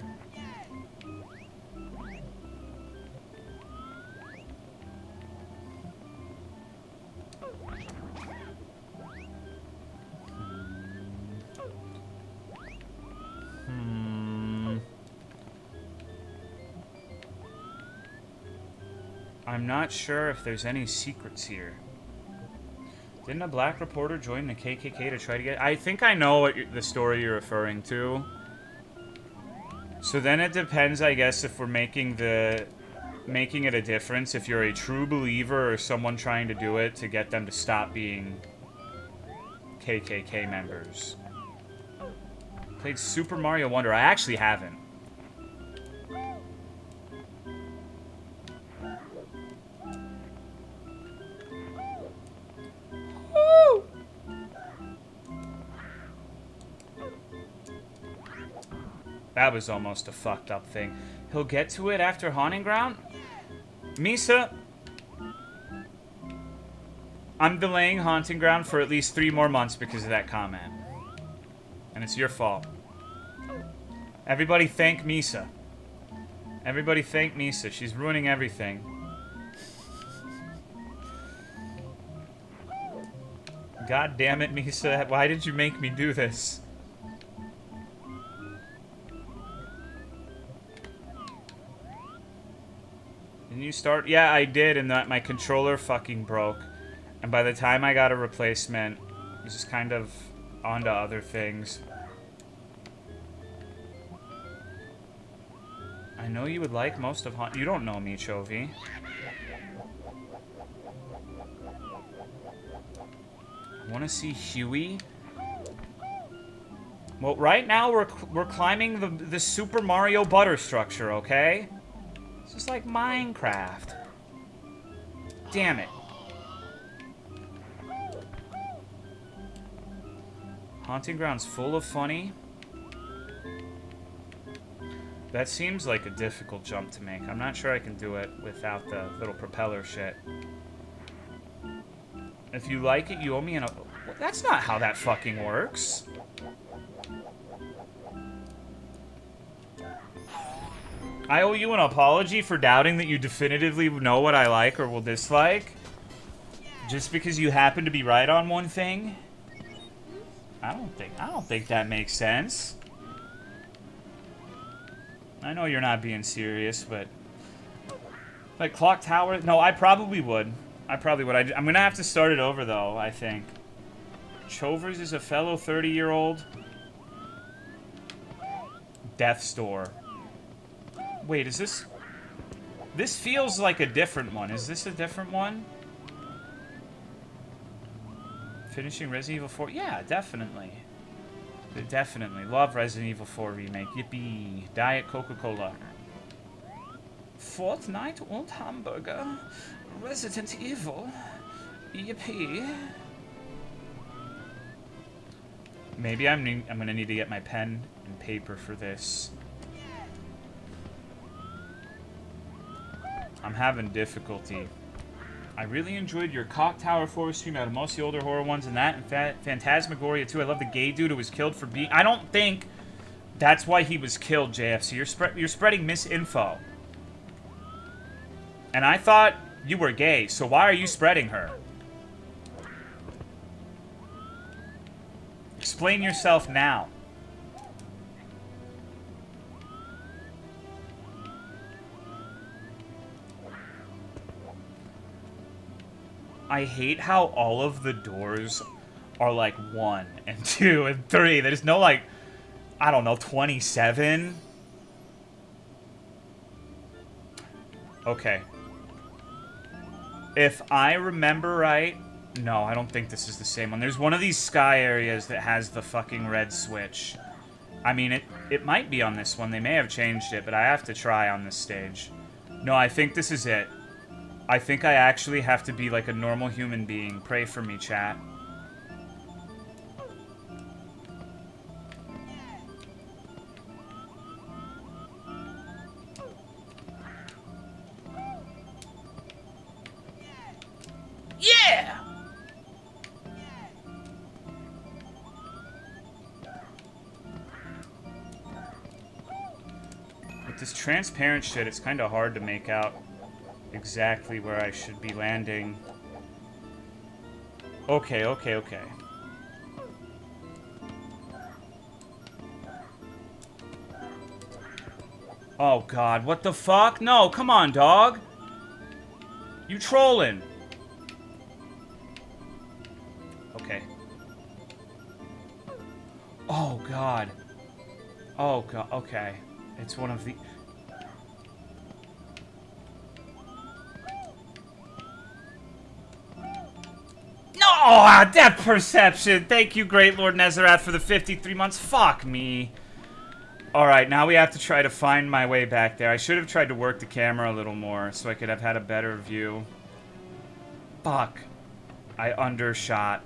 I'm not sure if there's any secrets here. Didn't a black reporter join the KKK to try to get... I think I know what the story you're referring to. So then it depends, I guess, if we're making it a difference. If you're a true believer or someone trying to do it to get them to stop being KKK members. Played Super Mario Wonder. I actually haven't. That was almost a fucked up thing. He'll get to it after Haunting Ground? Misa, I'm delaying Haunting Ground for at least 3 more months because of that comment. And it's your fault. Everybody thank Misa. Everybody thank Misa. She's ruining everything. God damn it, Misa. Why did you make me do this? Didn't you start? Yeah, I did, and my controller fucking broke. And by the time I got a replacement, I was just kind of onto other things. I know you would like most of You don't know me, Chovy. I want to see Huey. Well, right now we're climbing the Super Mario Butter structure, okay? It's just like Minecraft. Damn it. Haunting Ground's full of funny. That seems like a difficult jump to make. I'm not sure I can do it without the little propeller shit. If you like it, you owe me an... That's not how that fucking works. I owe you an apology for doubting that you definitively know what I like or will dislike. Just because you happen to be right on one thing. I don't think that makes sense. I know you're not being serious, but... Like, Clock Tower? No, I probably would. I'm gonna have to start it over, though, I think. Chovers is a fellow 30-year-old. Death's Door. Wait, is this... This feels like a different one. Is this a different one? Finishing Resident Evil 4? Yeah, definitely. Definitely. Love Resident Evil 4 Remake. Yippee. Diet Coca-Cola. Fortnite und Hamburger. Resident Evil. Yippee. Maybe I'm gonna need to get my pen and paper for this. I'm having difficulty. I really enjoyed your Cock Tower 4 stream out of most of the older horror ones and that, and Phantasmagoria too. I love the gay dude who was killed for being... I don't think that's why he was killed, JFC. You're spreading misinfo. And I thought you were gay, so why are you spreading her? Explain yourself now. I hate how all of the doors are like 1 and 2 and 3. There's no like, I don't know, 27. Okay. If I remember right, no, I don't think this is the same one. There's one of these sky areas that has the fucking red switch. I mean, it might be on this one. They may have changed it, but I have to try on this stage. No, I think this is it. I think I actually have to be like a normal human being. Pray for me, chat. Yeah! With this transparent shit, it's kind of hard to make out exactly where I should be landing. Okay. Oh god, what the fuck? No, come on, dog. You trolling. Okay. Oh god. Oh god, okay. It's one of the... Oh, depth perception! Thank you, Great Lord Nezerath, for the 53 months. Fuck me. Alright, now we have to try to find my way back there. I should have tried to work the camera a little more so I could have had a better view. Fuck. I undershot.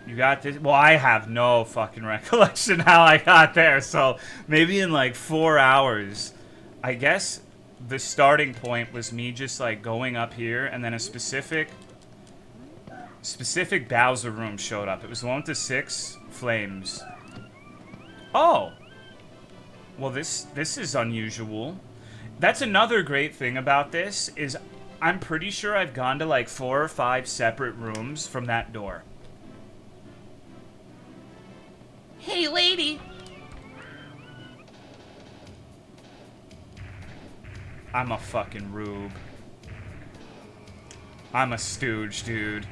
You got this? Well, I have no fucking recollection how I got there, so maybe in like 4 hours. I guess the starting point was me just like going up here, and then a specific Bowser room showed up. It was the one with the 6 flames. Oh! Well, this is unusual. That's another great thing about this, is I'm pretty sure I've gone to like 4 or 5 separate rooms from that door. Hey, lady! I'm a fucking rube. I'm a stooge, dude.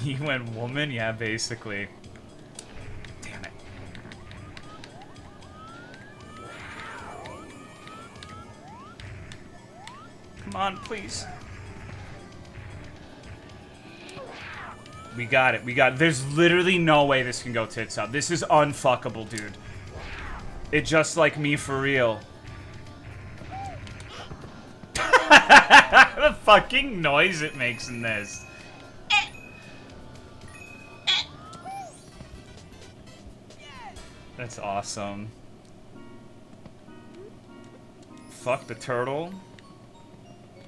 Me when woman? Yeah, basically. Damn it. Come on, please. We got it. We got it. There's literally no way this can go tits up. This is unfuckable, dude. It just like me for real. The fucking noise it makes in this. That's awesome. Fuck the turtle.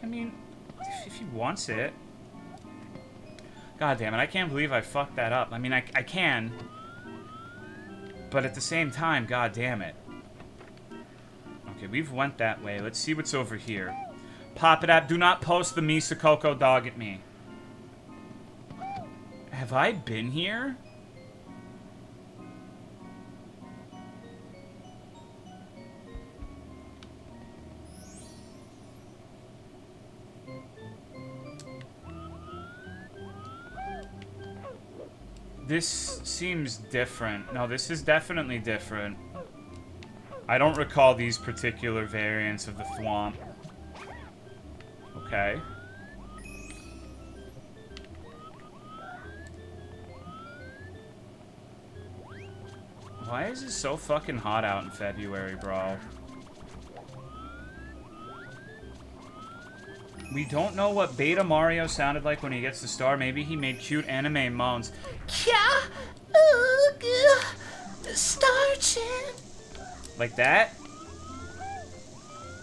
I mean, if he wants it. God damn it, I can't believe I fucked that up. I mean, I can. But at the same time, god damn it. Okay, we've went that way. Let's see what's over here. Pop it up. Do not post the Misa Coco dog at me. Have I been here? This seems different. No, this is definitely different. I don't recall these particular variants of the Thwomp. Okay. Why is it so fucking hot out in February, bro? We don't know what Beta Mario sounded like when he gets the star. Maybe he made cute anime moans. Kya? Star Chin. Like that?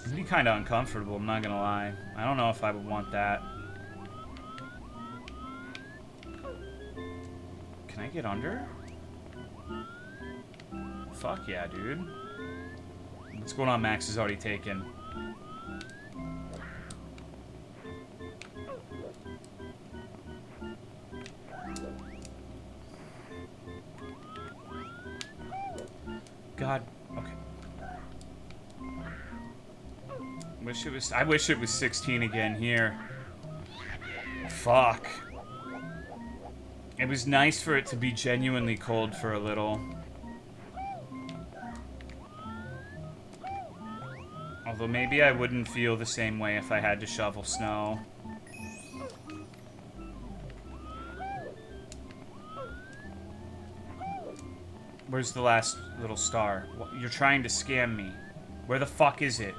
It'd be kind of uncomfortable, I'm not gonna lie. I don't know if I would want that. Can I get under? Fuck yeah, dude. What's going on, Max is already taken. God, okay. I wish it was 16 again here. Fuck. It was nice for it to be genuinely cold for a little. Although maybe I wouldn't feel the same way if I had to shovel snow. Where's the last little star? You're trying to scam me. Where the fuck is it?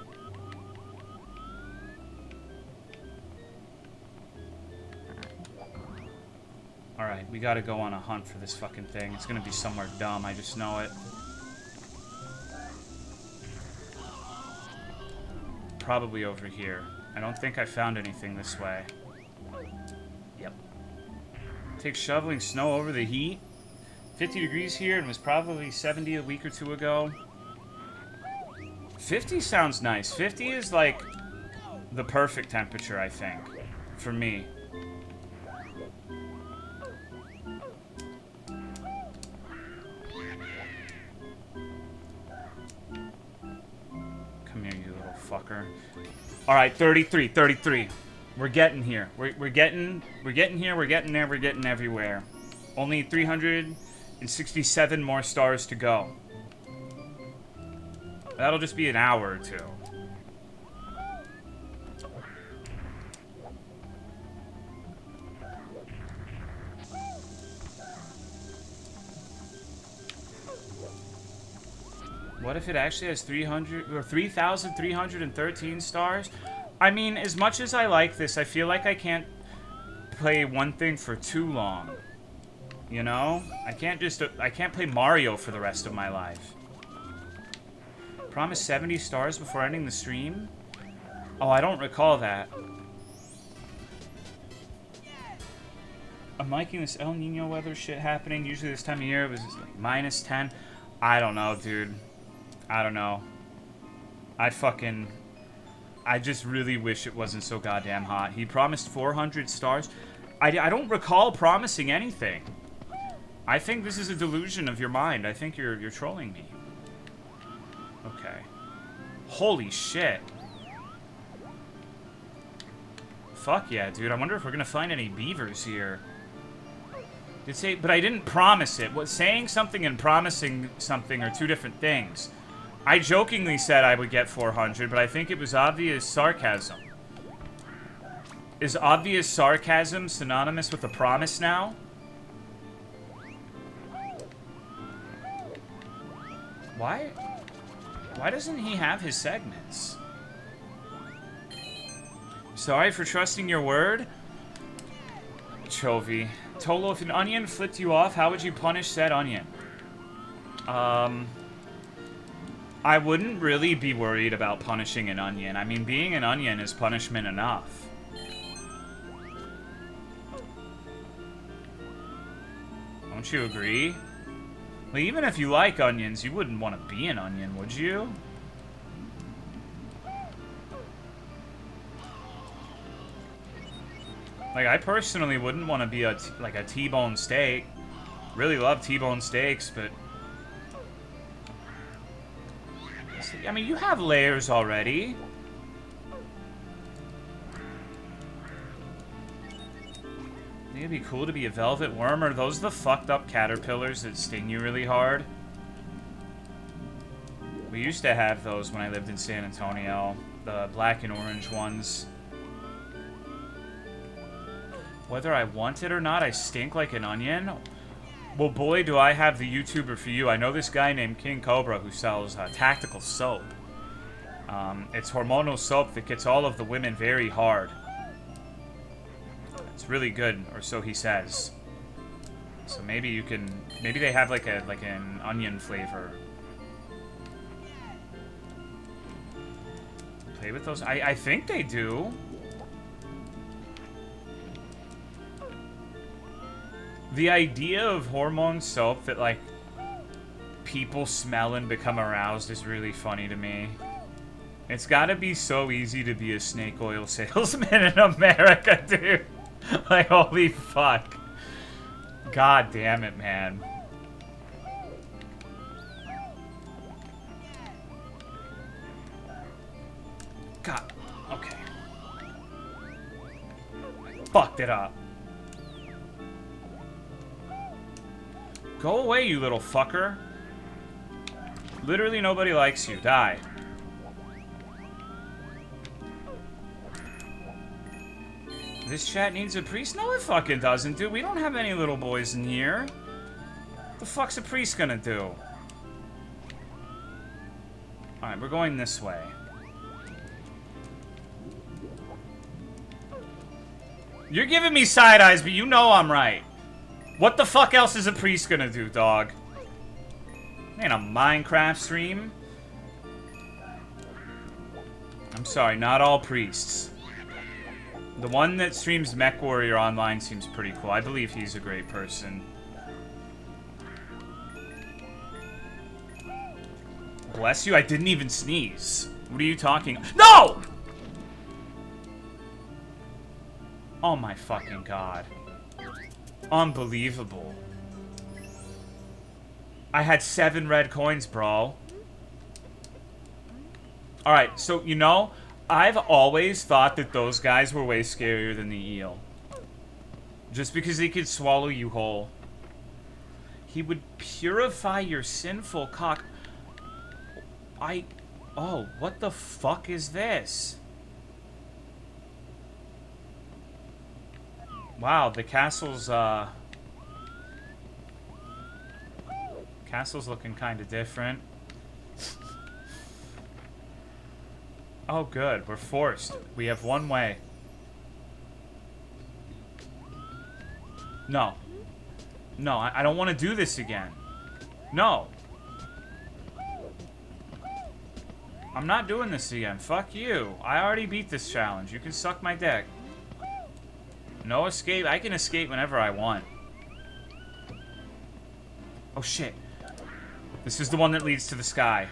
Alright, we gotta go on a hunt for this fucking thing. It's gonna be somewhere dumb, I just know it. Probably over here. I don't think I found anything this way. Yep. Take shoveling snow over the heat. 50 degrees here and was probably 70 a week or two ago. 50 sounds nice. 50 is like the perfect temperature, I think, for me. Come here, you little fucker. All right, 33. We're getting here. We're getting here. We're getting there. We're getting everywhere. Only 367 more stars to go. That'll just be an hour or two. What if it actually has 300 or 3,313 stars? I mean, as much as I like this, I feel like I can't play one thing for too long. You know? I can't play Mario for the rest of my life. Promise 70 stars before ending the stream? Oh, I don't recall that. I'm liking this El Nino weather shit happening. Usually this time of year it was like -10. I don't know, dude. I don't know. I just really wish it wasn't so goddamn hot. He promised 400 stars. I don't recall promising anything. I think this is a delusion of your mind. I think you're trolling me. Okay. Holy shit. Fuck yeah, dude. I wonder if we're gonna find any beavers here. But I didn't promise it. What, saying something and promising something are two different things. I jokingly said I would get 400, but I think it was obvious sarcasm. Is obvious sarcasm synonymous with a promise now? Why doesn't he have his segments? Sorry for trusting your word? Chovy. Tolo, if an onion flipped you off, how would you punish said onion? I wouldn't really be worried about punishing an onion. I mean, being an onion is punishment enough. Don't you agree? Well, even if you like onions, you wouldn't want to be an onion, would you? Like, I personally wouldn't want to be like a T-bone steak. Really love T-bone steaks, but... I mean, you have layers already. I think it'd be cool to be a velvet worm. Are those the fucked up caterpillars that sting you really hard? We used to have those when I lived in San Antonio. The black and orange ones. Whether I want it or not, I stink like an onion. Well, boy, do I have the YouTuber for you. I know this guy named King Cobra who sells tactical soap. It's hormonal soap that gets all of the women very hard. It's really good, or so he says. So maybe you can... Maybe they have like an onion flavor. Play with those? I think they do. The idea of hormone soap that, like, people smell and become aroused is really funny to me. It's gotta be so easy to be a snake oil salesman in America, dude. Like, holy fuck. God damn it, man. God. Okay. Fucked it up. Go away, you little fucker. Literally nobody likes you. Die. This chat needs a priest? No, it fucking doesn't, dude. We don't have any little boys in here. What the fuck's a priest gonna do? Alright, we're going this way. You're giving me side eyes, but you know I'm right. What the fuck else is a priest gonna do, dog? Ain't a Minecraft stream. I'm sorry, not all priests. The one that streams MechWarrior Online seems pretty cool. I believe he's a great person. Bless you, I didn't even sneeze. What are you talking? No! Oh my fucking god. Unbelievable. I had 7 red coins, bro. Alright, so, you know, I've always thought that those guys were way scarier than the eel. Just because he could swallow you whole. He would purify your sinful cock. Oh, what the fuck is this? Wow, the castle's looking kind of different. Oh, good. We're forced. We have one way. No. No, I don't want to do this again. No. I'm not doing this again. Fuck you. I already beat this challenge. You can suck my dick. No escape. I can escape whenever I want. Oh, shit. This is the one that leads to the sky.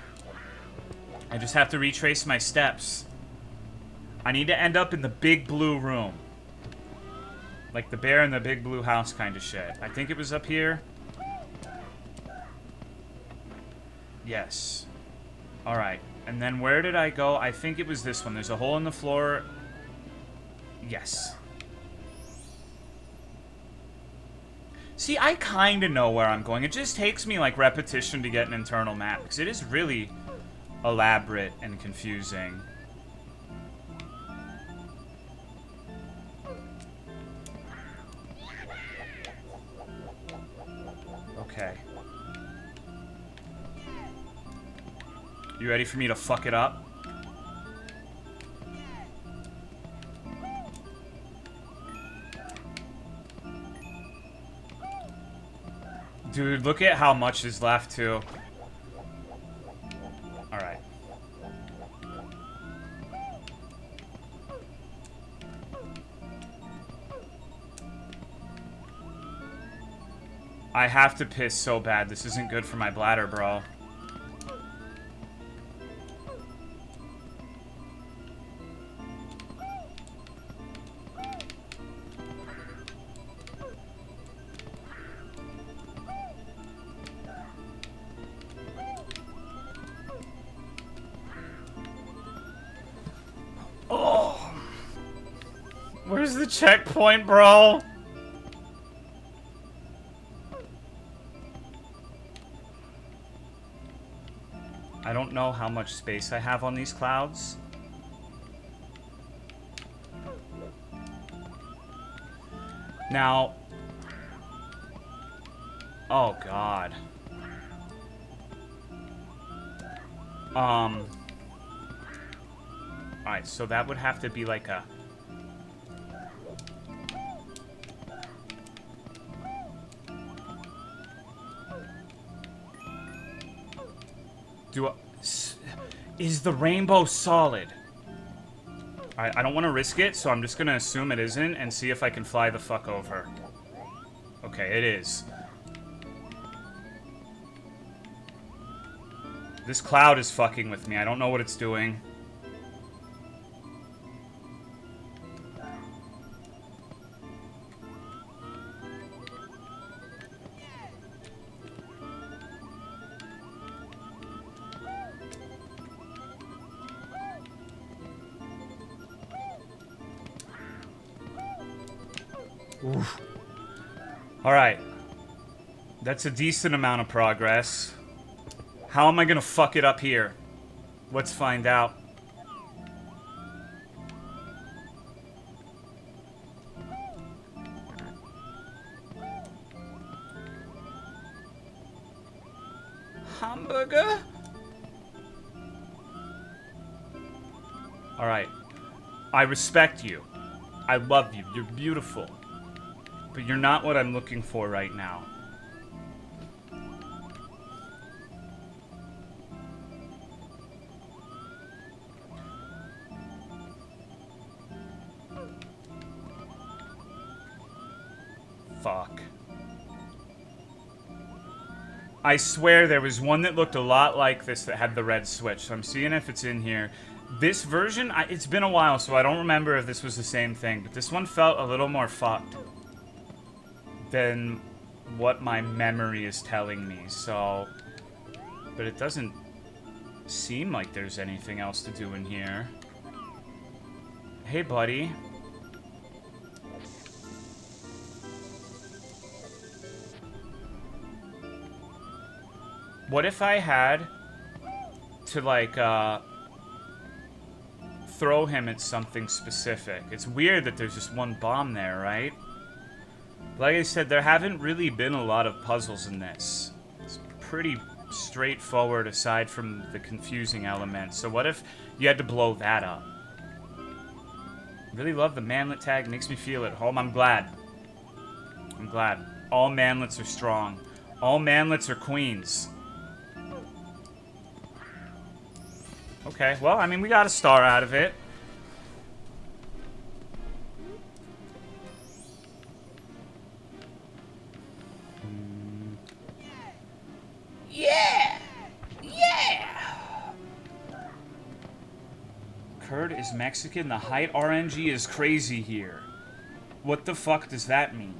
I just have to retrace my steps. I need to end up in the big blue room. Like the bear in the big blue house kind of shit. I think it was up here. Yes. Alright. And then where did I go? I think it was this one. There's a hole in the floor. Yes. See, I kind of know where I'm going. It just takes me, like, repetition to get an internal map. Because it is really elaborate and confusing. Okay. You ready for me to fuck it up? Dude, look at how much is left, too. Alright. I have to piss so bad. This isn't good for my bladder, bro. Where's the checkpoint, bro? I don't know how much space I have on these clouds. Now... Oh, God. Alright, so that would have to be like a... Is the rainbow solid? I don't want to risk it, so I'm just going to assume it isn't and see if I can fly the fuck over. Okay, it is. This cloud is fucking with me. I don't know what it's doing. Oof. Alright. That's a decent amount of progress. How am I gonna fuck it up here? Let's find out. Hamburger? Alright. I respect you. I love you. You're beautiful. But you're not what I'm looking for right now. Fuck. I swear there was one that looked a lot like this that had the red switch, so I'm seeing if it's in here. This version, it's been a while, so I don't remember if this was the same thing, but this one felt a little more fucked than what my memory is telling me, so... But it doesn't seem like there's anything else to do in here. Hey, buddy. What if I had to, like, throw him at something specific? It's weird that there's just one bomb there, right? Like I said, there haven't really been a lot of puzzles in this. It's pretty straightforward aside from the confusing elements. So what if You had to blow that up. Really love the manlet tag. Makes me feel at home. I'm glad. I'm glad. All manlets are strong. All manlets are queens. Okay, well, I mean, we got a star out of it. Yeah! Yeah! Kurt is Mexican. The height RNG is crazy here. What the fuck does that mean?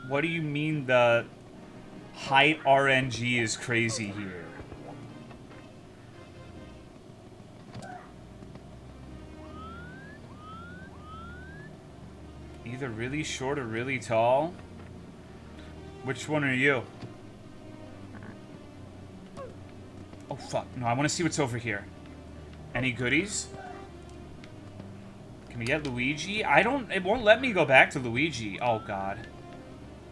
What do you mean the height RNG is crazy here? Either really short or really tall? Which one are you? Oh, fuck. No, I want to see what's over here. Any goodies? Can we get Luigi? It won't let me go back to Luigi. Oh, God.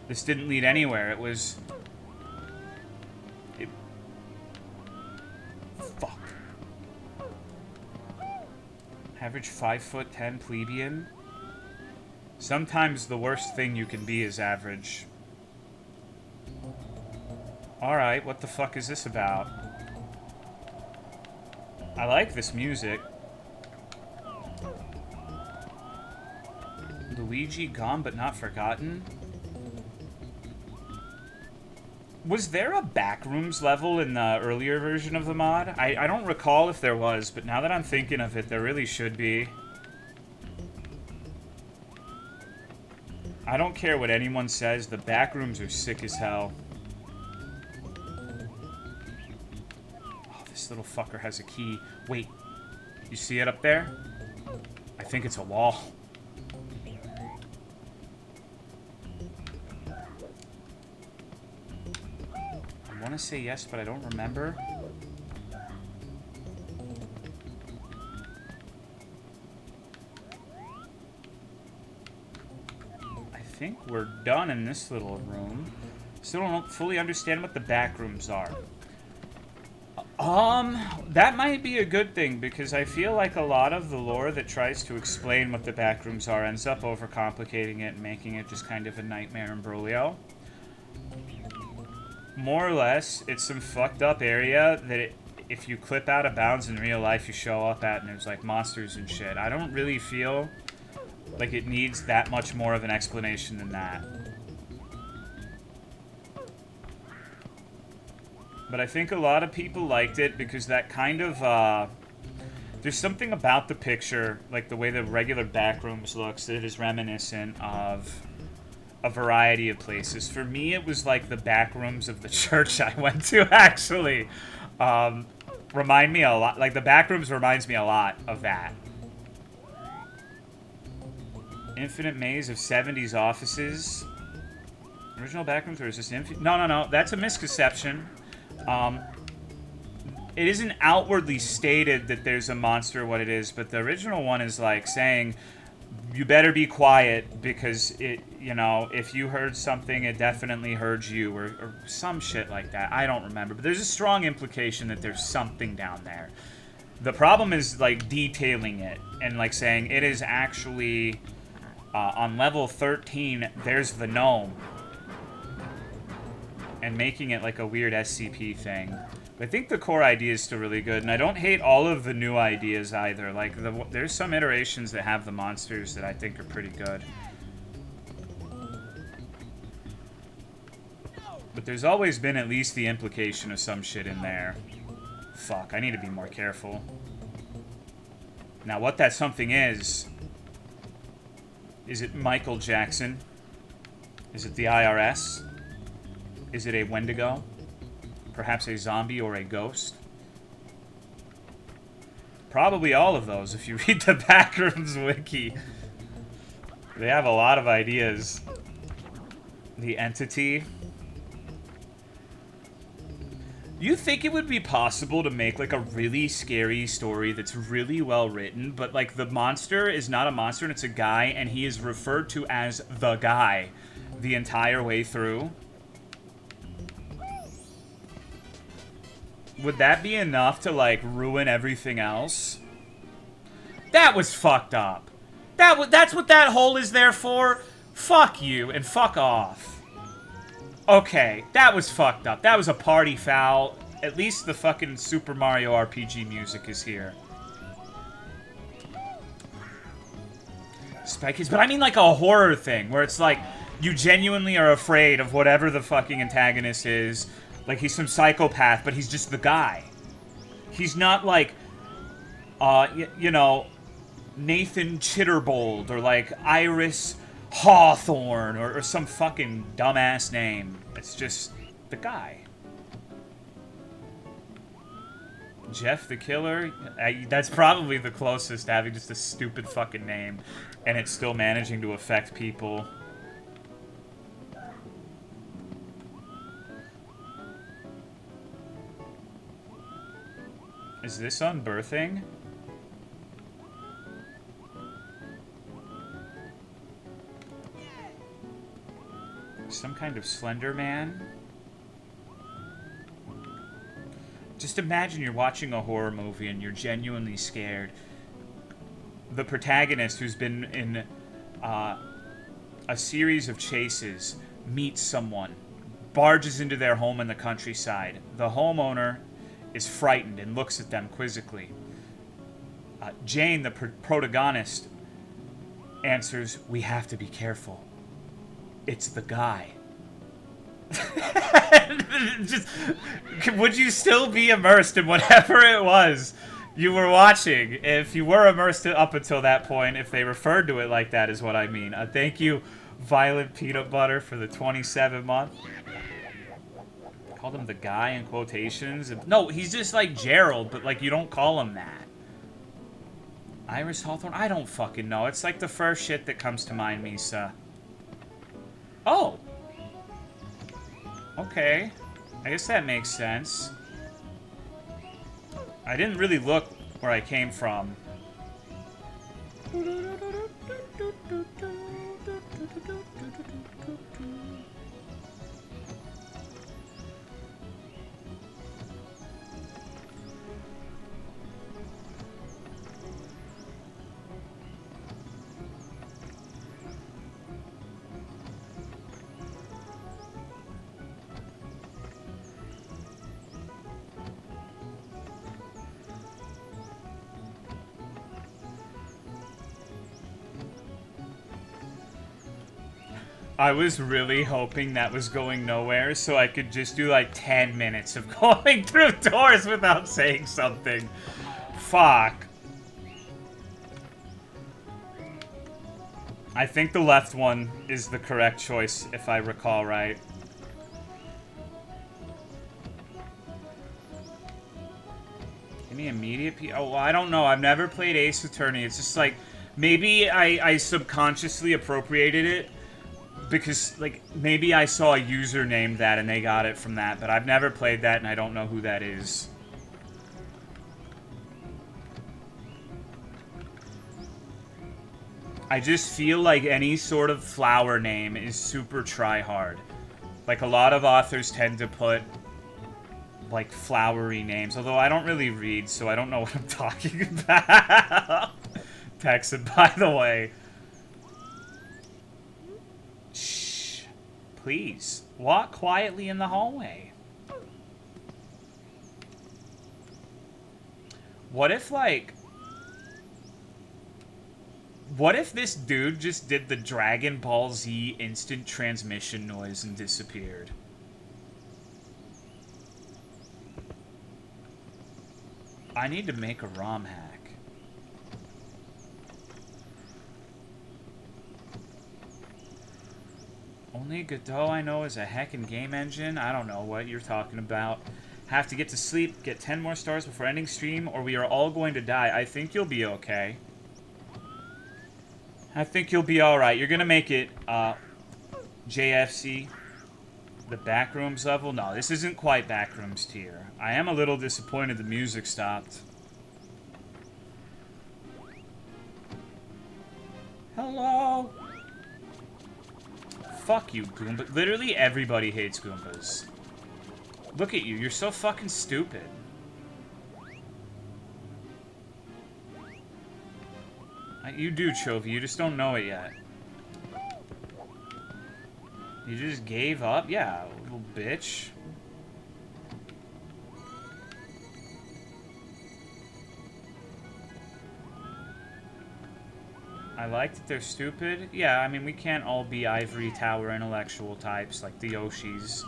This didn't lead anywhere. It was... Fuck. Average 5'10" plebeian. Sometimes the worst thing you can be is average. Alright, what the fuck is this about? I like this music. Luigi gone but not forgotten? Was there a backrooms level in the earlier version of the mod? I don't recall if there was, but now that I'm thinking of it, there really should be. I don't care what anyone says, the backrooms are sick as hell. Oh, this little fucker has a key. Wait, you see it up there? I think it's a wall. I want to say yes, but I don't remember. I think we're done in this little room. Still don't fully understand what the back rooms are. That might be a good thing, because I feel like a lot of the lore that tries to explain what the back rooms are ends up overcomplicating it and making it just kind of a nightmare imbroglio. More or less, it's some fucked up area that if you clip out of bounds in real life, you show up at, and there's like monsters and shit. I don't really feel like it needs that much more of an explanation than that. But I think a lot of people liked it because that kind of, there's something about the picture, like the way the regular backrooms looks, that is reminiscent of a variety of places. For me, it was like the backrooms of the church I went to, actually. Remind me a lot, like the backrooms reminds me a lot of that. Infinite maze of 70s offices. Original backrooms, or is this infinite? No, that's a misconception. It isn't outwardly stated that there's a monster what it is, but the original one is like saying, you better be quiet because it, you know, if you heard something, it definitely heard you, or some shit like that. I don't remember, but there's a strong implication that there's something down there. The problem is like detailing it and like saying it is actually on level 13, there's the gnome. And making it like a weird SCP thing. But I think the core idea is still really good, and I don't hate all of the new ideas either. Like, there's some iterations that have the monsters that I think are pretty good. But there's always been at least the implication of some shit in there. Fuck, I need to be more careful. Now, what that something is it Michael Jackson? Is it the IRS? Is it a Wendigo? Perhaps a zombie or a ghost? Probably all of those if you read the Backrooms wiki. They have a lot of ideas. The entity. You think it would be possible to make like a really scary story that's really well written, but like the monster is not a monster and it's a guy and he is referred to as the guy the entire way through? Would that be enough to, like, ruin everything else? That was fucked up. That's what that hole is there for? Fuck you, and fuck off. Okay, that was fucked up. That was a party foul. At least the fucking Super Mario RPG music is here. Spy Kids, but I mean like a horror thing, where it's like, you genuinely are afraid of whatever the fucking antagonist is. Like, he's some psychopath, but he's just the guy. He's not like, you know, Nathan Chitterbold, or like Iris Hawthorne, or some fucking dumbass name. It's just the guy. Jeff the Killer? That's probably the closest to having just a stupid fucking name, and it's still managing to affect people. Is this unbirthing? Some kind of Slender Man? Just imagine you're watching a horror movie and you're genuinely scared. The protagonist, who's been in a series of chases, meets someone, barges into their home in the countryside. The homeowner is frightened and looks at them quizzically. Jane, the protagonist, answers, "We have to be careful. It's the guy." Just, would you still be immersed in whatever it was you were watching if you were immersed up until that point, if they referred to it like that, is what I mean. Thank you, Violent Peanut Butter, for the 27-month. Called him the guy in quotations. No, he's just like Gerald, but like you don't call him that. Iris Hawthorne? I don't fucking know. It's like the first shit that comes to mind, Misa. Oh. Okay. I guess that makes sense. I didn't really look where I came from. I was really hoping that was going nowhere, so I could just do like 10 minutes of going through doors without saying something. Fuck. I think the left one is the correct choice, if I recall right. Give me immediate oh, well, I don't know. I've never played Ace Attorney. It's just like, maybe I subconsciously appropriated it. Because, like, maybe I saw a user named that and they got it from that, but I've never played that and I don't know who that is. I just feel like any sort of flower name is super try-hard. Like, a lot of authors tend to put, like, flowery names, although I don't really read, so I don't know what I'm talking about. Texan, by the way. Shh. Please. Walk quietly in the hallway. What if, like... What if this dude just did the Dragon Ball Z instant transmission noise and disappeared? I need to make a ROM hack. Only Godot I know is a heckin' game engine. I don't know what you're talking about. Have to get to sleep, get 10 more stars before ending stream, or we are all going to die. I think you'll be okay. I think you'll be alright. You're gonna make it, JFC. The Backrooms level? No, this isn't quite Backrooms tier. I am a little disappointed the music stopped. Hello? Fuck you, Goomba. Literally everybody hates Goombas. Look at you. You're so fucking stupid. You do, Chovy. You just don't know it yet. You just gave up? Yeah, little bitch. I like that they're stupid. Yeah, I mean, we can't all be ivory tower intellectual types like the Yoshis.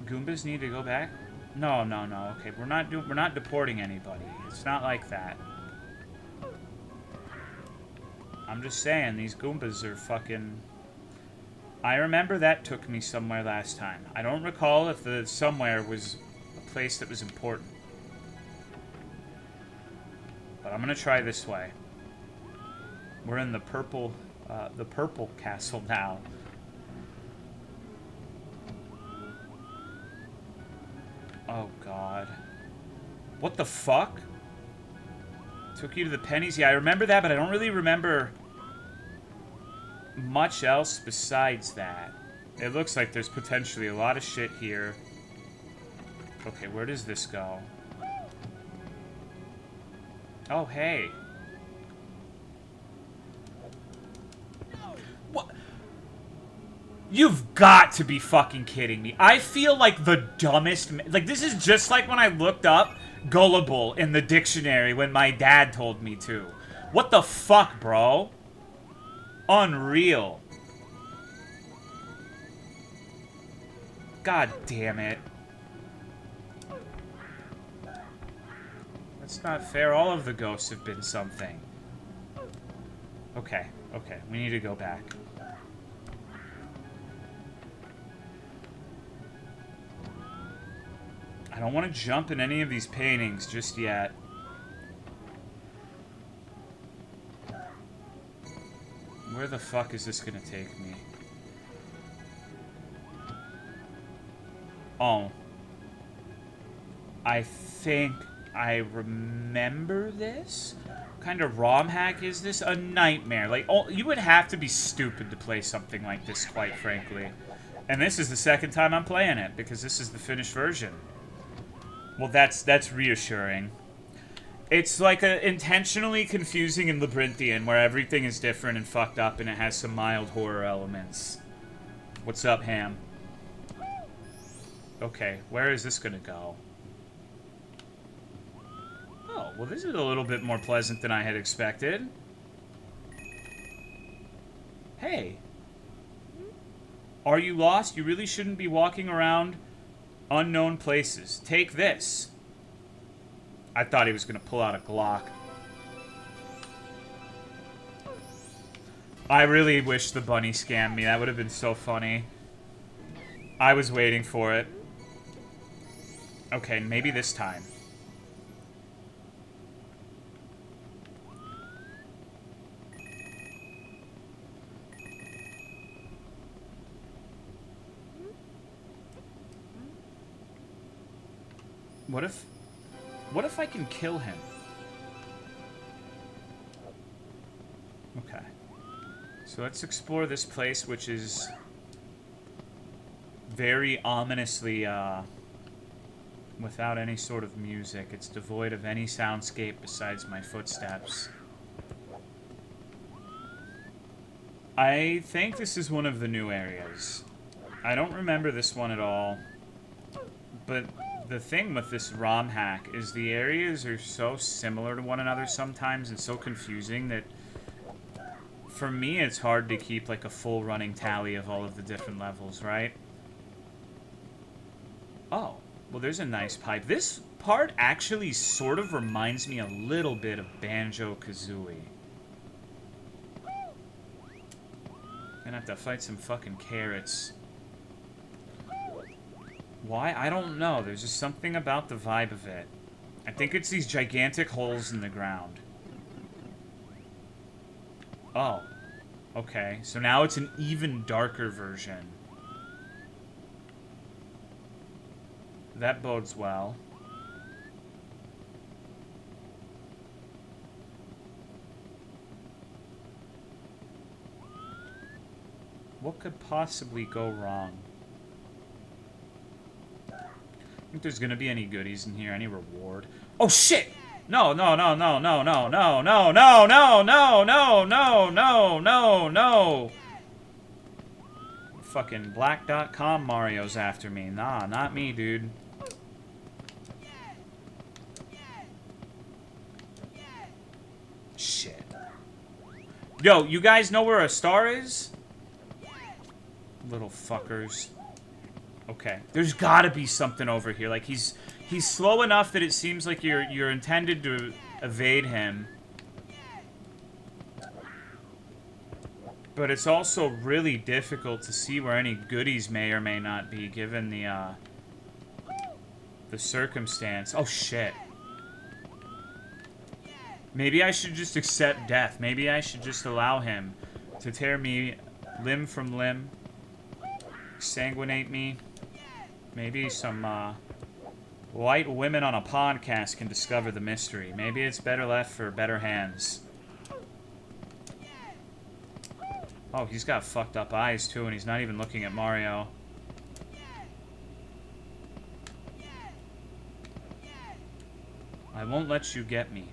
Goombas need to go back? No, no, no. Okay, we're not deporting anybody. It's not like that. I'm just saying, these Goombas are fucking... I remember that took me somewhere last time. I don't recall if the somewhere was a place that was important. But I'm gonna try this way. We're in the purple castle now. Oh, God. What the fuck? Took you to the pennies? Yeah, I remember that, but I don't really remember much else besides that. It looks like there's potentially a lot of shit here. Okay, where does this go? Oh, hey. What? You've got to be fucking kidding me. I feel like the dumbest... Like, this is just like when I looked up gullible in the dictionary when my dad told me to. What the fuck, bro? Unreal. God damn it. That's not fair. All of the ghosts have been something. Okay, okay. We need to go back. I don't want to jump in any of these paintings just yet. Where the fuck is this gonna take me? Oh. I think I remember this? What kind of Romhack is this? A nightmare. Like, oh, you would have to be stupid to play something like this, quite frankly. And this is the second time I'm playing it, because this is the finished version. Well, that's reassuring. It's like a intentionally confusing and labyrinthian, where everything is different and fucked up, and it has some mild horror elements. What's up, Ham? Okay, where is this gonna go? Oh, well, this is a little bit more pleasant than I had expected. Hey. Are you lost? You really shouldn't be walking around unknown places. Take this. I thought he was going to pull out a Glock. I really wish the bunny scammed me. That would have been so funny. I was waiting for it. Okay, maybe this time. What if I can kill him? Okay. So let's explore this place, which is very ominously, without any sort of music. It's devoid of any soundscape besides my footsteps. I think this is one of the new areas. I don't remember this one at all. But the thing with this ROM hack is the areas are so similar to one another sometimes and so confusing that for me it's hard to keep like a full running tally of all of the different levels, right? Oh, well there's a nice pipe. This part actually sort of reminds me a little bit of Banjo-Kazooie. Gonna have to fight some fucking carrots. Why? I don't know. There's just something about the vibe of it. I think it's these gigantic holes in the ground. Oh. Okay. So now it's an even darker version. That bodes well. What could possibly go wrong? Think there's gonna be any goodies in here, any reward. Oh shit! No, no, no, no, no, no, no, no, no, no, no, no, no, no, no, no. Fucking black.com Mario's after me. Nah, not me, dude. Shit. Yo, you guys know where a star is? Little fuckers. Okay. There's gotta be something over here. Like, he's slow enough that it seems like you're intended to evade him. But it's also really difficult to see where any goodies may or may not be, given the circumstance. Oh, shit. Maybe I should just accept death. Maybe I should just allow him to tear me limb from limb, sanguinate me. Maybe some white women on a podcast can discover the mystery. Maybe it's better left for better hands. Oh, he's got fucked up eyes too, and he's not even looking at Mario. I won't let you get me.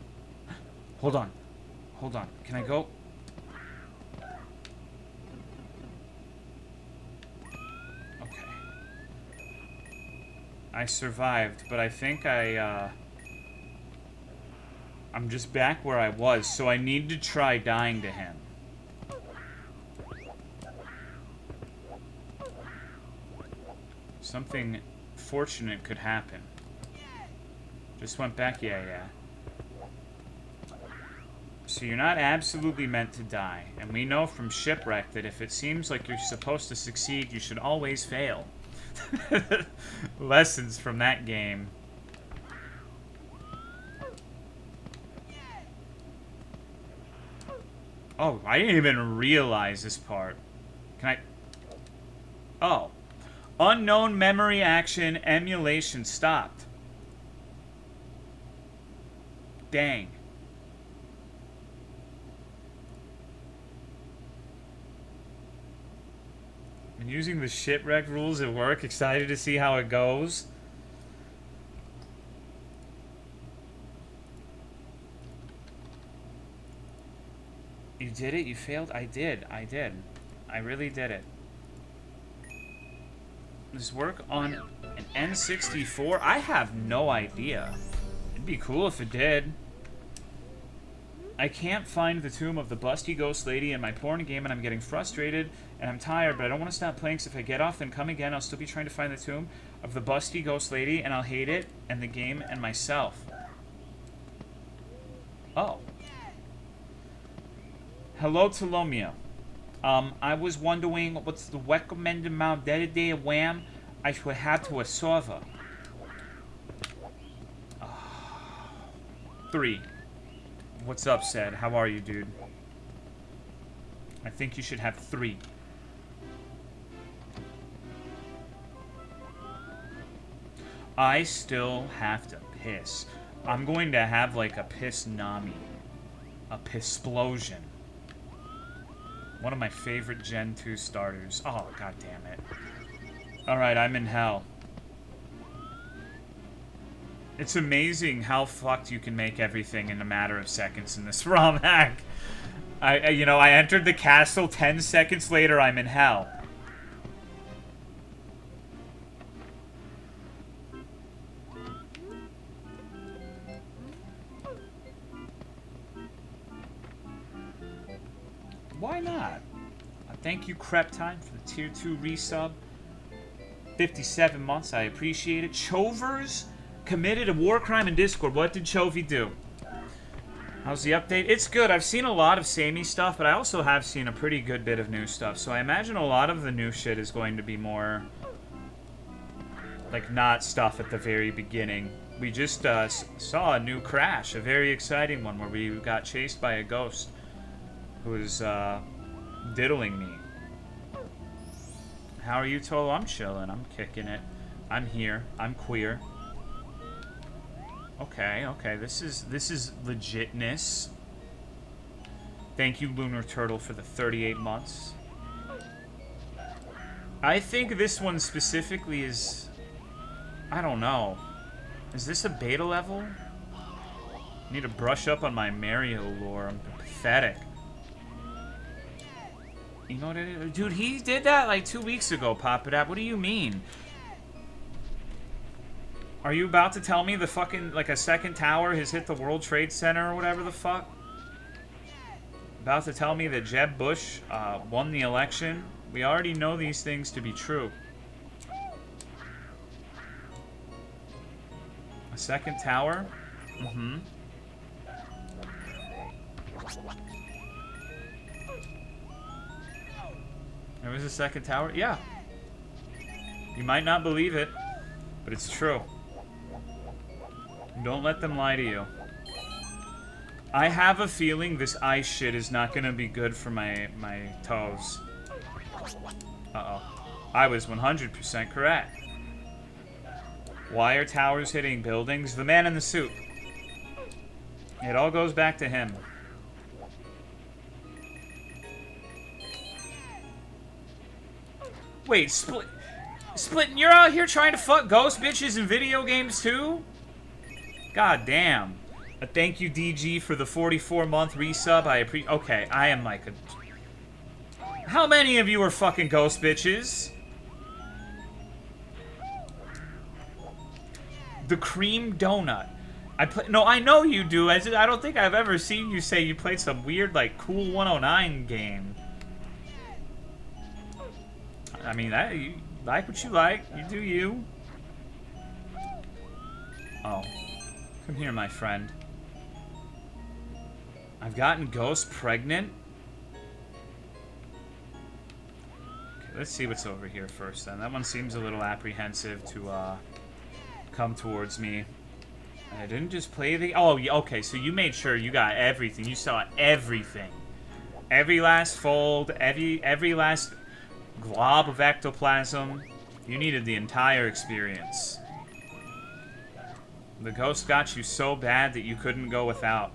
Hold on. Hold on. Can I go? Okay. I survived, but I think I'm just back where I was, so I need to try dying to him. Something fortunate could happen. Just went back, yeah. So you're not absolutely meant to die. And we know from Shipwreck that if it seems like you're supposed to succeed, you should always fail. Lessons from that game. Oh, I didn't even realize this part. Can I... Oh. Unknown memory action emulation stopped. Dang. I'm using the shipwreck rules at work. Excited to see how it goes. You did it? You failed? I did. I really did it. Does work on an N64? I have no idea. It'd be cool if it did. I can't find the tomb of the busty ghost lady in my porn game, and I'm getting frustrated, and I'm tired, but I don't want to stop playing, because if I get off and come again, I'll still be trying to find the tomb of the busty ghost lady, and I'll hate it, and the game, and myself. Oh. Hello, Tolomeo. I was wondering what's the recommended amount of day of wham I should have to a server. 3. What's up, Sed? How are you, dude? I think you should have 3. I still have to piss. I'm going to have like a piss-nami. A piss-splosion. One of my favorite Gen 2 starters. Oh, god damn it. Alright, I'm in hell. It's amazing how fucked you can make everything in a matter of seconds in this Romhack. I entered the castle, 10 seconds later, I'm in hell. Why not? Thank you, Crep Time, for the Tier 2 resub. 57 months, I appreciate it. Chovers committed a war crime in Discord. What did Chovy do? How's the update? It's good. I've seen a lot of samey stuff, but I also have seen a pretty good bit of new stuff. So I imagine a lot of the new shit is going to be more... like, not stuff at the very beginning. We just saw a new crash, a very exciting one, where we got chased by a ghost who was diddling me. How are you, Tolo? I'm chilling. I'm kicking it. I'm here. I'm queer. Okay. This is legitness. Thank you, Lunar Turtle, for the 38 months. I think this one specifically is... I don't know. Is this a beta level? Need to brush up on my Mario lore. I'm pathetic. Emote, dude, he did that like 2 weeks ago, Pop It Up. What do you mean? Are you about to tell me the fucking, like, a second tower has hit the World Trade Center or whatever the fuck? About to tell me that Jeb Bush won the election? We already know these things to be true. A second tower? Mm-hmm. There was a second tower? Yeah. You might not believe it, but it's true. Don't let them lie to you. I have a feeling this ice shit is not gonna be good for my toes. Uh-oh. I was 100% correct. Why are towers hitting buildings? The man in the suit. It all goes back to him. Wait, Splitting, you're out here trying to fuck ghost bitches in video games too? God damn. A thank you, DG, for the 44-month resub. I appreciate. Okay, I am like a. How many of you are fucking ghost bitches? The cream donut. No, I know you do. I don't think I've ever seen you say you played some weird, like, Cool 109 game. I mean, you like what you like. You do you. Oh. Come here, my friend. I've gotten Ghost pregnant. Okay, let's see what's over here first, then. That one seems a little apprehensive to, come towards me. I didn't just play the... Oh, okay, so you made sure you got everything. You saw everything. Every last fold, every last glob of ectoplasm. You needed the entire experience. The ghost got you so bad that you couldn't go without.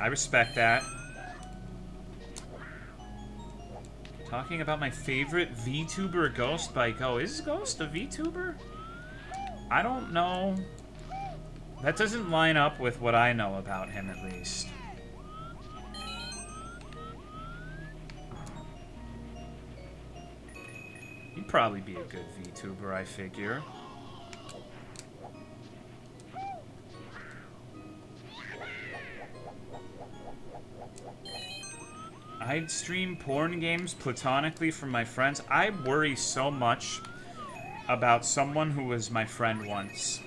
I respect that. Talking about my favorite VTuber, Ghost by Go. Is Ghost a VTuber? I don't know. That doesn't line up with what I know about him, at least. He'd probably be a good VTuber, I figure. I'd stream porn games platonically from my friends. I worry so much about someone who was my friend once.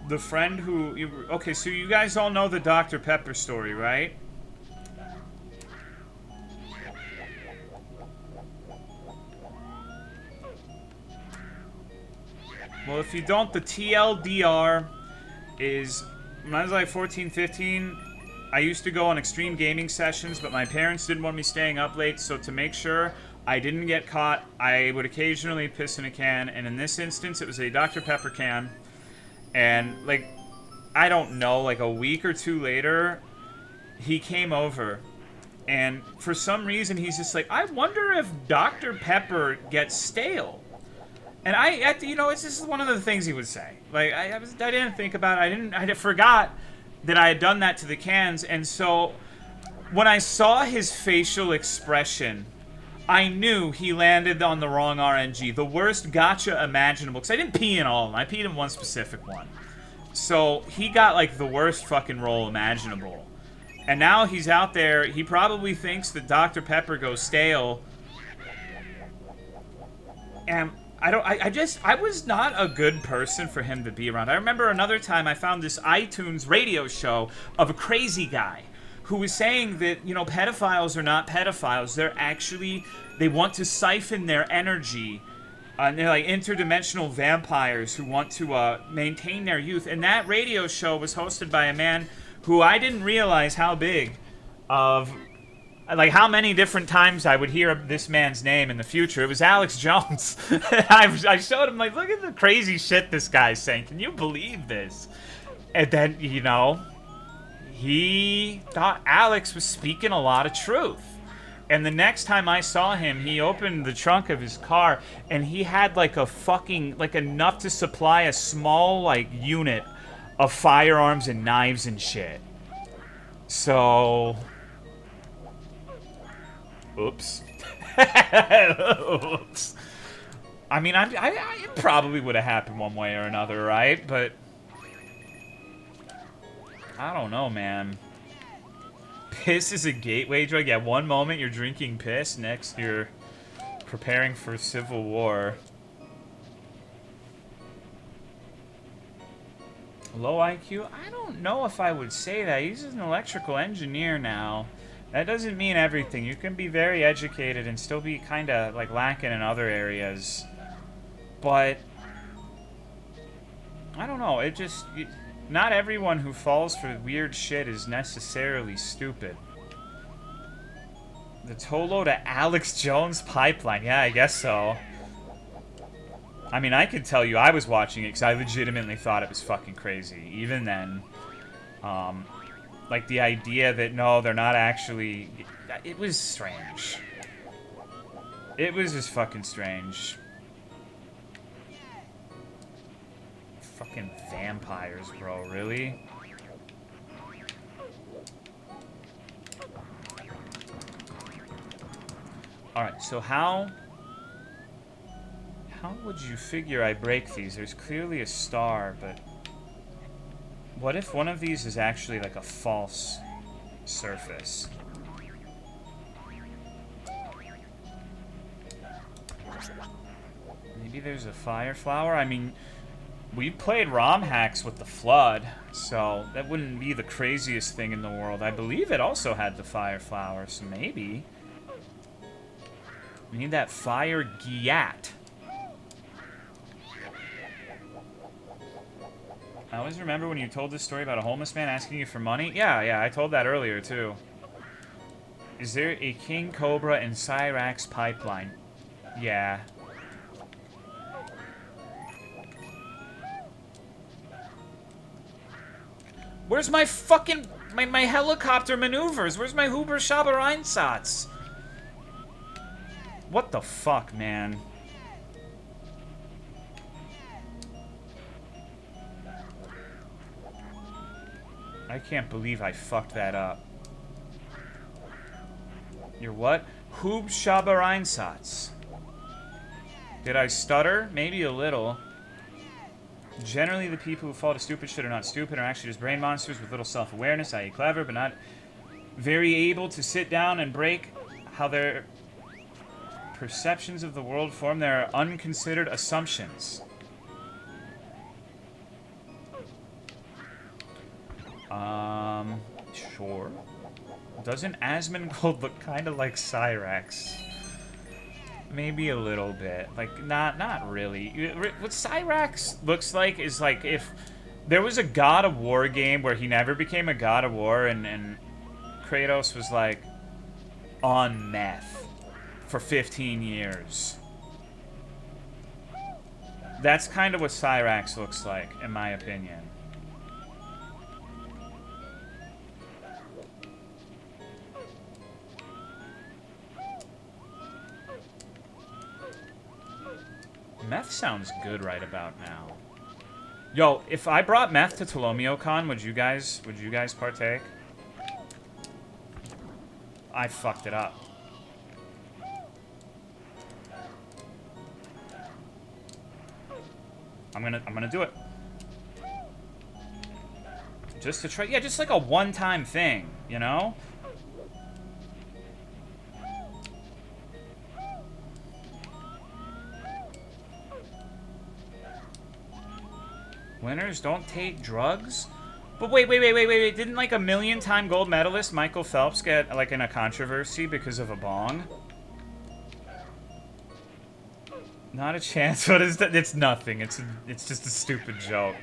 The friend who... Okay, so you guys all know the Dr. Pepper story, right? Well, if you don't, the TLDR is... When I was like 14, 15, I used to go on extreme gaming sessions, but my parents didn't want me staying up late, so to make sure I didn't get caught, I would occasionally piss in a can, and in this instance, it was a Dr. Pepper can. And, like, I don't know, like a week or two later, he came over. And for some reason, he's just like, I wonder if Dr. Pepper gets stale. And you know, it's just one of the things he would say. Like, I didn't think about it. I forgot that I had done that to the cans. And so, when I saw his facial expression, I knew he landed on the wrong RNG. The worst gotcha imaginable. Because I didn't pee in all of them. I peed in one specific one. So, he got, like, the worst fucking roll imaginable. And now he's out there. He probably thinks that Dr. Pepper goes stale. And... I was not a good person for him to be around. I remember another time I found this iTunes radio show of a crazy guy who was saying that, you know, pedophiles are not pedophiles. They're actually, they want to siphon their energy. And they're like interdimensional vampires who want to maintain their youth. And that radio show was hosted by a man who I didn't realize how big of... Like, how many different times I would hear this man's name in the future. It was Alex Jones. I showed him, like, look at the crazy shit this guy's saying. Can you believe this? And then, you know, he thought Alex was speaking a lot of truth. And the next time I saw him, he opened the trunk of his car, and he had like a fucking, like enough to supply a small, like, unit of firearms and knives and shit. So... Oops. Oops. I mean, it probably would have happened one way or another, right? But... I don't know, man. Piss is a gateway drug? Yeah, one moment you're drinking piss, next you're preparing for civil war. Low IQ? I don't know if I would say that. He's an electrical engineer now. That doesn't mean everything. You can be very educated and still be kind of like lacking in other areas. But I don't know. It just... Not everyone who falls for weird shit is necessarily stupid. The Tolo to Alex Jones pipeline. Yeah, I guess so. I mean, I could tell you I was watching it because I legitimately thought it was fucking crazy. Even then, like the idea that, no, they're not actually... It was strange. It was just fucking strange. Fucking vampires, bro. Really? Alright, so how would you figure I break these? There's clearly a star, but... What if one of these is actually like a false surface? Maybe there's a fire flower? I mean... We played Romhacks with the Flood, so that wouldn't be the craziest thing in the world. I believe it also had the fire flower, so maybe. We need that fire gyat. I always remember when you told this story about a homeless man asking you for money. Yeah, I told that earlier, too. Is there a King Cobra in Cyrax pipeline? Yeah. Where's my fucking... My helicopter maneuvers? Where's my Huber Schaber Einsatz? What the fuck, man? I can't believe I fucked that up. Your what? Hub Schaber Einsatz. Did I stutter? Maybe a little. Generally, the people who fall to stupid shit are not stupid, are actually just brain monsters with little self-awareness, i.e. clever, but not very able to sit down and break how their perceptions of the world form their unconsidered assumptions. Sure. Doesn't Asmongold look kind of like Cyrax? Maybe a little bit. Like, not really. What Cyrax looks like is like if there was a God of War game where he never became a God of War and Kratos was like on meth for 15 years. That's kind of what Cyrax looks like, in my opinion. Meth sounds good right about now. Yo, if I brought meth to Tolomeo Con, would you guys partake? I fucked it up. I'm gonna do it. Just to try, yeah, just like a one-time thing, you know? Winners don't take drugs? But wait. Didn't like a million-time gold medalist Michael Phelps get like in a controversy because of a bong? Not a chance. What is that? It's nothing. It's just a stupid joke.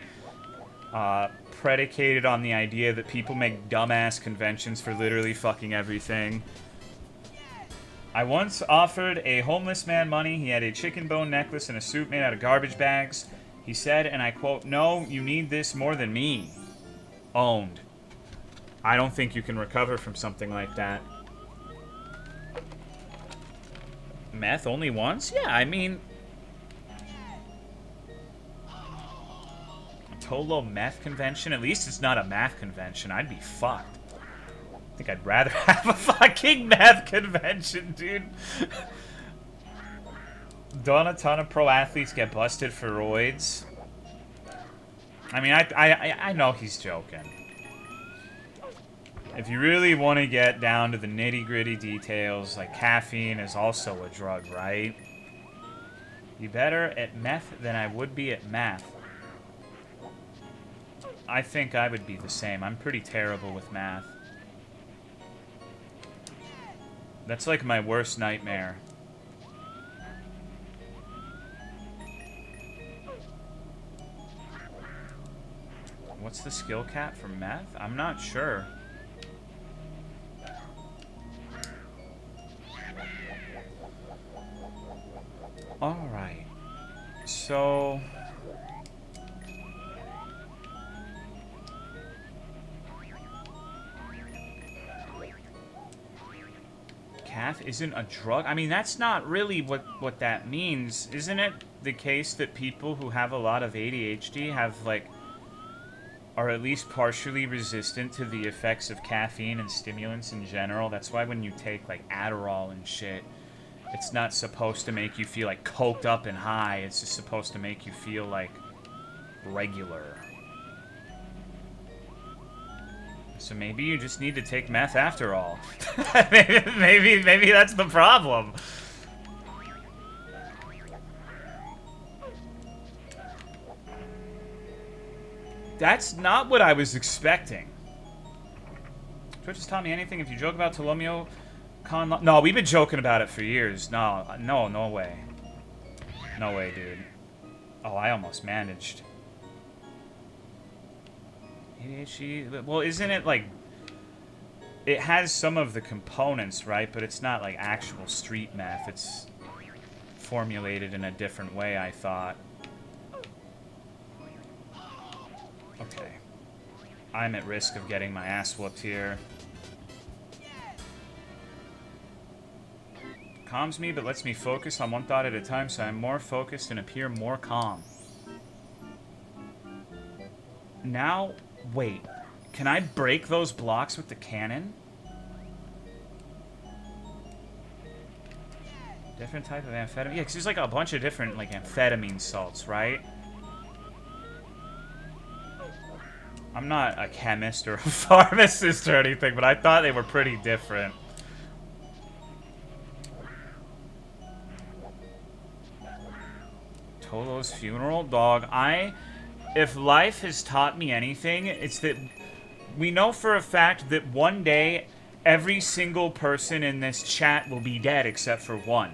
Predicated on the idea that people make dumbass conventions for literally fucking everything. I once offered a homeless man money. He had a chicken bone necklace and a suit made out of garbage bags. He said, and I quote, "No, you need this more than me." Owned. I don't think you can recover from something like that. Meth only once? Yeah, I mean... A Tolo meth convention? At least it's not a math convention. I'd be fucked. I think I'd rather have a fucking meth convention, dude. Don't a ton of pro athletes get busted for roids? I mean, I know he's joking. If you really want to get down to the nitty-gritty details, like caffeine is also a drug, right? You better at meth than I would be at math. I think I would be the same. I'm pretty terrible with math. That's like my worst nightmare. What's the skill cap for meth? I'm not sure. Alright. So... Calf isn't a drug? I mean, that's not really what that means. Isn't it the case that people who have a lot of ADHD have, like... are at least partially resistant to the effects of caffeine and stimulants in general? That's why when you take, like, Adderall and shit... it's not supposed to make you feel, like, coked up and high. It's just supposed to make you feel, like, regular. So maybe you just need to take meth after all. maybe that's the problem. That's not what I was expecting. Twitch has taught me anything. If you joke about Tolomeo... No, we've been joking about it for years. No way. No way, dude. Oh, I almost managed. ADHD... Well, isn't it, like... It has some of the components, right? But it's not, like, actual street meth. It's formulated in a different way, I thought. Okay. I'm at risk of getting my ass whooped here. Calms me, but lets me focus on one thought at a time, so I'm more focused and appear more calm. Now, wait. Can I break those blocks with the cannon? Different type of amphetamine? Yeah, because there's like a bunch of different, like, amphetamine salts, right? I'm not a chemist or a pharmacist or anything, but I thought they were pretty different. Tolo's funeral? Dog, if life has taught me anything, it's that we know for a fact that one day, every single person in this chat will be dead except for one.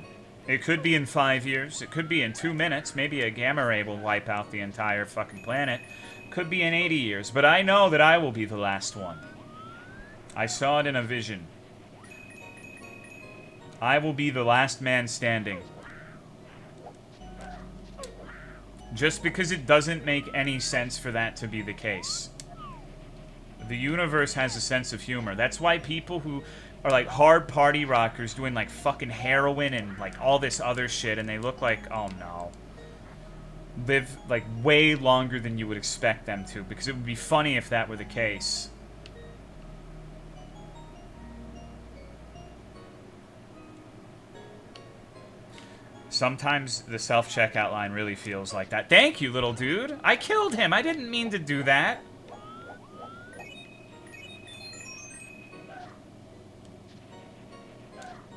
It could be in 5 years, it could be in 2 minutes, maybe a gamma ray will wipe out the entire fucking planet. Could be in 80 years, but I know that I will be the last one. I saw it in a vision. I will be the last man standing. Just because it doesn't make any sense for that to be the case. The universe has a sense of humor. That's why people who are like hard party rockers doing like fucking heroin and like all this other shit and they look like, oh no, live like way longer than you would expect them to, because it would be funny if that were the case. Sometimes the self-checkout line really feels like that. Thank you, little dude. I killed him. I didn't mean to do that.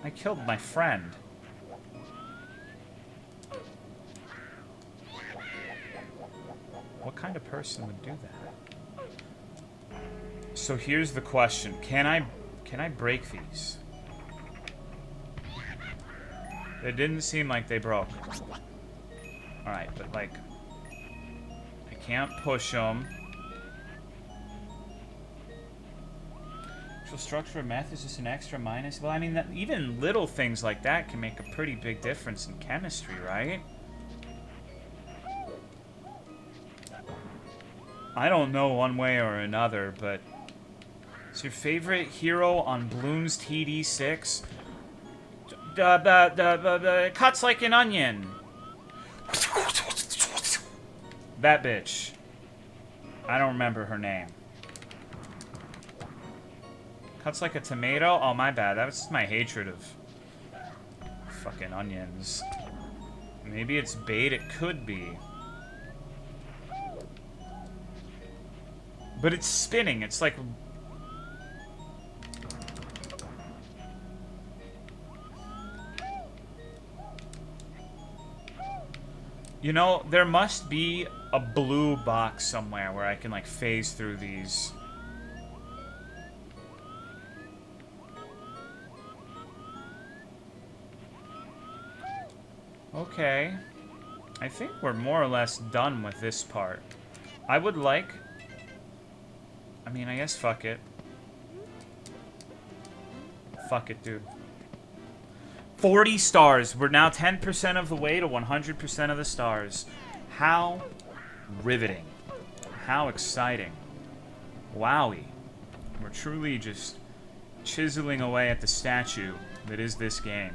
I killed my friend. What kind of person would do that? So here's the question. Can I break these? It didn't seem like they broke. Alright, but like... I can't push them. Actual structure of meth is just an extra minus. Well, I mean, that, even little things like that can make a pretty big difference in chemistry, right? I don't know one way or another, but... Is your favorite hero on Bloons TD6? cuts like an onion. That bitch. I don't remember her name. Cuts like a tomato? Oh, my bad. That was just my hatred of fucking onions. Maybe it's bait. It could be. But it's spinning. It's like... You know, there must be a blue box somewhere where I can, like, phase through these. Okay. I think we're more or less done with this part. I would like... I mean, I guess fuck it. Fuck it, dude. 40 stars. We're now 10% of the way to 100% of the stars. How riveting. How exciting. Wowie. We're truly just chiseling away at the statue that is this game.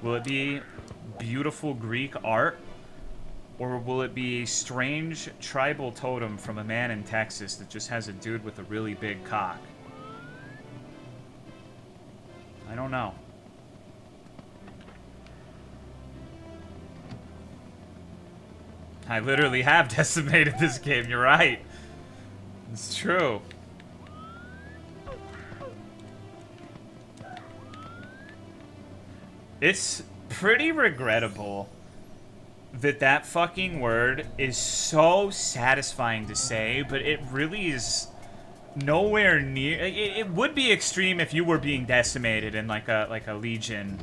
Will it be beautiful Greek art? Or will it be a strange tribal totem from a man in Texas that just has a dude with a really big cock? I don't know. I literally have decimated this game, you're right. It's true. It's pretty regrettable that fucking word is so satisfying to say, but it really is nowhere near... It would be extreme if you were being decimated in like a legion,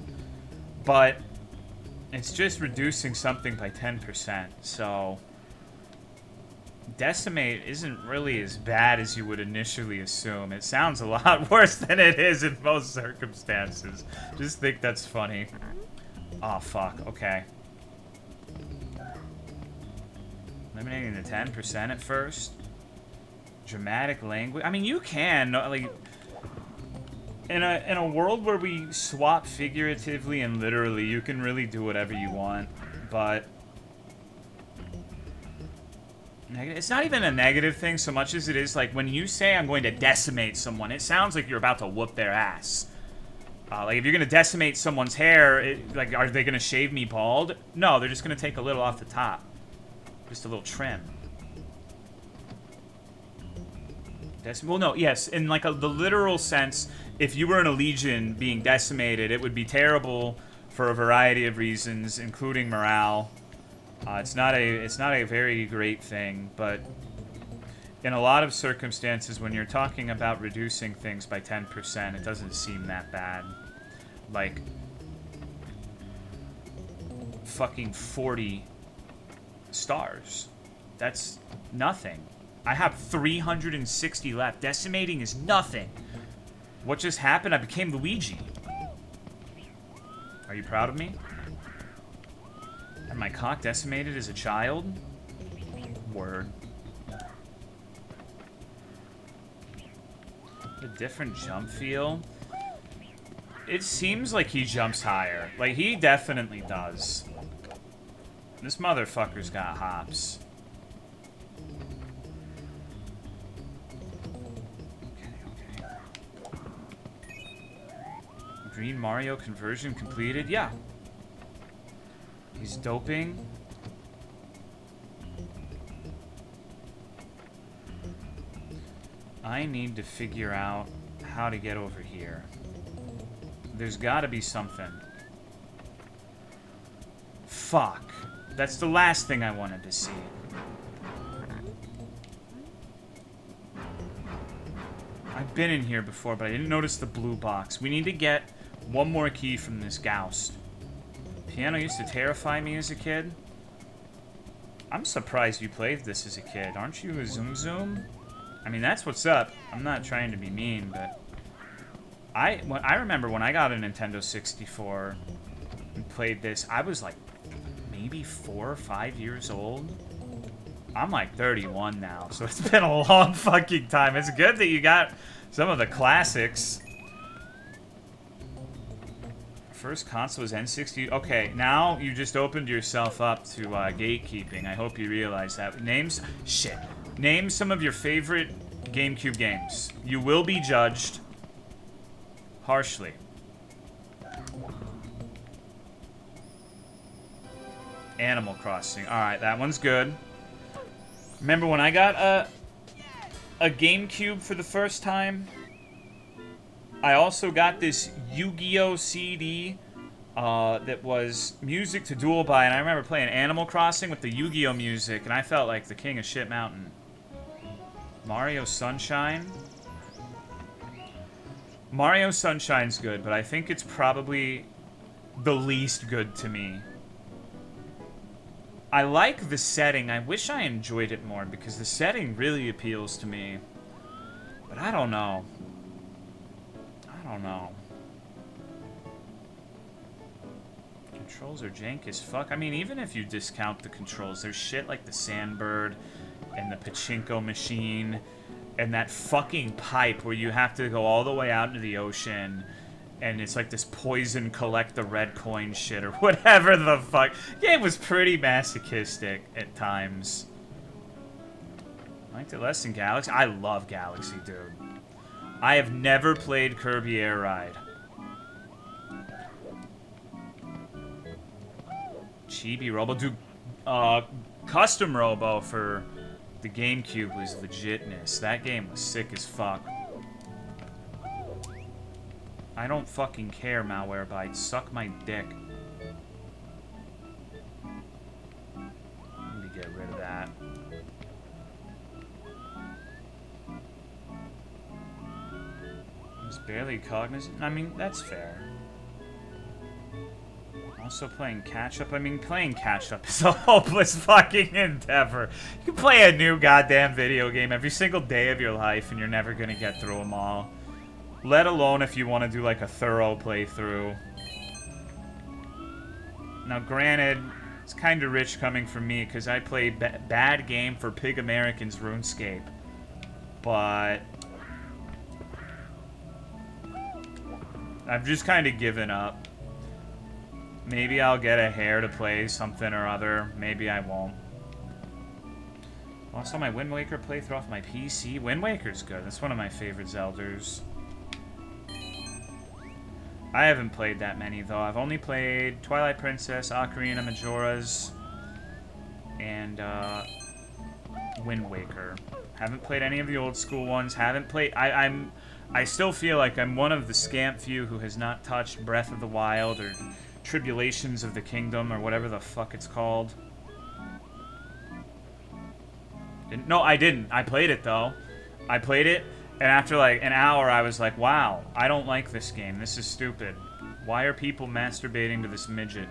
but it's just reducing something by 10%, so... Decimate isn't really as bad as you would initially assume. It sounds a lot worse than it is in most circumstances. Just think that's funny. Oh, fuck. Okay. Eliminating the 10% at first. Dramatic language. I mean, you can, like... In a world where we swap figuratively and literally, you can really do whatever you want, but... It's not even a negative thing so much as it is, like, when you say I'm going to decimate someone, it sounds like you're about to whoop their ass. Like, if you're going to decimate someone's hair, like, are they going to shave me bald? No, they're just going to take a little off the top. Just a little trim. Well, no, yes, in, like, the literal sense, if you were in a legion being decimated, it would be terrible for a variety of reasons, including morale. It's not a very great thing, but in a lot of circumstances, when you're talking about reducing things by 10%, it doesn't seem that bad. Like, fucking 40 stars. That's nothing. I have 360 left. Decimating is nothing. What just happened? I became Luigi. Are you proud of me? And my cock decimated as a child? Word. A different jump feel? It seems like he jumps higher. Like, he definitely does. This motherfucker's got hops. Okay. Green Mario conversion completed? Yeah. He's doping. I need to figure out how to get over here. There's gotta be something. Fuck. That's the last thing I wanted to see. I've been in here before, but I didn't notice the blue box. We need to get one more key from this Ghost. Piano used to terrify me as a kid. I'm surprised you played this as a kid. Aren't you a Zoom Zoom? I mean, that's what's up. I'm not trying to be mean, but... I remember when I got a Nintendo 64 and played this, I was like maybe 4 or 5 years old. I'm like 31 now, so it's been a long fucking time. It's good that you got some of the classics. First console was N60. Okay, now you just opened yourself up to gatekeeping. I hope you realize that. Name some of your favorite GameCube games. You will be judged harshly. Animal Crossing. Alright, that one's good. Remember when I got a GameCube for the first time? I also got this Yu-Gi-Oh! CD that was music to duel by, and I remember playing Animal Crossing with the Yu-Gi-Oh! Music, and I felt like the king of shit mountain. Mario Sunshine? Mario Sunshine's good, but I think it's probably the least good to me. I like the setting. I wish I enjoyed it more, because the setting really appeals to me. But I don't know. I don't know. Controls are jank as fuck. I mean, even if you discount the controls, there's shit like the Sandbird and the pachinko machine and that fucking pipe where you have to go all the way out into the ocean and it's like this poison collect the red coin shit or whatever the fuck. Game was pretty masochistic at times. Liked it less than Galaxy. I love Galaxy, dude. I have never played Kirby Air Ride. Chibi Robo. Dude, Custom Robo for the GameCube was legitness. That game was sick as fuck. I don't fucking care, Malware Bites. Suck my dick. I need to get rid of that. I was barely cognizant. I mean, that's fair. Also playing catch-up. I mean, playing catch-up is a hopeless fucking endeavor. You can play a new goddamn video game every single day of your life and you're never gonna get through them all. Let alone if you want to do like a thorough playthrough. Now granted, it's kind of rich coming from me because I play bad game for Pig Americans RuneScape. But I've just kind of given up. Maybe I'll get a hair to play something or other. Maybe I won't. Also, my Wind Waker playthrough off my PC. Wind Waker's good. That's one of my favorite Zeldas. I haven't played that many, though. I've only played Twilight Princess, Ocarina, Majora's, and Wind Waker. Haven't played any of the old school ones. Haven't played... I still feel like I'm one of the scant few who has not touched Breath of the Wild or Tribulations of the Kingdom or whatever the fuck it's called. No, I didn't. I played it, though. I played it, and after like an hour, I was like, wow, I don't like this game. This is stupid. Why are people masturbating to this midget?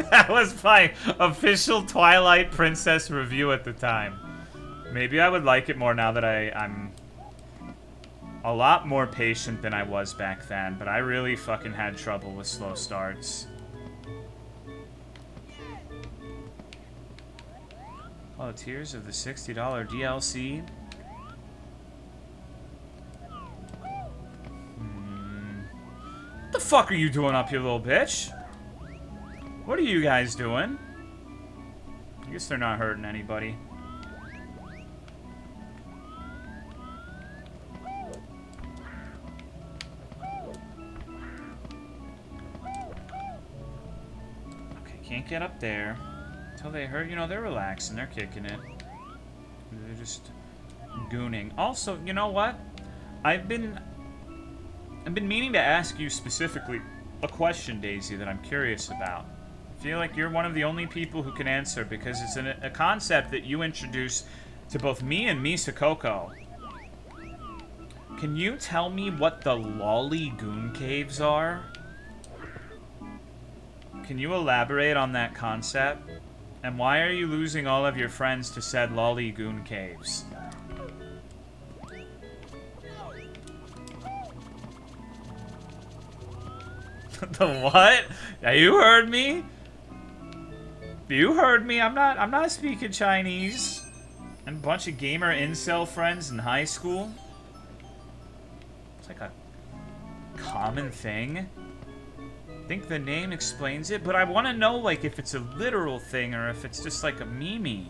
That was my official Twilight Princess review at the time. Maybe I would like it more now that I'm a lot more patient than I was back then, but I really fucking had trouble with slow starts. Oh, Tears of the $60 DLC? What the fuck are you doing up here, little bitch? What are you guys doing? I guess they're not hurting anybody. Can't get up there until they hurt. You know, they're relaxing. They're kicking it. They're just gooning. Also, you know what? I've been meaning to ask you specifically a question, Daisy, that I'm curious about. I feel like you're one of the only people who can answer because it's a concept that you introduced to both me and Misa Coco. Can you tell me what the Lolly Goon Caves are? Can you elaborate on that concept? And why are you losing all of your friends to said Lolly Goon Caves? The what? Yeah, you heard me? You heard me. I'm not speaking Chinese. And a bunch of gamer incel friends in high school. It's like a common thing. I think the name explains it, but I want to know, like, if it's a literal thing or if it's just like a meme.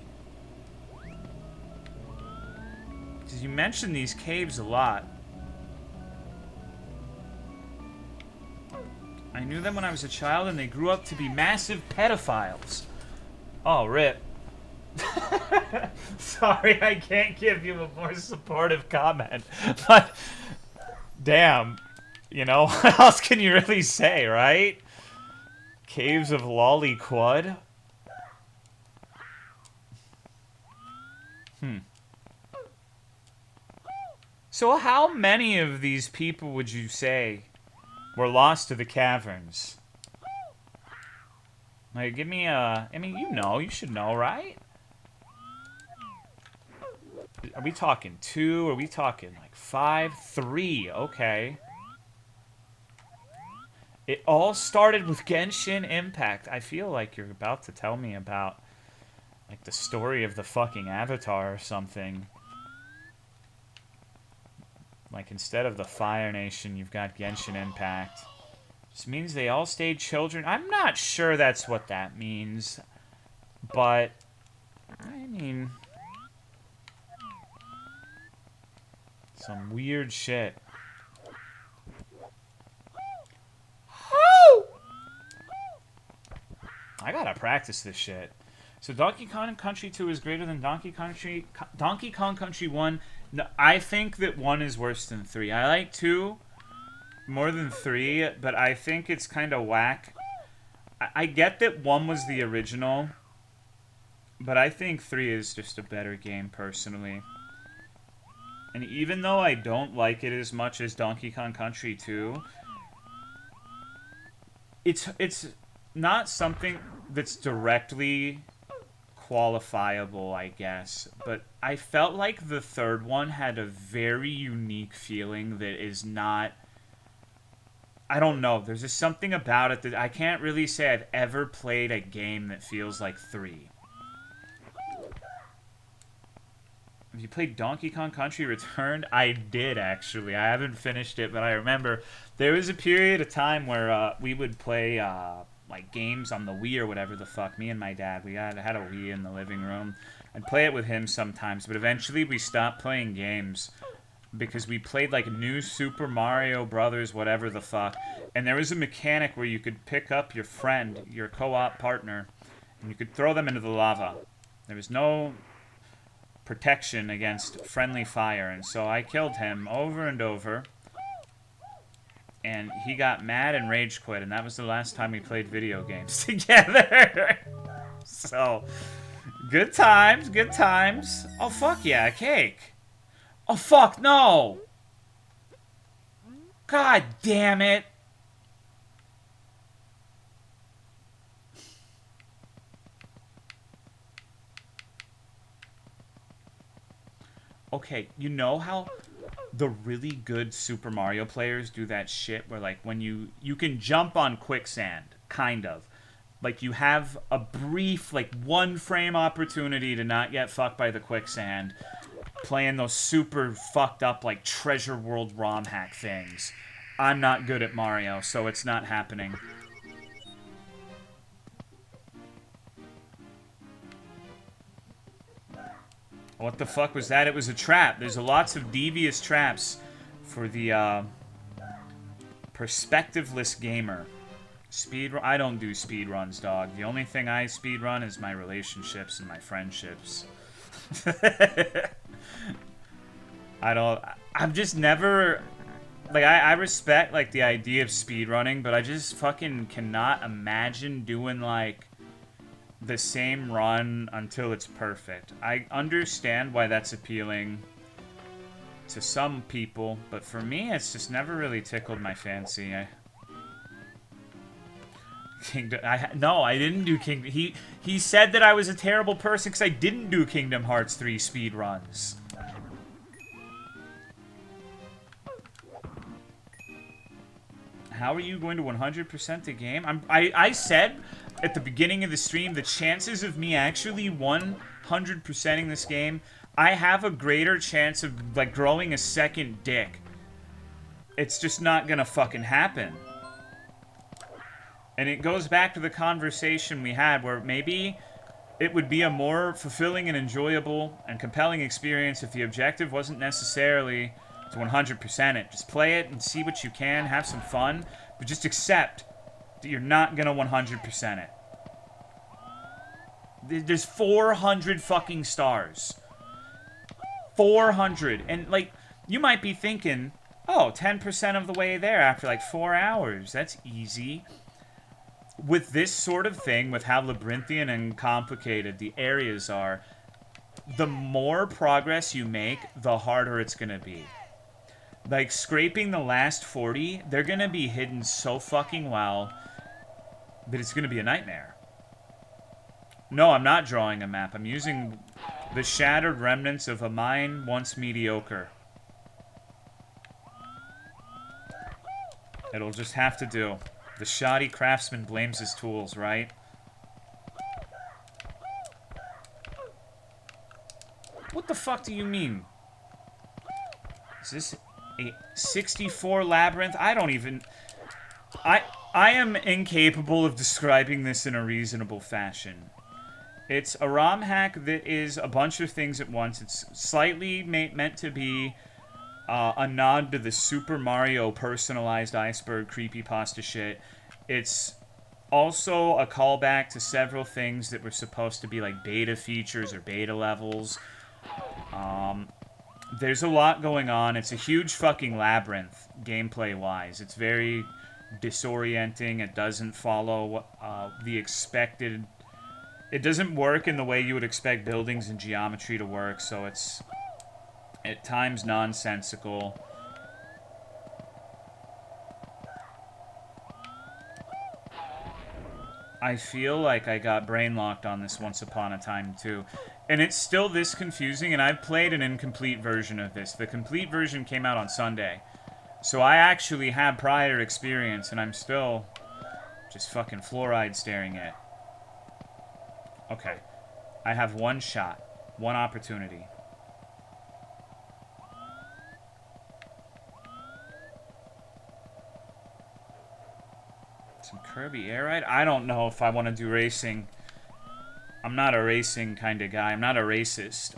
Because you mentioned these caves a lot. I knew them when I was a child, and they grew up to be massive pedophiles. Oh, rip. Sorry, I can't give you a more supportive comment. But, damn. You know, what else can you really say, right? Caves of Lollyquud? So how many of these people would you say were lost to the caverns? Like, give me a... I mean, you should know, right? Are we talking 2? Are we talking, like, 5? 3, okay. It all started with Genshin Impact. I feel like you're about to tell me about, like, the story of the fucking Avatar or something. Like, instead of the Fire Nation, you've got Genshin Impact. Just means they all stayed children. I'm not sure that's what that means. But, I mean... some weird shit. I gotta practice this shit. So Donkey Kong Country 2 is greater than Donkey Kong Country 1. No, I think that 1 is worse than 3. I like 2 more than 3, but I think it's kind of whack. I get that 1 was the original, but I think 3 is just a better game, personally. And even though I don't like it as much as Donkey Kong Country 2, it's not something that's directly qualifiable, I guess. But I felt like the third one had a very unique feeling that is not... I don't know. There's just something about it that I can't really say I've ever played a game that feels like 3. Have you played Donkey Kong Country Returned? I did, actually. I haven't finished it, but I remember there was a period of time where we would play like games on the Wii or whatever the fuck. Me and my dad, we had a Wii in the living room. I'd play it with him sometimes, but eventually we stopped playing games because we played like New Super Mario Brothers, whatever the fuck. And there was a mechanic where you could pick up your friend, your co-op partner, and you could throw them into the lava. There was no protection against friendly fire, and so I killed him over and over, and he got mad and rage quit, and that was the last time we played video games together. So, good times, good times. Oh, fuck yeah, cake. Oh, fuck, no. God damn it. Okay, you know how the really good Super Mario players do that shit where, like, when you can jump on quicksand, kind of. Like, you have a brief, like, 1 frame opportunity to not get fucked by the quicksand, playing those super fucked up, like, Treasure World Romhack things. I'm not good at Mario, so it's not happening. What the fuck was that? It was a trap. There's lots of devious traps for the perspectiveless gamer. I don't do speedruns, dog. The only thing I speedrun is my relationships and my friendships. I've just never... Like, I respect, like, the idea of speedrunning, but I just fucking cannot imagine doing, like, the same run until it's perfect. I understand why that's appealing to some people, but for me, it's just never really tickled my fancy. No, I didn't do Kingdom. He said that I was a terrible person because I didn't do Kingdom Hearts 3 speedruns. How are you going to 100% the game? I said at the beginning of the stream, the chances of me actually 100%ing this game, I have a greater chance of, like, growing a second dick. It's just not gonna fucking happen. And it goes back to the conversation we had where maybe it would be a more fulfilling and enjoyable and compelling experience if the objective wasn't necessarily to 100% it. Just play it and see what you can, have some fun, but just accept that you're not gonna 100% it. There's 400 fucking stars. 400. And, like, you might be thinking, oh, 10% of the way there after, like, 4 hours. That's easy. With this sort of thing, with how labyrinthian and complicated the areas are, the more progress you make, the harder it's gonna be. Like, scraping the last 40, they're gonna be hidden so fucking well that it's gonna be a nightmare. No, I'm not drawing a map. I'm using the shattered remnants of a mine once mediocre. It'll just have to do. The shoddy craftsman blames his tools, right? What the fuck do you mean? Is this a 64 labyrinth? I don't even... I am incapable of describing this in a reasonable fashion. It's a ROM hack that is a bunch of things at once. It's slightly meant to be a nod to the Super Mario personalized iceberg creepypasta shit. It's also a callback to several things that were supposed to be like beta features or beta levels. There's a lot going on. It's a huge fucking labyrinth, gameplay-wise. It's very disorienting. It doesn't follow the expected... It doesn't work in the way you would expect buildings and geometry to work, so it's at times nonsensical. I feel like I got brain locked on this once upon a time, too. And it's still this confusing, and I've played an incomplete version of this. The complete version came out on Sunday. So I actually had prior experience, and I'm still just fucking fluoride staring at. Okay. I have one shot. One opportunity. Some Kirby Air Ride? I don't know if I want to do racing. I'm not a racing kind of guy. I'm not a racist.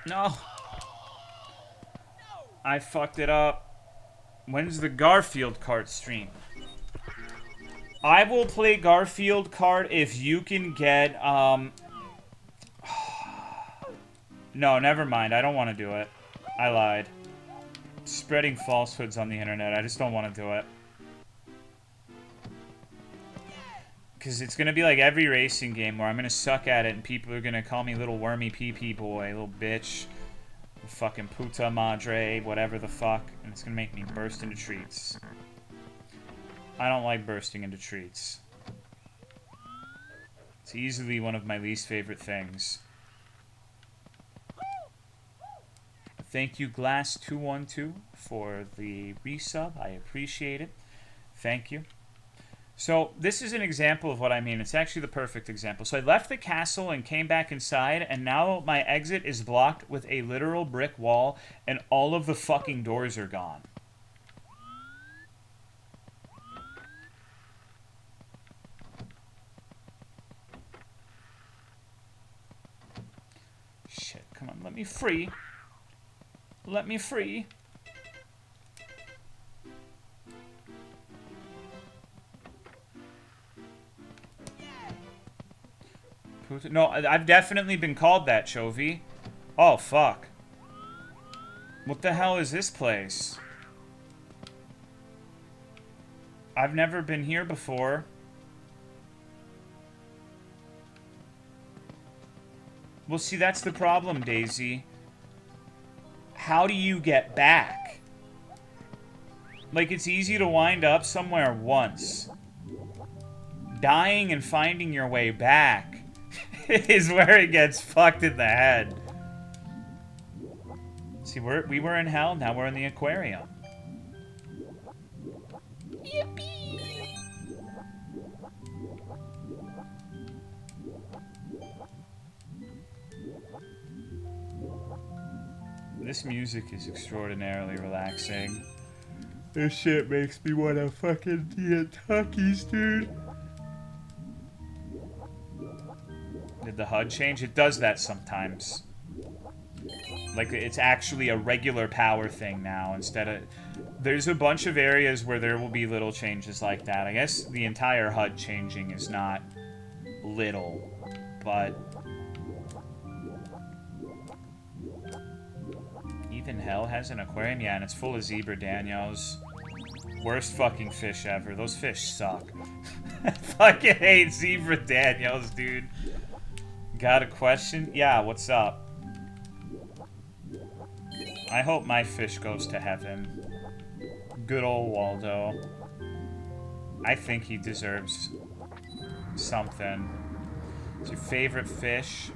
No. I fucked it up. When's the Garfield Kart stream? I will play Garfield Kart if you can get, No, never mind. I don't want to do it. I lied. Spreading falsehoods on the internet. I just don't want to do it. Because it's going to be like every racing game where I'm going to suck at it and people are going to call me little wormy pee-pee boy, little bitch, fucking puta madre, whatever the fuck. And it's going to make me burst into treats. I don't like bursting into treats. It's easily one of my least favorite things. Thank you, Glass212, for the resub. I appreciate it. Thank you. So, this is an example of what I mean. It's actually the perfect example. So, I left the castle and came back inside, and now my exit is blocked with a literal brick wall, and all of the fucking doors are gone. Shit, come on, let me free. Let me free. No, I've definitely been called that, Chovy. Oh, fuck. What the hell is this place? I've never been here before. Well, see, that's the problem, Daisy. How do you get back? Like, it's easy to wind up somewhere once. Dying and finding your way back is where it gets fucked in the head. See, we were in hell, now we're in the aquarium. Yippee! This music is extraordinarily relaxing. This shit makes me want to fucking eat Takis, dude. Did the HUD change? It does that sometimes. Like, it's actually a regular power thing now instead of... There's a bunch of areas where there will be little changes like that. I guess the entire HUD changing is not little, but... Even Hell has an aquarium? Yeah, and it's full of zebra Danios. Worst fucking fish ever. Those fish suck. I fucking hate zebra Danios, dude. Got a question? Yeah, what's up? I hope my fish goes to heaven. Good old Waldo. I think he deserves something. What's your favorite fish?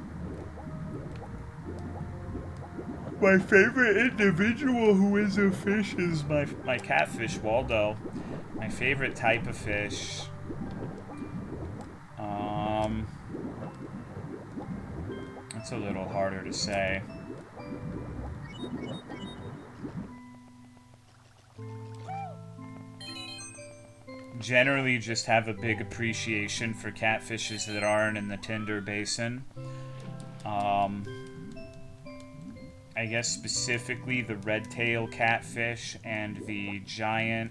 My favorite individual who is a fish is my catfish, Waldo. My favorite type of fish. That's a little harder to say. Generally just have a big appreciation for catfishes that aren't in the Tinder Basin. I guess specifically the red-tail catfish and the giant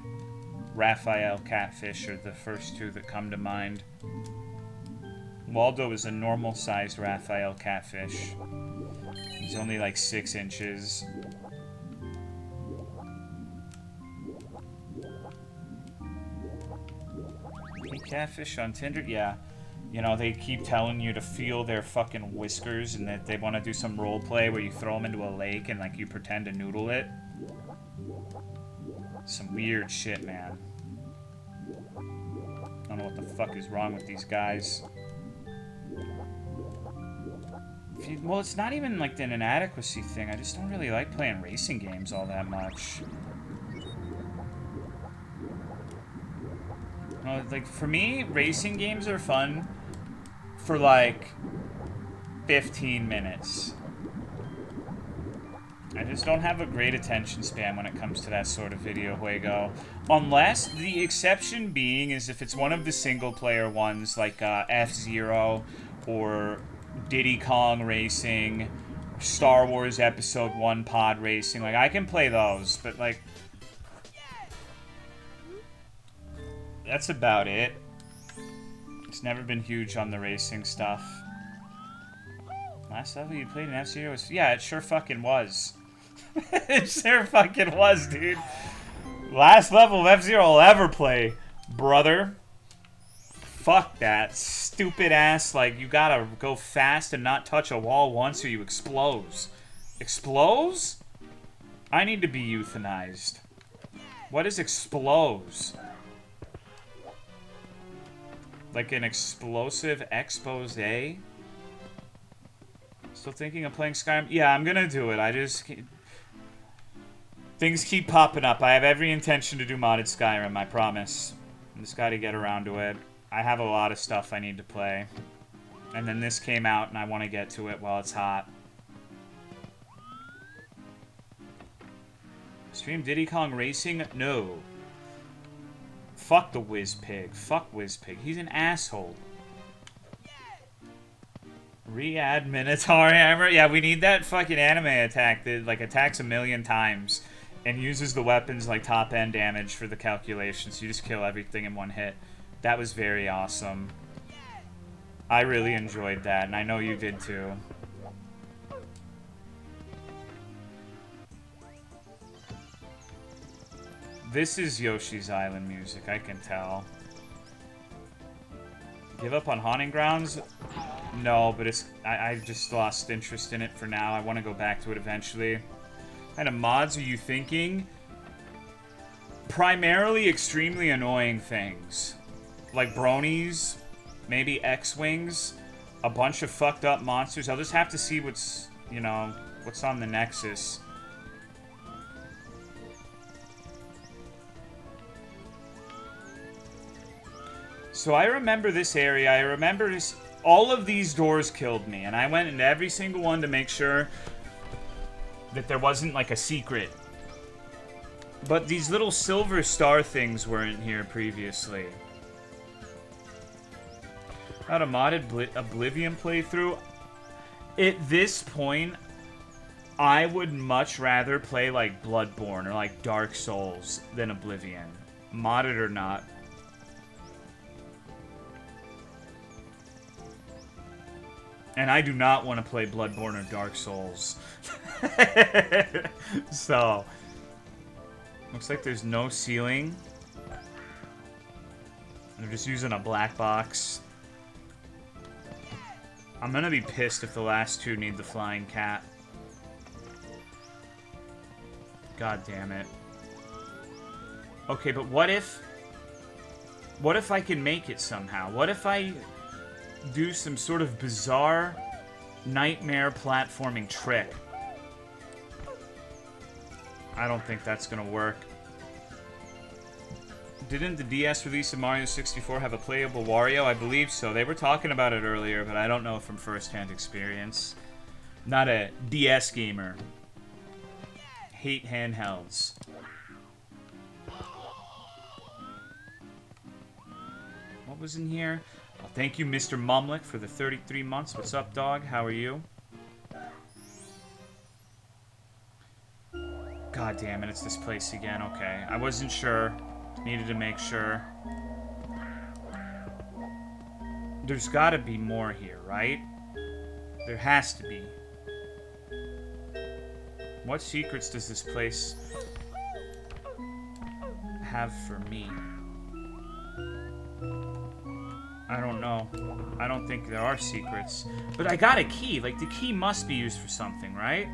Raphael catfish are the first two that come to mind. Waldo is a normal-sized Raphael catfish. He's only like 6 inches. Catfish on Tinder? Yeah. You know, they keep telling you to feel their fucking whiskers and that they want to do some role play where you throw them into a lake and, like, you pretend to noodle it. Some weird shit, man. I don't know what the fuck is wrong with these guys. Well, it's not even, like, an inadequacy thing. I just don't really like playing racing games all that much. Like, for me, racing games are fun for, like, 15 minutes. I just don't have a great attention span when it comes to that sort of video juego. Unless, the exception being is if it's one of the single-player ones, like F-Zero or Diddy Kong Racing, Star Wars Episode 1 Pod Racing. Like, I can play those, but, like... That's about it. It's never been huge on the racing stuff. Last level you played in F-Zero was... Yeah, it sure fucking was. It sure fucking was, dude. Last level of F-Zero I'll ever play, brother. Fuck that. Stupid ass, like, you gotta go fast and not touch a wall once or you explose. Explodes? I need to be euthanized. What is explose? Like an explosive expose? Still thinking of playing Skyrim? Yeah, I'm gonna do it. I just... Things keep popping up. I have every intention to do modded Skyrim, I promise. I just gotta get around to it. I have a lot of stuff I need to play. And then this came out and I want to get to it while it's hot. Stream Diddy Kong Racing? No. Fuck the Whizpig. Fuck Whizpig. He's an asshole. Re-add Minotaur Hammer? Yeah, we need that fucking anime attack that, like, attacks 1,000,000 times and uses the weapons, like, top-end damage for the calculations. You just kill everything in one hit. That was very awesome. I really enjoyed that, and I know you did too. This is Yoshi's Island music, I can tell. Give up on Haunting Grounds? No, but it's... I just lost interest in it for now. I want to go back to it eventually. What kind of mods are you thinking? Primarily extremely annoying things. Like bronies, maybe X-Wings, a bunch of fucked up monsters. I'll just have to see what's, you know, what's on the Nexus. So I remember this area. I remember this. All of these doors killed me, and I went into every single one to make sure that there wasn't like a secret But these little silver star things weren't here previously. Had a modded Oblivion playthrough. At this point, I would much rather play like Bloodborne or like Dark Souls than Oblivion. Modded or not. And I do not want to play Bloodborne or Dark Souls. So, looks like there's no ceiling. They're just using a black box. I'm gonna be pissed if the last two need the flying cat. God damn it. Okay, but what if I can make it somehow? What if I do some sort of bizarre nightmare platforming trick? I don't think that's gonna work. Didn't the DS release of Mario 64 have a playable Wario? I believe so. They were talking about it earlier, but I don't know from first-hand experience. Not a DS gamer. Hate handhelds. What was in here? Oh, thank you, Mr. Mumlick, for the 33 months. What's up, dog? How are you? God damn it, it's this place again. Okay, I wasn't sure. Needed to make sure. There's gotta be more here, right? There has to be. What secrets does this place have for me? I don't know. I don't think there are secrets. But I got a key. Like, the key must be used for something, right?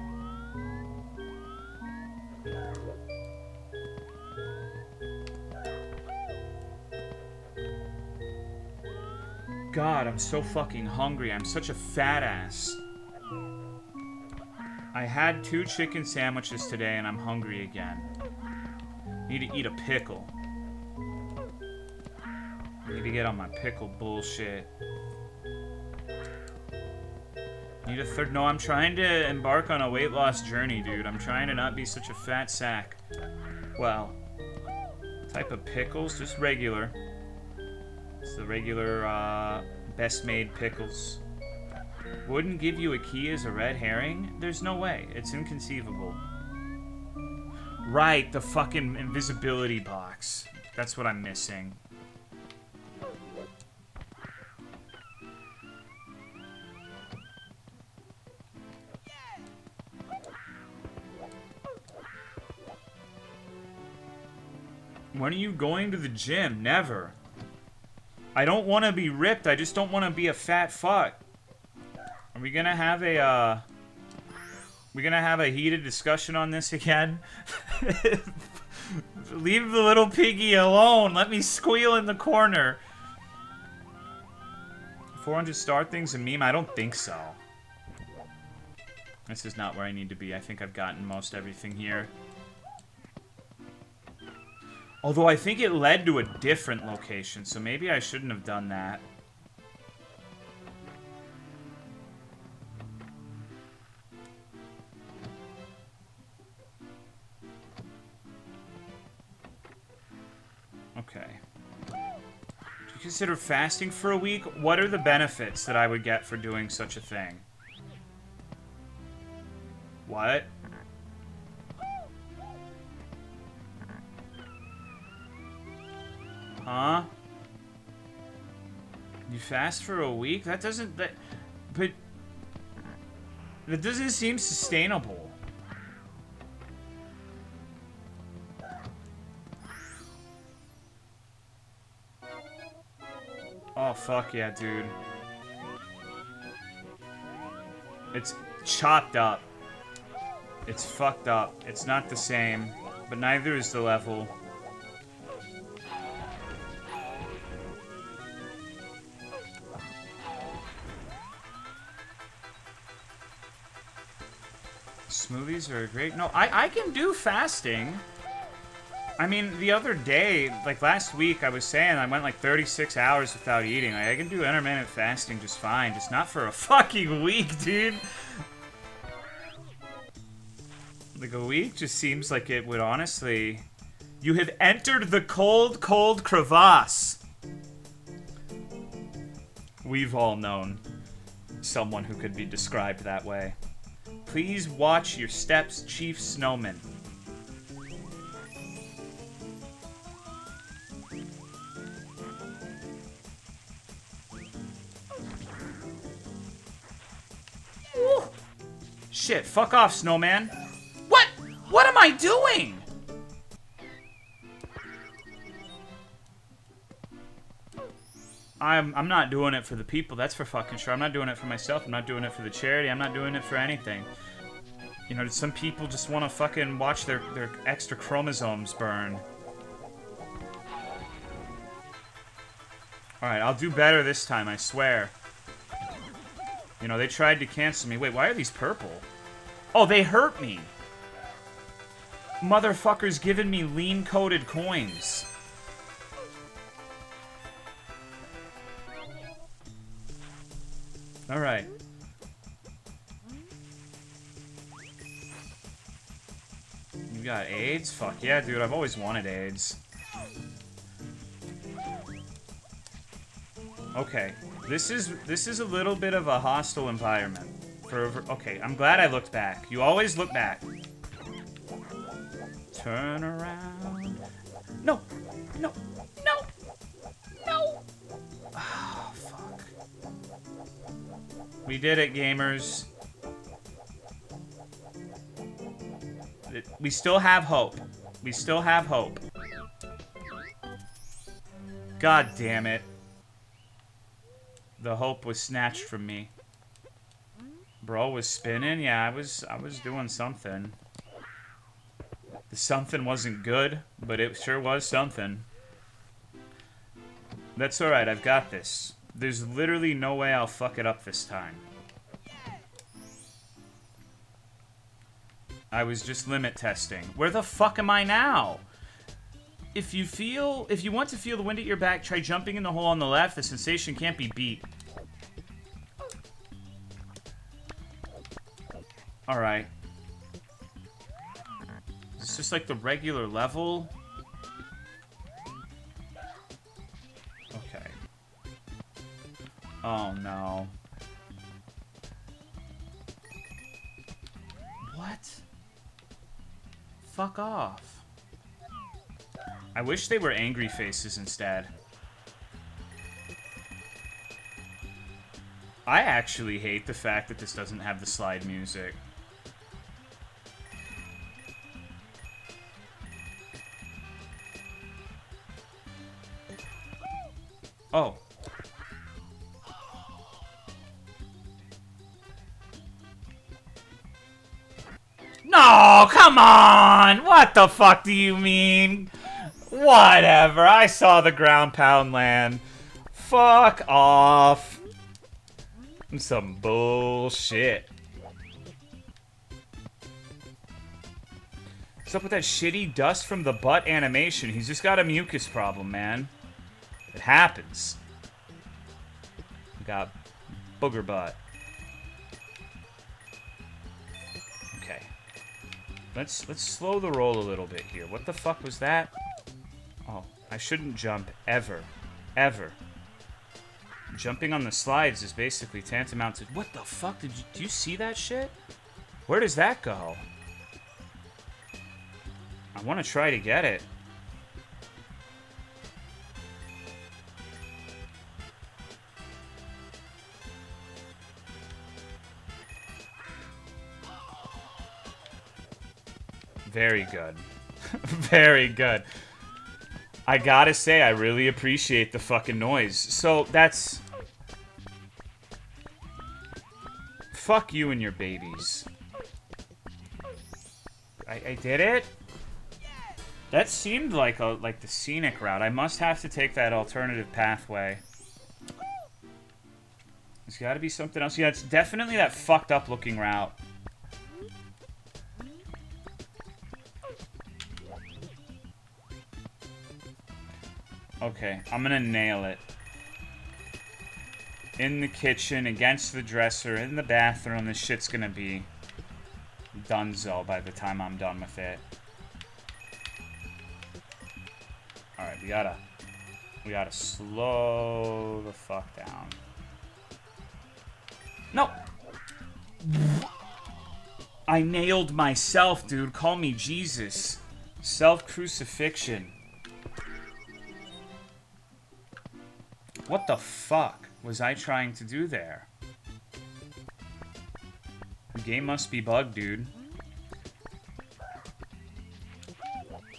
God, I'm so fucking hungry. I'm such a fat ass. I had 2 chicken sandwiches today and I'm hungry again. Need to eat a pickle. Need to get on my pickle bullshit. Need a third. No, I'm trying to embark on a weight loss journey, dude. I'm trying to not be such a fat sack. Well, type of pickles, just regular. It's the regular, best made pickles. Wouldn't give you a key as a red herring? There's no way. It's inconceivable. Right, the fucking invisibility box. That's what I'm missing. When are you going to the gym? Never. I don't want to be ripped. I just don't want to be a fat fuck. Are we gonna have a, heated discussion on this again? Leave the little piggy alone. Let me squeal in the corner. 400 star things a meme? I don't think so. This is not where I need to be. I think I've gotten most everything here. Although I think it led to a different location, so maybe I shouldn't have done that. Okay. Do you consider fasting for a week? What are the benefits that I would get for doing such a thing? What? Huh? You fast for a week? That doesn't... But... That doesn't seem sustainable. Oh, fuck yeah, dude. It's chopped up. It's fucked up. It's not the same, but neither is the level. Smoothies are great. No, I can do fasting. I mean, the other day, like last week, I was saying I went like 36 hours without eating. Like, I can do intermittent fasting just fine. Just not for a fucking week, dude. Like, a week just seems like it would honestly You have entered the cold, cold crevasse. We've all known someone who could be described that way. Please watch your steps, Chief Snowman. Ooh. Shit, fuck off, Snowman. What? What am I doing? I'm not doing it for the people, that's for fucking sure. I'm not doing it for myself, I'm not doing it for the charity, I'm not doing it for anything. You know, some people just want to fucking watch their extra chromosomes burn. Alright, I'll do better this time, I swear. You know, they tried to cancel me. Wait, why are these purple? Oh, they hurt me! Motherfuckers giving me lean-coated coins. Alright. You got AIDS? Fuck yeah, dude. I've always wanted AIDS. Okay. This is a little bit of a hostile environment. Okay, I'm glad I looked back. You always look back. Turn around. No! No! No! No! Oh, fuck. We did it, gamers. We still have hope. We still have hope. God damn it. The hope was snatched from me. Bro was spinning? Yeah, I was doing something. The something wasn't good, but it sure was something. That's alright, I've got this. There's literally no way I'll fuck it up this time. I was just limit testing. Where the fuck am I now? If you want to feel the wind at your back, try jumping in the hole on the left. The sensation can't be beat. Alright. Is this just like the regular level? Okay. Oh no. What? Fuck off. I wish they were angry faces instead. I actually hate the fact that this doesn't have the slide music. Oh. No, come on! What the fuck do you mean? Whatever, I saw the ground pound land. Fuck off. Some bullshit. What's up with that shitty dust from the butt animation? He's just got a mucus problem, man. It happens. Got booger butt. Okay. Let's slow the roll a little bit here. What the fuck was that? Oh, I shouldn't jump ever. Ever. Jumping on the slides is basically tantamount to... What the fuck? Do you see that shit? Where does that go? I want to try to get it. Very good. Very good. I gotta say, I really appreciate the fucking noise. So, that's... Fuck you and your babies. I did it? That seemed like the scenic route. I must have to take that alternative pathway. There's gotta be something else. Yeah, it's definitely that fucked up looking route. Okay, I'm gonna nail it. In the kitchen, against the dresser, in the bathroom, this shit's gonna be donezo by the time I'm done with it. Alright, we gotta slow the fuck down. No! I nailed myself, dude. Call me Jesus. Self-crucifixion. What the fuck was I trying to do there? The game must be bugged, dude.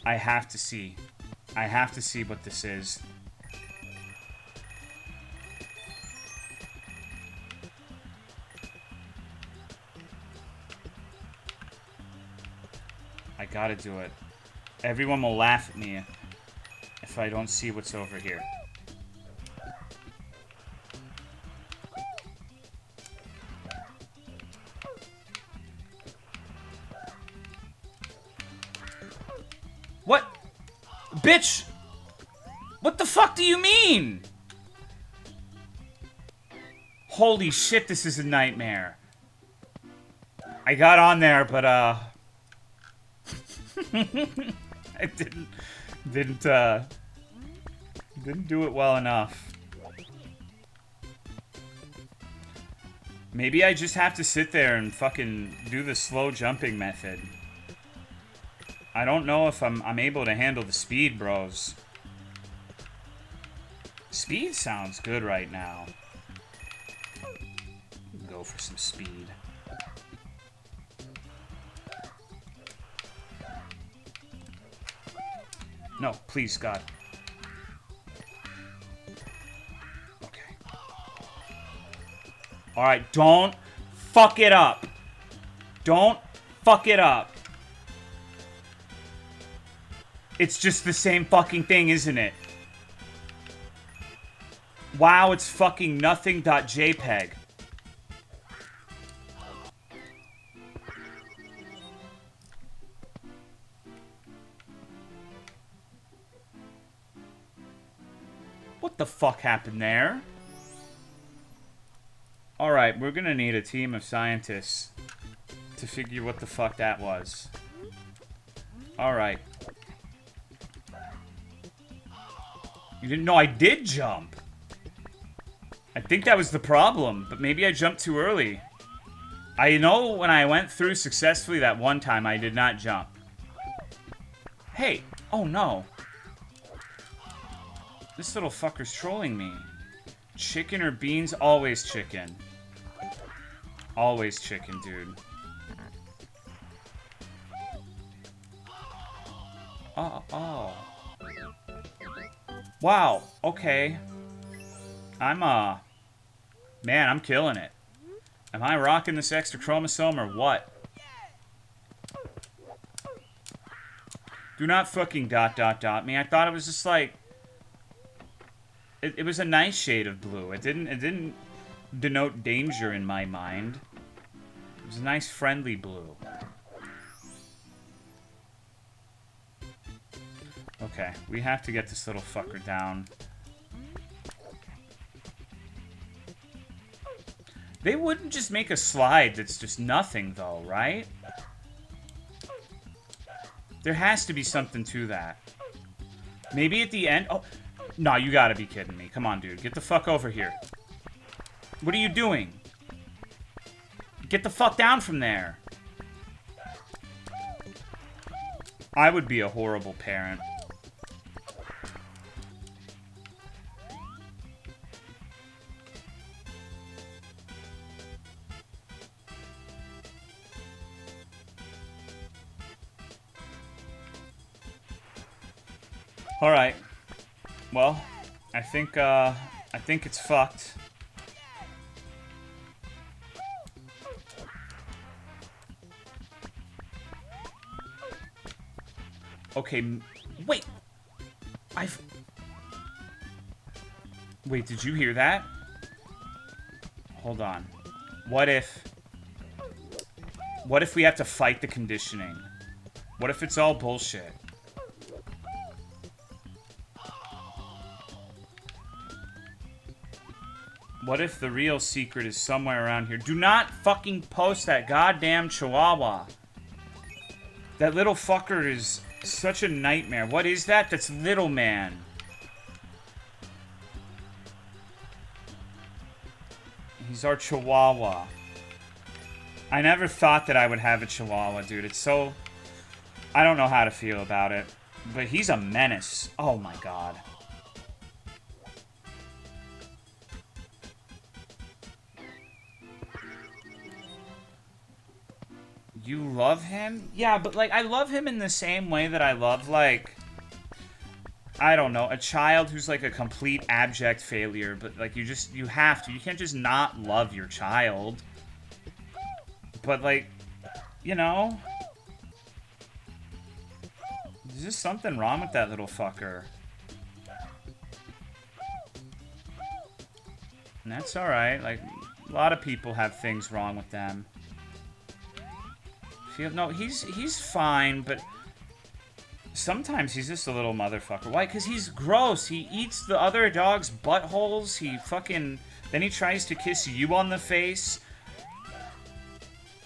I have to see. I have to see what this is. I gotta do it. Everyone will laugh at me if I don't see what's over here. What? Bitch! What the fuck do you mean? Holy shit, this is a nightmare. I got on there, but, I didn't do it well enough. Maybe I just have to sit there and fucking do the slow jumping method. I don't know if I'm able to handle the speed, bros. Speed sounds good right now. Go for some speed. No, please, God. Okay. Alright, don't fuck it up. Don't fuck it up. It's just the same fucking thing, isn't it? Wow, it's fucking nothing.jpg. What the fuck happened there? Alright, we're gonna need a team of scientists to figure what the fuck that was. Alright. You didn't know I did jump. I think that was the problem, but maybe I jumped too early. I know when I went through successfully that one time, I did not jump. Hey! Oh no. This little fucker's trolling me. Chicken or beans? Always chicken. Always chicken, dude. Oh. Wow, okay. Man, I'm killing it. Am I rocking this extra chromosome or what? Do not fucking ... me. I thought it was just like... It was a nice shade of blue. It didn't denote danger in my mind. It was a nice friendly blue. Okay, we have to get this little fucker down. They wouldn't just make a slide that's just nothing, though, right? There has to be something to that. Maybe at the end... Oh, no, you gotta be kidding me. Come on, dude. Get the fuck over here. What are you doing? Get the fuck down from there. I would be a horrible parent. All right. Well, I think it's fucked. Okay, wait. Wait, did you hear that? Hold on. What if we have to fight the conditioning? What if it's all bullshit? What if the real secret is somewhere around here? Do not fucking post that goddamn chihuahua. That little fucker is Such a nightmare. What is that? That's Little Man. He's our Chihuahua. I never thought that I would have a Chihuahua, dude. It's so... I don't know how to feel about it. But he's a menace. Oh my god. You love him? Yeah, but like, I love him in the same way that I love, like... I don't know, a child who's like a complete abject failure, but like you have to. You can't just not love your child. But like, you know, there's just something wrong with that little fucker. And that's alright, like, a lot of people have things wrong with them. No, he's fine, but... Sometimes he's just a little motherfucker. Why? Because he's gross. He eats the other dog's buttholes. He fucking... Then he tries to kiss you on the face.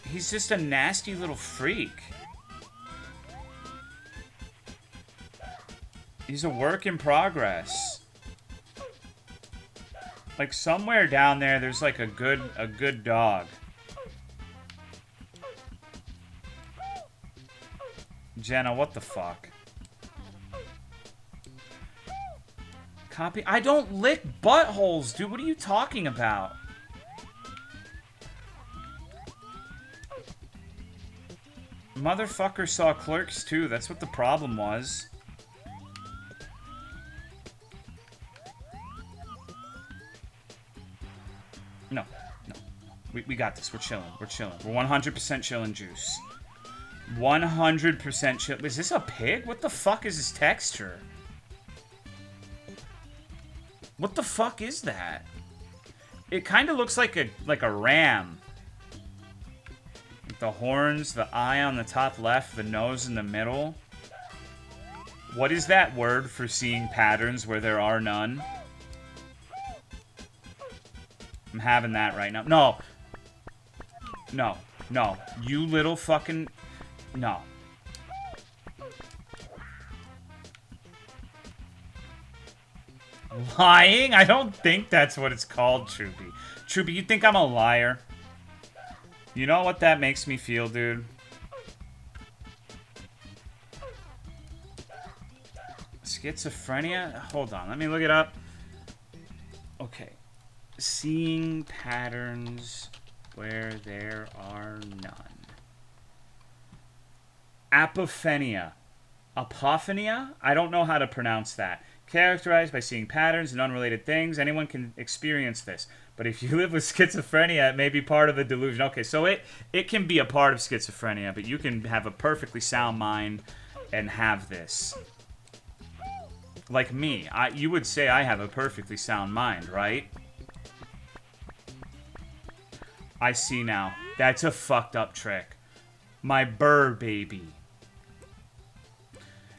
He's just a nasty little freak. He's a work in progress. Like, somewhere down there, there's like a good dog. Jenna, what the fuck? Copy. I don't lick buttholes, dude. What are you talking about? Motherfucker saw Clerks too. That's what the problem was. No. We got this. We're chilling. We're 100% chilling, Juice. 100% chill. Is this a pig? What the fuck is this texture? What the fuck is that? It kind of looks like a ram. Like the horns, the eye on the top left, the nose in the middle. What is that word for seeing patterns where there are none? I'm having that right now. No. No. No. You little fucking... No. Lying? I don't think that's what it's called, Troopy. Troopy, you think I'm a liar? You know what that makes me feel, dude? Schizophrenia? Hold on, let me look it up. Okay. Seeing patterns where there are none. Apophenia. Apophenia? I don't know how to pronounce that. Characterized by seeing patterns in unrelated things. Anyone can experience this. But if you live with schizophrenia, it may be part of the delusion. Okay, so it can be a part of schizophrenia, but you can have a perfectly sound mind and have this. Like me. You would say I have a perfectly sound mind, right? I see now. That's a fucked up trick. My burr baby.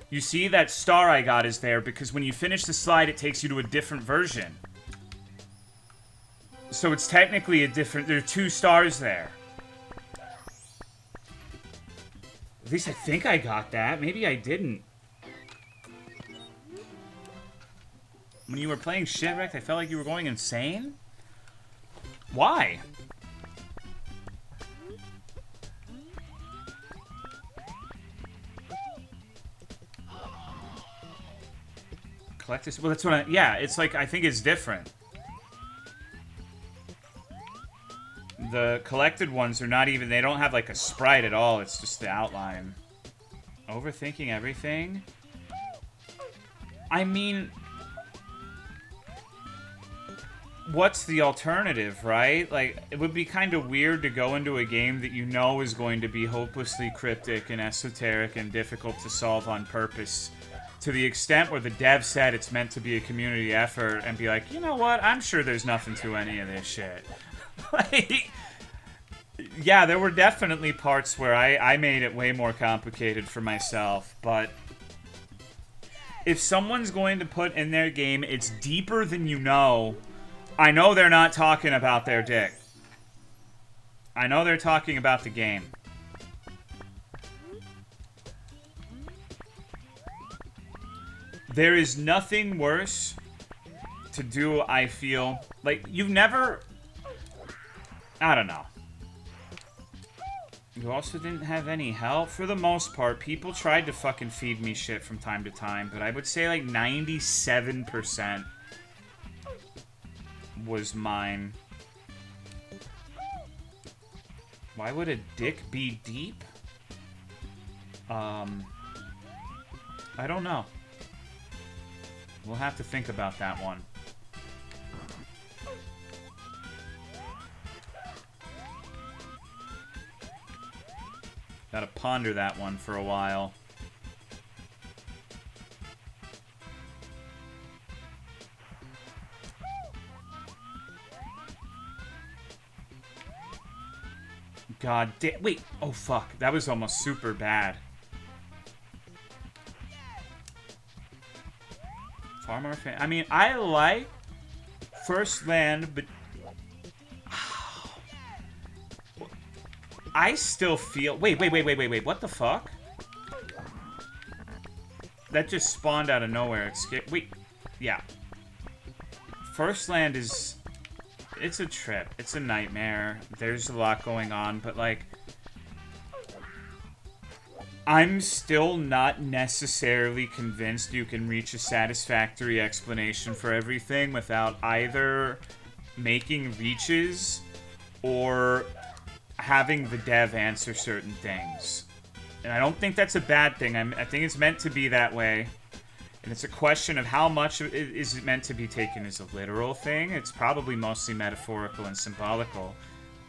You see, that star I got is there because when you finish the slide, it takes you to a different version. So it's technically a different... There are 2 stars there. At least I think I got that. Maybe I didn't. When you were playing Shipwrecked, I felt like you were going insane? Why? Collectors? Well, that's what I... Yeah, it's like, I think it's different. The collected ones are not even... They don't have, like, a sprite at all. It's just the outline. Overthinking everything? I mean... What's the alternative, right? Like, it would be kind of weird to go into a game that you know is going to be hopelessly cryptic and esoteric and difficult to solve on purpose. To the extent where the dev said it's meant to be a community effort and be like, you know what, I'm sure there's nothing to any of this shit. Like, yeah, there were definitely parts where I made it way more complicated for myself, but if someone's going to put in their game, it's deeper than you know, I know they're not talking about their dick. I know they're talking about the game. There is nothing worse to do, I feel. Like, you've never... I don't know. You also didn't have any help. For the most part, people tried to fucking feed me shit from time to time, but I would say like 97% was mine. Why would a dick be deep? I don't know. We'll have to think about that one. Gotta ponder that one for a while. God damn. Wait. Oh, fuck. That was almost super bad. Farmer fan. I mean, I like First Land, but I still feel... Wait. What the fuck? That just spawned out of nowhere. It's scared. Wait. Yeah. First Land is... It's a trip. It's a nightmare. There's a lot going on, but, like... I'm still not necessarily convinced you can reach a satisfactory explanation for everything without either making reaches or having the dev answer certain things. And I don't think that's a bad thing. I think it's meant to be that way. And it's a question of how much is it meant to be taken as a literal thing. It's probably mostly metaphorical and symbolical.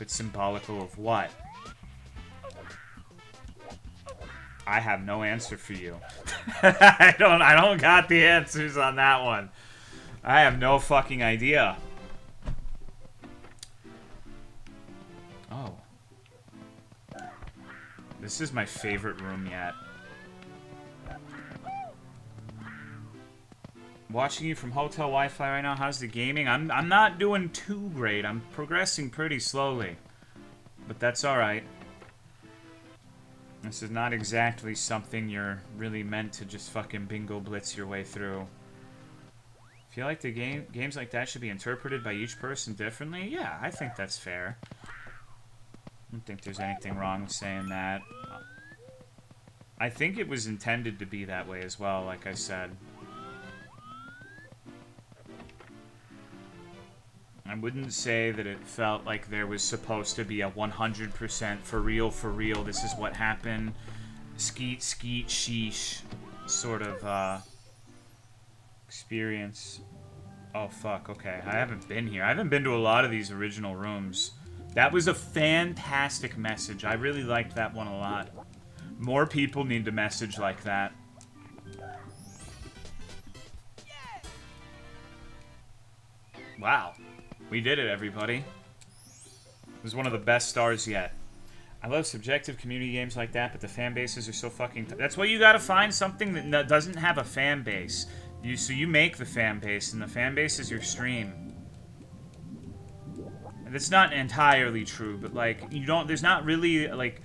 But symbolical of what? I have no answer for you. I don't got the answers on that one. I have no fucking idea. Oh. This is my favorite room yet. Watching you from hotel Wi-Fi right now. How's the gaming? I'm not doing too great. I'm progressing pretty slowly. But that's alright. This is not exactly something you're really meant to just fucking bingo blitz your way through. Feel like the games like that should be interpreted by each person differently? Yeah, I think that's fair. I don't think there's anything wrong with saying that. I think it was intended to be that way as well, like I said. I wouldn't say that it felt like there was supposed to be a 100% for real, this is what happened, skeet, sheesh sort of experience. Oh, fuck, okay. I haven't been here. I haven't been to a lot of these original rooms. That was a fantastic message. I really liked that one a lot. More people need to message like that. Wow. We did it, everybody. It was one of the best stars yet. I love subjective community games like that, but the fan bases are so fucking... That's why you gotta find something that doesn't have a fan base. So you make the fan base, and the fan base is your stream. And that's not entirely true, but, like, you don't... There's not really, like...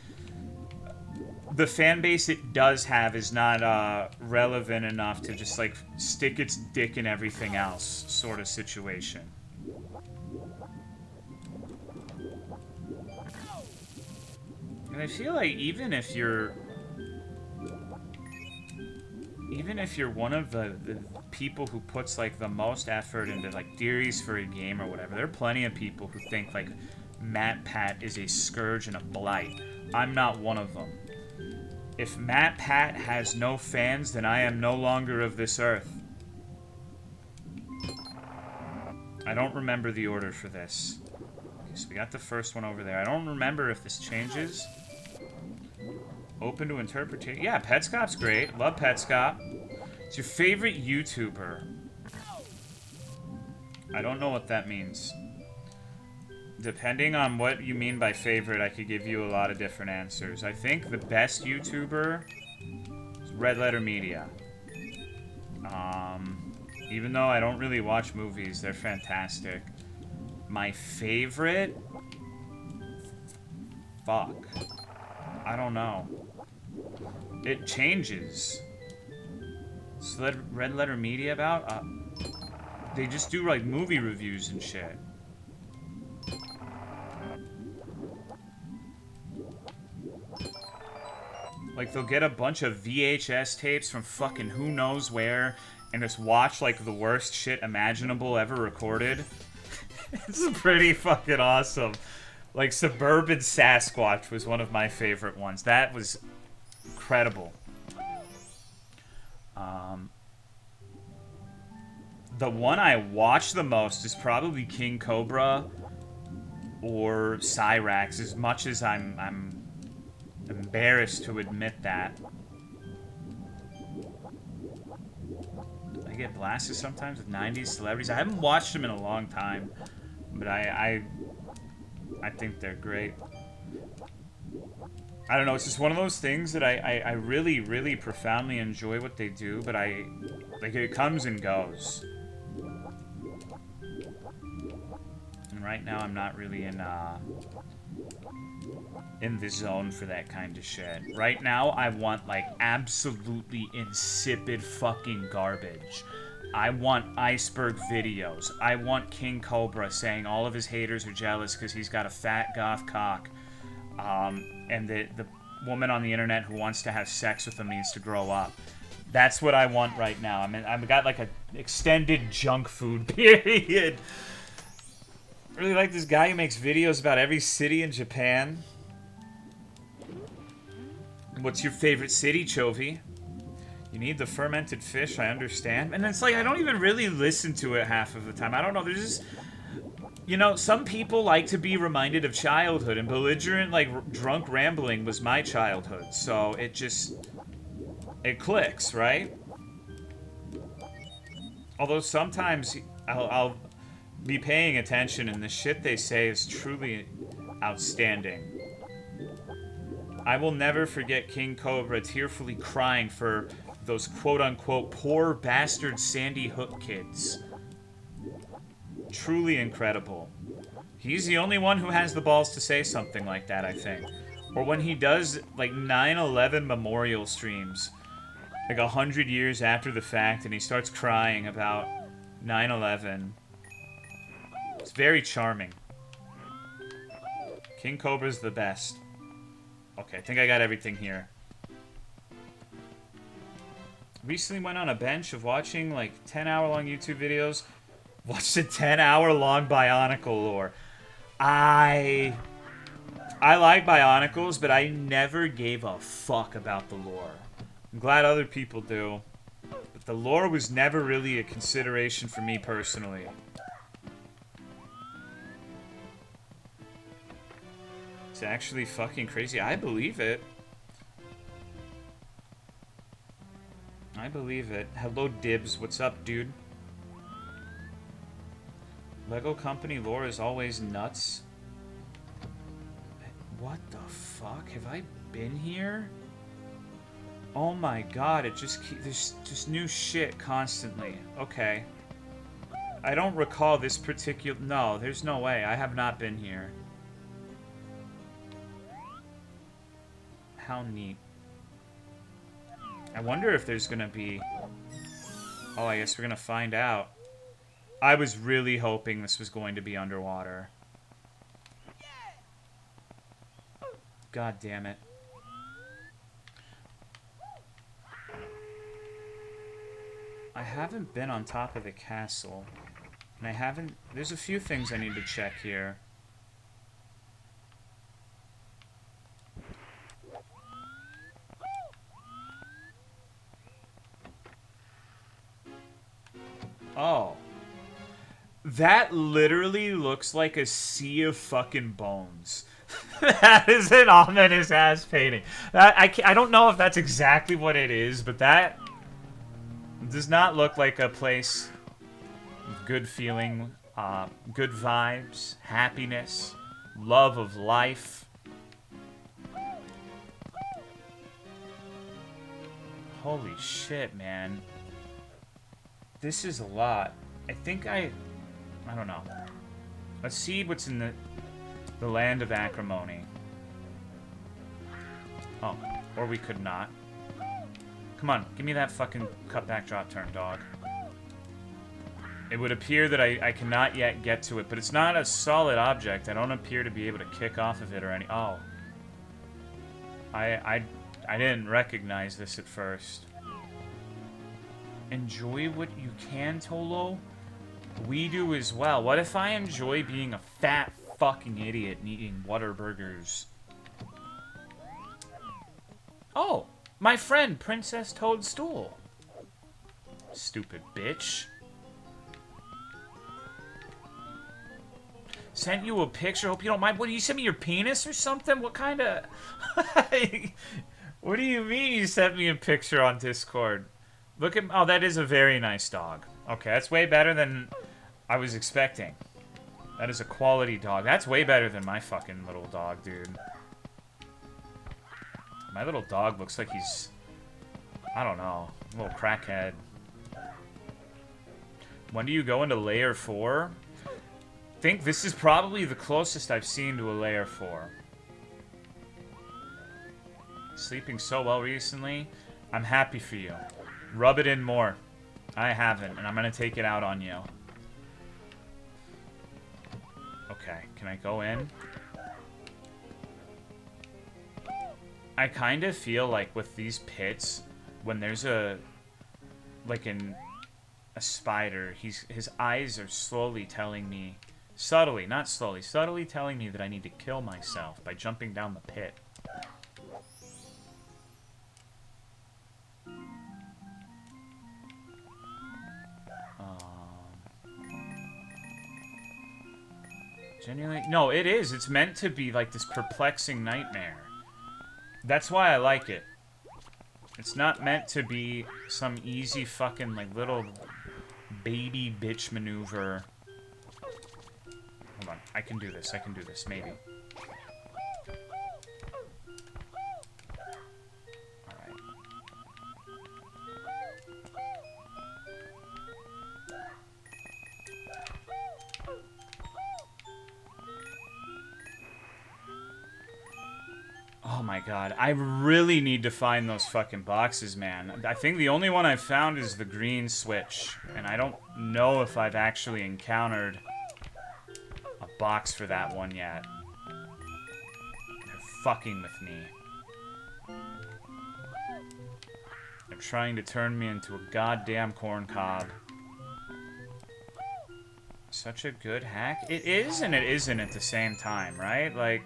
The fan base it does have is not relevant enough to just, like, stick its dick in everything else sort of situation. And I feel like even if you're one of the people who puts like the most effort into like theories for a game or whatever, there are plenty of people who think like MatPat is a scourge and a blight. I'm not one of them. If MatPat has no fans, then I am no longer of this earth. I don't remember the order for this. Okay, so we got the first one over there. I don't remember if this changes. Open to interpretation. Yeah, Petscop's great. Love Petscop. It's your favorite YouTuber. I don't know what that means. Depending on what you mean by favorite, I could give you a lot of different answers. I think the best YouTuber is Red Letter Media. Even though I don't really watch movies, they're fantastic. My favorite? Fuck. I don't know. It changes. Red Letter Media about? They just do like movie reviews and shit. Like they'll get a bunch of VHS tapes from fucking who knows where and just watch like the worst shit imaginable ever recorded. It's pretty fucking awesome. Like Suburban Sasquatch was one of my favorite ones. That was incredible. The one I watch the most is probably King Cobra or Cyrax, as much as I'm embarrassed to admit that. I get blasted sometimes with 90s celebrities. I haven't watched them in a long time, but I think they're great. I don't know, it's just one of those things that I really, really profoundly enjoy what they do, but like, it comes and goes. And right now I'm not really in the zone for that kind of shit. Right now I want, like, absolutely insipid fucking garbage. I want iceberg videos. I want King Cobra saying all of his haters are jealous because he's got a fat goth cock. And the woman on the internet who wants to have sex with him needs to grow up. That's what I want right now. I mean, I've got like an extended junk food period. I really like this guy who makes videos about every city in Japan. What's your favorite city, Chovy? You need the fermented fish, I understand. And it's like, I don't even really listen to it half of the time. I don't know, there's just... You know, some people like to be reminded of childhood, and belligerent, like, drunk rambling was my childhood. So it just... It clicks, right? Although sometimes I'll be paying attention, and the shit they say is truly outstanding. I will never forget King Cobra tearfully crying for those quote-unquote poor bastard Sandy Hook kids. Truly incredible. He's the only one who has the balls to say something like that, I think. Or when he does, like, 9/11 memorial streams, like 100 years after the fact, and he starts crying about 9/11. It's very charming. King Cobra's the best. Okay, I think I got everything here. Recently went on a bench of watching, like, 10-hour-long YouTube videos. Watched a 10-hour-long Bionicle lore. I like Bionicles, but I never gave a fuck about the lore. I'm glad other people do. But the lore was never really a consideration for me personally. It's actually fucking crazy. I believe it. I believe it. Hello, Dibs. What's up, dude? Lego Company lore is always nuts. What the fuck? Have I been here? Oh my god, it just there's just new shit constantly. Okay. I don't recall this particular... No, there's no way. I have not been here. How neat. I wonder if there's gonna be... Oh, I guess we're gonna find out. I was really hoping this was going to be underwater. God damn it. I haven't been on top of the castle. And I haven't... There's a few things I need to check here. Oh. That literally looks like a sea of fucking bones. That is an ominous ass painting. I don't know if that's exactly what it is, but that does not look like a place with good feeling, good vibes, happiness, love of life. Holy shit, man. This is a lot. I think I don't know. Let's see what's in the land of acrimony. Oh, or we could not. Come on, give me that fucking cutback drop turn, dog. It would appear that I cannot yet get to it, but it's not a solid object. I don't appear to be able to kick off of it or any... Oh. I didn't recognize this at first. Enjoy what you can, Tolo? We do as well. What if I enjoy being a fat fucking idiot and eating Whataburgers? Oh, my friend, Princess Toadstool. Stupid bitch. Sent you a picture. Hope you don't mind. What, do you send me your penis or something? What kind of... What do you mean you sent me a picture on Discord? Look at... Oh, that is a very nice dog. Okay, that's way better than I was expecting. That is a quality dog. That's way better than my fucking little dog, dude. My little dog looks like he's... I don't know. A little crackhead. When do you go into layer 4? I think this is probably the closest I've seen to a layer 4. Sleeping so well recently. I'm happy for you. Rub it in more. I haven't, and I'm gonna take it out on you. Okay, can I go in? I kind of feel like with these pits, when there's a spider, his eyes are slowly telling me, subtly, not slowly, subtly telling me that I need to kill myself by jumping down the pit. Genuinely? No, it is. It's meant to be like this perplexing nightmare. That's why I like it. It's not meant to be some easy fucking like little baby bitch maneuver. Hold on. I can do this. I can do this. Maybe. Alright. Oh my god, I really need to find those fucking boxes, man. I think the only one I've found is the green switch, and I don't know if I've actually encountered a box for that one yet. They're fucking with me. They're trying to turn me into a goddamn corn cob. Such a good hack. It is and it isn't at the same time, right? Like...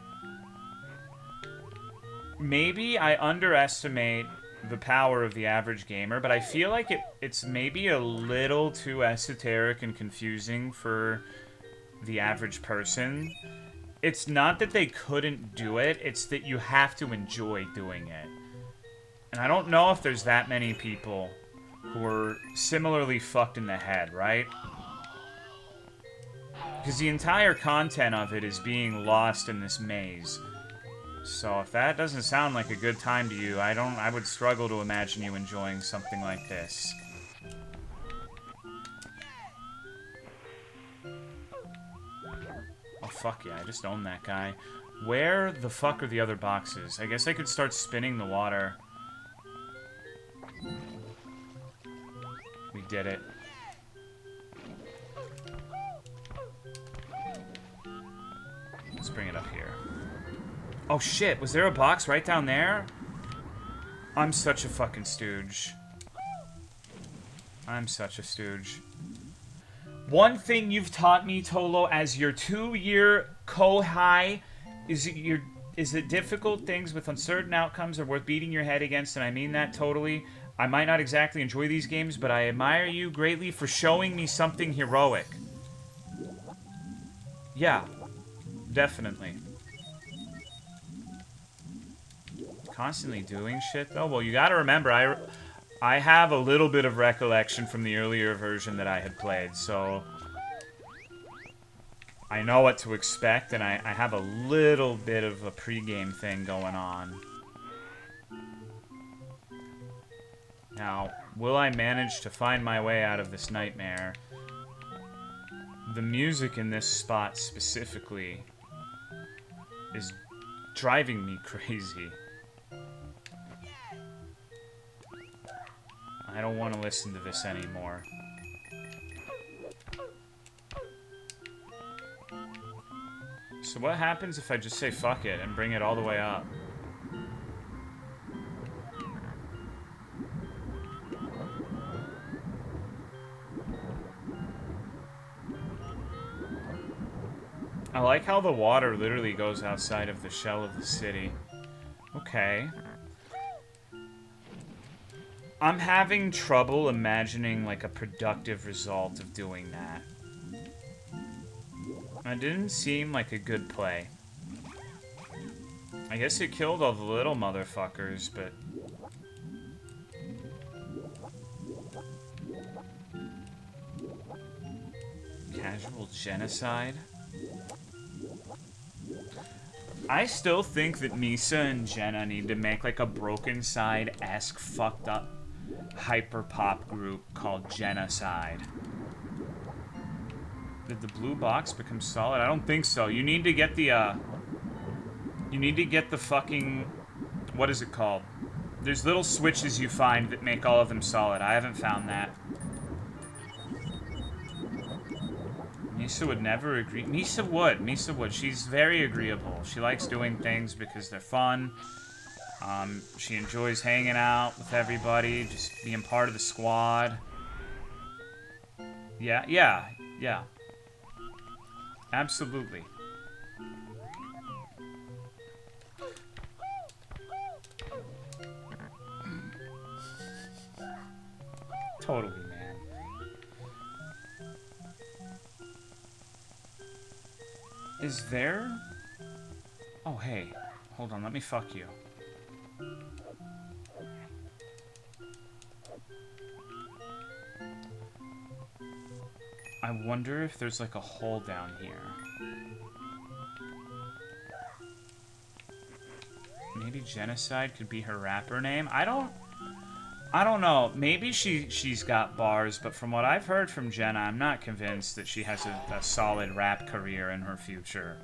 Maybe I underestimate the power of the average gamer, but I feel like it's maybe a little too esoteric and confusing for the average person. It's not that they couldn't do it, it's that you have to enjoy doing it. And I don't know if there's that many people who are similarly fucked in the head, right? Because the entire content of it is being lost in this maze. So if that doesn't sound like a good time to you, I would struggle to imagine you enjoying something like this. Oh fuck yeah, I just own that guy. Where the fuck are the other boxes? I guess I could start spinning the water. We did it. Let's bring it up here. Oh shit, was there a box right down there? I'm such a fucking stooge. I'm such a stooge. One thing you've taught me, Tolo, as your 2-year Kohai, is that difficult things with uncertain outcomes are worth beating your head against, and I mean that totally. I might not exactly enjoy these games, but I admire you greatly for showing me something heroic. Yeah, definitely. Constantly doing shit, though? Well, you gotta remember, I have a little bit of recollection from the earlier version that I had played, so... I know what to expect, and I have a little bit of a pregame thing going on. Now, will I manage to find my way out of this nightmare? The music in this spot, specifically, is driving me crazy. I don't want to listen to this anymore. So what happens if I just say fuck it and bring it all the way up? I like how the water literally goes outside of the shell of the city. Okay. I'm having trouble imagining, like, a productive result of doing that. It didn't seem like a good play. I guess it killed all the little motherfuckers, but... Casual genocide? I still think that Misa and Jenna need to make, like, a Broken Side-esque fucked up hyper-pop group called Genocide. Did the blue box become solid? I don't think so. You need to get the, you need to get the fucking... What is it called? There's little switches you find that make all of them solid. I haven't found that. Misa would never agree. Misa would. Misa would. She's very agreeable. She likes doing things because they're fun. She enjoys hanging out with everybody, just being part of the squad. Yeah. Absolutely. Totally, man. Is there... Oh, hey. Hold on, let me fuck you. I wonder if there's, like, a hole down here. Maybe Genocide could be her rapper name? I don't know. Maybe she's got bars, but from what I've heard from Jenna, I'm not convinced that she has a solid rap career in her future.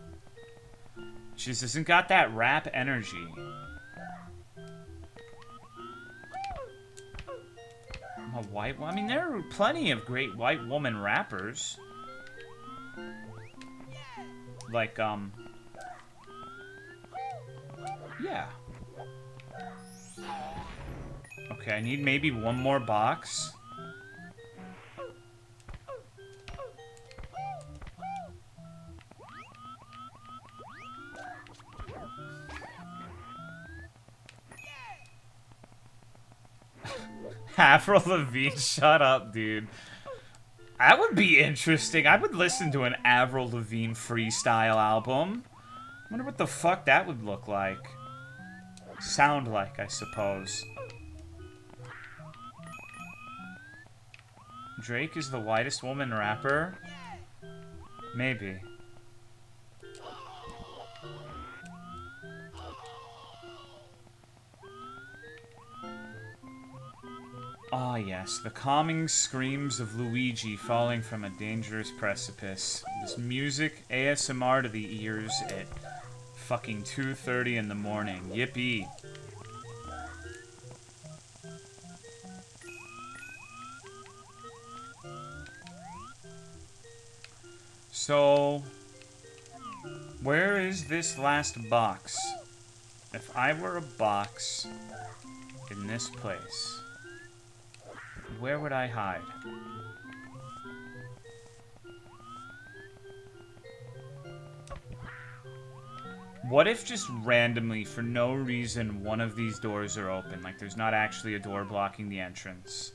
She just hasn't got that rap energy. A white one? I mean, there are plenty of great white woman rappers. Like, yeah. Okay, I need maybe one more box. Avril Lavigne, shut up, dude. That would be interesting. I would listen to an Avril Lavigne freestyle album. I wonder what the fuck that would look like. Sound like, I suppose. Drake is the whitest woman rapper? Maybe. Ah, yes, the calming screams of Luigi falling from a dangerous precipice. This music, ASMR to the ears at fucking 2:30 in the morning. Yippee. So, where is this last box? If I were a box in this place, where would I hide? What if just randomly, for no reason, one of these doors are open? Like, there's not actually a door blocking the entrance.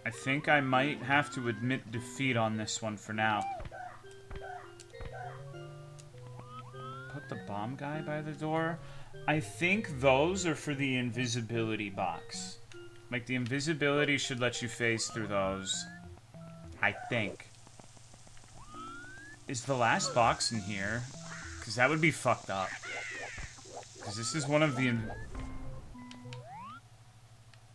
I think I might have to admit defeat on this one for now. Put the bomb guy by the door. I think those are for the invisibility box. Like, the invisibility should let you phase through those. I think. Is the last box in here? Because that would be fucked up. Because this is one of the...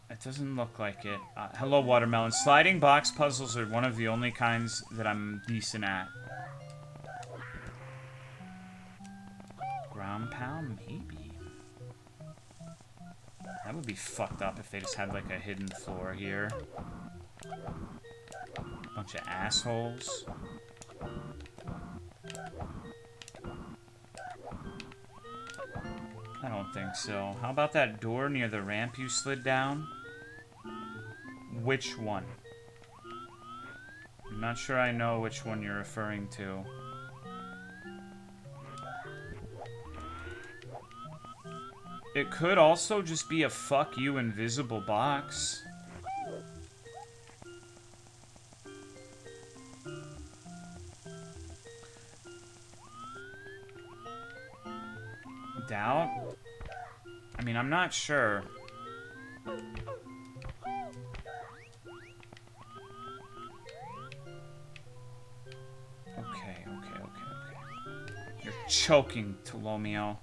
I It doesn't look like it. Hello, watermelon. Sliding box puzzles are one of the only kinds that I'm decent at. Ground pound? Maybe. That would be fucked up if they just had, like, a hidden floor here. Bunch of assholes. I don't think so. How about that door near the ramp you slid down? Which one? I'm not sure I know which one you're referring to. It could also just be a fuck you invisible box. Doubt? I mean, I'm not sure. Okay. You're choking, Tolomeo.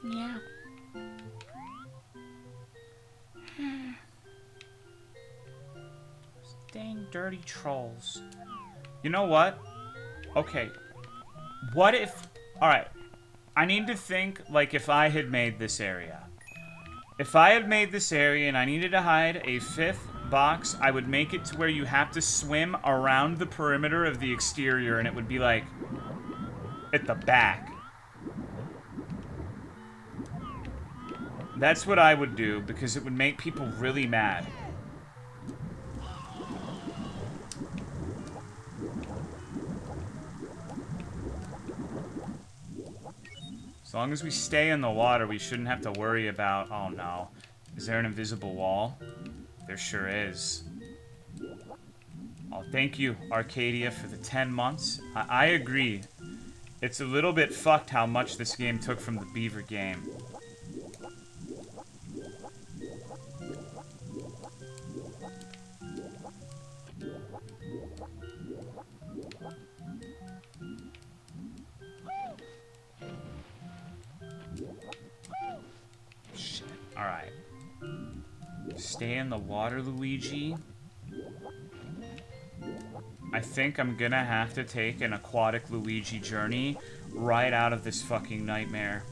Yeah. Dang dirty trolls. You know what? Okay. What if... Alright. I need to think, like, if I had made this area. If I had made this area and I needed to hide a fifth box, I would make it to where you have to swim around the perimeter of the exterior, and it would be, like, at the back. That's what I would do, because it would make people really mad. As long as we stay in the water, we shouldn't have to worry about... Oh, no. Is there an invisible wall? There sure is. Oh, thank you, Arcadia, for the 10 months. I agree. It's a little bit fucked how much this game took from the Beaver game. Shit. Alright. Stay in the water, Luigi. I think I'm gonna have to take an aquatic Luigi journey right out of this fucking nightmare.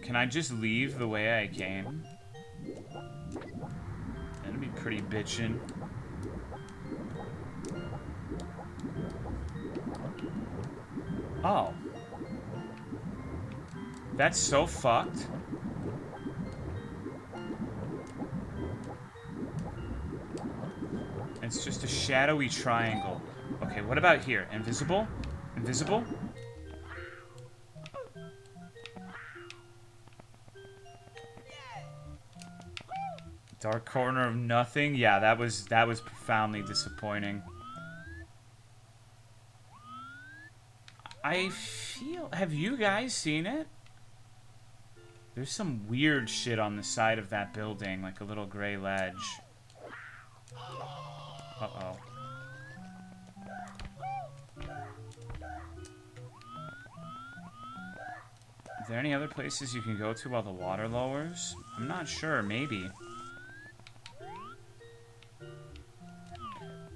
Can I just leave the way I came? That'd be pretty bitchin'. Oh. That's so fucked. It's just a shadowy triangle. Okay, what about here? Invisible? Invisible? Dark corner of nothing? Yeah, that was profoundly disappointing. I feel... Have you guys seen it? There's some weird shit on the side of that building, like a little gray ledge. Uh-oh. Are there any other places you can go to while the water lowers? I'm not sure, maybe.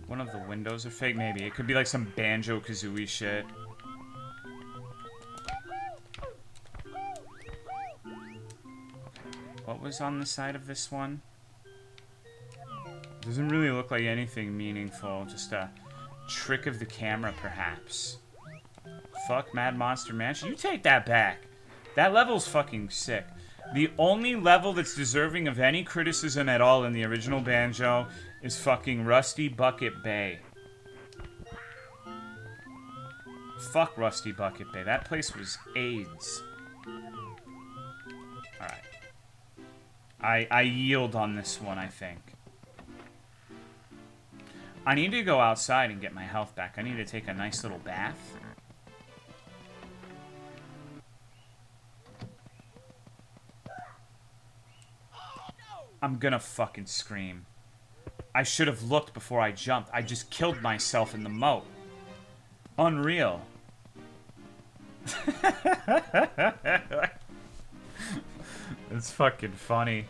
One of the windows are fake, maybe. It could be like some Banjo-Kazooie shit. What was on the side of this one? Doesn't really look like anything meaningful. Just a trick of the camera, perhaps. Fuck Mad Monster Mansion. You take that back. That level's fucking sick. The only level that's deserving of any criticism at all in the original Banjo is fucking Rusty Bucket Bay. Fuck Rusty Bucket Bay. That place was AIDS. Alright. I yield on this one, I think. I need to go outside and get my health back. I need to take a nice little bath. I'm gonna fucking scream. I should have looked before I jumped. I just killed myself in the moat. Unreal. It's fucking funny.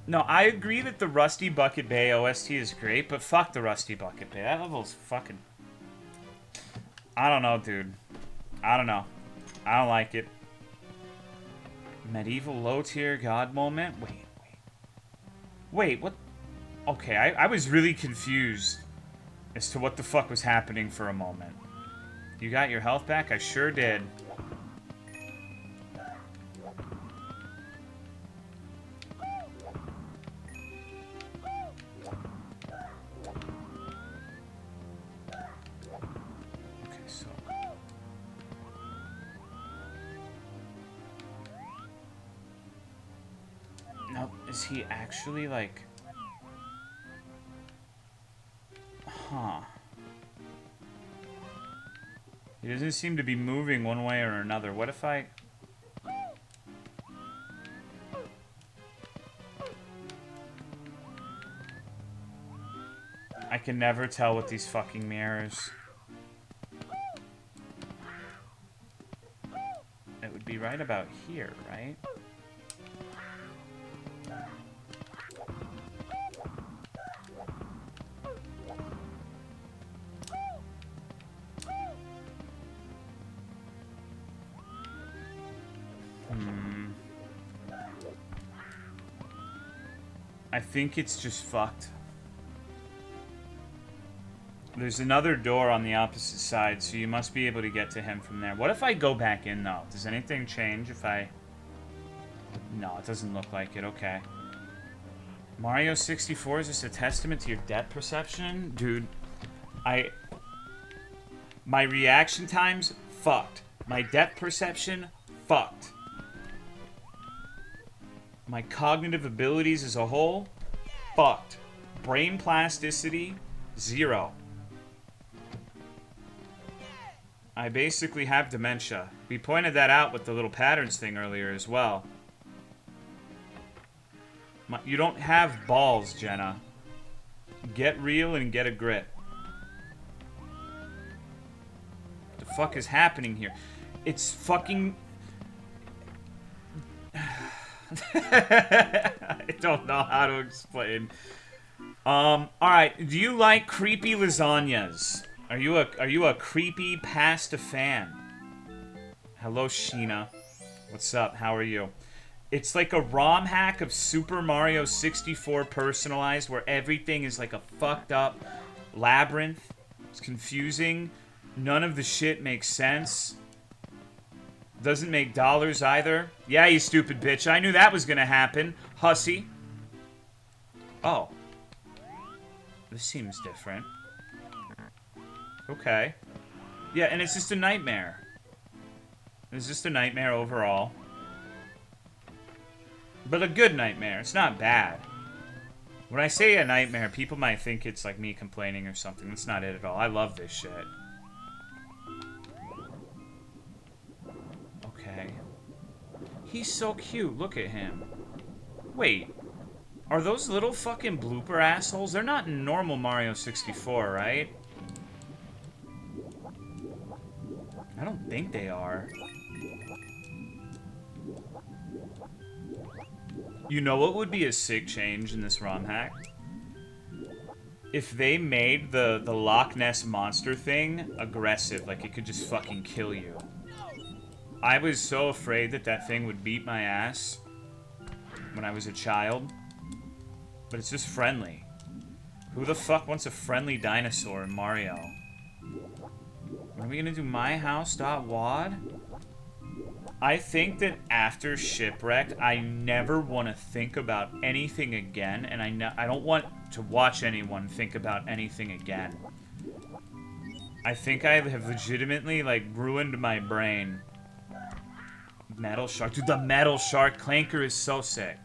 No, I agree that the Rusty Bucket Bay OST is great, but fuck the Rusty Bucket Bay. That level's fucking... I don't know, dude. I don't know. I don't like it. Medieval low tier god moment? Wait, what? Okay, I was really confused as to what the fuck was happening for a moment. You got your health back? I sure did. Okay, so... Now, is he actually, like... Huh. He doesn't seem to be moving one way or another. What if I... I can never tell with these fucking mirrors. It would be right about here, right? I think it's just fucked. There's another door on the opposite side, so you must be able to get to him from there. What if I go back in, though? Does anything change if I... No, it doesn't look like it. Okay. Mario 64 is just a testament to your depth perception? Dude, my reaction times, fucked. My depth perception, fucked. My cognitive abilities as a whole, fucked. Brain plasticity, 0. I basically have dementia. We pointed that out with the little patterns thing earlier as well. You don't have balls, Jenna. Get real and get a grip. What the fuck is happening here? It's fucking... I don't know how to explain. Alright, do you like creepy lasagnas? Are you a creepy pasta fan? Hello, Sheena. What's up? How are you? It's like a ROM hack of Super Mario 64 personalized, where everything is like a fucked up labyrinth. It's confusing. None of the shit makes sense. Doesn't make dollars either. Yeah, you stupid bitch. I knew that was gonna happen. Hussy. Oh. This seems different. Okay. Yeah, and it's just a nightmare. It's just a nightmare overall. But a good nightmare. It's not bad. When I say a nightmare, people might think it's like me complaining or something. That's not it at all. I love this shit. Okay. He's so cute. Look at him. Wait. Are those little fucking blooper assholes? They're not in normal Mario 64, right? I don't think they are. You know what would be a sick change in this ROM hack? If they made the Loch Ness Monster thing aggressive, like it could just fucking kill you. I was so afraid that that thing would beat my ass when I was a child. But it's just friendly. Who the fuck wants a friendly dinosaur in Mario? What are we gonna do? myhouse.wad? I think that after Shipwrecked, I never want to think about anything again, and I don't want to watch anyone think about anything again. I think I have legitimately, like, ruined my brain. Metal Shark. Dude, the Metal Shark Clanker is so sick.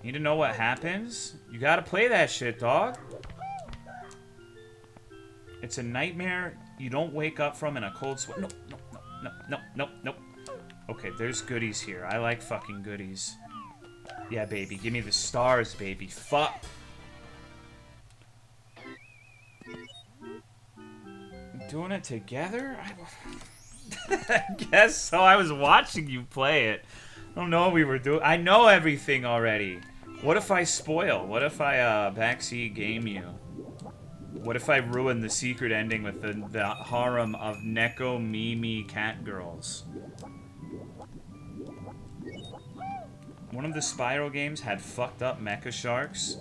Need to know what happens? You gotta play that shit, dog. It's a nightmare you don't wake up from in a cold sweat. No, no, no, no, no, no, no. Okay, there's goodies here. I like fucking goodies. Yeah, baby. Give me the stars, baby. Fuck. Doing it together? I guess so. I was watching you play it. I don't know what we were doing. I know everything already. What if I spoil? What if I backseat game you? What if I ruin the secret ending with the harem of Neko Mimi cat girls? One of the Spiral games had fucked up mecha sharks.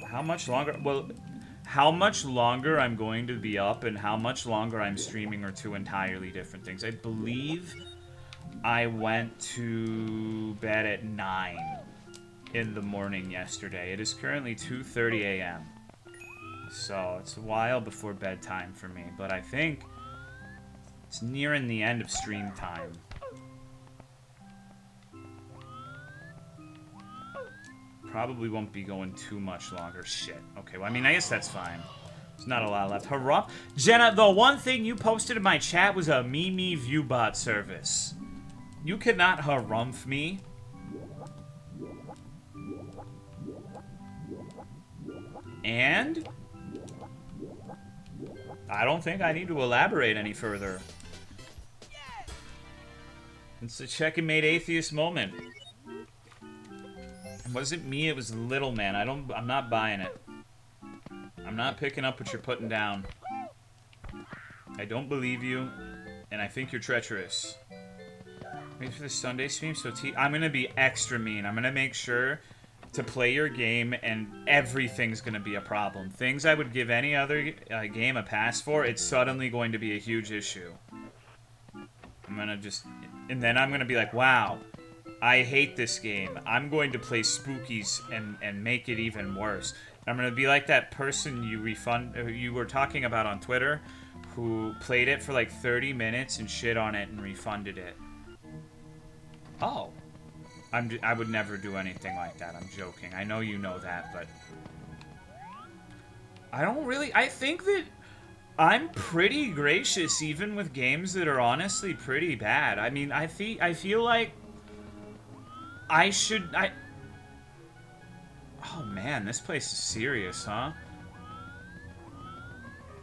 How much longer? Well, how much longer I'm going to be up and how much longer I'm streaming are two entirely different things. I believe I went to bed at 9 in the morning yesterday. It is currently 2:30 a.m. So it's a while before bedtime for me, but I think it's nearing the end of stream time. Probably won't be going too much longer. Shit. Okay, well, I mean, I guess that's fine. There's not a lot left. Harumph. Jenna, the one thing you posted in my chat was a Mimi Viewbot service. You cannot harumph me. And I don't think I need to elaborate any further. It's a checkmate atheist moment. It wasn't me, it was Little Man. I'm not buying it. I'm not picking up what you're putting down. I don't believe you, and I think you're treacherous. Wait for the Sunday stream, so I'm gonna be extra mean. I'm gonna make sure to play your game, and everything's gonna be a problem. Things I would give any other game a pass for, it's suddenly going to be a huge issue. I'm gonna just... And then I'm gonna be like, wow, I hate this game. I'm going to play Spookies and make it even worse. I'm gonna be like that person you were talking about on Twitter, who played it for like 30 minutes and shit on it and refunded it. Oh. I would never do anything like that. I'm joking. I know you know that, but... I think that I'm pretty gracious even with games that are honestly pretty bad. I mean, I feel like I should... Oh man, this place is serious, huh?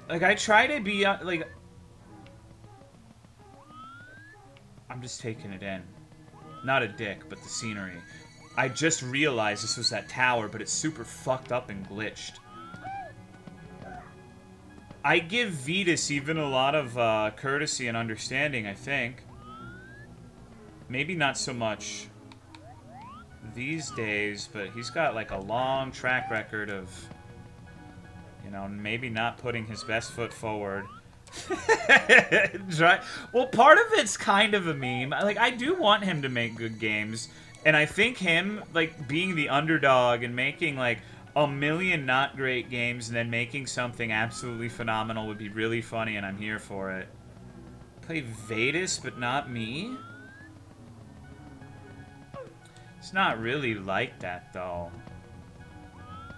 Like, I try to be, like... I'm just taking it in. Not a dick, but the scenery. I just realized this was that tower, but it's super fucked up and glitched. I give Vetus even a lot of courtesy and understanding, I think. Maybe not so much these days, but he's got like a long track record of, you know, maybe not putting his best foot forward. Well, part of it's kind of a meme. Like, I do want him to make good games, and I think him, like, being the underdog and making, like, a million not great games and then making something absolutely phenomenal would be really funny, and I'm here for it. Play Vetus, but not me? It's not really like that, though.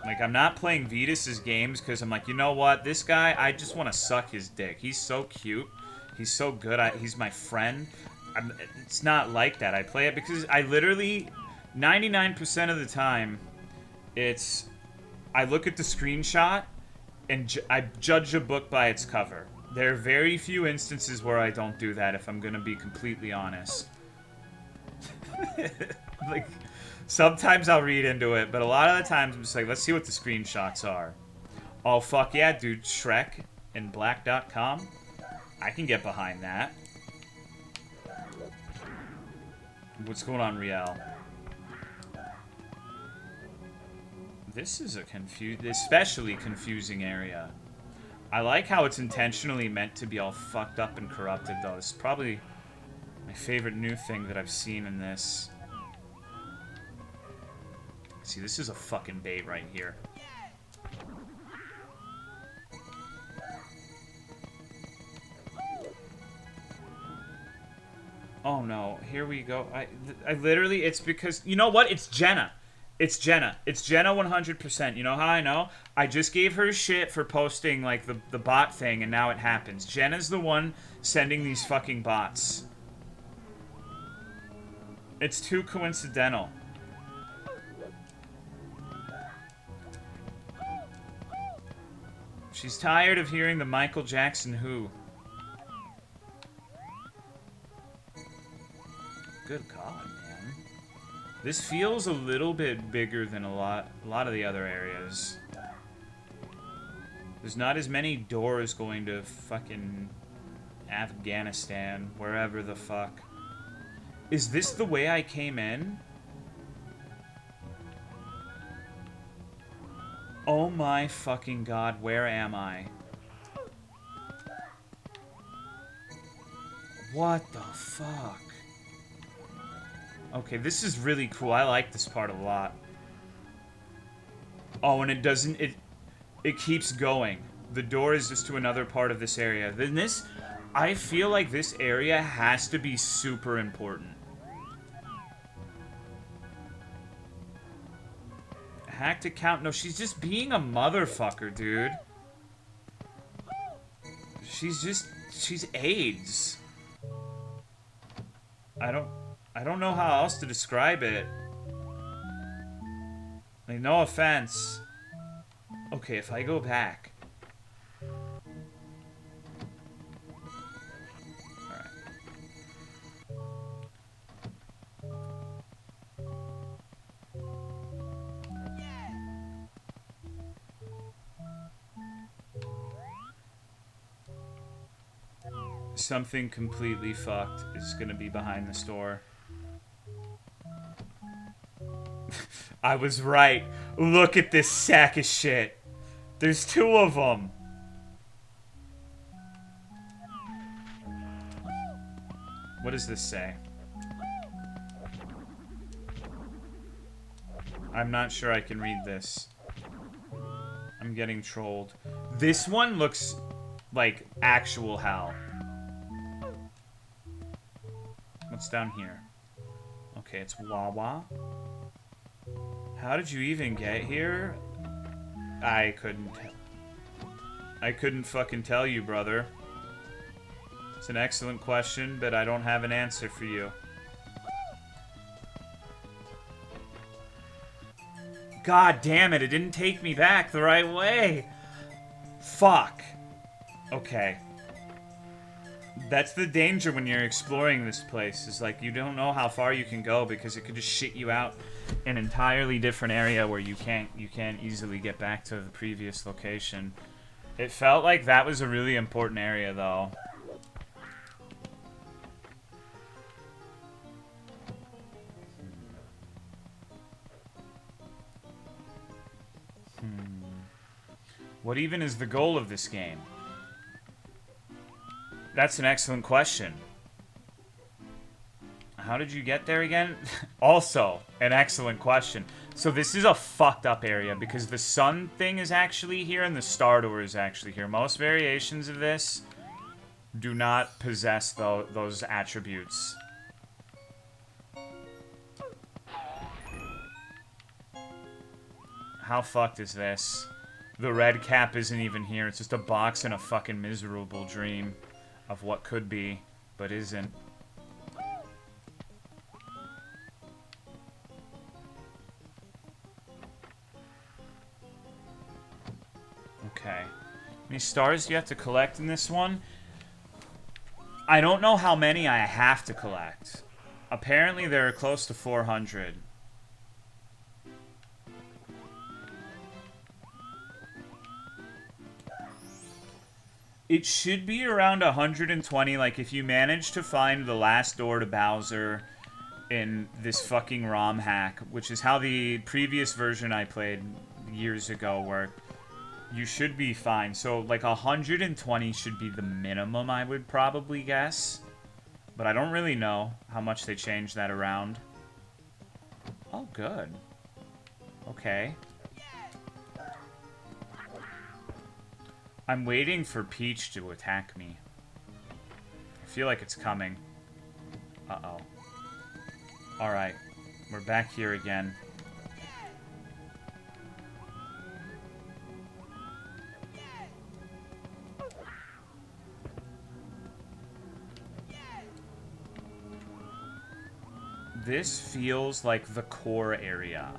Like, I'm not playing Vetus's games because I'm like, you know what? This guy, I just want to suck his dick. He's so cute. He's so good. He's my friend. It's not like that. I play it because I literally, 99% of the time, it's... I look at the screenshot and I judge a book by its cover. There are very few instances where I don't do that, if I'm going to be completely honest. Like... Sometimes I'll read into it, but a lot of the times I'm just like, let's see what the screenshots are. Oh, fuck yeah, dude. Shrek and Black.com. I can get behind that. What's going on, Riel? This is a especially confusing area. I like how it's intentionally meant to be all fucked up and corrupted, though. It's probably my favorite new thing that I've seen in this. See, this is a fucking bait right here. Oh no, here we go. I literally, it's because, you know what? It's Jenna. It's Jenna. It's Jenna 100%. You know how I know? I just gave her shit for posting, like, the bot thing, and now it happens. Jenna's the one sending these fucking bots. It's too coincidental. She's tired of hearing the Michael Jackson Who. Good God, man. This feels a little bit bigger than a lot of the other areas. There's not as many doors going to fucking Afghanistan, wherever the fuck. Is this the way I came in? Oh my fucking God, where am I? What the fuck? Okay, this is really cool. I like this part a lot. Oh, and it doesn't... It keeps going. The door is just to another part of this area. Then this... I feel like this area has to be super important. Hacked account? No, she's just being a motherfucker, dude. She's AIDS. I don't know how else to describe it. Like, no offense. Okay, if I go back. Alright. Something completely fucked is gonna be behind the store. I was right. Look at this sack of shit. There's two of them. What does this say? I'm not sure I can read this. I'm getting trolled. This one looks like actual hell. What's down here? Okay, it's Wawa. How did you even get here? I couldn't fucking tell you, brother. It's an excellent question, but I don't have an answer for you. God damn it, it didn't take me back the right way. Fuck. Okay. That's the danger when you're exploring this place, is like you don't know how far you can go because it could just shit you out an entirely different area where you can't easily get back to the previous location. It felt like that was a really important area though. What even is the goal of this game? That's an excellent question. How did you get there again? Also, an excellent question. So this is a fucked up area because the sun thing is actually here and the star door is actually here. Most variations of this do not possess those attributes. How fucked is this? The red cap isn't even here. It's just a box in a fucking miserable dream of what could be, but isn't. Okay. How many stars do you have to collect in this one? I don't know how many I have to collect. Apparently there are close to 400. It should be around 120, like if you manage to find the last door to Bowser in this fucking Romhack, which is how the previous version I played years ago worked, you should be fine. So like 120 should be the minimum, I would probably guess. But I don't really know how much they changed that around. Oh, good. Okay. I'm waiting for Peach to attack me. I feel like it's coming. Uh-oh. Alright. We're back here again. This feels like the core area.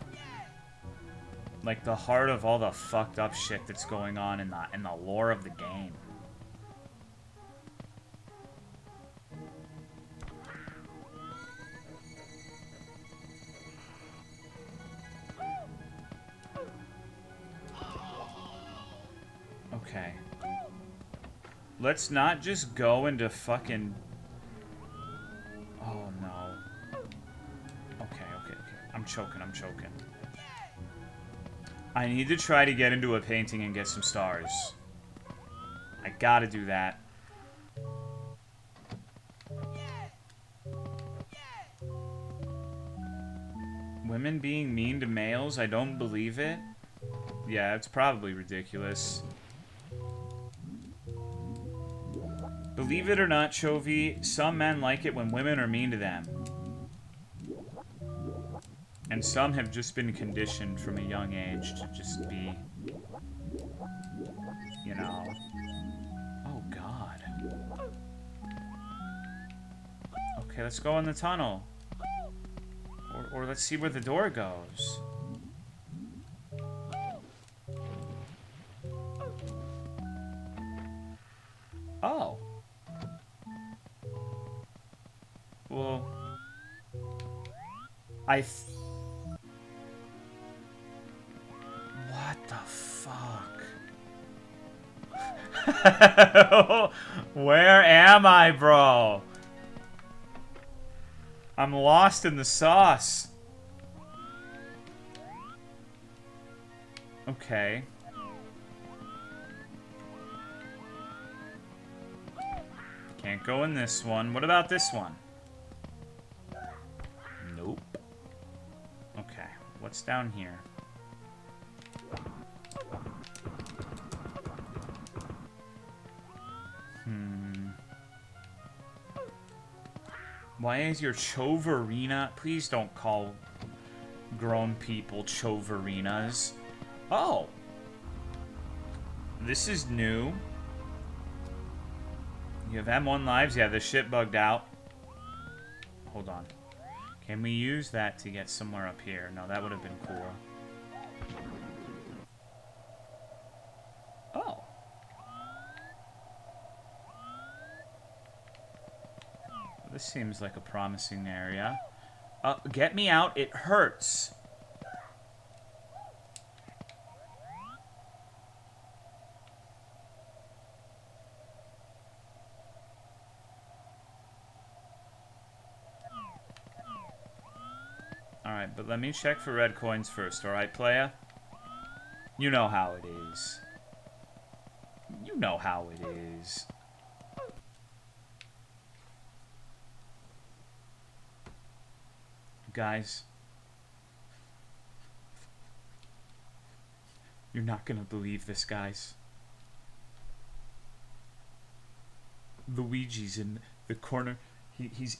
Like the heart of all the fucked up shit that's going on in the lore of the game. Okay. Let's not just go into fucking... Oh, no. Okay. I'm choking. I need to try to get into a painting and get some stars. I gotta do that. Women being mean to males? I don't believe it. Yeah, it's probably ridiculous. Believe it or not, Chovy, some men like it when women are mean to them. And some have just been conditioned from a young age to just be, you know... Oh, God. Okay, let's go in the tunnel. Or let's see where the door goes. Oh. Well... What the fuck? Where am I, bro? I'm lost in the sauce. Okay. Can't go in this one. What about this one? Nope. Okay. What's down here? Why is your Chovarina? Please don't call grown people Chovarinas. Oh. This is new. You have M1 lives? Yeah, the shit bugged out. Hold on. Can we use that to get somewhere up here? No, that would have been cool. Oh. This seems like a promising area. Get me out. It hurts. Alright, but let me check for red coins first, alright, playa? You know how it is. You know how it is. Guys. You're not gonna believe this, guys. Luigi's in the corner. He's